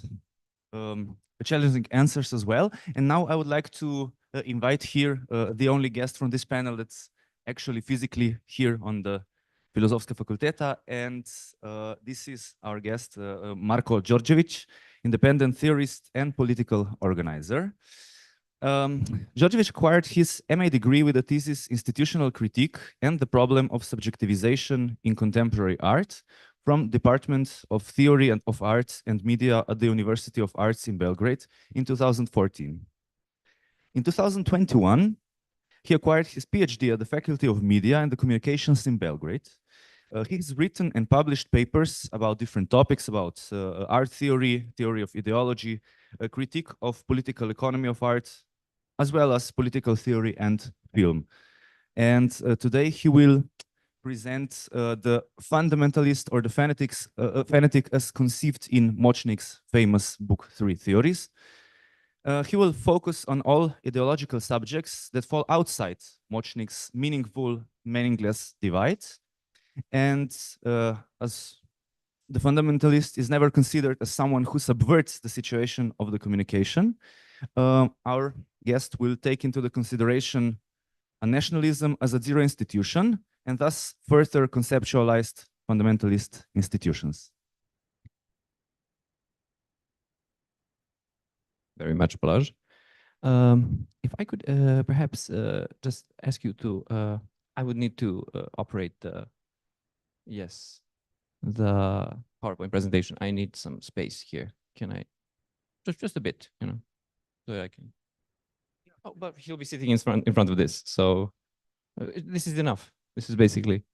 [SPEAKER 19] challenging answers as well. And now I would like to invite here the only guest from this panel that's actually physically here on the Filozofska fakulteta, and this is our guest, Marko Đorđević, independent theorist and political organizer. Đorđević acquired his MA degree with the thesis Institutional Critique and the Problem of Subjectivization in Contemporary Art from Department of Theory and of Arts and Media at the University of Arts in Belgrade in 2014. In 2021, he acquired his PhD at the Faculty of Media and the Communications in Belgrade. He has written and published papers about different topics, about art theory, theory of ideology, a critique of political economy of art, as well as political theory and film. And today he will present the fundamentalist or the fanatic as conceived in Močnik's famous book, Three Theories. He will focus on all ideological subjects that fall outside Močnik's meaningful, meaningless divide. And as the fundamentalist is never considered as someone who subverts the situation of the communication, our guest will take into the consideration a nationalism as a zero institution, and thus further conceptualized fundamentalist institutions. Very much, Balázs. If I could perhaps just ask you to, I would need to operate the, yes, the PowerPoint presentation. I need some space here. Can I, just a bit, you know, so I can. Oh, but he'll be sitting in front of this, so this is enough. This is basically,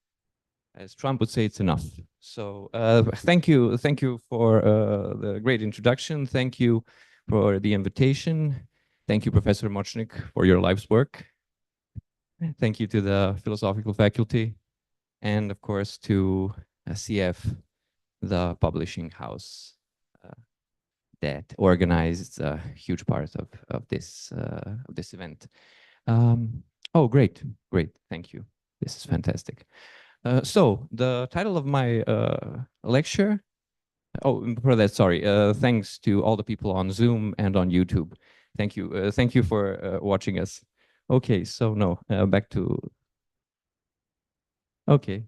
[SPEAKER 19] as Trump would say, it's enough. So thank you for the great introduction. Thank you for the invitation. Thank you, Professor Močnik, for your life's work. Thank you to the philosophical faculty, and of course to CF, the publishing house that organized a huge part of this event. Oh, great, thank you. This is fantastic. So the title of my lecture, oh, before that, sorry, thanks to all the people on Zoom and on YouTube. Thank you for watching us. Okay, so no, back to, okay.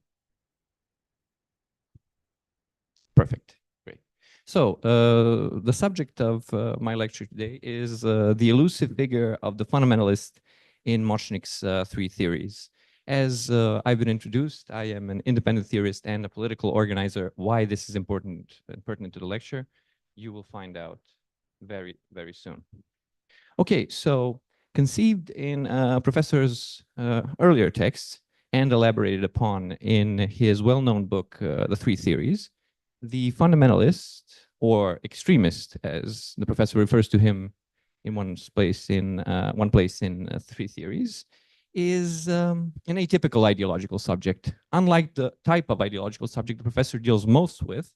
[SPEAKER 19] Perfect, great. So the subject of my lecture today is the elusive figure of the fundamentalist in Močnik's three theories. As I've been introduced, I am an independent theorist and a political organizer. Why this is important and pertinent to the lecture, you will find out very, very soon. Okay, so conceived in Professor's earlier texts and elaborated upon in his well-known book, The Three Theories, the fundamentalist, or extremist, as the professor refers to him in one place in Three Theories, is an atypical ideological subject. Unlike the type of ideological subject the professor deals most with,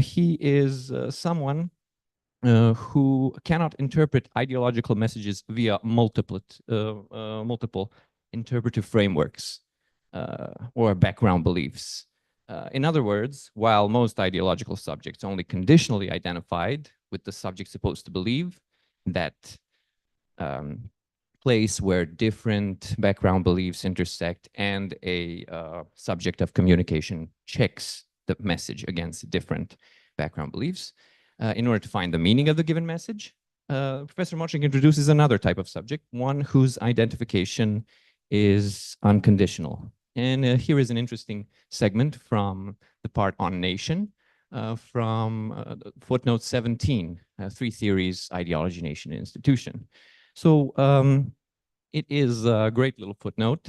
[SPEAKER 19] he is someone who cannot interpret ideological messages via multiple interpretive frameworks or background beliefs. In other words, while most ideological subjects only conditionally identified with the subject supposed to believe, that place where different background beliefs intersect and a subject of communication checks the message against different background beliefs in order to find the meaning of the given message. Professor Močnik introduces another type of subject, one whose identification is unconditional. And here is an interesting segment from the part on nation, from footnote 17, 3 theories, ideology, nation, and institution. So it is a great little footnote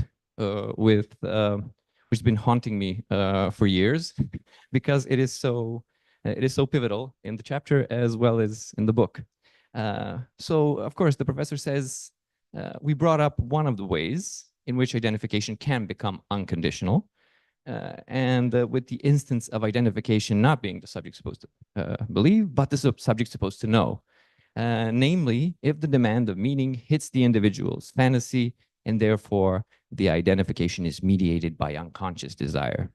[SPEAKER 19] which has been haunting me for years because it is so pivotal in the chapter as well as in the book. So of course the professor says we brought up one of the ways in which identification can become unconditional, and with the instance of identification not being the subject supposed to believe, but the subject supposed to know. Namely, if the demand of meaning hits the individual's fantasy, and therefore the identification is mediated by unconscious desire.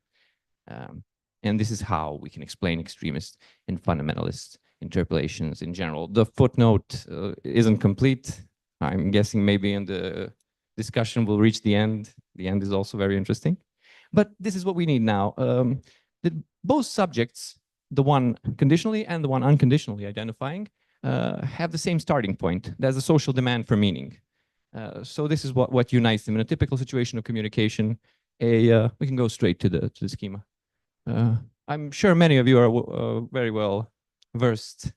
[SPEAKER 19] And this is how we can explain extremist and fundamentalist interpolations in general. The footnote isn't complete. I'm guessing maybe in the discussion we'll reach the end. The end is also very interesting. But this is what we need now. Both subjects, the one conditionally and the one unconditionally identifying, have the same starting point. There's a social demand for meaning. So this is what unites them in a typical situation of communication. We can go straight to the schema. I'm sure many of you are very well versed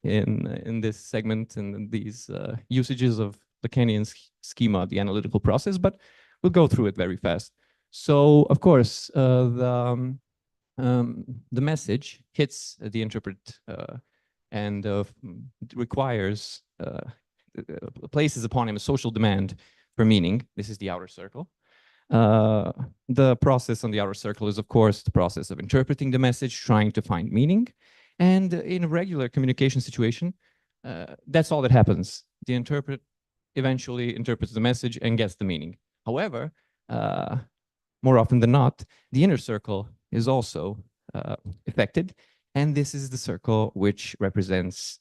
[SPEAKER 19] in this segment and these usages of Lacanian schema, the analytical process, but we'll go through it very fast. So, of course, the message hits the interpret and requires, places upon him a social demand for meaning. This is the outer circle. The process on the outer circle is, of course, the process of interpreting the message, trying to find meaning. And in a regular communication situation, that's all that happens. The interpret eventually interprets the message and gets the meaning. However, more often than not, the inner circle is also affected. And this is the circle which represents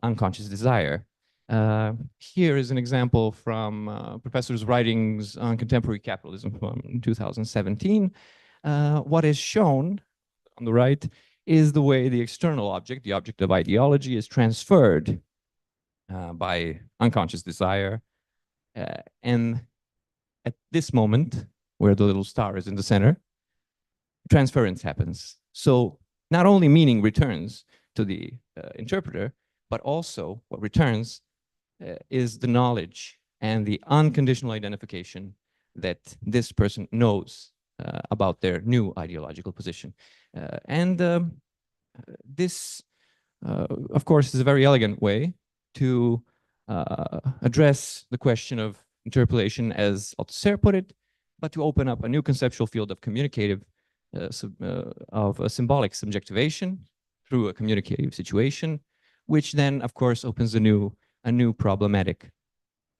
[SPEAKER 19] unconscious desire. Here is an example from professor's writings on contemporary capitalism from 2017. What is shown on the right is the way the external object, the object of ideology, is transferred by unconscious desire. And at this moment, where the little star is in the center, transference happens. So not only meaning returns to the interpreter, but also what returns is the knowledge and the unconditional identification that this person knows about their new ideological position. This, of course, is a very elegant way to address the question of interpolation, as Althusser put it, but to open up a new conceptual field of communicative, of a symbolic subjectivation through a communicative situation, which then, of course, opens a new problematic.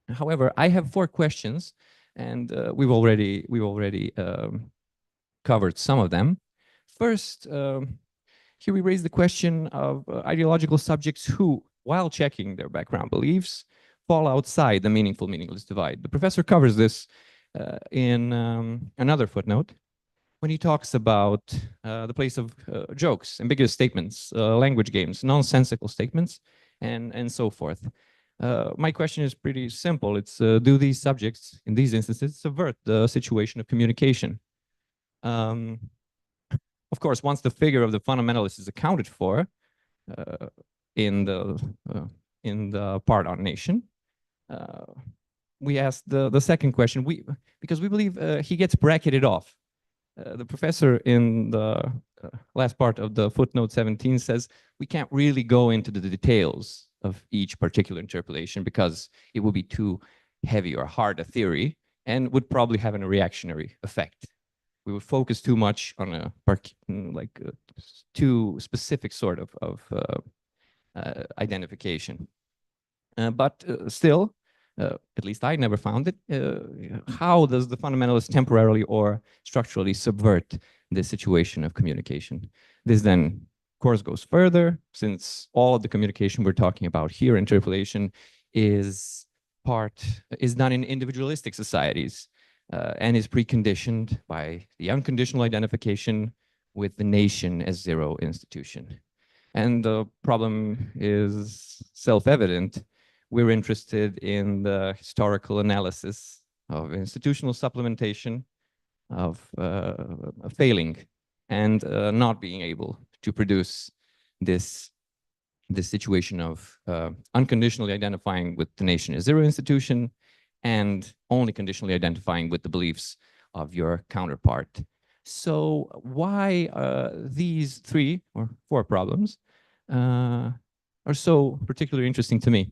[SPEAKER 19] However, I have 4 questions, and we've already covered some of them. First, here we raise the question of ideological subjects who, while checking their background beliefs, fall outside the meaningful-meaningless divide. The professor covers this in another footnote when he talks about the place of jokes, ambiguous statements, language games, nonsensical statements, and so forth. My question is pretty simple. It's, do these subjects, in these instances, subvert the situation of communication? Of course, once the figure of the fundamentalist is accounted for in the part on nation, we ask the second question, because we believe he gets bracketed off. The professor in the last part of the footnote 17 says we can't really go into the details of each particular interpolation because it would be too heavy or hard a theory and would probably have a reactionary effect. We would focus too much on a too specific sort of identification. But still, at least I never found it, how does the fundamentalist temporarily or structurally subvert this situation of communication? This then, of course, goes further, since all of the communication we're talking about here, interpolation, is done in individualistic societies and is preconditioned by the unconditional identification with the nation as zero institution. And the problem is self-evident. We're interested in the historical analysis of institutional supplementation, of failing and not being able to produce this situation of unconditionally identifying with the nation as zero institution and only conditionally identifying with the beliefs of your counterpart. So why these 3 or 4 problems are so particularly interesting to me?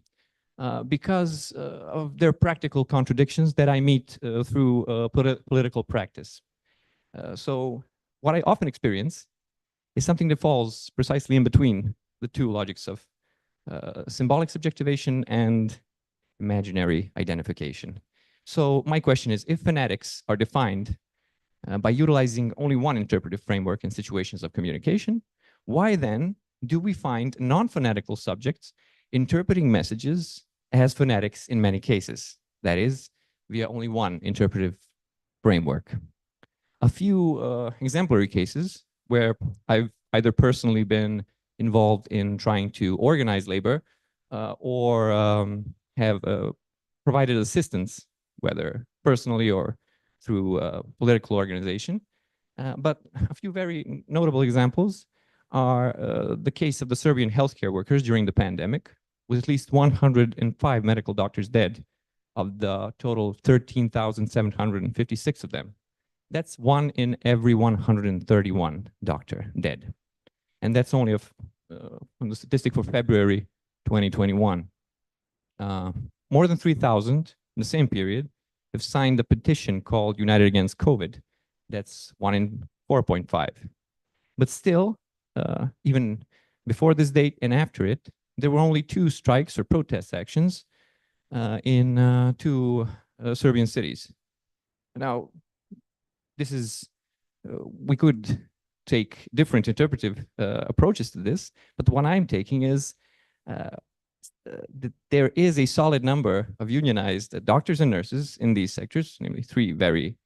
[SPEAKER 19] Because of their practical contradictions that I meet through political practice. So what I often experience is something that falls precisely in between the 2 logics of symbolic subjectivation and imaginary identification. So my question is, if fanatics are defined by utilizing only one interpretive framework in situations of communication, why then do we find non-fanatical subjects interpreting messages as fanatics in many cases? That is, via only one interpretive framework. A few exemplary cases where I've either personally been involved in trying to organize labor or have provided assistance, whether personally or through political organization. But a few very notable examples are the case of the Serbian healthcare workers during the pandemic, with at least 105 medical doctors dead of the total 13,756 of them. That's 1 in every 131 doctor dead. And that's only from the statistic for February 2021. More than 3,000 in the same period have signed a petition called United Against COVID. That's 1 in 4.5. But still, even before this date and after it, there were only 2 strikes or protest actions in 2 Serbian cities. Now, this is, we could take different interpretive approaches to this, but the one I'm taking is that there is a solid number of unionized doctors and nurses in these sectors, namely 3 very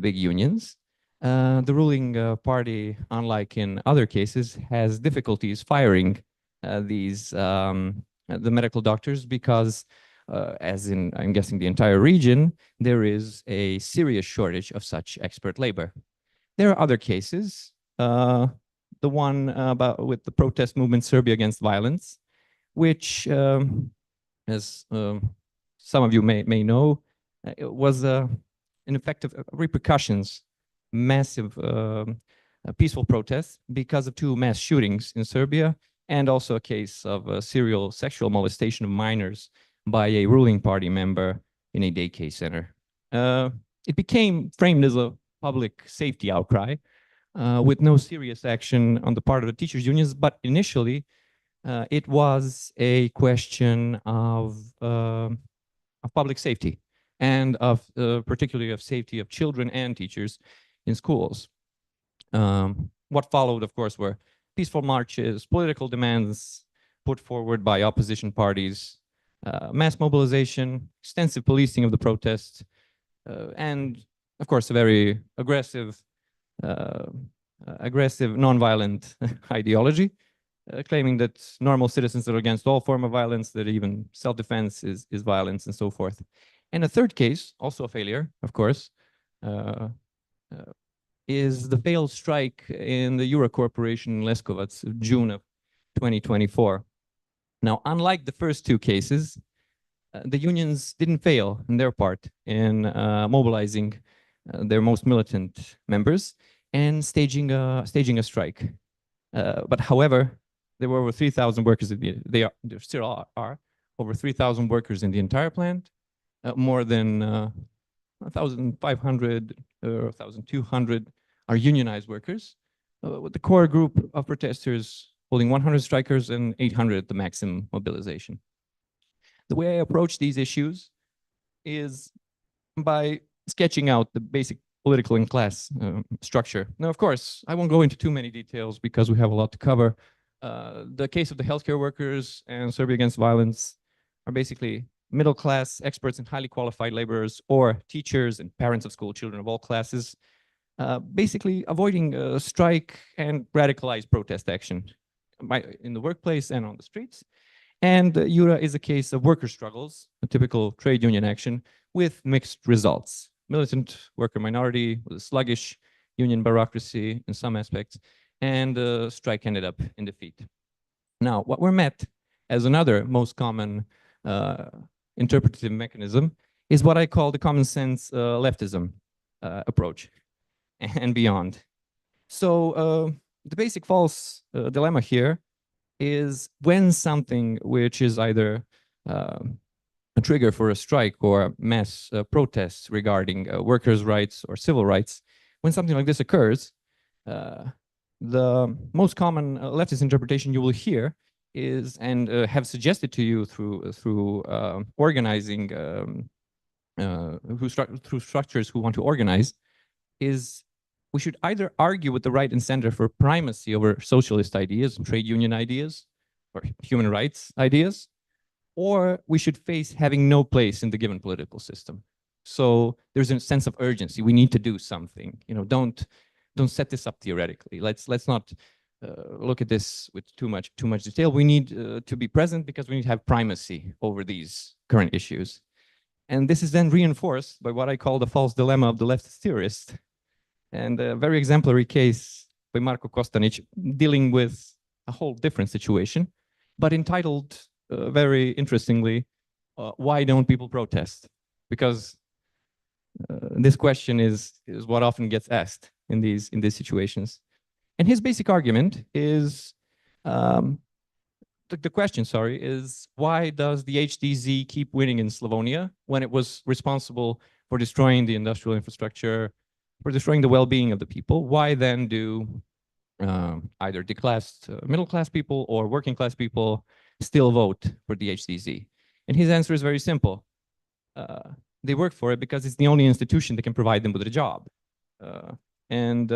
[SPEAKER 19] big unions. The ruling party, unlike in other cases, has difficulties firing the medical doctors because, as in, I'm guessing, the entire region, there is a serious shortage of such expert labor. There are other cases, the one with the protest movement Serbia Against Violence, which, as some of you may know, it was an effect of repercussions, massive peaceful protests because of 2 mass shootings in Serbia, and also a case of serial sexual molestation of minors by a ruling party member in a daycare center. It became framed as a public safety outcry with no serious action on the part of the teachers' unions, but initially it was a question of public safety and of particularly of safety of children and teachers in schools. What followed, of course, were peaceful marches, political demands put forward by opposition parties, mass mobilization, extensive policing of the protests, and, of course, a very aggressive, non-violent ideology, claiming that normal citizens are against all form of violence, that even self-defense is violence, and so forth. And a third case, also a failure, of course, is the failed strike in the Euro Corporation in Leskovac, June of 2024. Now, unlike the first 2 cases, the unions didn't fail in their part in mobilizing their most militant members and staging a strike. But however, there were over 3,000 workers. There still are over 3,000 workers in the entire plant, more than 1,500 or 1,200 are unionized workers, with the core group of protesters holding 100 strikers and 800 at the maximum mobilization. The way I approach these issues is by sketching out the basic political and class structure. Now, of course, I won't go into too many details because we have a lot to cover. The case of the healthcare workers and Serbia Against Violence are basically middle-class experts and highly qualified laborers, or teachers and parents of school children of all classes, basically avoiding strike and radicalized protest action in the workplace and on the streets. And Jura is a case of worker struggles, a typical trade union action, with mixed results. Militant worker minority with a sluggish union bureaucracy in some aspects, and strike ended up in defeat. Now, what we're met as another most common interpretive mechanism is what I call the common sense leftism approach and beyond. So the basic false dilemma here is when something which is either a trigger for a strike or mass protests regarding workers' rights or civil rights, when something like this occurs, the most common leftist interpretation you will hear is, and have suggested to you through organizing, through structures who want to organize, is we should either argue with the right and center for primacy over socialist ideas, trade union ideas, or human rights ideas, or we should face having no place in the given political system. So there's a sense of urgency. We need to do something. You know, don't set this up theoretically. Let's not look at this with too much detail. We need to be present because we need to have primacy over these current issues. And this is then reinforced by what I call the false dilemma of the leftist theorist. And a very exemplary case by Marko Kostanić dealing with a whole different situation, but entitled very interestingly, why don't people protest? Because this question is what often gets asked in these situations. And his basic argument is, the question, sorry, is why does the HDZ keep winning in Slavonia when it was responsible for destroying the industrial infrastructure, for destroying the well-being of the people? Why then do either declassed middle-class people or working-class people still vote for the HDZ? And his answer is very simple. They work for it because it's the only institution that can provide them with a job. And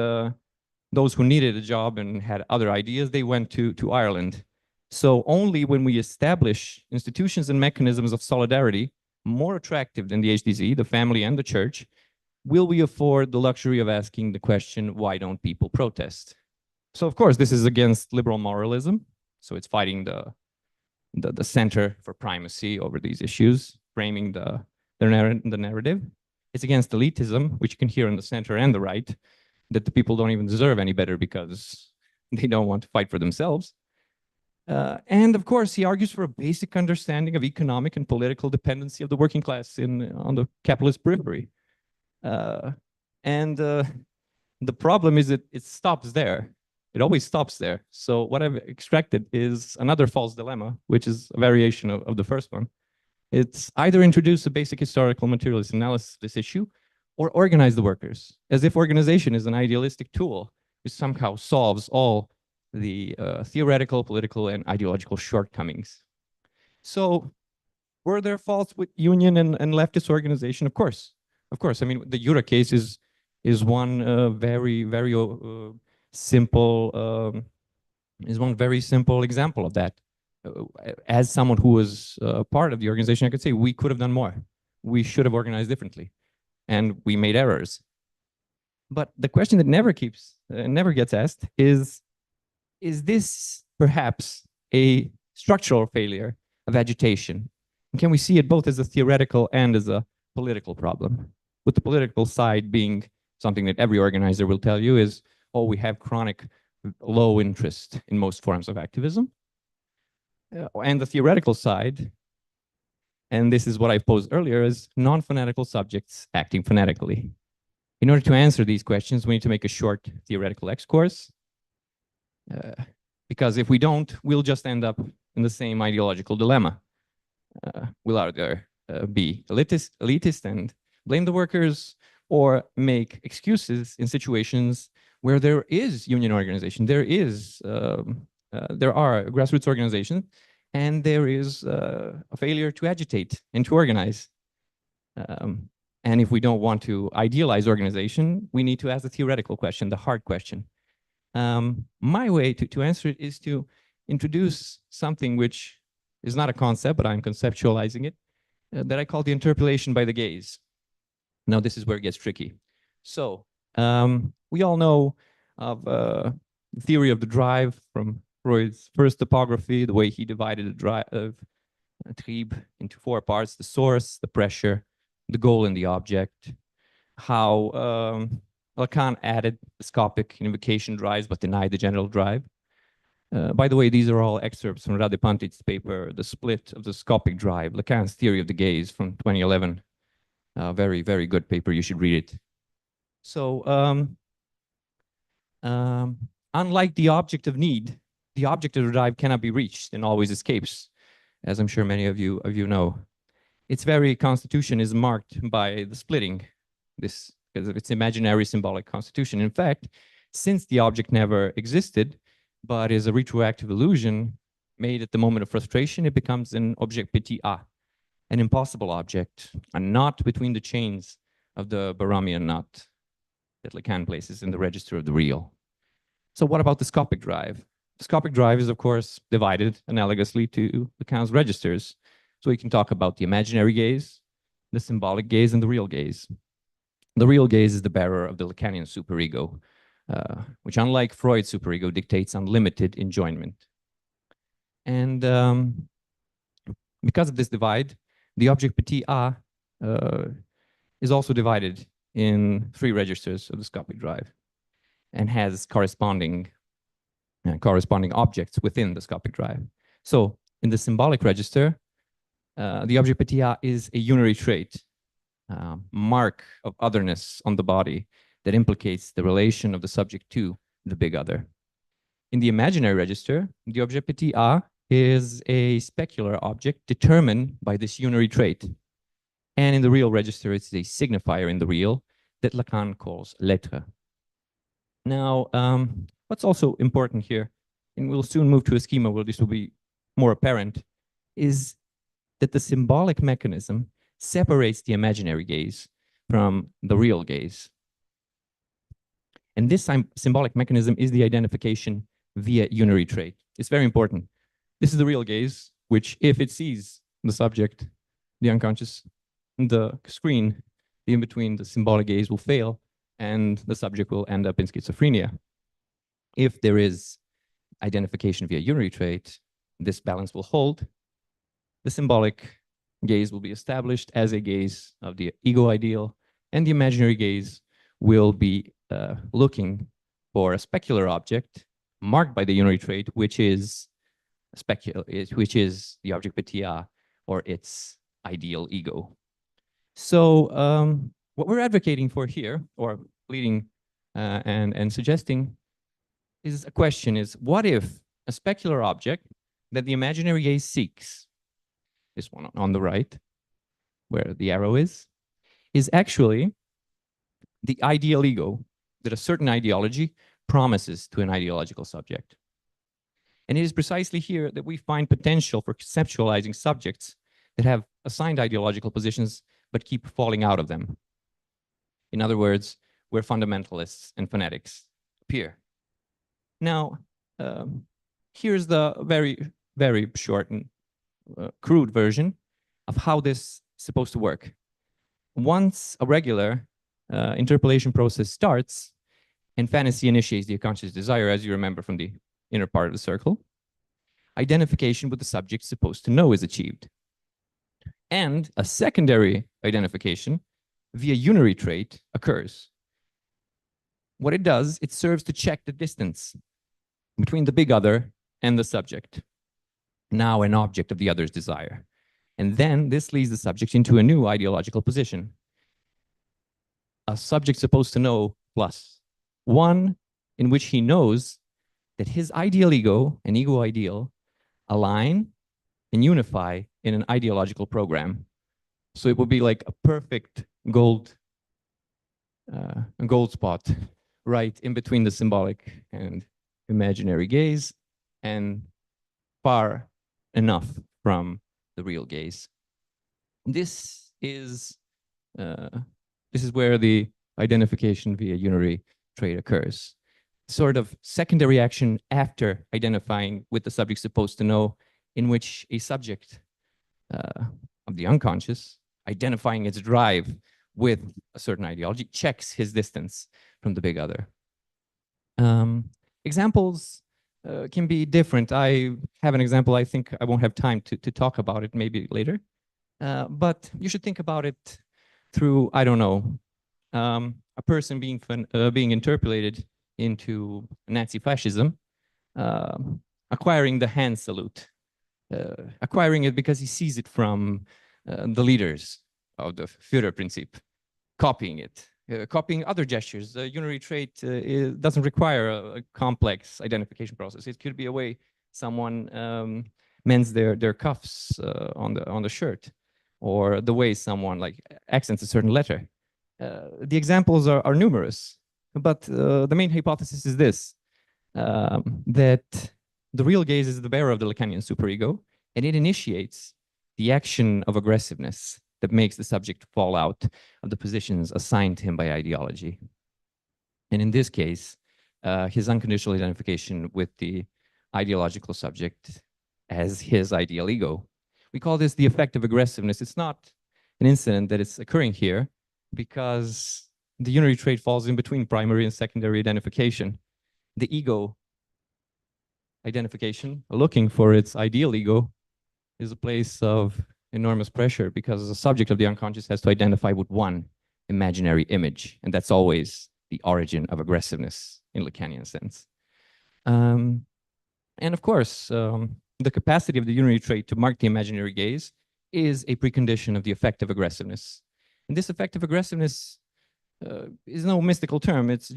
[SPEAKER 19] those who needed a job and had other ideas, they went to Ireland. So only when we establish institutions and mechanisms of solidarity more attractive than the HDZ, the family and the church, will we afford the luxury of asking the question, why don't people protest? So of course, this is against liberal moralism. So it's fighting the center for primacy over these issues, framing the narrative. It's against elitism, which you can hear in the center and the right, that the people don't even deserve any better because they don't want to fight for themselves. And of course, he argues for a basic understanding of economic and political dependency of the working class on the capitalist periphery. And the problem is that it stops there. It always stops there. So what I've extracted is another false dilemma, which is a variation of the first one. It's either introduce a basic historical materialist analysis of this issue or organize the workers, as if organization is an idealistic tool which somehow solves all the theoretical, political, and ideological shortcomings. So were there faults with union and leftist organization? Of course. Of course. I mean, the Jura case is one very simple example of that. As someone who was part of the organization, I could say we could have done more. We should have organized differently, and we made errors. But the question that never gets asked is this perhaps a structural failure of agitation? And can we see it both as a theoretical and as a political problem? With the political side being something that every organizer will tell you is, oh, we have chronic low interest in most forms of activism. And the theoretical side, and this is what I posed earlier, is non-fanatical subjects acting fanatically. In order to answer these questions, we need to make a short theoretical excursus, because if we don't, we'll just end up in the same ideological dilemma. We'll either be elitist and blame the workers, or make excuses in situations where there is union organization, there are grassroots organizations, and there is a failure to agitate and to organize. And if we don't want to idealize organization, we need to ask the theoretical question, the hard question. My way to answer it is to introduce something which is not a concept, but I'm conceptualizing it, that I call the interpellation by the gaze. Now, this is where it gets tricky. So, we all know of the theory of the drive from Freud's first topography, the way he divided the drive of Trieb into 4 parts: the source, the pressure, the goal, and the object. How Lacan added the scopic invocation drives, but denied the general drive. By the way, these are all excerpts from Rade Pantic's paper, The Split of the Scopic Drive, Lacan's Theory of the Gaze from 2011. Very, very good paper. You should read it. So, unlike the object of need, the object of the drive cannot be reached and always escapes, as I'm sure many of you know. Its very constitution is marked by the splitting, this because of its imaginary symbolic constitution. In fact, since the object never existed, but is a retroactive illusion made at the moment of frustration, it becomes an objet petit a, an impossible object, a knot between the chains of the Baramian knot that Lacan places in the register of the real. So what about the scopic drive? The scopic drive is, of course, divided analogously to Lacan's registers. So we can talk about the imaginary gaze, the symbolic gaze, and the real gaze. The real gaze is the bearer of the Lacanian superego, which, unlike Freud's superego, dictates unlimited enjoyment. And because of this divide, the object petit a is also divided in 3 registers of the scopic drive and has corresponding objects within the scopic drive. So in the symbolic register, the object petit a is a unary trait, mark of otherness on the body that implicates the relation of the subject to the big other. In the imaginary register, the object petit a is a specular object determined by this unary trait. And in the real register, it's a signifier in the real that Lacan calls l'être. Now, what's also important here, and we'll soon move to a schema where this will be more apparent, is that the symbolic mechanism separates the imaginary gaze from the real gaze. And this symbolic mechanism is the identification via unary trait. It's very important. This is the real gaze, which, if it sees the subject, the unconscious, the screen, the in-between, the symbolic gaze will fail, and the subject will end up in schizophrenia. If there is identification via unary trait, this balance will hold. The symbolic gaze will be established as a gaze of the ego ideal, and the imaginary gaze will be looking for a specular object marked by the unary trait, which is the object petit a, or its ideal ego. So what we're advocating for here, or leading and suggesting, is a question: is what if a specular object that the imaginary gaze seeks, this one on the right, where the arrow is actually the ideal ego that a certain ideology promises to an ideological subject. And it is precisely here that we find potential for conceptualizing subjects that have assigned ideological positions but keep falling out of them. In other words, where fundamentalists and fanatics appear. Now, here's the very, very short and crude version of how this is supposed to work. Once a regular interpellation process starts and fantasy initiates the conscious desire, as you remember from the inner part of the circle, identification with the subject supposed to know is achieved. And a secondary identification via unary trait occurs. What it does, it serves to check the distance between the big other and the subject, now an object of the other's desire. And then this leads the subject into a new ideological position. A subject supposed to know plus, one in which he knows that his ideal ego and ego ideal align and unify in an ideological program, So it would be like a perfect gold spot right in between the symbolic and imaginary gaze, and far enough from the real gaze. This is where the identification via unary trait occurs. Sort of secondary action after identifying with the subject supposed to know, in which a subject of the unconscious, identifying its drive with a certain ideology, checks his distance from the big other. Examples can be different. I have an example. I think I won't have time to talk about it, maybe later. But you should think about it through, I don't know, a person being interpolated into Nazi fascism, acquiring the hand salute, acquiring it because he sees it from the leaders of the Führerprinzip, copying it, copying other gestures. The unary trait doesn't require a complex identification process. It could be a way someone mends their cuffs on the shirt, or the way someone like accents a certain letter. The examples are numerous, but the main hypothesis is this, that the real gaze is the bearer of the Lacanian superego, and it initiates the action of aggressiveness that makes the subject fall out of the positions assigned to him by ideology. And in this case, his unconditional identification with the ideological subject as his ideal ego. We call this the effect of aggressiveness. It's not an incident that is occurring here, because the unary trait falls in between primary and secondary identification. The ego identification, looking for its ideal ego, is a place of enormous pressure, because the subject of the unconscious has to identify with one imaginary image, and that's always the origin of aggressiveness in Lacanian sense. And of course, the capacity of the unary trait to mark the imaginary gaze is a precondition of the effective aggressiveness. And this effective aggressiveness is no mystical term. It's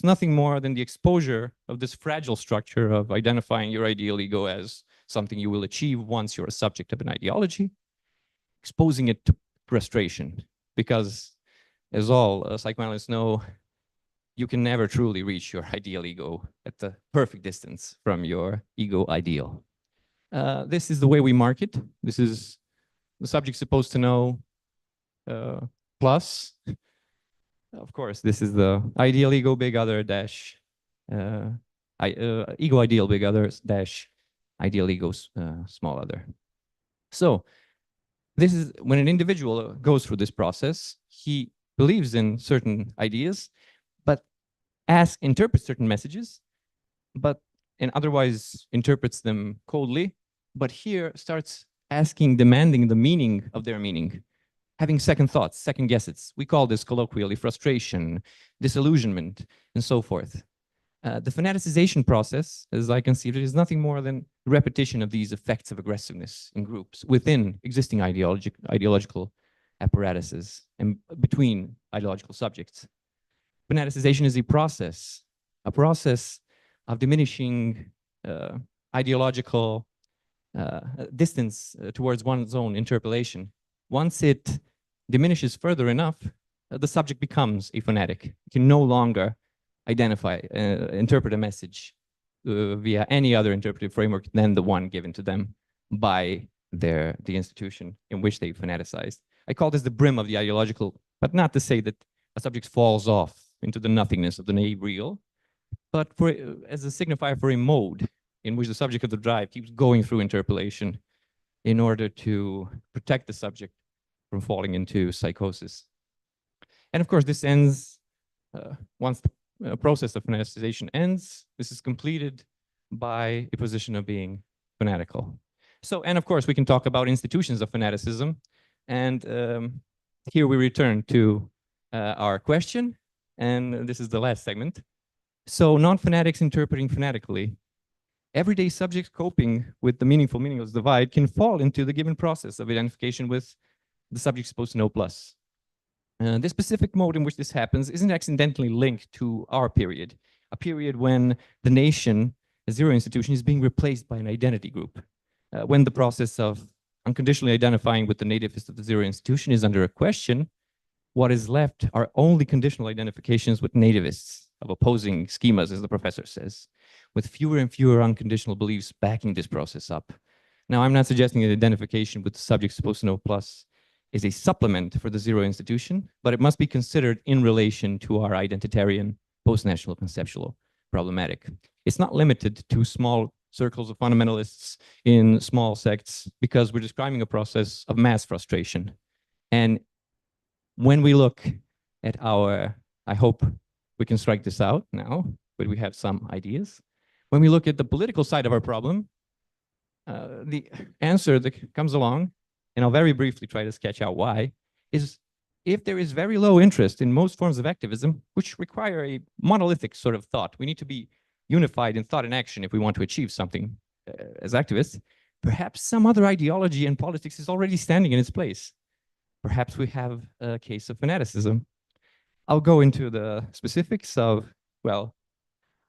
[SPEAKER 19] nothing more than the exposure of this fragile structure of identifying your ideal ego as something you will achieve once you're a subject of an ideology, exposing it to frustration, because as all psychoanalysts know, you can never truly reach your ideal ego at the perfect distance from your ego ideal. This is the way we mark it. This is the subject supposed to know plus. Of course, this is the ideal ego big other dash ego ideal big other dash ideal ego small other. So this is when an individual goes through this process, he believes in certain ideas, but interprets certain messages, and otherwise interprets them coldly, but here starts demanding the meaning of their meaning, having second thoughts, second guesses. We call this colloquially frustration, disillusionment, and so forth. The fanaticization process, as I conceive it, is nothing more than repetition of these effects of aggressiveness in groups within existing ideological apparatuses and between ideological subjects. Fanaticization is a process of diminishing ideological distance towards one's own interpolation. Once it diminishes further enough, the subject becomes a fanatic. It can no longer interpret a message via any other interpretive framework than the one given to them by the institution in which they fanaticized. I call this the brim of the ideological, but not to say that a subject falls off into the nothingness of the naive real, but as a signifier for a mode in which the subject of the drive keeps going through interpolation in order to protect the subject from falling into psychosis. And of course, this ends once the process of fanaticization ends. This is completed by a position of being fanatical. So, and of course, we can talk about institutions of fanaticism. And here we return to our question. And this is the last segment. So, non-fanatics interpreting fanatically. Everyday subjects coping with the meaningless divide can fall into the given process of identification with the subject supposed to know plus. The specific mode in which this happens isn't accidentally linked to our period, a period when the nation, a zero institution, is being replaced by an identity group, when the process of unconditionally identifying with the nativist of the zero institution is under a question, what is left are only conditional identifications with nativists of opposing schemas, as the professor says, with fewer and fewer unconditional beliefs backing this process up. Now, I'm not suggesting that identification with the subject supposed to know plus is a supplement for the zero institution, but it must be considered in relation to our identitarian post-national conceptual problematic. It's not limited to small circles of fundamentalists in small sects, because we're describing a process of mass frustration. And when we look at our, I hope we can strike this out now, but we have some ideas. When we look at the political side of our problem, the answer that comes along, and I'll very briefly try to sketch out why, is if there is very low interest in most forms of activism, which require a monolithic sort of thought, we need to be unified in thought and action if we want to achieve something as activists, perhaps some other ideology in politics is already standing in its place. Perhaps we have a case of fanaticism. I'll go into the specifics of, well,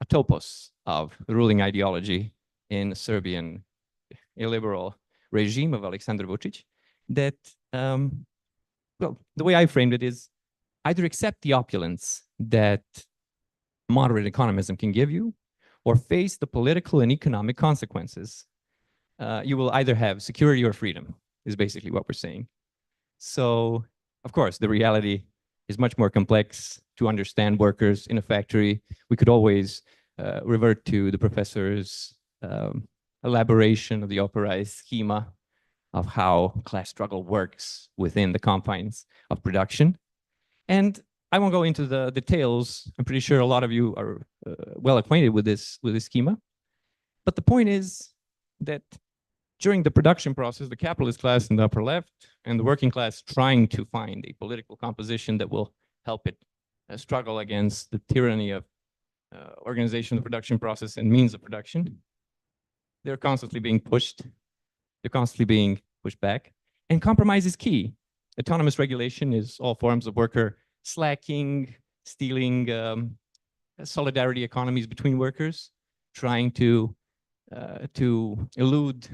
[SPEAKER 19] a topos of the ruling ideology in the Serbian illiberal regime of Aleksandar Vučić that, well, the way I framed it is either accept the opulence that moderate economism can give you, or face the political and economic consequences. You will either have security or freedom, is basically what we're saying. So, of course, the reality is much more complex to understand workers in a factory. We could always revert to the professor's elaboration of the authorized schema of how class struggle works within the confines of production. And I won't go into the details. I'm pretty sure a lot of you are well acquainted with this schema. But the point is that during the production process, the capitalist class in the upper left and the working class trying to find a political composition that will help it struggle against the tyranny of organization of the production process and means of production. They're constantly being pushed. They're constantly being pushed back. And compromise is key. Autonomous regulation is all forms of worker slacking, stealing, solidarity economies between workers, trying to elude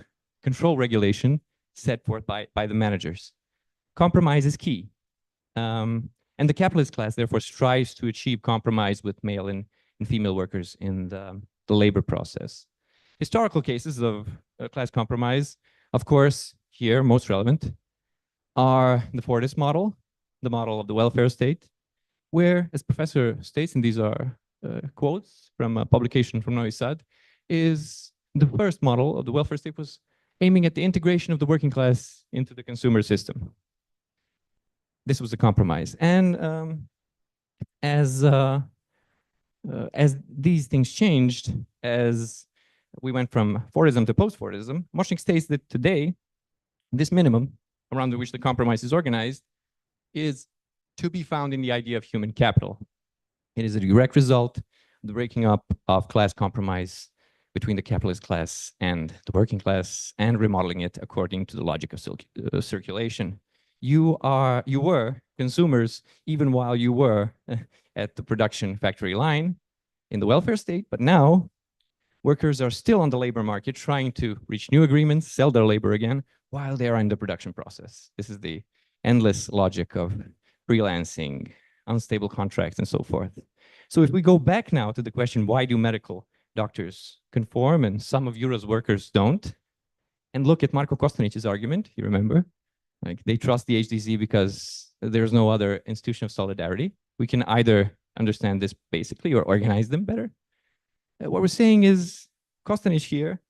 [SPEAKER 19] control regulation set forth by the managers. Compromise is key. And the capitalist class, therefore, strives to achieve compromise with male and female workers in the labor process. Historical cases of class compromise, of course, here, most relevant, are the Fordist model, the model of the welfare state, where, as Professor states, and these are quotes from a publication from Novi Sad, is the first model of the welfare state was aiming at the integration of the working class into the consumer system. This was a compromise. And as these things changed, as we went from Fordism to post-Fordism, Močnik states that today, this minimum around which the compromise is organized is to be found in the idea of human capital. It is a direct result of the breaking up of class compromise between the capitalist class and the working class and remodeling it according to the logic of circulation. You were consumers even while you were at the production factory line in the welfare state, but now workers are still on the labor market trying to reach new agreements, sell their labor again, while they are in the production process. This is the endless logic of freelancing, unstable contracts, and so forth. So if we go back now to the question, why do medical doctors conform and some of Euro's workers don't, and look at Marko Kostanic's argument, you remember, like they trust the HDZ because there's no other institution of solidarity. We can either understand this basically or organize them better. What we're saying is Kostanic here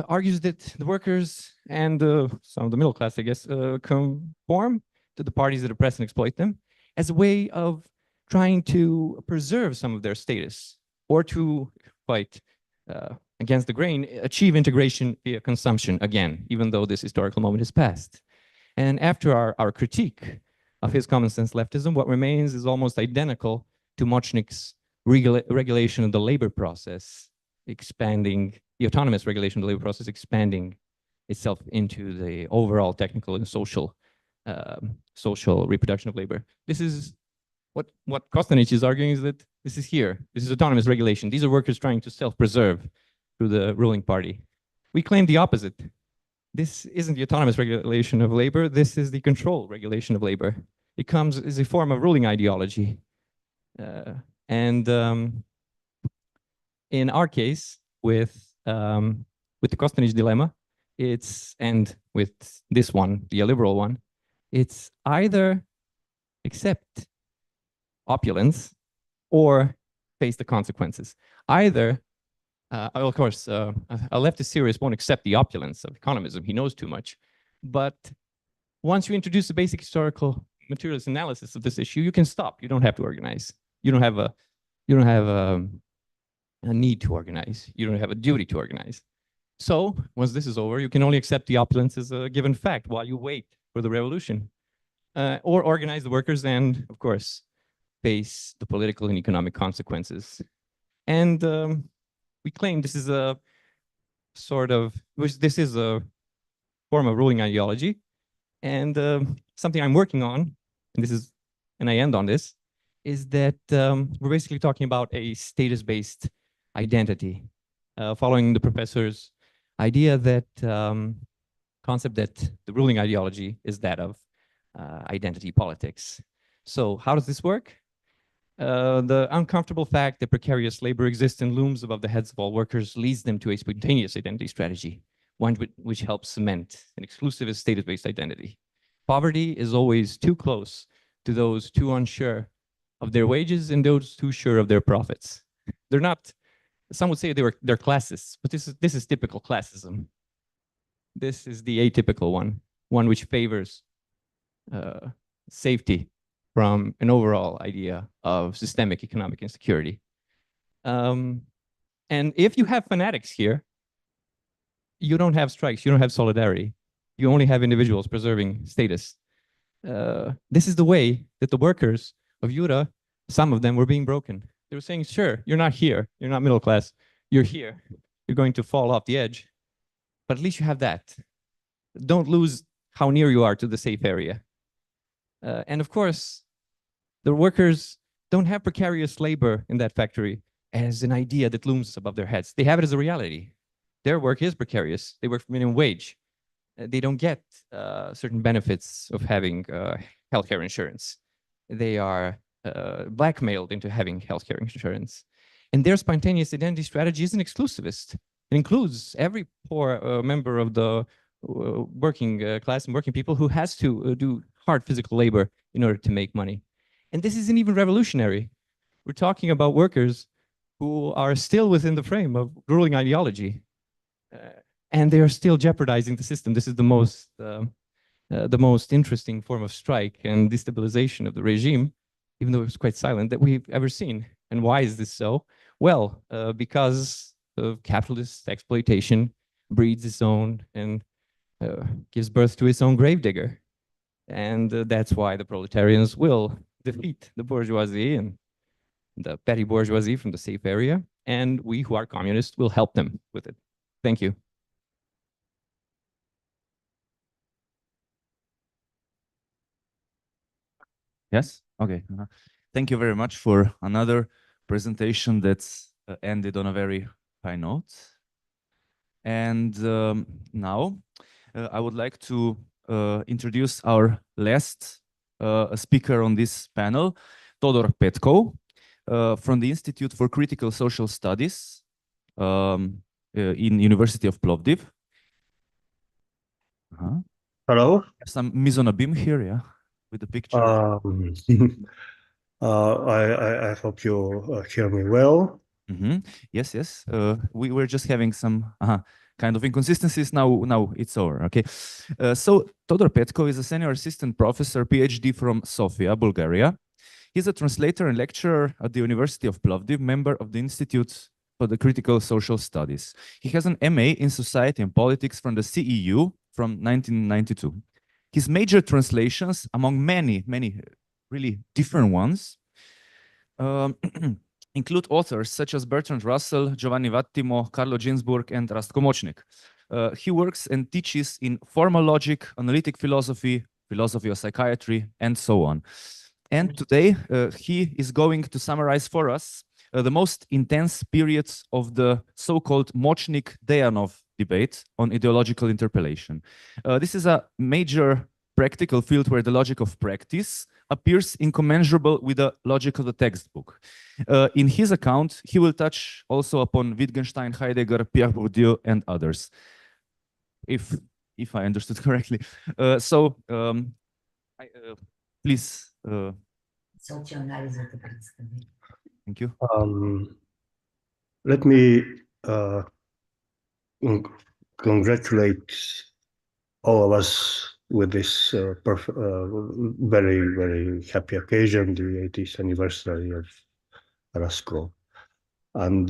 [SPEAKER 19] argues that the workers and some of the middle class, I guess, conform to the parties that oppress and exploit them as a way of trying to preserve some of their status or to fight against the grain, achieve integration via consumption again, even though this historical moment has passed. And after our critique of his common sense leftism, what remains is almost identical to Močnik's regulation of the labor process, expanding the autonomous regulation of the labor process, expanding itself into the overall technical and social reproduction of labor. This is what Kostanic is arguing, is that this is here. This is autonomous regulation. These are workers trying to self-preserve through the ruling party. We claim the opposite. this isn't the autonomous regulation of labor, this is the control regulation of labor. It comes as a form of ruling ideology. In our case, with the Kostanich dilemma, and with this one, the liberal one, it's either accept opulence or face the consequences. Either, of course, a leftist theorist won't accept the opulence of economism. He knows too much. But once you introduce a basic historical materialist analysis of this issue, you can stop. You don't have to organize. You don't have a need to organize. You don't have a duty to organize. So once this is over, you can only accept the opulence as a given fact while you wait for the revolution, or organize the workers and, of course, face the political and economic consequences. And we claim this is a this is a form of ruling ideology, and something I'm working on, and I end on this, is that we're basically talking about a status-based identity, following the professor's idea that concept that the ruling ideology is that of identity politics. So how does this work? The uncomfortable fact that precarious labor exists and looms above the heads of all workers leads them to a spontaneous identity strategy, one which helps cement an exclusivist status-based identity. Poverty is always too close to those too unsure of their wages and those too sure of their profits. They're not, some would say they're classists, but this is typical classism. This is the atypical one which favors safety from an overall idea of systemic economic insecurity. And if you have fanatics here, you don't have strikes, you don't have solidarity. You only have individuals preserving status. This is the way that the workers of Jura, some of them were being broken. They were saying, sure, you're not here, you're not middle class, you're here, you're going to fall off the edge, but at least you have that. Don't lose how near you are to the safe area. And of course, the workers don't have precarious labor in that factory as an idea that looms above their heads. They have it as a reality. Their work is precarious. They work for minimum wage. They don't get certain benefits of having healthcare insurance. They are blackmailed into having healthcare insurance. And their spontaneous identity strategy isn't exclusivist. It includes every poor member of the working class and working people who has to do hard physical labor in order to make money. And this isn't even revolutionary. We're talking about workers who are still within the frame of ruling ideology. And they are still jeopardizing the system. This is the most interesting form of strike and destabilization of the regime, even though it was quite silent, that we've ever seen. And why is this so? Well, because of capitalist exploitation breeds its own and gives birth to its own gravedigger. And that's why the proletarians will defeat the bourgeoisie and the petty bourgeoisie from the safe area. And we who are communists will help them with it. Thank you.
[SPEAKER 21] Yes? Okay. Thank you very much for another presentation that's ended on a very high note. And now I would like to introduce our last speaker on this panel, Todor Petkov, from the Institute for Critical Social Studies in University of Plovdiv.
[SPEAKER 10] Hello.
[SPEAKER 21] Some mise on a beam here, yeah, with the picture.
[SPEAKER 10] I hope you hear me well.
[SPEAKER 21] Yes, yes. We were just having some kind of inconsistencies. Now it's over. Okay. So Todor Petkov is a senior assistant professor, PhD from Sofia, Bulgaria. He's a translator and lecturer at the University of Plovdiv, member of the Institute for the Critical Social Studies. He has an MA in Society and Politics from the CEU from 1992. His major translations, among many really different ones, include authors such as Bertrand Russell, Giovanni Vattimo, Carlo Ginzburg, and Rastko Močnik. He works and teaches in formal logic, analytic philosophy, philosophy of psychiatry, and so on. And today he is going to summarize for us the most intense periods of the so-called Močnik-Deyanov debate on ideological interpellation. This is a major practical field where the logic of practice appears incommensurable with the logic of the textbook. In his account, he will touch also upon Wittgenstein, Heidegger, Pierre Bourdieu, and others, if I understood correctly. Please. Thank you.
[SPEAKER 10] Let me congratulate all of us with this very, very happy occasion, the 80th anniversary of Rasko. And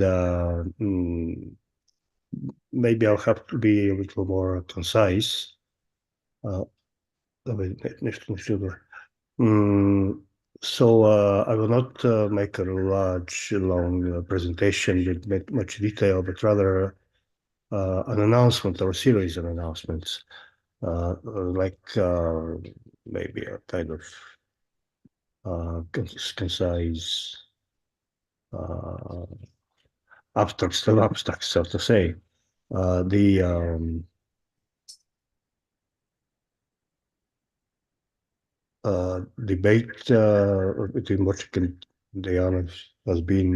[SPEAKER 10] maybe I'll have to be a little more concise. So I will not make a large, long presentation with much detail, but rather an announcement or a series of announcements, like maybe a kind of concise abstract, so to say. The debate between Močnik and Deyanova has been.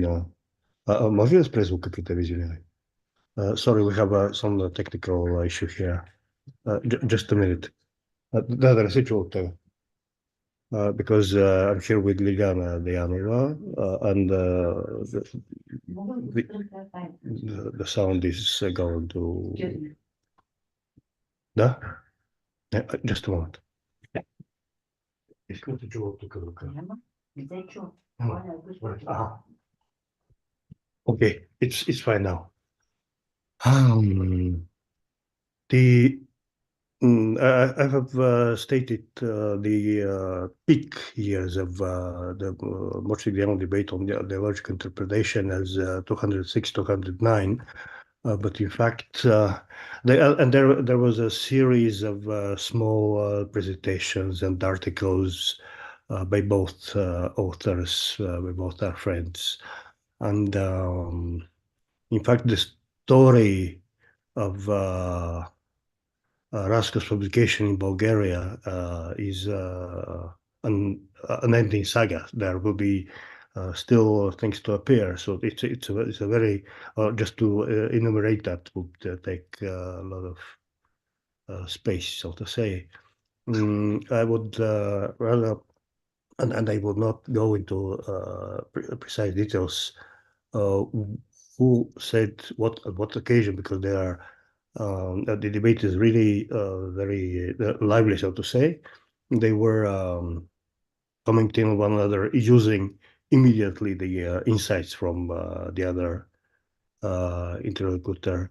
[SPEAKER 10] Може ли да спре звука при телевизиониране? Sorry, we have some technical issue here. Just a minute. Да не се чува от тебе. Because I'm here with Liliana Deyanova, and the sound is going to. Да? Just a moment. Искам да чува тук, Luka. Okay, it's fine now. I have stated the peak years of the Močnik debate on the logical interpretation as 206, 209, but in fact, there was a series of small presentations and articles by both authors, by both our friends, and in fact, the story of Rasko's publication in Bulgaria is an ending saga. There will be still things to appear. So it's a very just to enumerate that would take a lot of space, so to say. I would rather, and I will not go into precise details. Who said what at what occasion? Because there are. The debate is really very lively, so to say. They were commenting on one another, using immediately the insights from the other interlocutor.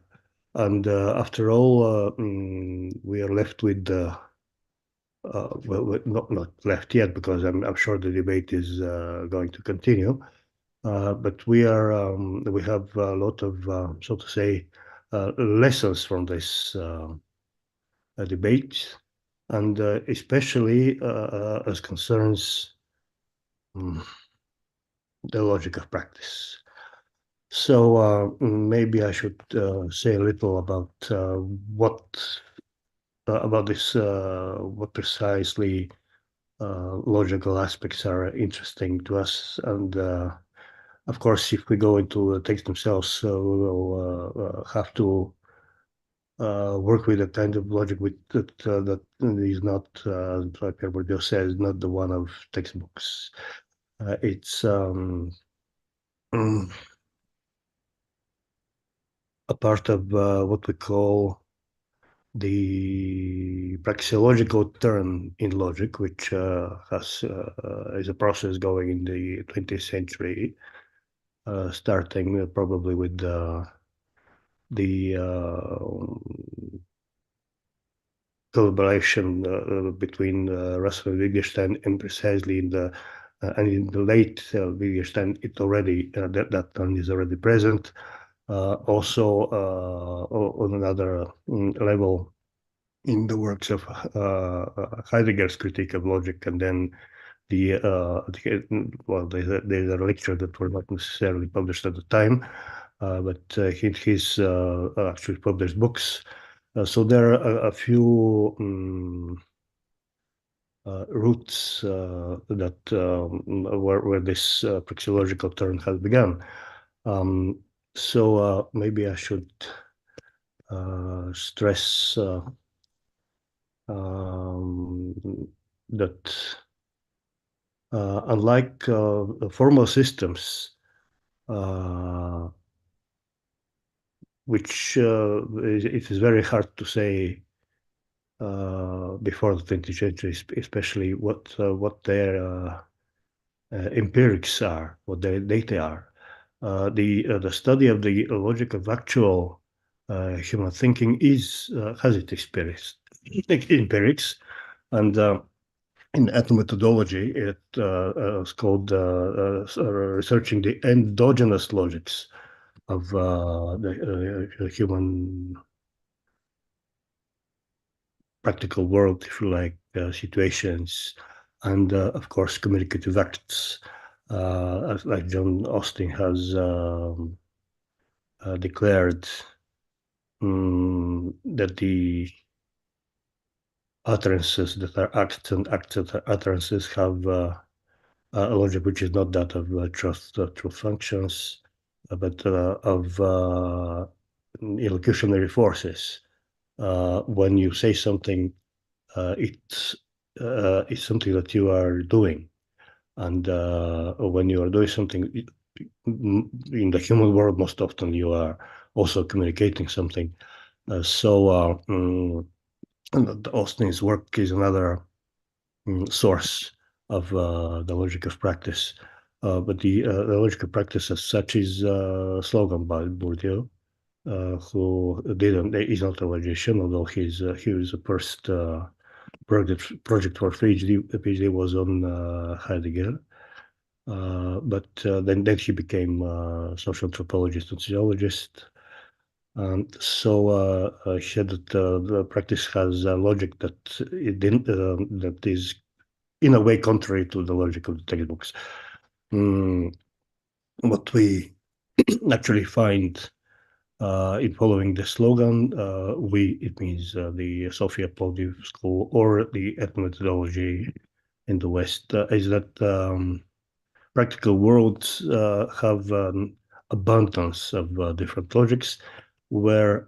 [SPEAKER 10] And after all, we are left with, well, not left yet, because I'm sure the debate is going to continue. But we have a lot of, so to say, lessons from this debate, and especially as concerns the logic of practice. So maybe I should say a little about what precisely logical aspects are interesting to us, and of course, if we go into the text themselves, we will have to work with a kind of logic that is not, as Pierre Bourdieu says, not the one of textbooks. It's a part of what we call the praxeological turn in logic, which is a process going in the 20th century. Starting probably with the collaboration between Russell and Wittgenstein, and precisely in the late Wittgenstein, it already that turn is already present. Also on another level in the works of Heidegger's critique of logic, and then well, there's a lecture that were not necessarily published at the time, but he's actually published books. So there are a few roots that where this praxeological turn has begun. So maybe I should stress that unlike formal systems, which it is very hard to say before the 20th century, especially what their empirics are, what their data are. The study of the logic of actual human thinking has its empirics, and in ethnomethodology, it's called researching the endogenous logics of the human practical world, if you like, situations, and of course communicative acts, like John Austin has declared that the utterances that are acts and acts that are utterances have a logic which is not that of truth functions, but of elocutionary forces. When you say something, it's something that you are doing, and when you are doing something in the human world, most often you are also communicating something. Austin's work is another source of the logic of practice, but the logic of practice as such is a slogan by Bourdieu, who is not a logician, although he was the first project for PhD. The PhD was on Heidegger, but then he became a social anthropologist and sociologist. So he said that the practice has a logic that that is in a way contrary to the logic of the textbooks. What we actually find in following the slogan, it means the Sophia Plovdiv school or the ethnomethodology in the West, is that practical worlds have an abundance of different logics, where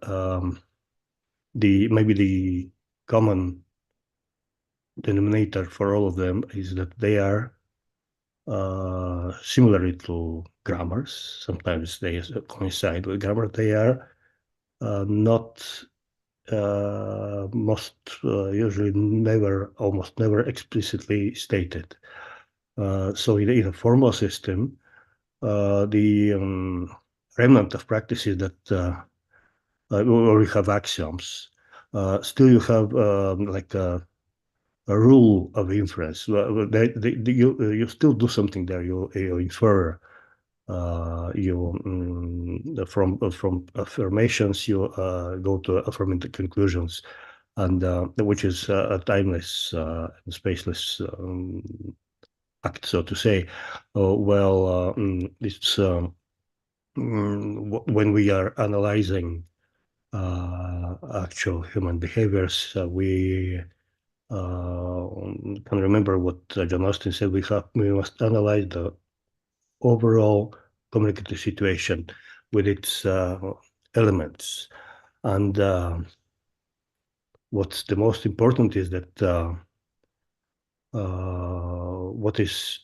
[SPEAKER 10] maybe the common denominator for all of them is that they are similarly to grammars. Sometimes they coincide with grammar. They are not usually almost never explicitly stated. So in a formal system, the remnant of practices that or you have axioms. Still, you have like a rule of inference. You still do something there. You infer. From affirmations, you go to affirmative conclusions, and which is a timeless and spaceless act, so to say. It's when we are analyzing actual human behaviors, we can remember what John Austin said. We must analyze the overall communicative situation with its elements, and what's the most important is that what is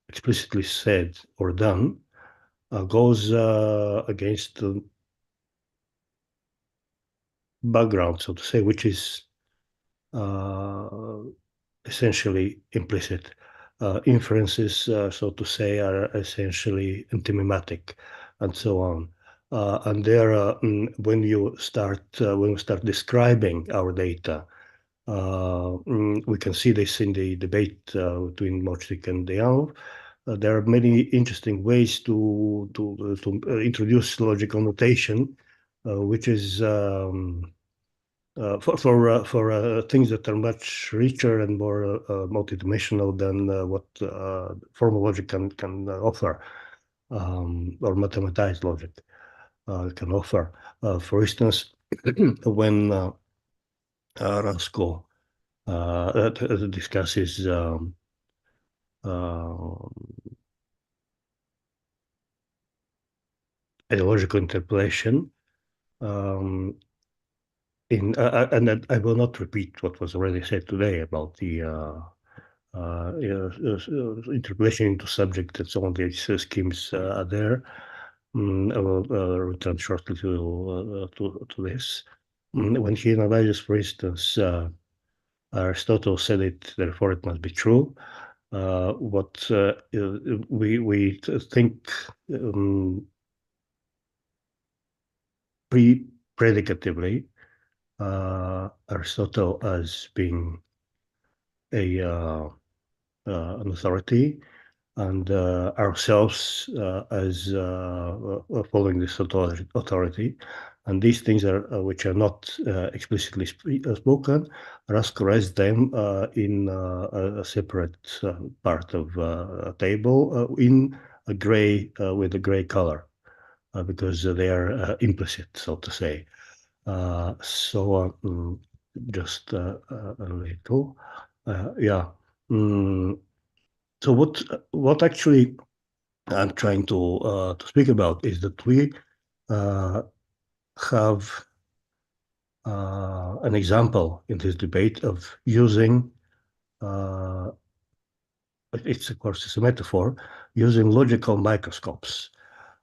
[SPEAKER 10] explicitly said or done goes against the background, so to say, which is essentially implicit. Inferences, so to say, are essentially antimimetic, and so on. And there, when we start describing our data, we can see this in the debate between Močnik and Deyanova. There are many interesting ways to introduce logical notation, which is for things that are much richer and more multidimensional than what formal logic can offer, or mathematized logic. can offer. For instance, when Rasko discusses ideological interpolation, and I will not repeat what was already said today about the interpolation into subject and so on. These schemes are there. I will return shortly to this. When he analyzes, for instance, Aristotle said it, therefore it must be true. What we think predicatively Aristotle as being an authority, and ourselves as following this authority. And these things are which are not explicitly spoken, Rasko rests them in a separate part of a table in a gray with a gray color, because they are implicit, so to say. Just a little, yeah. So what actually I'm trying to speak about is that we have an example in this debate of using, it's of course it's a metaphor, using logical microscopes.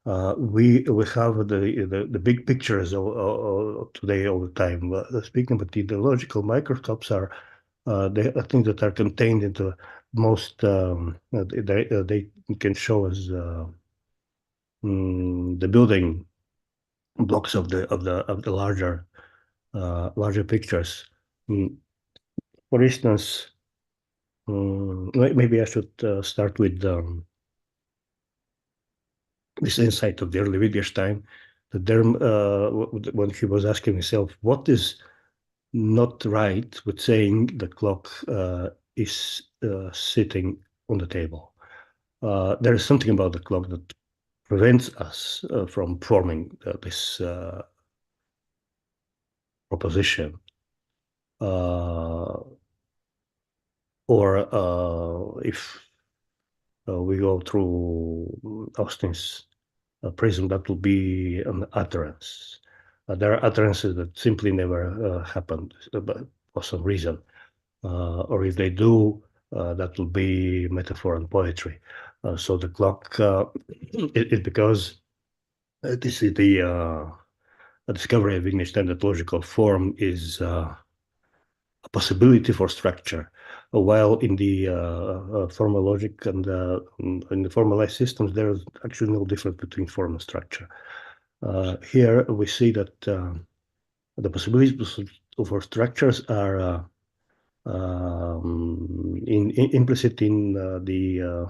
[SPEAKER 10] We have the big pictures today all the time speaking, but the logical microscopes are I think that are contained into most. They can show us the building blocks of the larger pictures. For instance, maybe I should start with this insight of the early Wittgenstein, that there, when he was asking himself, what is not right with saying the clock is sitting on the table? There is something about the clock that prevents us from forming this proposition. Or if we go through Austin's prism, that will be an utterance. There are utterances that simply never happened for some reason. Or if they do, that will be metaphor and poetry. So the clock, it because this is the discovery of Wittgenstein that logical form is a possibility for structure, while in the formal logic and in the formalized systems, there is actually no difference between form and structure. Here we see that the possibilities for structures are implicit in the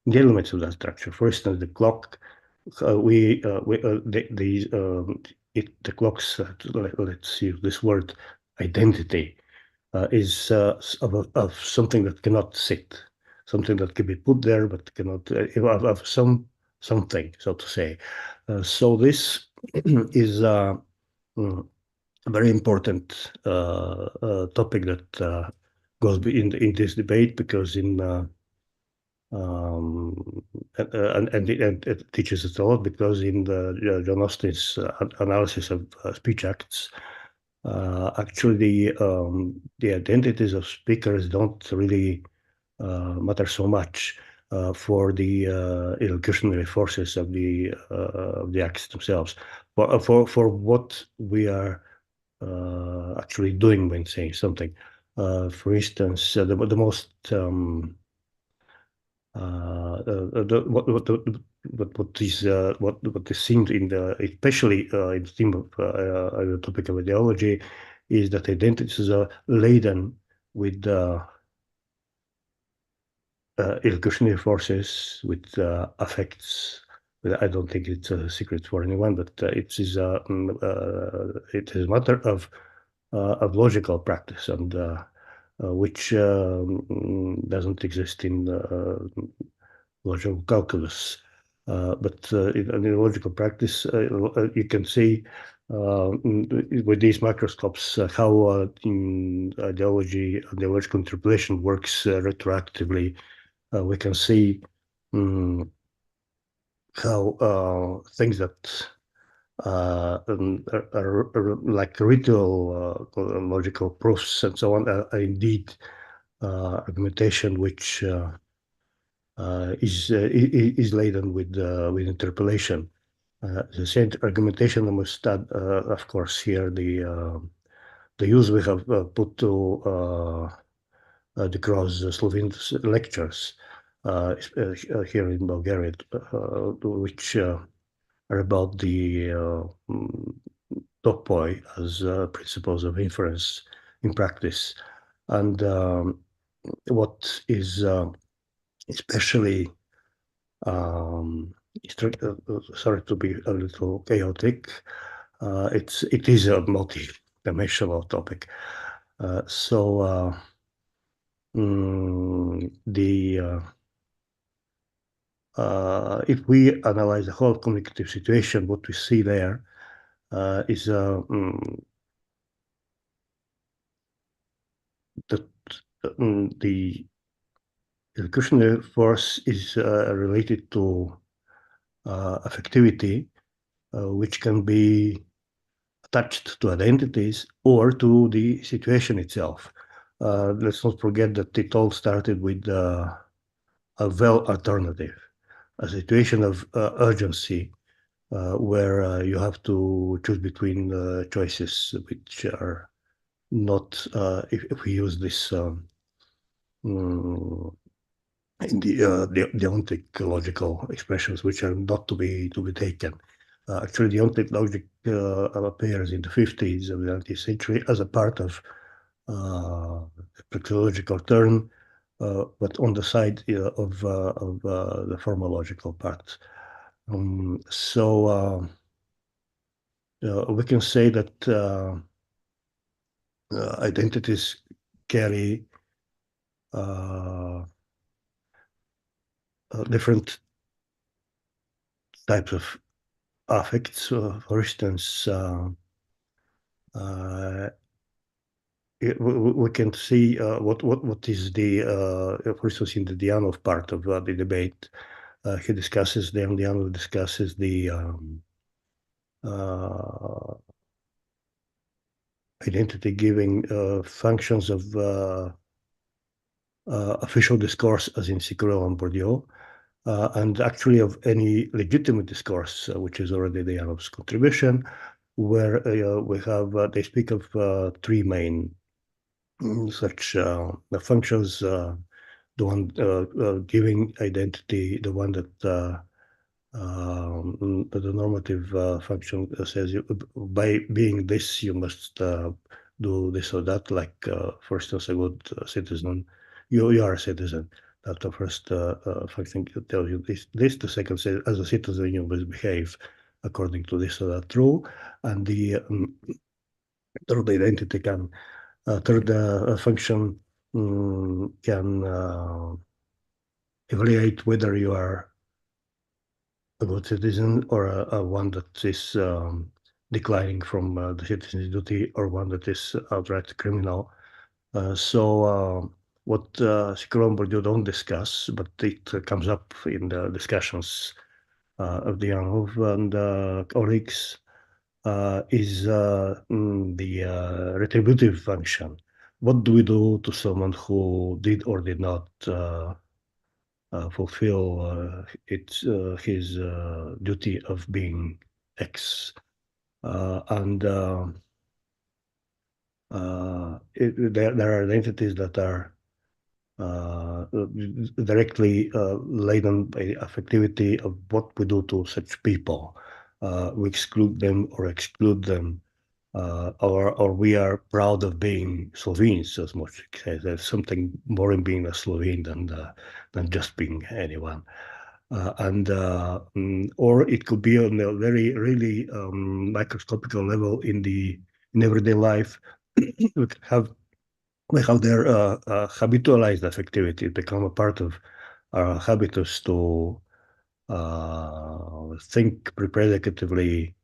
[SPEAKER 10] elements of that structure. For instance, the clock. The clock's let's use this word, identity, is of something that cannot sit, something that can be put there but cannot of something, so to say. So this is a very important topic that goes in this debate, because in and it teaches us a lot, because in the John Austin's analysis of speech acts, actually the identities of speakers don't really matter so much for the illusionary forces of the acts themselves, for what we are actually doing when saying something. For instance, the most what is seen in the, especially in the theme of the topic of ideology, is that identities are laden with illusionary forces, with affects. I don't think it's a secret for anyone, but it is a matter of logical practice, and which doesn't exist in logical calculus. But in ideological practice, you can see with these microscopes how ideological interpolation works retroactively. We can see how things that are like ritual logical proofs and so on are indeed argumentation which is laden with interpolation. The same argumentation I must add, of course, here the use we have put to the cross Slovene lectures here in Bulgaria, which are about the topoi as principles of inference in practice. And what is especially, sorry to be a little chaotic, it is a multi-dimensional topic. If we analyze the whole communicative situation, what we see there is that the elocutionary force is related to affectivity, which can be attached to identities or to the situation itself. Let's not forget that it all started with a well alternative, a situation of urgency where you have to choose between choices which are not, if we use this in the ontological expressions, which are not to be taken. Actually, the ontological logic appears in the 50s of the 19th century as a part of the psychological turn, but on the side of the formological part. We can say that identities carry different types of affects. For instance, we can see what is the, for instance, in the Deyanova part of the debate, Deyanova discusses the identity giving functions of official discourse, as in Sicurel and Bourdieu, and actually of any legitimate discourse, which is already Deyanova's contribution, where we have, they speak of three main such functions, the one giving identity, the one that the normative function says, by being this, you must do this or that, like, for instance, a good citizen. You are a citizen. That's the first function tells you this. The second says, as a citizen, you must behave according to this or that rule. And the third identity can, third function can evaluate whether you are a good citizen or a one that is declining from the citizen's duty, or one that is outright criminal. What Sicurel and Bourdieu don't discuss, but it comes up in the discussions of Deyanova and colleagues, is the retributive function. What do we do to someone who did or did not fulfill his duty of being X? There are identities that are directly laden by affectivity of what we do to such people. We exclude them or exclude them, or we are proud of being Slovenes, as Močnik says. There's something more in being a Slovene than just being anyone. Or it could be on a very, really microscopical level in everyday life. We have their habitualized affectivity become a part of our habitus to
[SPEAKER 3] think predicatively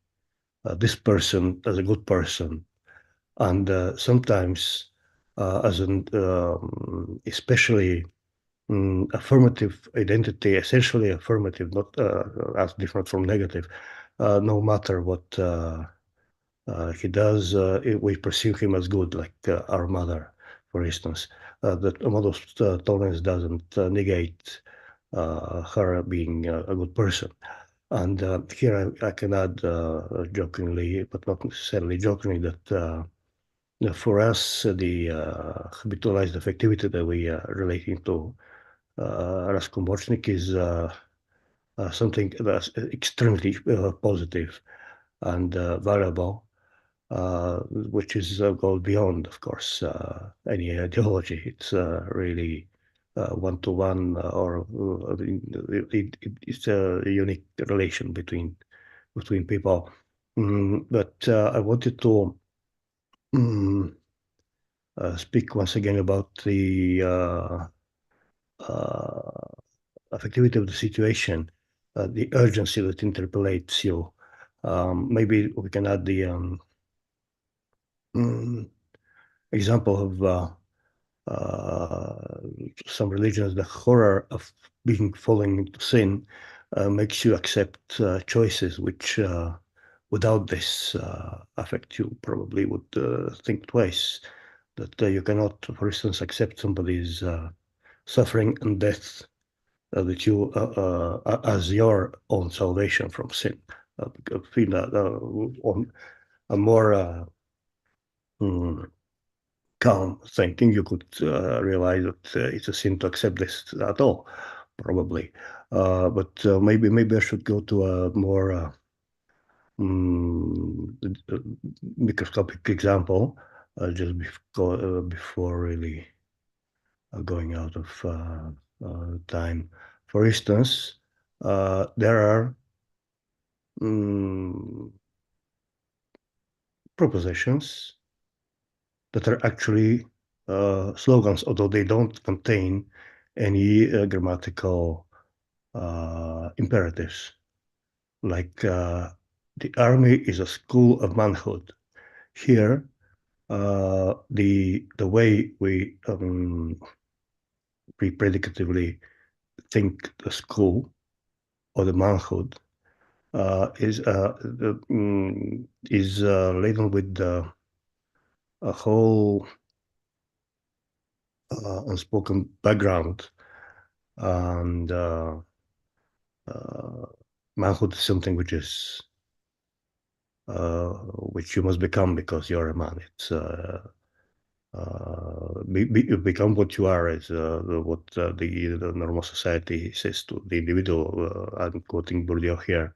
[SPEAKER 3] this person as a good person, and sometimes as an especially affirmative identity, essentially affirmative, not as different from negative, no matter what he does, we perceive him as good, like our mother, for instance. That model tolerance doesn't negate her being a good person. And here I can add jokingly, but not necessarily jokingly, that for us, the habitualized affectivity that we are relating to Rasko Močnik is something that's extremely positive and valuable, which is goes beyond, of course, any ideology. It's really one-to-one, or it's a unique relation between people. But I wanted to speak once again about the affectivity of the situation, the urgency that interpellates you. Maybe we can add the example of some religions. The horror of falling into sin makes you accept choices which without this affect you probably would think twice. That you cannot, for instance, accept somebody's suffering and death that you as your own salvation from sin. Feel on a more calm thinking, you could realize that it's a sin to accept this at all, probably. But maybe I should go to a more microscopic example, just before really going out of time. For instance, there are propositions that are actually slogans, although they don't contain any grammatical imperatives. Like the army is a school of manhood. Here, the way we predicatively think the school or the manhood is laden with a whole unspoken background, and manhood is something which is which you must become because you're a man. It's you become what you are, is what the normal society says to the individual. I'm quoting Bourdieu here.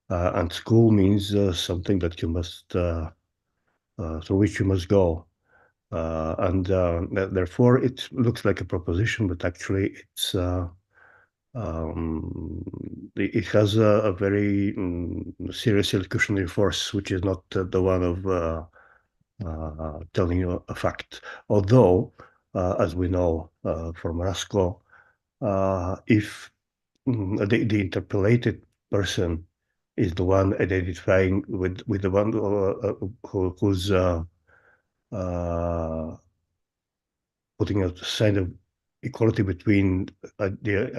[SPEAKER 3] And school means something that you must, through which you must go. And therefore, it looks like a proposition, but actually it has a very serious elocutionary force, which is not the one of telling you a fact. Although, as we know from Rasko, if the interpellated person is the one identifying with the one who's putting a sign of equality between the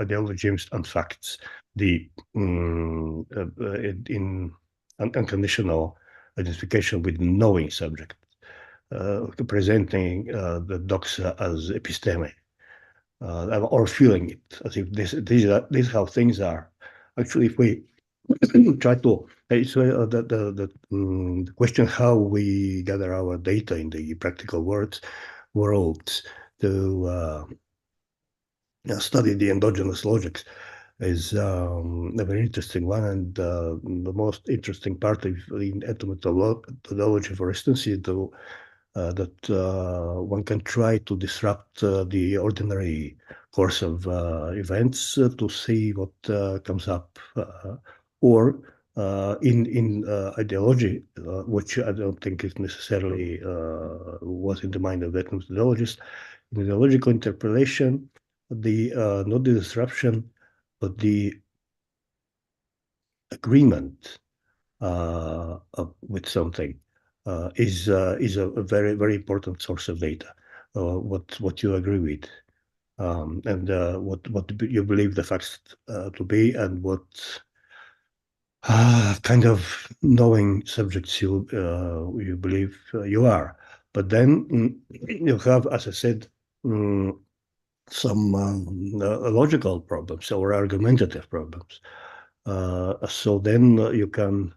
[SPEAKER 3] ideologies and facts, the in unconditional identification with knowing subject, presenting the doxa as episteme, or feeling it as if this is how things are. Actually, if we try to, the question how we gather our data in the practical worlds to study the endogenous logics is a very interesting one. And the most interesting part of the etymology, for instance, is that one can try to disrupt the ordinary course of events to see what comes up, or in ideology, which I don't think is necessarily was in the mind of that methodologist. In ideological interpolation, not the disruption, the agreement with something is a very, very important source of data. What you agree with, and what you believe the facts to be, and what kind of knowing subjects you believe you are. But then you have, as I said, some logical problems or argumentative problems. So then you can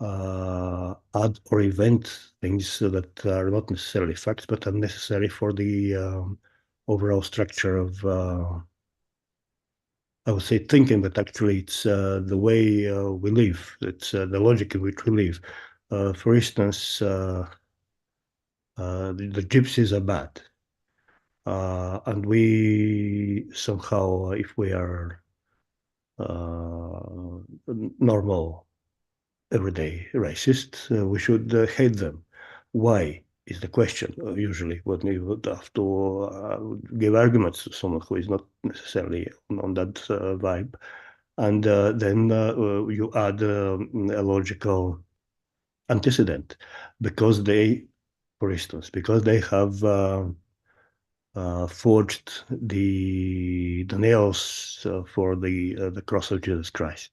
[SPEAKER 3] add or invent things that are not necessarily facts, but are necessary for the overall structure of, I would say, thinking, but actually it's the way we live. It's the logic in which we live. For instance, the gypsies are bad. And we somehow, if we are normal, everyday racists, we should hate them. Why is the question, usually, when we would have to give arguments to someone who is not necessarily on that vibe. And then you add a logical antecedent, because they, for instance, because they have forged the nails for the cross of Jesus Christ,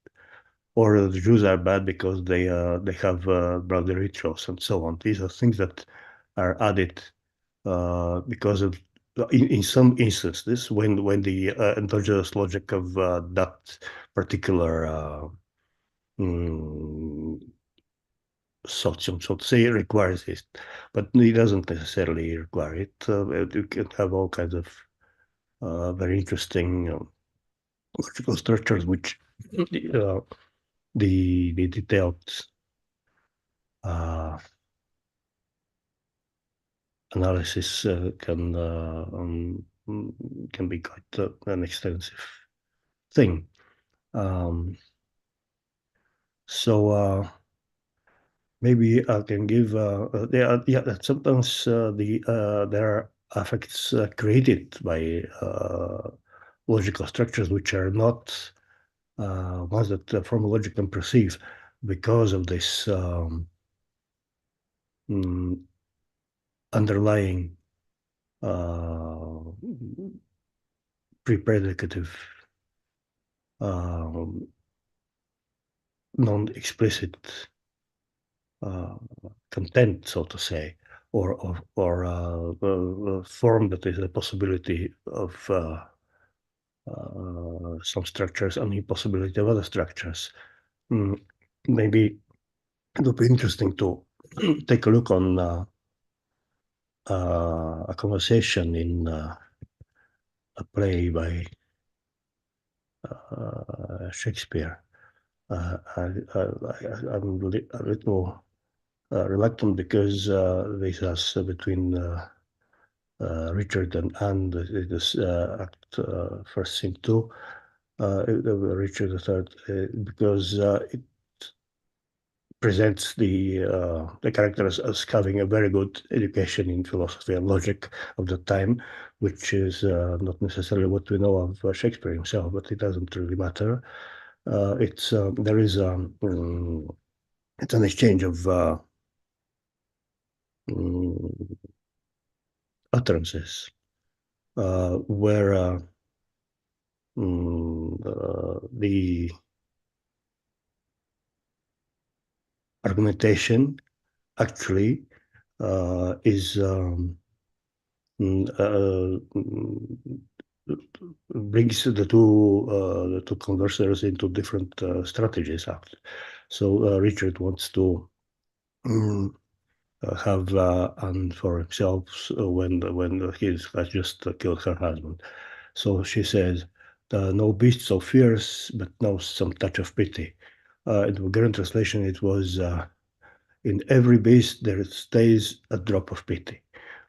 [SPEAKER 3] or the Jews are bad because they have bloody rituals and so on. These are things that are added because of, in some instances, when the endogenous logic of that particular socium, so to say, requires it, but it doesn't necessarily require it. You can have all kinds of very interesting logical structures, which the detailed analysis can be quite an extensive thing. So maybe I can give, sometimes there are affects created by logical structures which are not ones that formal logic can perceive, because of this underlying pre-predicative non-explicit content, so to say, or form that is a possibility of some structures and impossibility of other structures. Maybe it would be interesting to take a look on a conversation in a play by Shakespeare. I'm a little reluctant, because this is between Richard and Anne, this act first scene 2, Richard III, because it presents the characters as having a very good education in philosophy and logic of the time, which is not necessarily what we know of Shakespeare himself, but it doesn't really matter. It's there is it's an exchange of utterances where the argumentation actually is brings the two conversers into different strategies. So Richard wants to have Anne for himself when he has just killed her husband. So she says, "No beast so fierce, but now some touch of pity." In the Bulgarian translation, it was, "In every beast there stays a drop of pity,"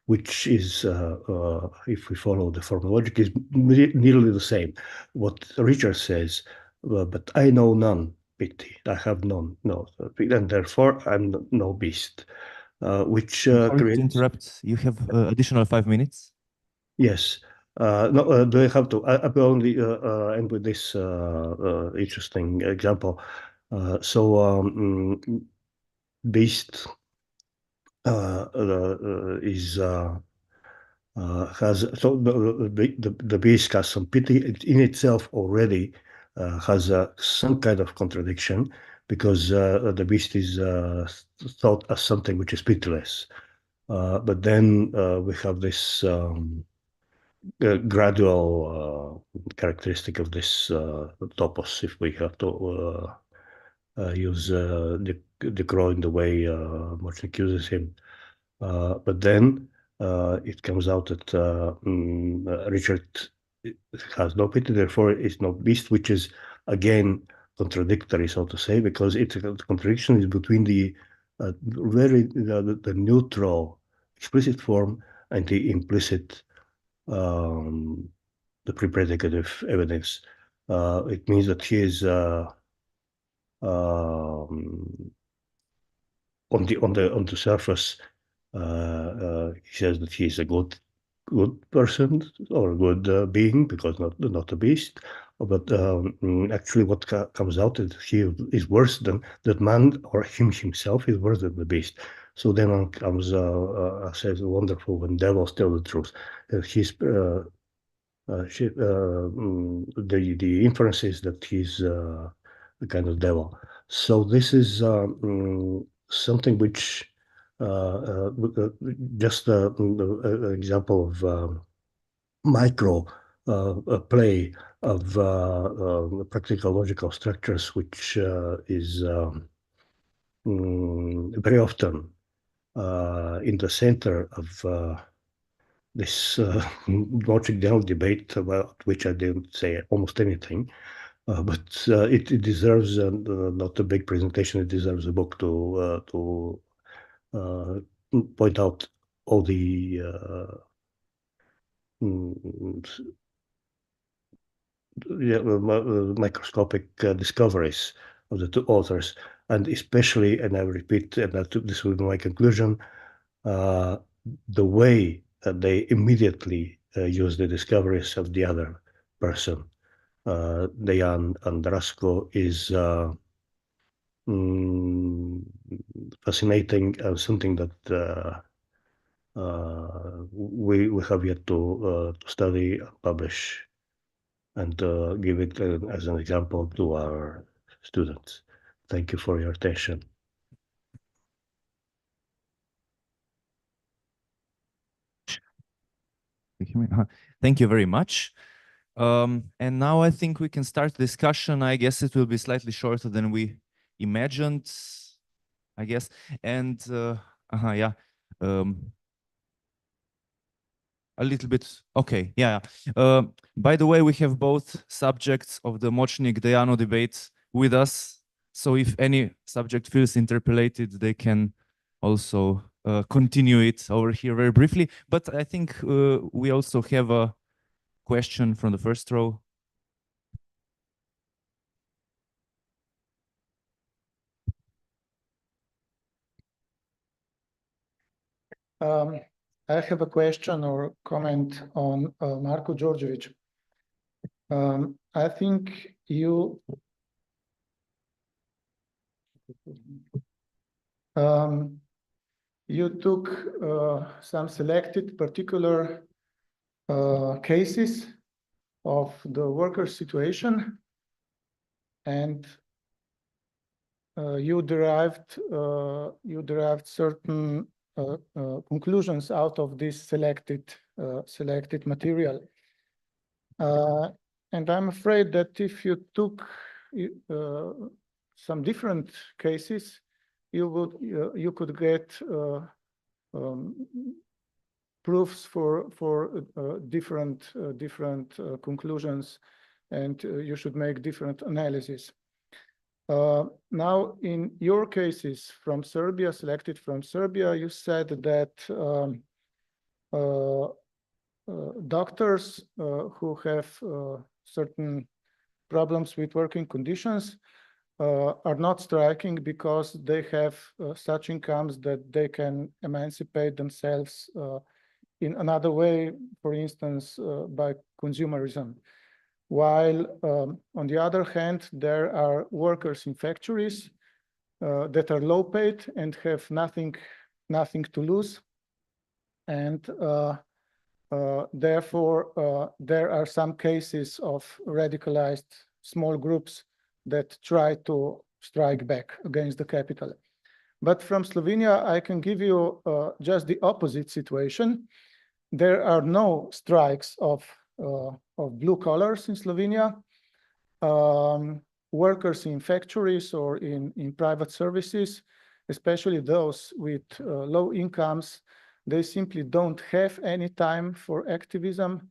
[SPEAKER 3] which is, if we follow the formal logic, is nearly the same. What Richard says, "But I know none pity. I have none, no, and therefore I'm no beast," which
[SPEAKER 21] Sorry
[SPEAKER 3] creates...
[SPEAKER 21] to interrupt. You have additional 5 minutes.
[SPEAKER 3] Yes. No, do I have to? I will only end with this interesting example. Beast is has so the beast has some pity in itself already, has some kind of contradiction, because the beast is thought as something which is pitiless, but then we have this gradual characteristic of this topos, if we have to use the crow in the way Močnik uses him. But then it comes out that Richard has no pity, therefore is no beast, which is again contradictory, so to say, because the contradiction is between the neutral explicit form and the implicit, the pre-predicative evidence. It means that he is on the surface. He says that he is a good person or a good being, because not a beast. But actually, what comes out is he is worse than that man, or him himself is worse than the beast. So then on comes says wonderful when devils tell the truth. The inference is that he's a kind of devil. So this is something which just an example of micro play of practical logical structures, which is very often in the center of this logic-Deyanova debate, about which I didn't say almost anything, but it deserves not a big presentation. It deserves a book to point out all the microscopic discoveries of the two authors, and especially, and I repeat, and this will be my conclusion, the way that they immediately use the discoveries of the other person, Dejan and Rasko, is fascinating, and something that we have yet to study and publish, and give it as an example to our students. Thank you for your attention.
[SPEAKER 21] Thank you very much. And now I think we can start discussion. I guess it will be slightly shorter than we imagined, I guess. And yeah, a little bit. Okay, yeah. By the way, we have both subjects of the Močnik-Deyanova debate with us. So if any subject feels interpellated, they can also continue it over here very briefly. But I think we also have a question from the first row.
[SPEAKER 1] I have a question or comment on Marko Đorđević. I think you took some selected particular cases of the worker situation, and you derived certain conclusions out of this selected material. And I'm afraid that if you took some different cases, you could get proofs for different conclusions, and you should make different analysis. Now, in your cases from Serbia, selected from Serbia, you said that doctors who have certain problems with working conditions are not striking because they have such incomes that they can emancipate themselves in another way, for instance, by consumerism. While on the other hand, there are workers in factories that are low paid and have nothing to lose. And therefore, there are some cases of radicalized small groups that try to strike back against the capital. But from Slovenia, I can give you just the opposite situation. There are no strikes of blue collars in Slovenia. Workers in factories or in private services, especially those with low incomes, they simply don't have any time for activism.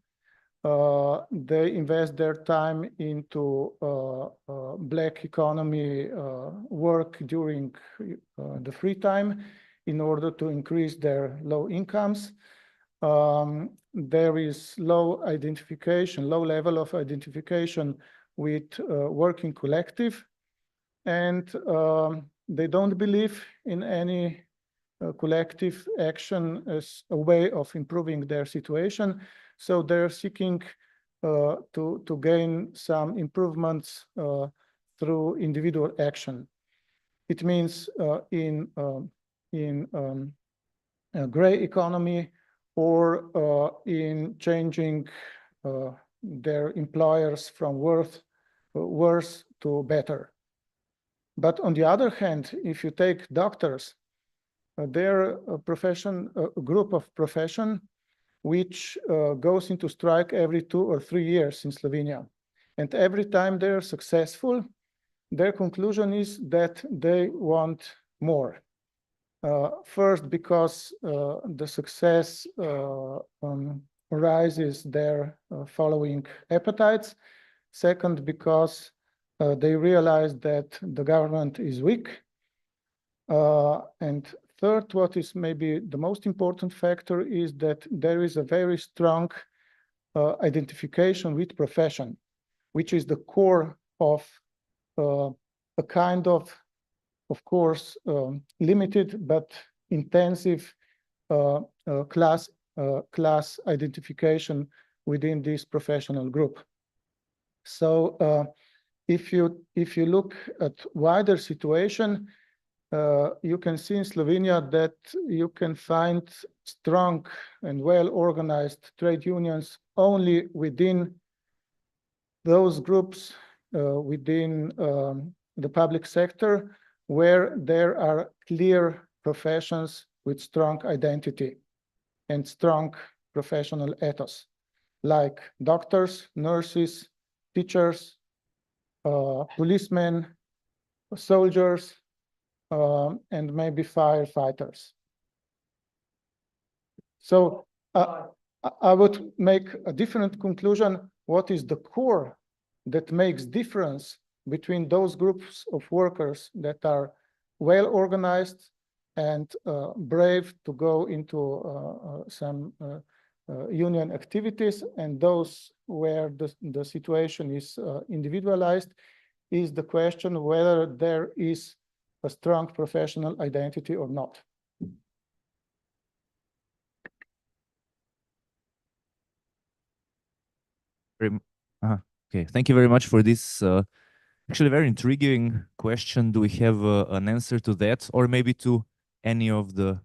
[SPEAKER 1] They invest their time into black economy work during the free time in order to increase their low incomes. There is low level of identification with working collective, and they don't believe in any collective action as a way of improving their situation. So they're seeking to gain some improvements through individual action. It means in a gray economy or in changing their employers from worse to better. But on the other hand, if you take doctors, they're a group of profession which goes into strike every 2 or 3 years in Slovenia. And every time they're successful, their conclusion is that they want more. First, because the success arises their following appetites. Second, because they realize that the government is weak. And third, what is maybe the most important factor is that there is a very strong identification with profession, which is the core of a kind of course, limited but intensive class identification within this professional group. So if you look at wider situation, you can see in Slovenia that you can find strong and well-organized trade unions only within those groups within the public sector, where there are clear professions with strong identity and strong professional ethos, like doctors, nurses, teachers, policemen, soldiers, and maybe firefighters. So I would make a different conclusion. What is the core that makes difference between those groups of workers that are well organized and brave to go into some union activities, and those where the situation is individualized, is the question whether there is a strong professional identity or not.
[SPEAKER 21] Okay, thank you very much for this actually very intriguing question. Do we have an answer to that, or maybe to any of the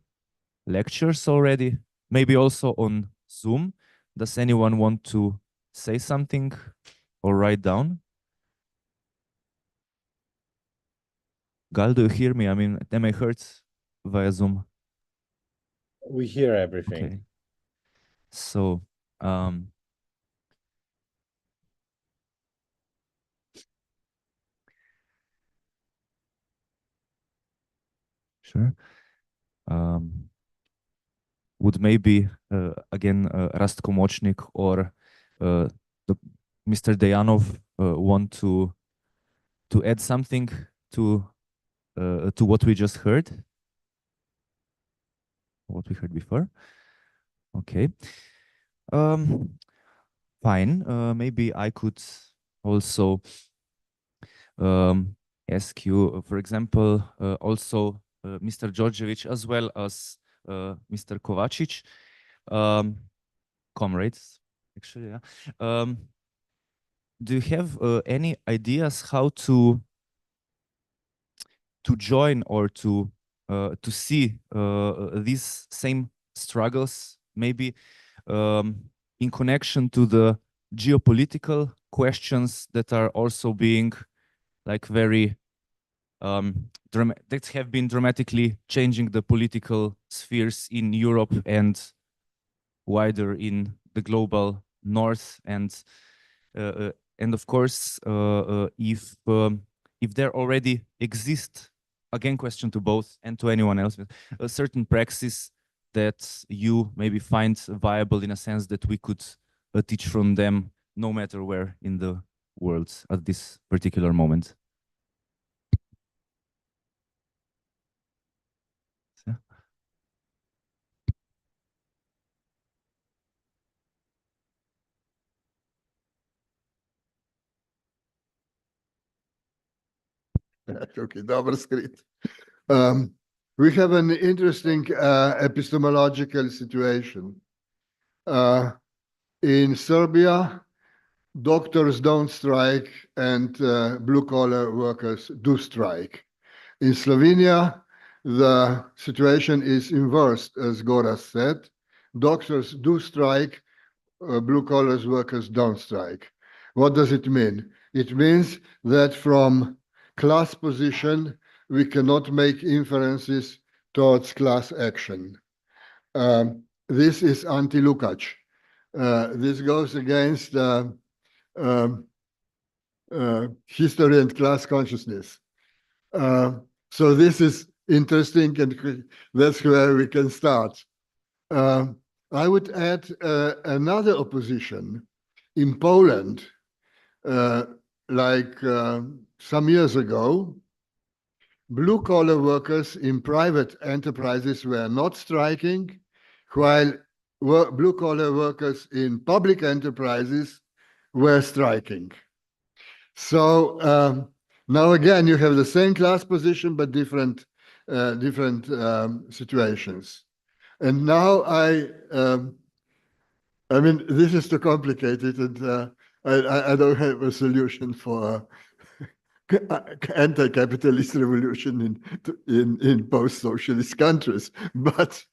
[SPEAKER 21] lectures already? Maybe also on Zoom. Does anyone want to say something or write down? Gal, do you hear me? I mean, am I heard via Zoom?
[SPEAKER 20] We hear everything.
[SPEAKER 21] Okay. So, sure. Would maybe again Rastko Močnik or Mr. Deyanov want to add something to what we just heard, what we heard before? Okay. Fine. Maybe I could also ask you, for example, also Mr. Đorđević as well as Mr. Kovačić, comrades, actually. Yeah. Do you have any ideas how to join or to see these same struggles, maybe in connection to the geopolitical questions that are also being like very that have been dramatically changing the political spheres in Europe and wider in the global north, and of course if there already exist, again question to both and to anyone else, a certain praxis that you maybe find viable in a sense that we could teach from them no matter where in the world at this particular moment.
[SPEAKER 5] Okay, dobro skrit. We have an interesting epistemological situation. In Serbia, doctors don't strike and blue-collar workers do strike. In Slovenia, the situation is inversed, as Goras said. Doctors do strike, blue-collar workers don't strike. What does it mean? It means that from class position, we cannot make inferences towards class action. This is anti-Lukács. This goes against history and class consciousness. So this is interesting, and that's where we can start. I would add another opposition. In Poland, like some years ago, blue-collar workers in private enterprises were not striking, while blue-collar workers in public enterprises were striking. So now again, you have the same class position, but different situations. And now I mean, this is too complicated, and I don't have a solution for anti-capitalist revolution in post-socialist countries. But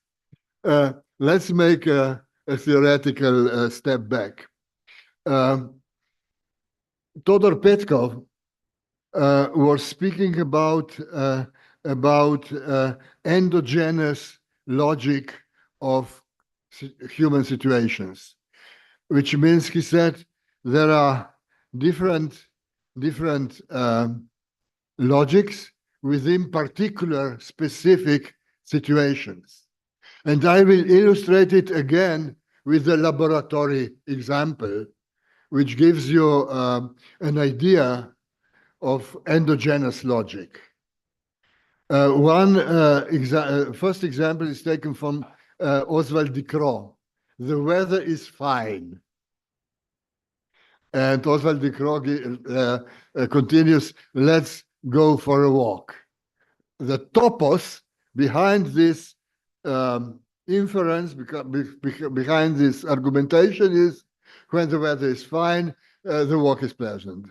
[SPEAKER 5] let's make a theoretical step back. Todor Petkov was speaking about endogenous logic of human situations, which means, he said, there are different logics within particular specific situations. And I will illustrate it again with a laboratory example, which gives you an idea of endogenous logic. First example is taken from Oswald de Croo. The weather is fine. And Oswald de Croo continues, let's go for a walk. The topos behind this inference, behind this argumentation is, when the weather is fine, the walk is pleasant.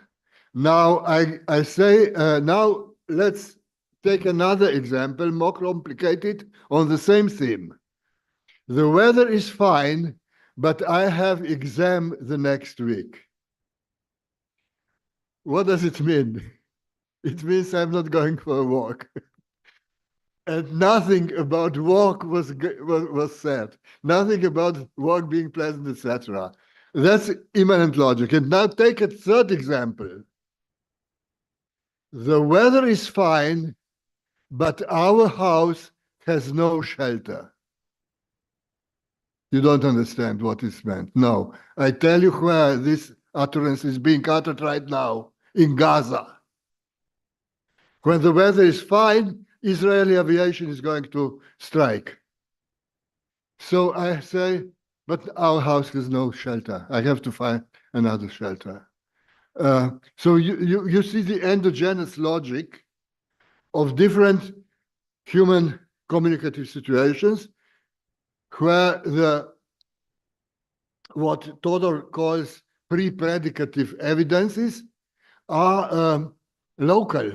[SPEAKER 5] Now I say, now let's take another example, more complicated, on the same theme. The weather is fine, but I have exam the next week. What does it mean? It means I'm not going for a walk. And nothing about walk was said. Nothing about walk being pleasant, etc. That's immanent logic. And now take a third example. The weather is fine, but our house has no shelter. You don't understand what is meant. No, I tell you where this utterance is being uttered right now, in Gaza. When the weather is fine, Israeli aviation is going to strike. So I say, but our house has no shelter. I have to find another shelter. So you see the endogenous logic of different human communicative situations, where the what Todor calls pre-predicative evidences are local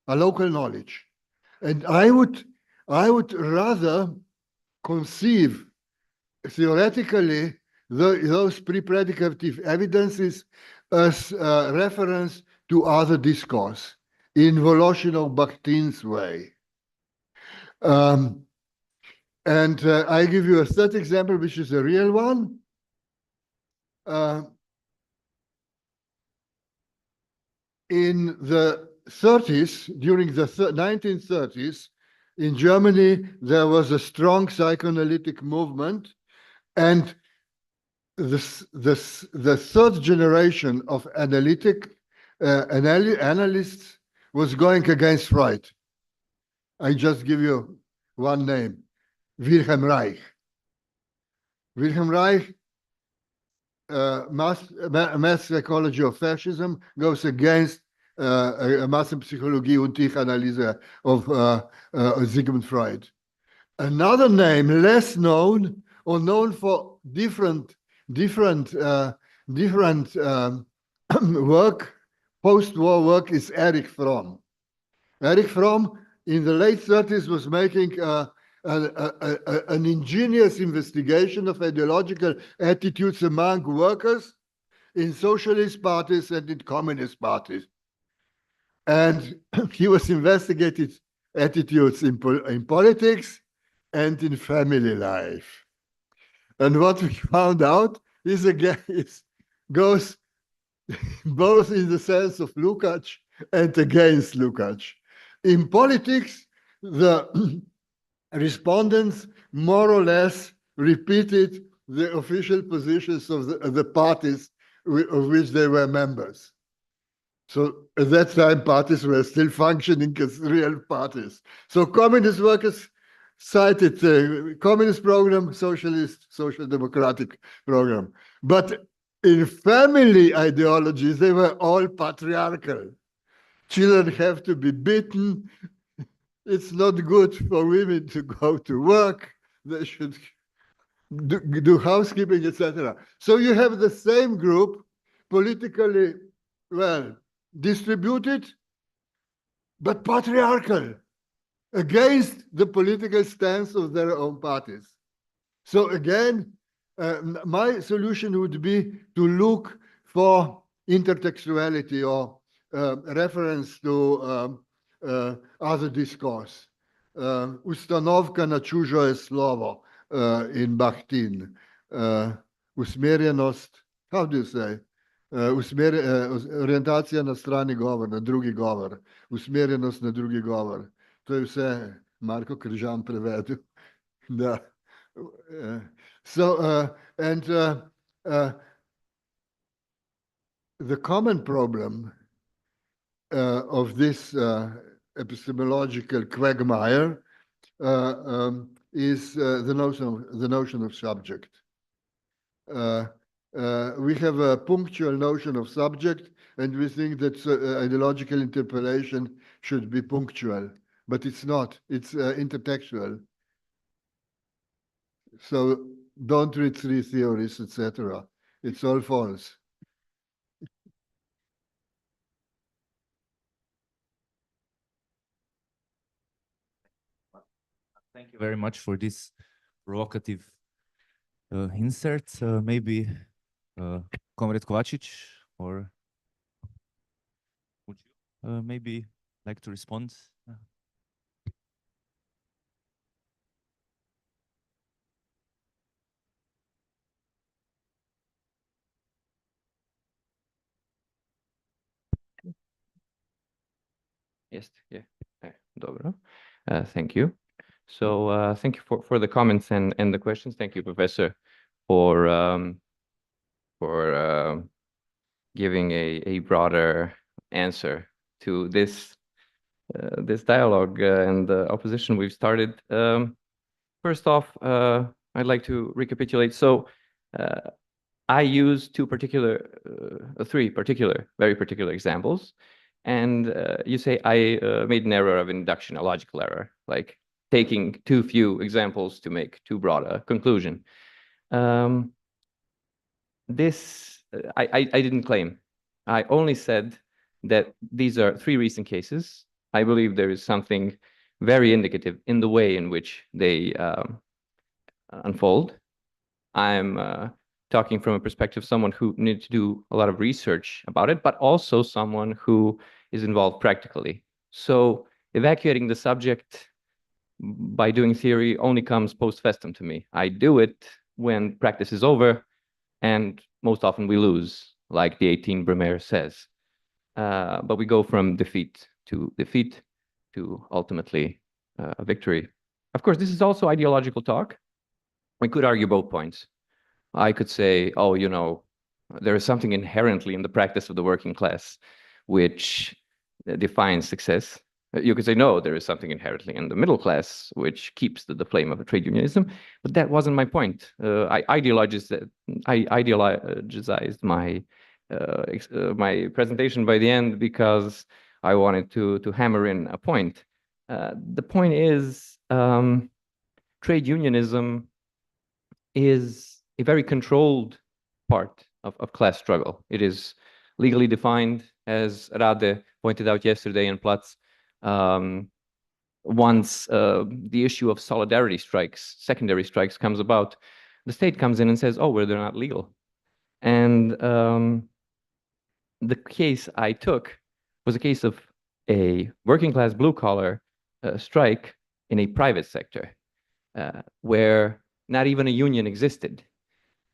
[SPEAKER 5] knowledge. And I would rather conceive theoretically those pre-predicative evidences as reference to other discourse in Voloshinov-Bakhtin's way. And I give you a third example, which is a real one. In the 30s, during the 1930s, in Germany, there was a strong psychoanalytic movement, and the third generation of analysts was going against Freud. I just give you one name, Wilhelm Reich. Wilhelm Reich, mass psychology of fascism, goes against Massenpsychologie und Psychoanalyse of Sigmund Freud. Another name, less known or known for different work, post-war work, is Erich Fromm. Erich Fromm in the late 30s was making an ingenious investigation of ideological attitudes among workers in socialist parties and in communist parties. And he was investigating attitudes in politics and in family life. And what we found out is, again, it goes both in the sense of Lukács and against Lukács. In politics, the respondents more or less repeated the official positions of the parties of which they were members. So at that time, parties were still functioning as real parties. So communist workers cited the communist program, socialist, social democratic program. But in family ideologies, they were all patriarchal. Children have to be beaten. It's not good for women to go to work. They should do housekeeping, etc. So you have the same group, politically, well, distributed, but patriarchal, against the political stance of their own parties. So again, my solution would be to look for intertextuality or reference to other discourse. Ustanovka na čužo je slovo in Bakhtin. Usmerjenost, how do you say? Orientacija na strani govor, na drugi govor. Usmerjenost na drugi govor. To je vse Marko Kržan prevedel. Da. So, the common problem of this epistemological quagmire is the notion of subject. We have a punctual notion of subject, and we think that ideological interpellation should be punctual, but it's not. It's intertextual. So don't read three theories, etc. It's all false.
[SPEAKER 21] Thank you very much for this provocative inserts. Maybe Comrade Kovačić, or would you maybe like to respond?
[SPEAKER 4] Yes, yeah, dobro. Thank you. So thank you for the comments and the questions. Thank you, Professor, for giving a broader answer to this dialogue and the opposition we've started. First off, I'd like to recapitulate. So I use three very particular examples. And you say I made an error of induction, a logical error, like taking too few examples to make too broad a conclusion. this, I didn't claim. I only said that these are 3 recent cases. I believe there is something very indicative in the way in which they unfold. I'm talking from a perspective of someone who needs to do a lot of research about it, but also someone who is involved practically. So evacuating the subject by doing theory only comes post festum to me. I do it when practice is over, and most often we lose, like the 18 Brumaire says. But we go from defeat to ultimately a victory. Of course, this is also ideological talk. We could argue both points. I could say, oh, you know, there is something inherently in the practice of the working class which defines success. You could say, no, there is something inherently in the middle class which keeps the flame of trade unionism. But that wasn't my point. I ideologized my my presentation by the end because I wanted to hammer in a point. The point is, trade unionism is a very controlled part of class struggle. It is legally defined, as Rade pointed out yesterday in Platz. Once the issue of solidarity strikes, secondary strikes comes about, the state comes in and says, oh, well, they're not legal. And the case I took was a case of a working class blue collar strike in a private sector where not even a union existed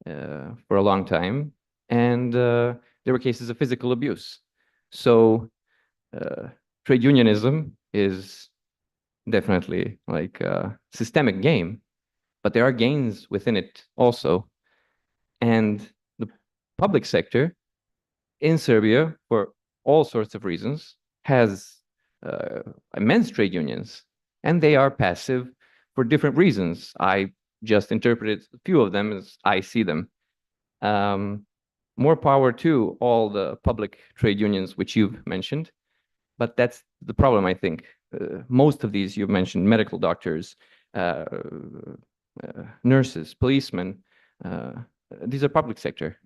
[SPEAKER 4] for a long time, and there were cases of physical abuse. So trade unionism is definitely like a systemic game, but there are gains within it also. And the public sector in Serbia, for all sorts of reasons, has immense trade unions, and they are passive for different reasons. I just interpreted a few of them as I see them. More power to all the public trade unions which you've mentioned, but that's the problem, I think. Most of these you've mentioned, medical doctors, nurses, policemen, these are public sector,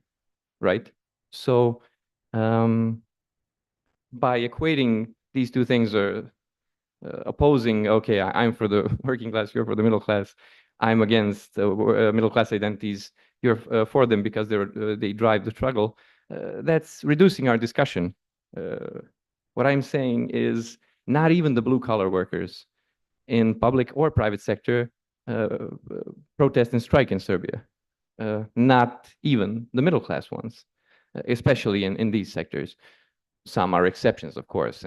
[SPEAKER 4] right? So by equating these two things, or opposing, okay, I'm for the working class, you're for the middle class, I'm against middle class identities, you're for them because they drive the struggle, that's reducing our discussion. What I'm saying is not even the blue collar workers in public or private sector protest and strike in Serbia. Not even the middle class ones, especially in these sectors. Some are exceptions, of course,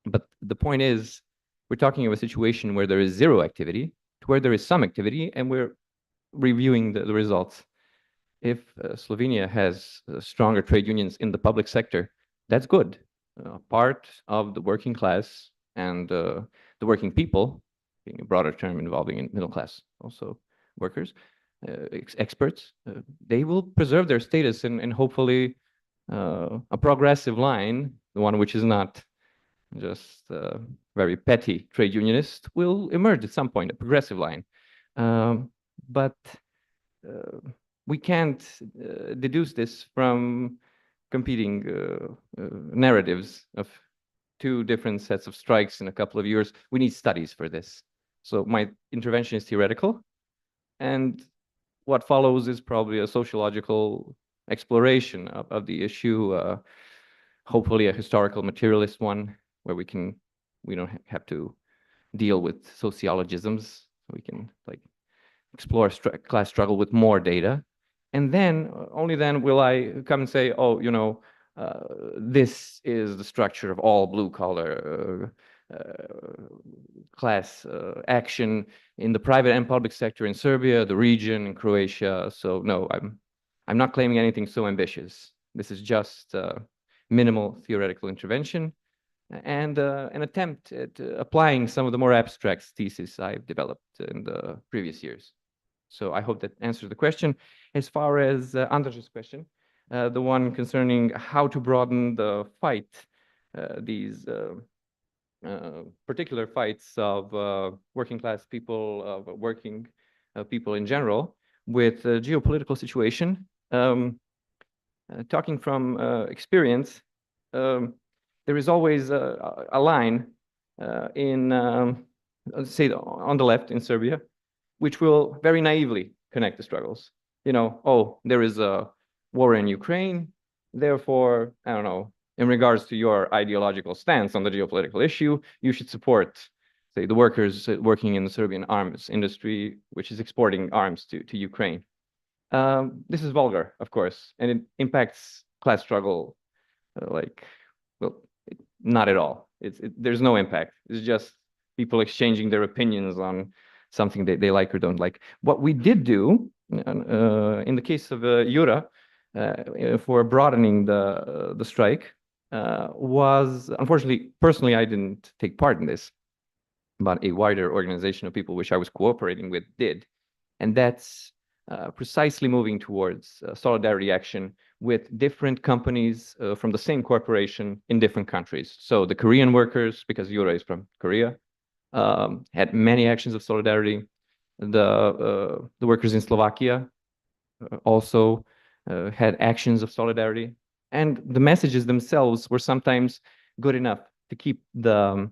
[SPEAKER 4] but the point is, we're talking of a situation where there is zero activity to where there is some activity, and we're reviewing the results. If Slovenia has stronger trade unions in the public sector, that's good. Part of the working class and the working people, being a broader term involving in middle class also workers, experts, they will preserve their status and hopefully a progressive line, the one which is not just very petty trade unionist, will emerge at some point, a progressive line. But we can't deduce this from competing narratives of two different sets of strikes in a couple of years. We need studies for this. So my intervention is theoretical, and what follows is probably a sociological exploration of the issue, hopefully a historical materialist one, where we don't have to deal with sociologisms. We can like explore class struggle with more data. And then, only then will I come and say, oh, you know, this is the structure of all blue-collar class action in the private and public sector in Serbia, the region, in Croatia. So no, I'm not claiming anything so ambitious. This is just minimal theoretical intervention and an attempt at applying some of the more abstract theses I've developed in the previous years. So I hope that answers the question. As far as Andrzej's question, the one concerning how to broaden the fight, these particular fights of working class people, of working people in general, with the geopolitical situation, talking from experience, there is always a line say on the left in Serbia, which will very naively connect the struggles. You know, oh, there is a war in Ukraine, therefore, I don't know, in regards to your ideological stance on the geopolitical issue, you should support, say, the workers working in the Serbian arms industry, which is exporting arms to Ukraine. This is vulgar, of course, and it impacts class struggle, well, not at all. There's no impact. It's just people exchanging their opinions on something they like or don't like. What we did do, in the case of Jura, for broadening the strike, was, unfortunately, personally, I didn't take part in this, but a wider organization of people which I was cooperating with did. And that's precisely moving towards solidarity action with different companies from the same corporation in different countries. So the Korean workers, because Jura is from Korea, had many actions of solidarity. The workers in Slovakia also had actions of solidarity. And the messages themselves were sometimes good enough to keep the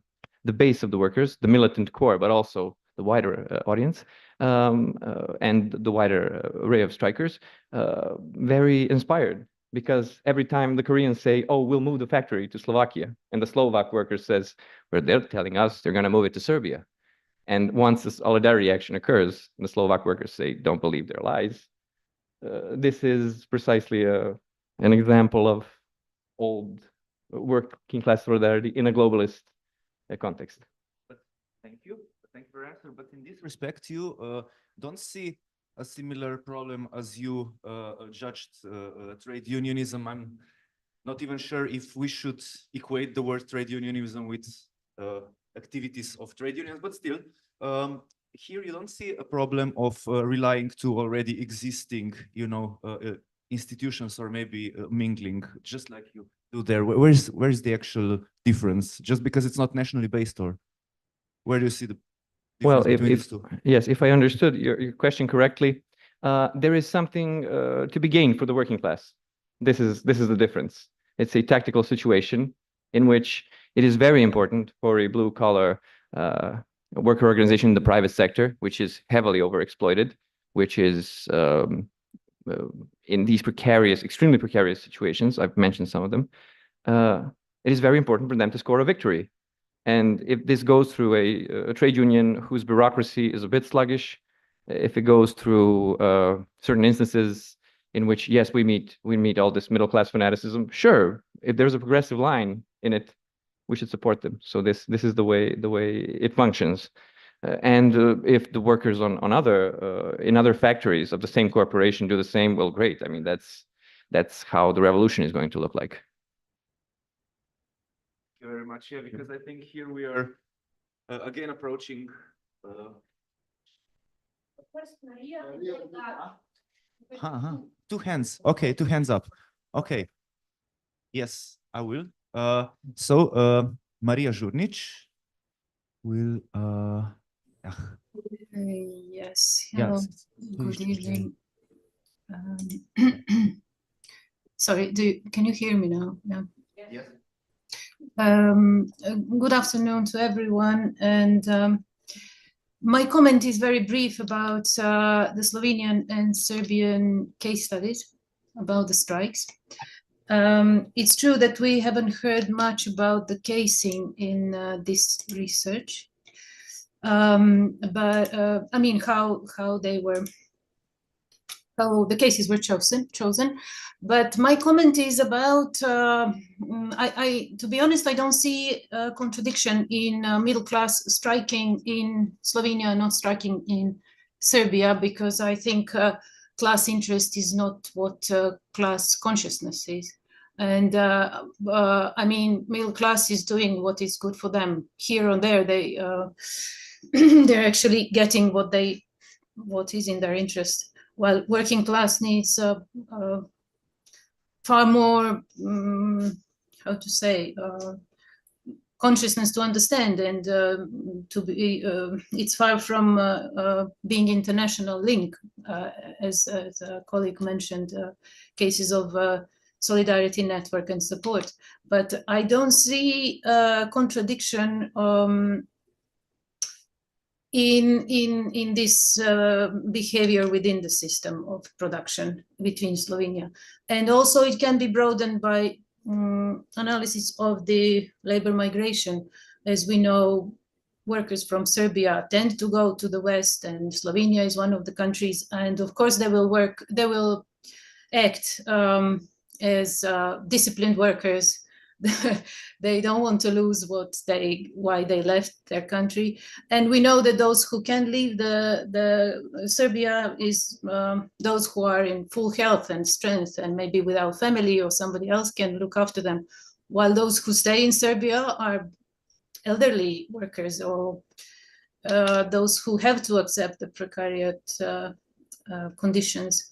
[SPEAKER 4] base of the workers, the militant core, but also the wider audience, and the wider array of strikers, very inspired. Because every time the Koreans say, oh, we'll move the factory to Slovakia, and the Slovak worker says, well, they're telling us they're going to move it to Serbia. And once this solidarity action occurs, the Slovak workers say, don't believe their lies. This is precisely an example of old working class solidarity in a globalist context.
[SPEAKER 21] But thank you for your answer. But in this respect, you don't see a similar problem as you judged trade unionism. I'm not even sure if we should equate the word trade unionism with activities of trade unions, but still, here you don't see a problem of relying to already existing, institutions or maybe mingling, just like you do there. Where's the actual difference? Just because it's not nationally based, or where do you see the
[SPEAKER 4] well, yes, if I understood your question correctly, there is something to be gained for the working class. This is the difference. It's a tactical situation in which it is very important for a blue-collar worker organization in the private sector, which is heavily overexploited, which is in these precarious, extremely precarious situations. I've mentioned some of them. It is very important for them to score a victory. And if this goes through a trade union whose bureaucracy is a bit sluggish, if it goes through certain instances in which, yes, we meet all this middle-class fanaticism, sure, if there's a progressive line in it, we should support them. So this is the way it functions. And if the workers on other factories of the same corporation do the same, well, great. I mean, that's how the revolution is going to look like.
[SPEAKER 21] Thank you very much. Yeah, because I think here we are again approaching. Two hands. Okay, two hands up. Okay. Yes, I will. So Maria Žurnić will.
[SPEAKER 11] Yes. Hello.
[SPEAKER 21] Yes.
[SPEAKER 11] Good evening. Sorry. Can you hear me now? Yeah.
[SPEAKER 21] Yes.
[SPEAKER 11] Good afternoon to everyone, and my comment is very brief about the Slovenian and Serbian case studies about the strikes. It's true that we haven't heard much about the casing in this research, but I mean how the cases were chosen. But my comment is about, to be honest, I don't see a contradiction in middle class striking in Slovenia, not striking in Serbia, because I think class interest is not what class consciousness is. And I mean, middle class is doing what is good for them. Here or there, they're actually getting what is in their interest. While working class needs far more, how to say, consciousness to understand, and to be it's far from being international link, as a colleague mentioned, cases of solidarity network and support. But I don't see contradiction in this behavior within the system of production between Slovenia. And also it can be broadened by analysis of the labor migration. As we know, workers from Serbia tend to go to the West, and Slovenia is one of the countries. And of course, they will act as disciplined workers. They don't want to lose why they left their country. And we know that those who can leave the Serbia is those who are in full health and strength, and maybe without family or somebody else can look after them, while those who stay in Serbia are elderly workers, or those who have to accept the precariat conditions.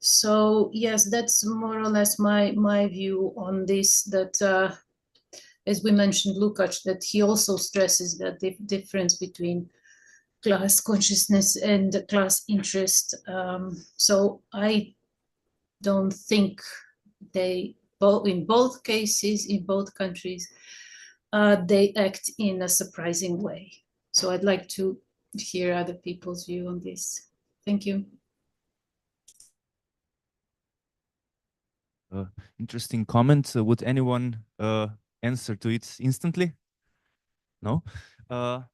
[SPEAKER 11] So yes, that's more or less my view on this, that as we mentioned, Luka, that he also stresses that the difference between class consciousness and class interest. So I don't think in both cases, in both countries, they act in a surprising way. So I'd like to hear other people's view on this. Thank you.
[SPEAKER 21] Interesting comment. Would anyone answer to it instantly? No?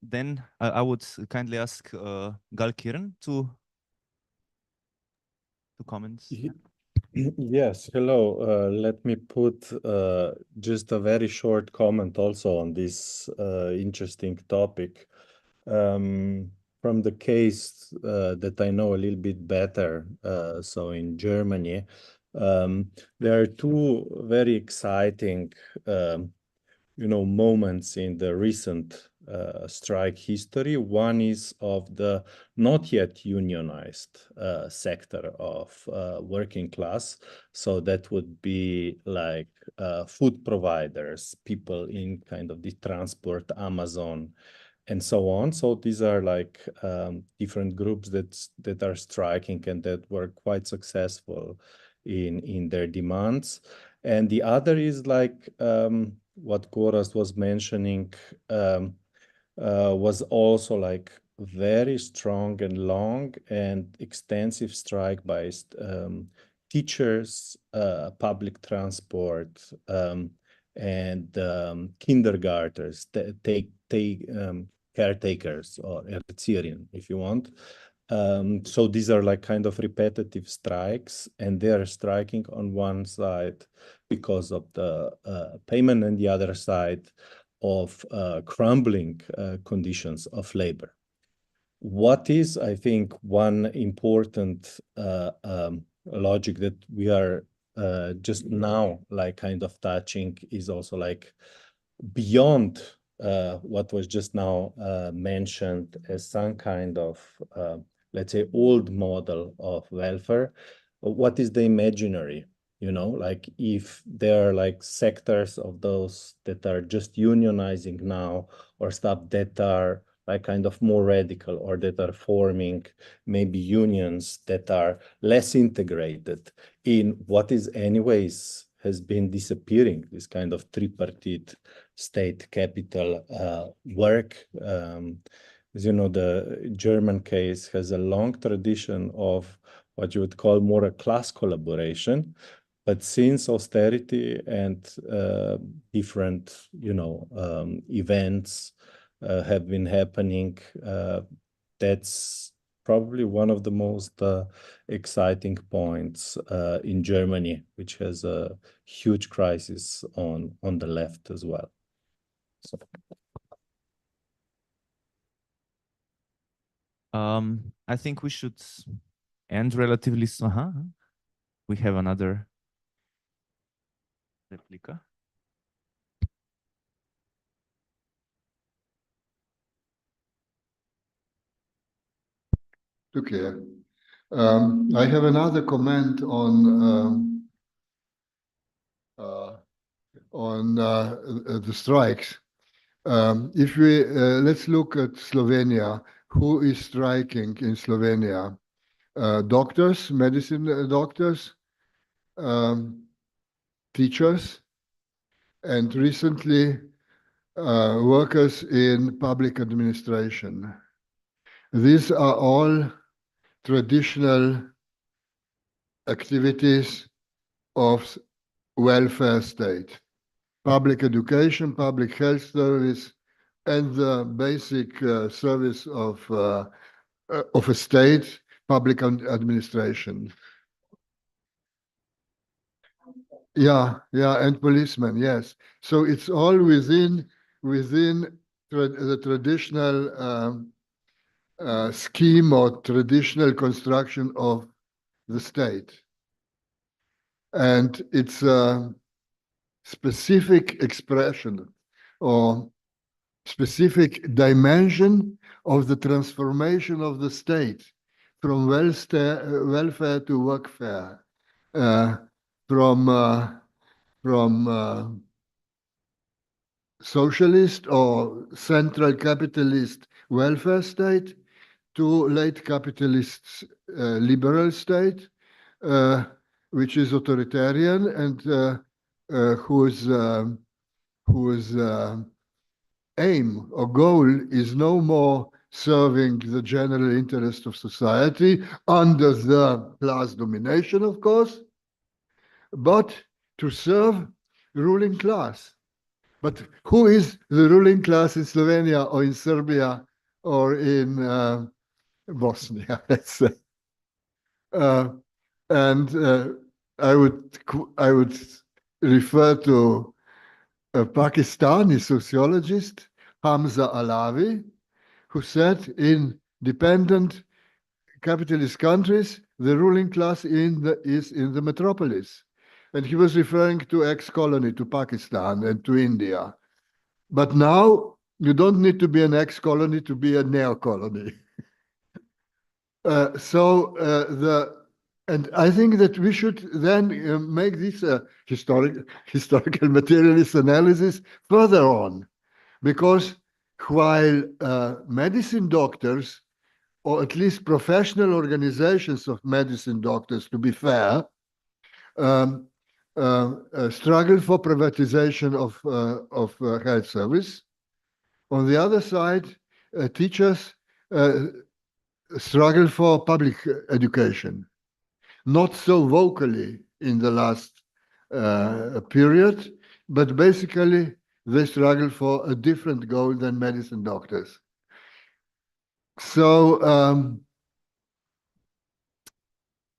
[SPEAKER 21] Then I would kindly ask Gal Kiran to comment.
[SPEAKER 20] Yes, hello. Let me put just a very short comment also on this interesting topic. From the case that I know a little bit better, so in Germany, there are two very exciting, moments in the recent strike history. One is of the not yet unionized sector of working class. So that would be like food providers, people in kind of the transport, Amazon, and so on. So these are like different groups that are striking and that were quite successful in their demands. And the other is like what Gorazd was mentioning, was also like very strong and long and extensive strike by teachers, public transport, and kindergartners, caretakers, or Erzieherinnen, if you want. So these are like kind of repetitive strikes, and they are striking on one side because of the payment, and the other side of crumbling conditions of labor. What is, I think, one important logic that we are just now like kind of touching is also like beyond what was just now mentioned as some kind of, let's say, old model of welfare. What is the imaginary? Like if there are like sectors of those that are just unionizing now, or stuff that are like kind of more radical, or that are forming maybe unions that are less integrated in what is anyways has been disappearing, this kind of tripartite state capital work. As you know, the German case has a long tradition of what you would call more a class collaboration. But since austerity and different, events have been happening, that's probably one of the most exciting points in Germany, which has a huge crisis on the left as well. So.
[SPEAKER 21] I think we should end relatively soon. We have another replica.
[SPEAKER 5] Okay. I have another comment on the strikes. If we let's look at Slovenia. Who is striking in Slovenia? Doctors, medicine doctors, teachers, and recently workers in public administration. These are all traditional activities of welfare state. Public education, public health service, and the basic service of a state, public administration. Yeah, and policemen, yes. So it's all within the traditional scheme or traditional construction of the state. And it's a specific expression or specific dimension of the transformation of the state from welfare to workfare, from socialist or central capitalist welfare state to late capitalist liberal state, which is authoritarian and whose aim or goal is no more serving the general interest of society under the class domination, of course, but to serve ruling class. But who is the ruling class in Slovenia or in Serbia or in Bosnia, let's say? And I would refer to a Pakistani sociologist, Hamza Alavi, who said in dependent capitalist countries, the ruling class is in the metropolis. And he was referring to ex-colony, to Pakistan and to India. But now you don't need to be an ex-colony to be a neo-colony. And I think that we should then make this historical materialist analysis further on, because while medicine doctors, or at least professional organizations of medicine doctors, to be fair, struggle for privatization of health service. On the other side, teachers struggle for public education. Not so vocally in the last period, but basically they struggle for a different goal than medicine doctors. So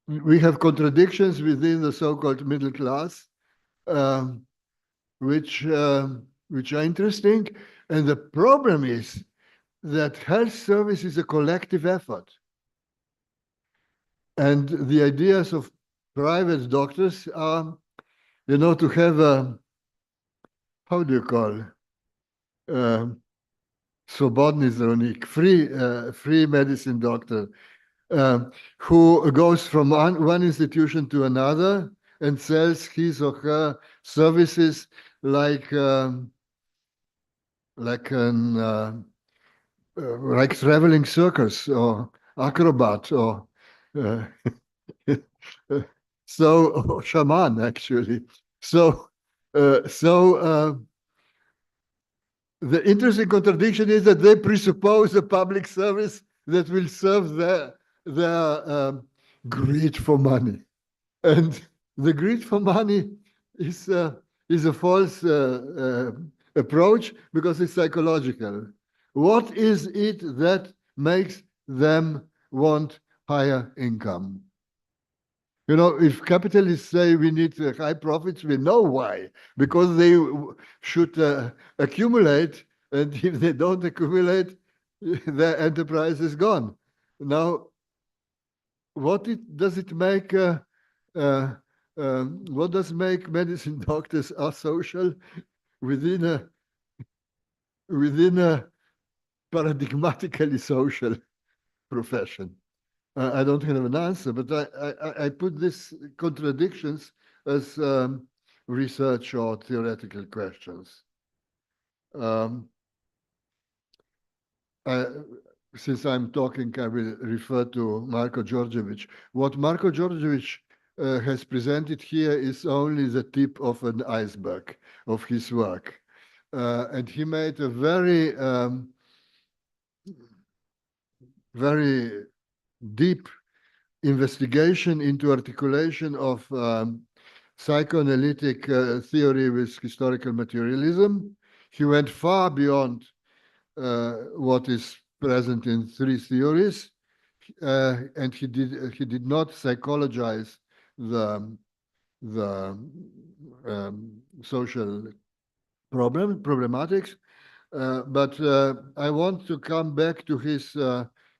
[SPEAKER 5] we have contradictions within the so-called middle class, which are interesting. And the problem is that health service is a collective effort. And the ideas of private doctors are, to have a, how do you call, svobodni zdravnik, free medicine doctor, who goes from one institution to another and sells his or her services like traveling circus or acrobat or so shaman actually. So the interesting contradiction is that they presuppose a public service that will serve their greed for money, and the greed for money is a false approach because it's psychological. What is it that makes them want higher income? If capitalists say we need high profits, we know why. Because they should accumulate, and if they don't accumulate, their enterprise is gone. Now, what does make medicine doctors asocial within a paradigmatically social profession? I don't have an answer, but I put these contradictions as research or theoretical questions. since I'm talking, I will refer to Marko Đorđević. What Marko Đorđević has presented here is only the tip of an iceberg of his work. And he made a very, very deep investigation into articulation of psychoanalytic theory with historical materialism. He went far beyond what is present in three theories, and he did not psychologize the social problematics. But I want to come back to his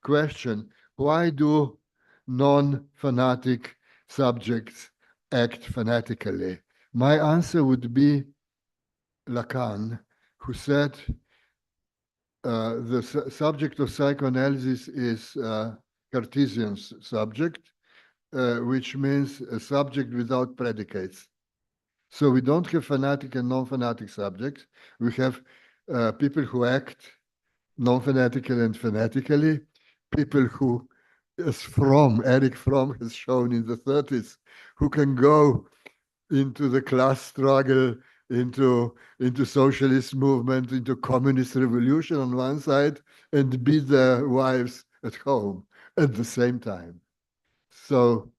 [SPEAKER 5] question: why do non-fanatic subjects act fanatically? My answer would be Lacan, who said the subject of psychoanalysis is Cartesian subject, which means a subject without predicates. So we don't have fanatic and non-fanatic subjects. We have people who act non-fanatically and fanatically, people who, as Eric Fromm has shown in the 30s, who can go into the class struggle, into socialist movement, into communist revolution on one side, and beat their wives at home at the same time. So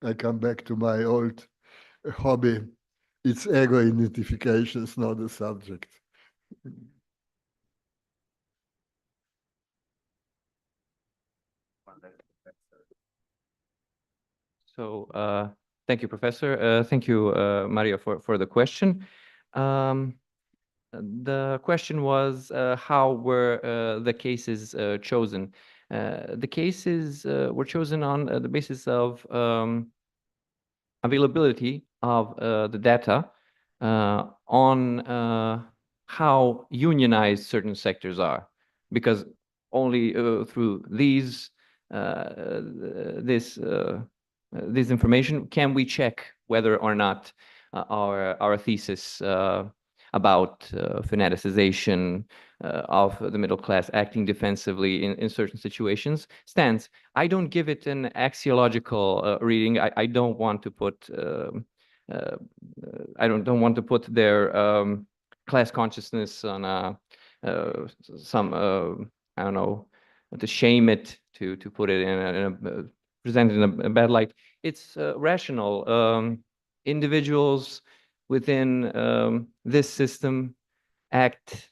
[SPEAKER 5] I come back to my old hobby. It's ego identification, it's not the subject.
[SPEAKER 4] So thank you, Professor. Thank you, Maria, for the question. The question was how were the cases chosen? The cases were chosen on the basis of availability of the data on how unionized certain sectors are, because only through this information can we check whether or not our thesis about fanaticization of the middle class acting defensively in certain situations stands. I don't give it an axiological reading. I don't want to put their class consciousness on some I don't know, to shame it, to put it present it in a bad light. It's rational. Individuals within this system act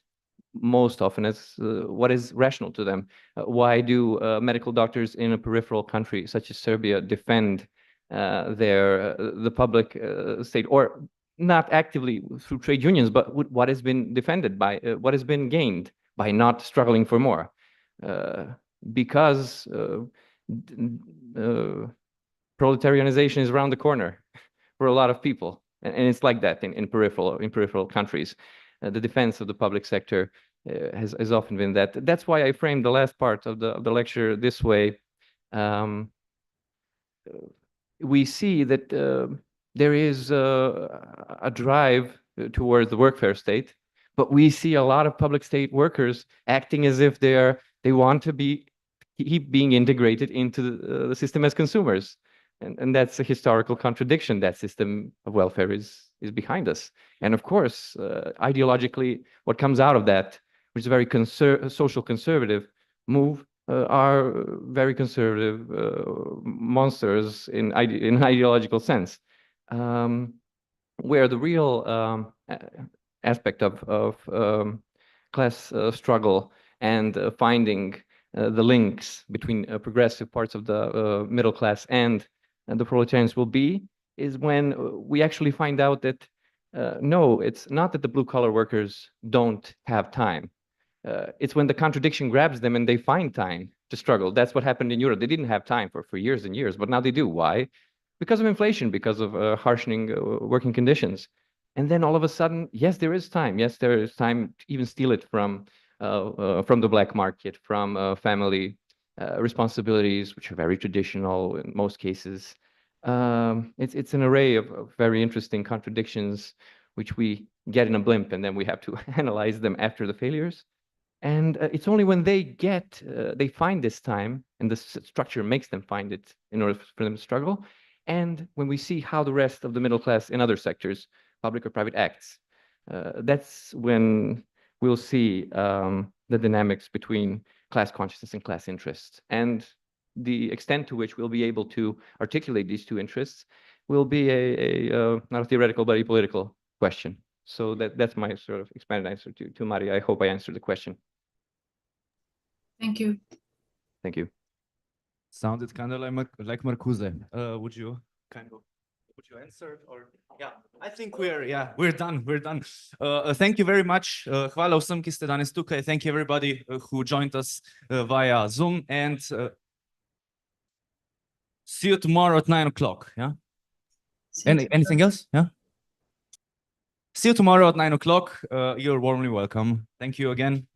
[SPEAKER 4] most often as what is rational to them. Why do medical doctors in a peripheral country such as Serbia defend the public state, or not actively through trade unions, but what has been defended by what has been gained by not struggling for more? Because proletarianization is around the corner for a lot of people, and it's like that in peripheral countries. The defense of the public sector has often been that. That's why I framed the last part of the lecture this way. We see that there is a drive towards the workfare state, but we see a lot of public state workers acting as if they want to keep being integrated into the system as consumers. And that's a historical contradiction. That system of welfare is behind us. And of course, ideologically, what comes out of that, which is a very social conservative move, are very conservative monsters in an ideological sense, where the real aspect of class struggle and finding the links between progressive parts of the middle class and the proletarians will be, is when we actually find out that no, it's not that the blue-collar workers don't have time. It's when the contradiction grabs them and they find time to struggle. That's what happened in Europe. They didn't have time for years and years, but now they do. Why? Because of inflation, because of harshening working conditions. And then all of a sudden, yes, there is time. Yes, there is time to even steal it from the black market, from family responsibilities, which are very traditional in most cases. It's an array of very interesting contradictions, which we get in a blimp, and then we have to analyze them after the failures. And it's only when they find this time, and the structure makes them find it in order for them to struggle. And when we see how the rest of the middle class in other sectors, public or private, acts, that's when we'll see the dynamics between class consciousness and class interest. And the extent to which we'll be able to articulate these two interests will be not a theoretical, but a political question. So that's my sort of expanded answer to Maria. I hope I answered the question.
[SPEAKER 11] Thank you.
[SPEAKER 4] Thank you.
[SPEAKER 21] Sounded kind of like Marcuse. Would you answer? Or yeah, I think we're done. We're done. Thank you very much. Hvala vsem, ki ste danes tukaj. Thank you everybody who joined us via Zoom, and see you tomorrow at 9 o'clock. Yeah. Anything else? Yeah. See you tomorrow at 9 o'clock. You're warmly welcome. Thank you again.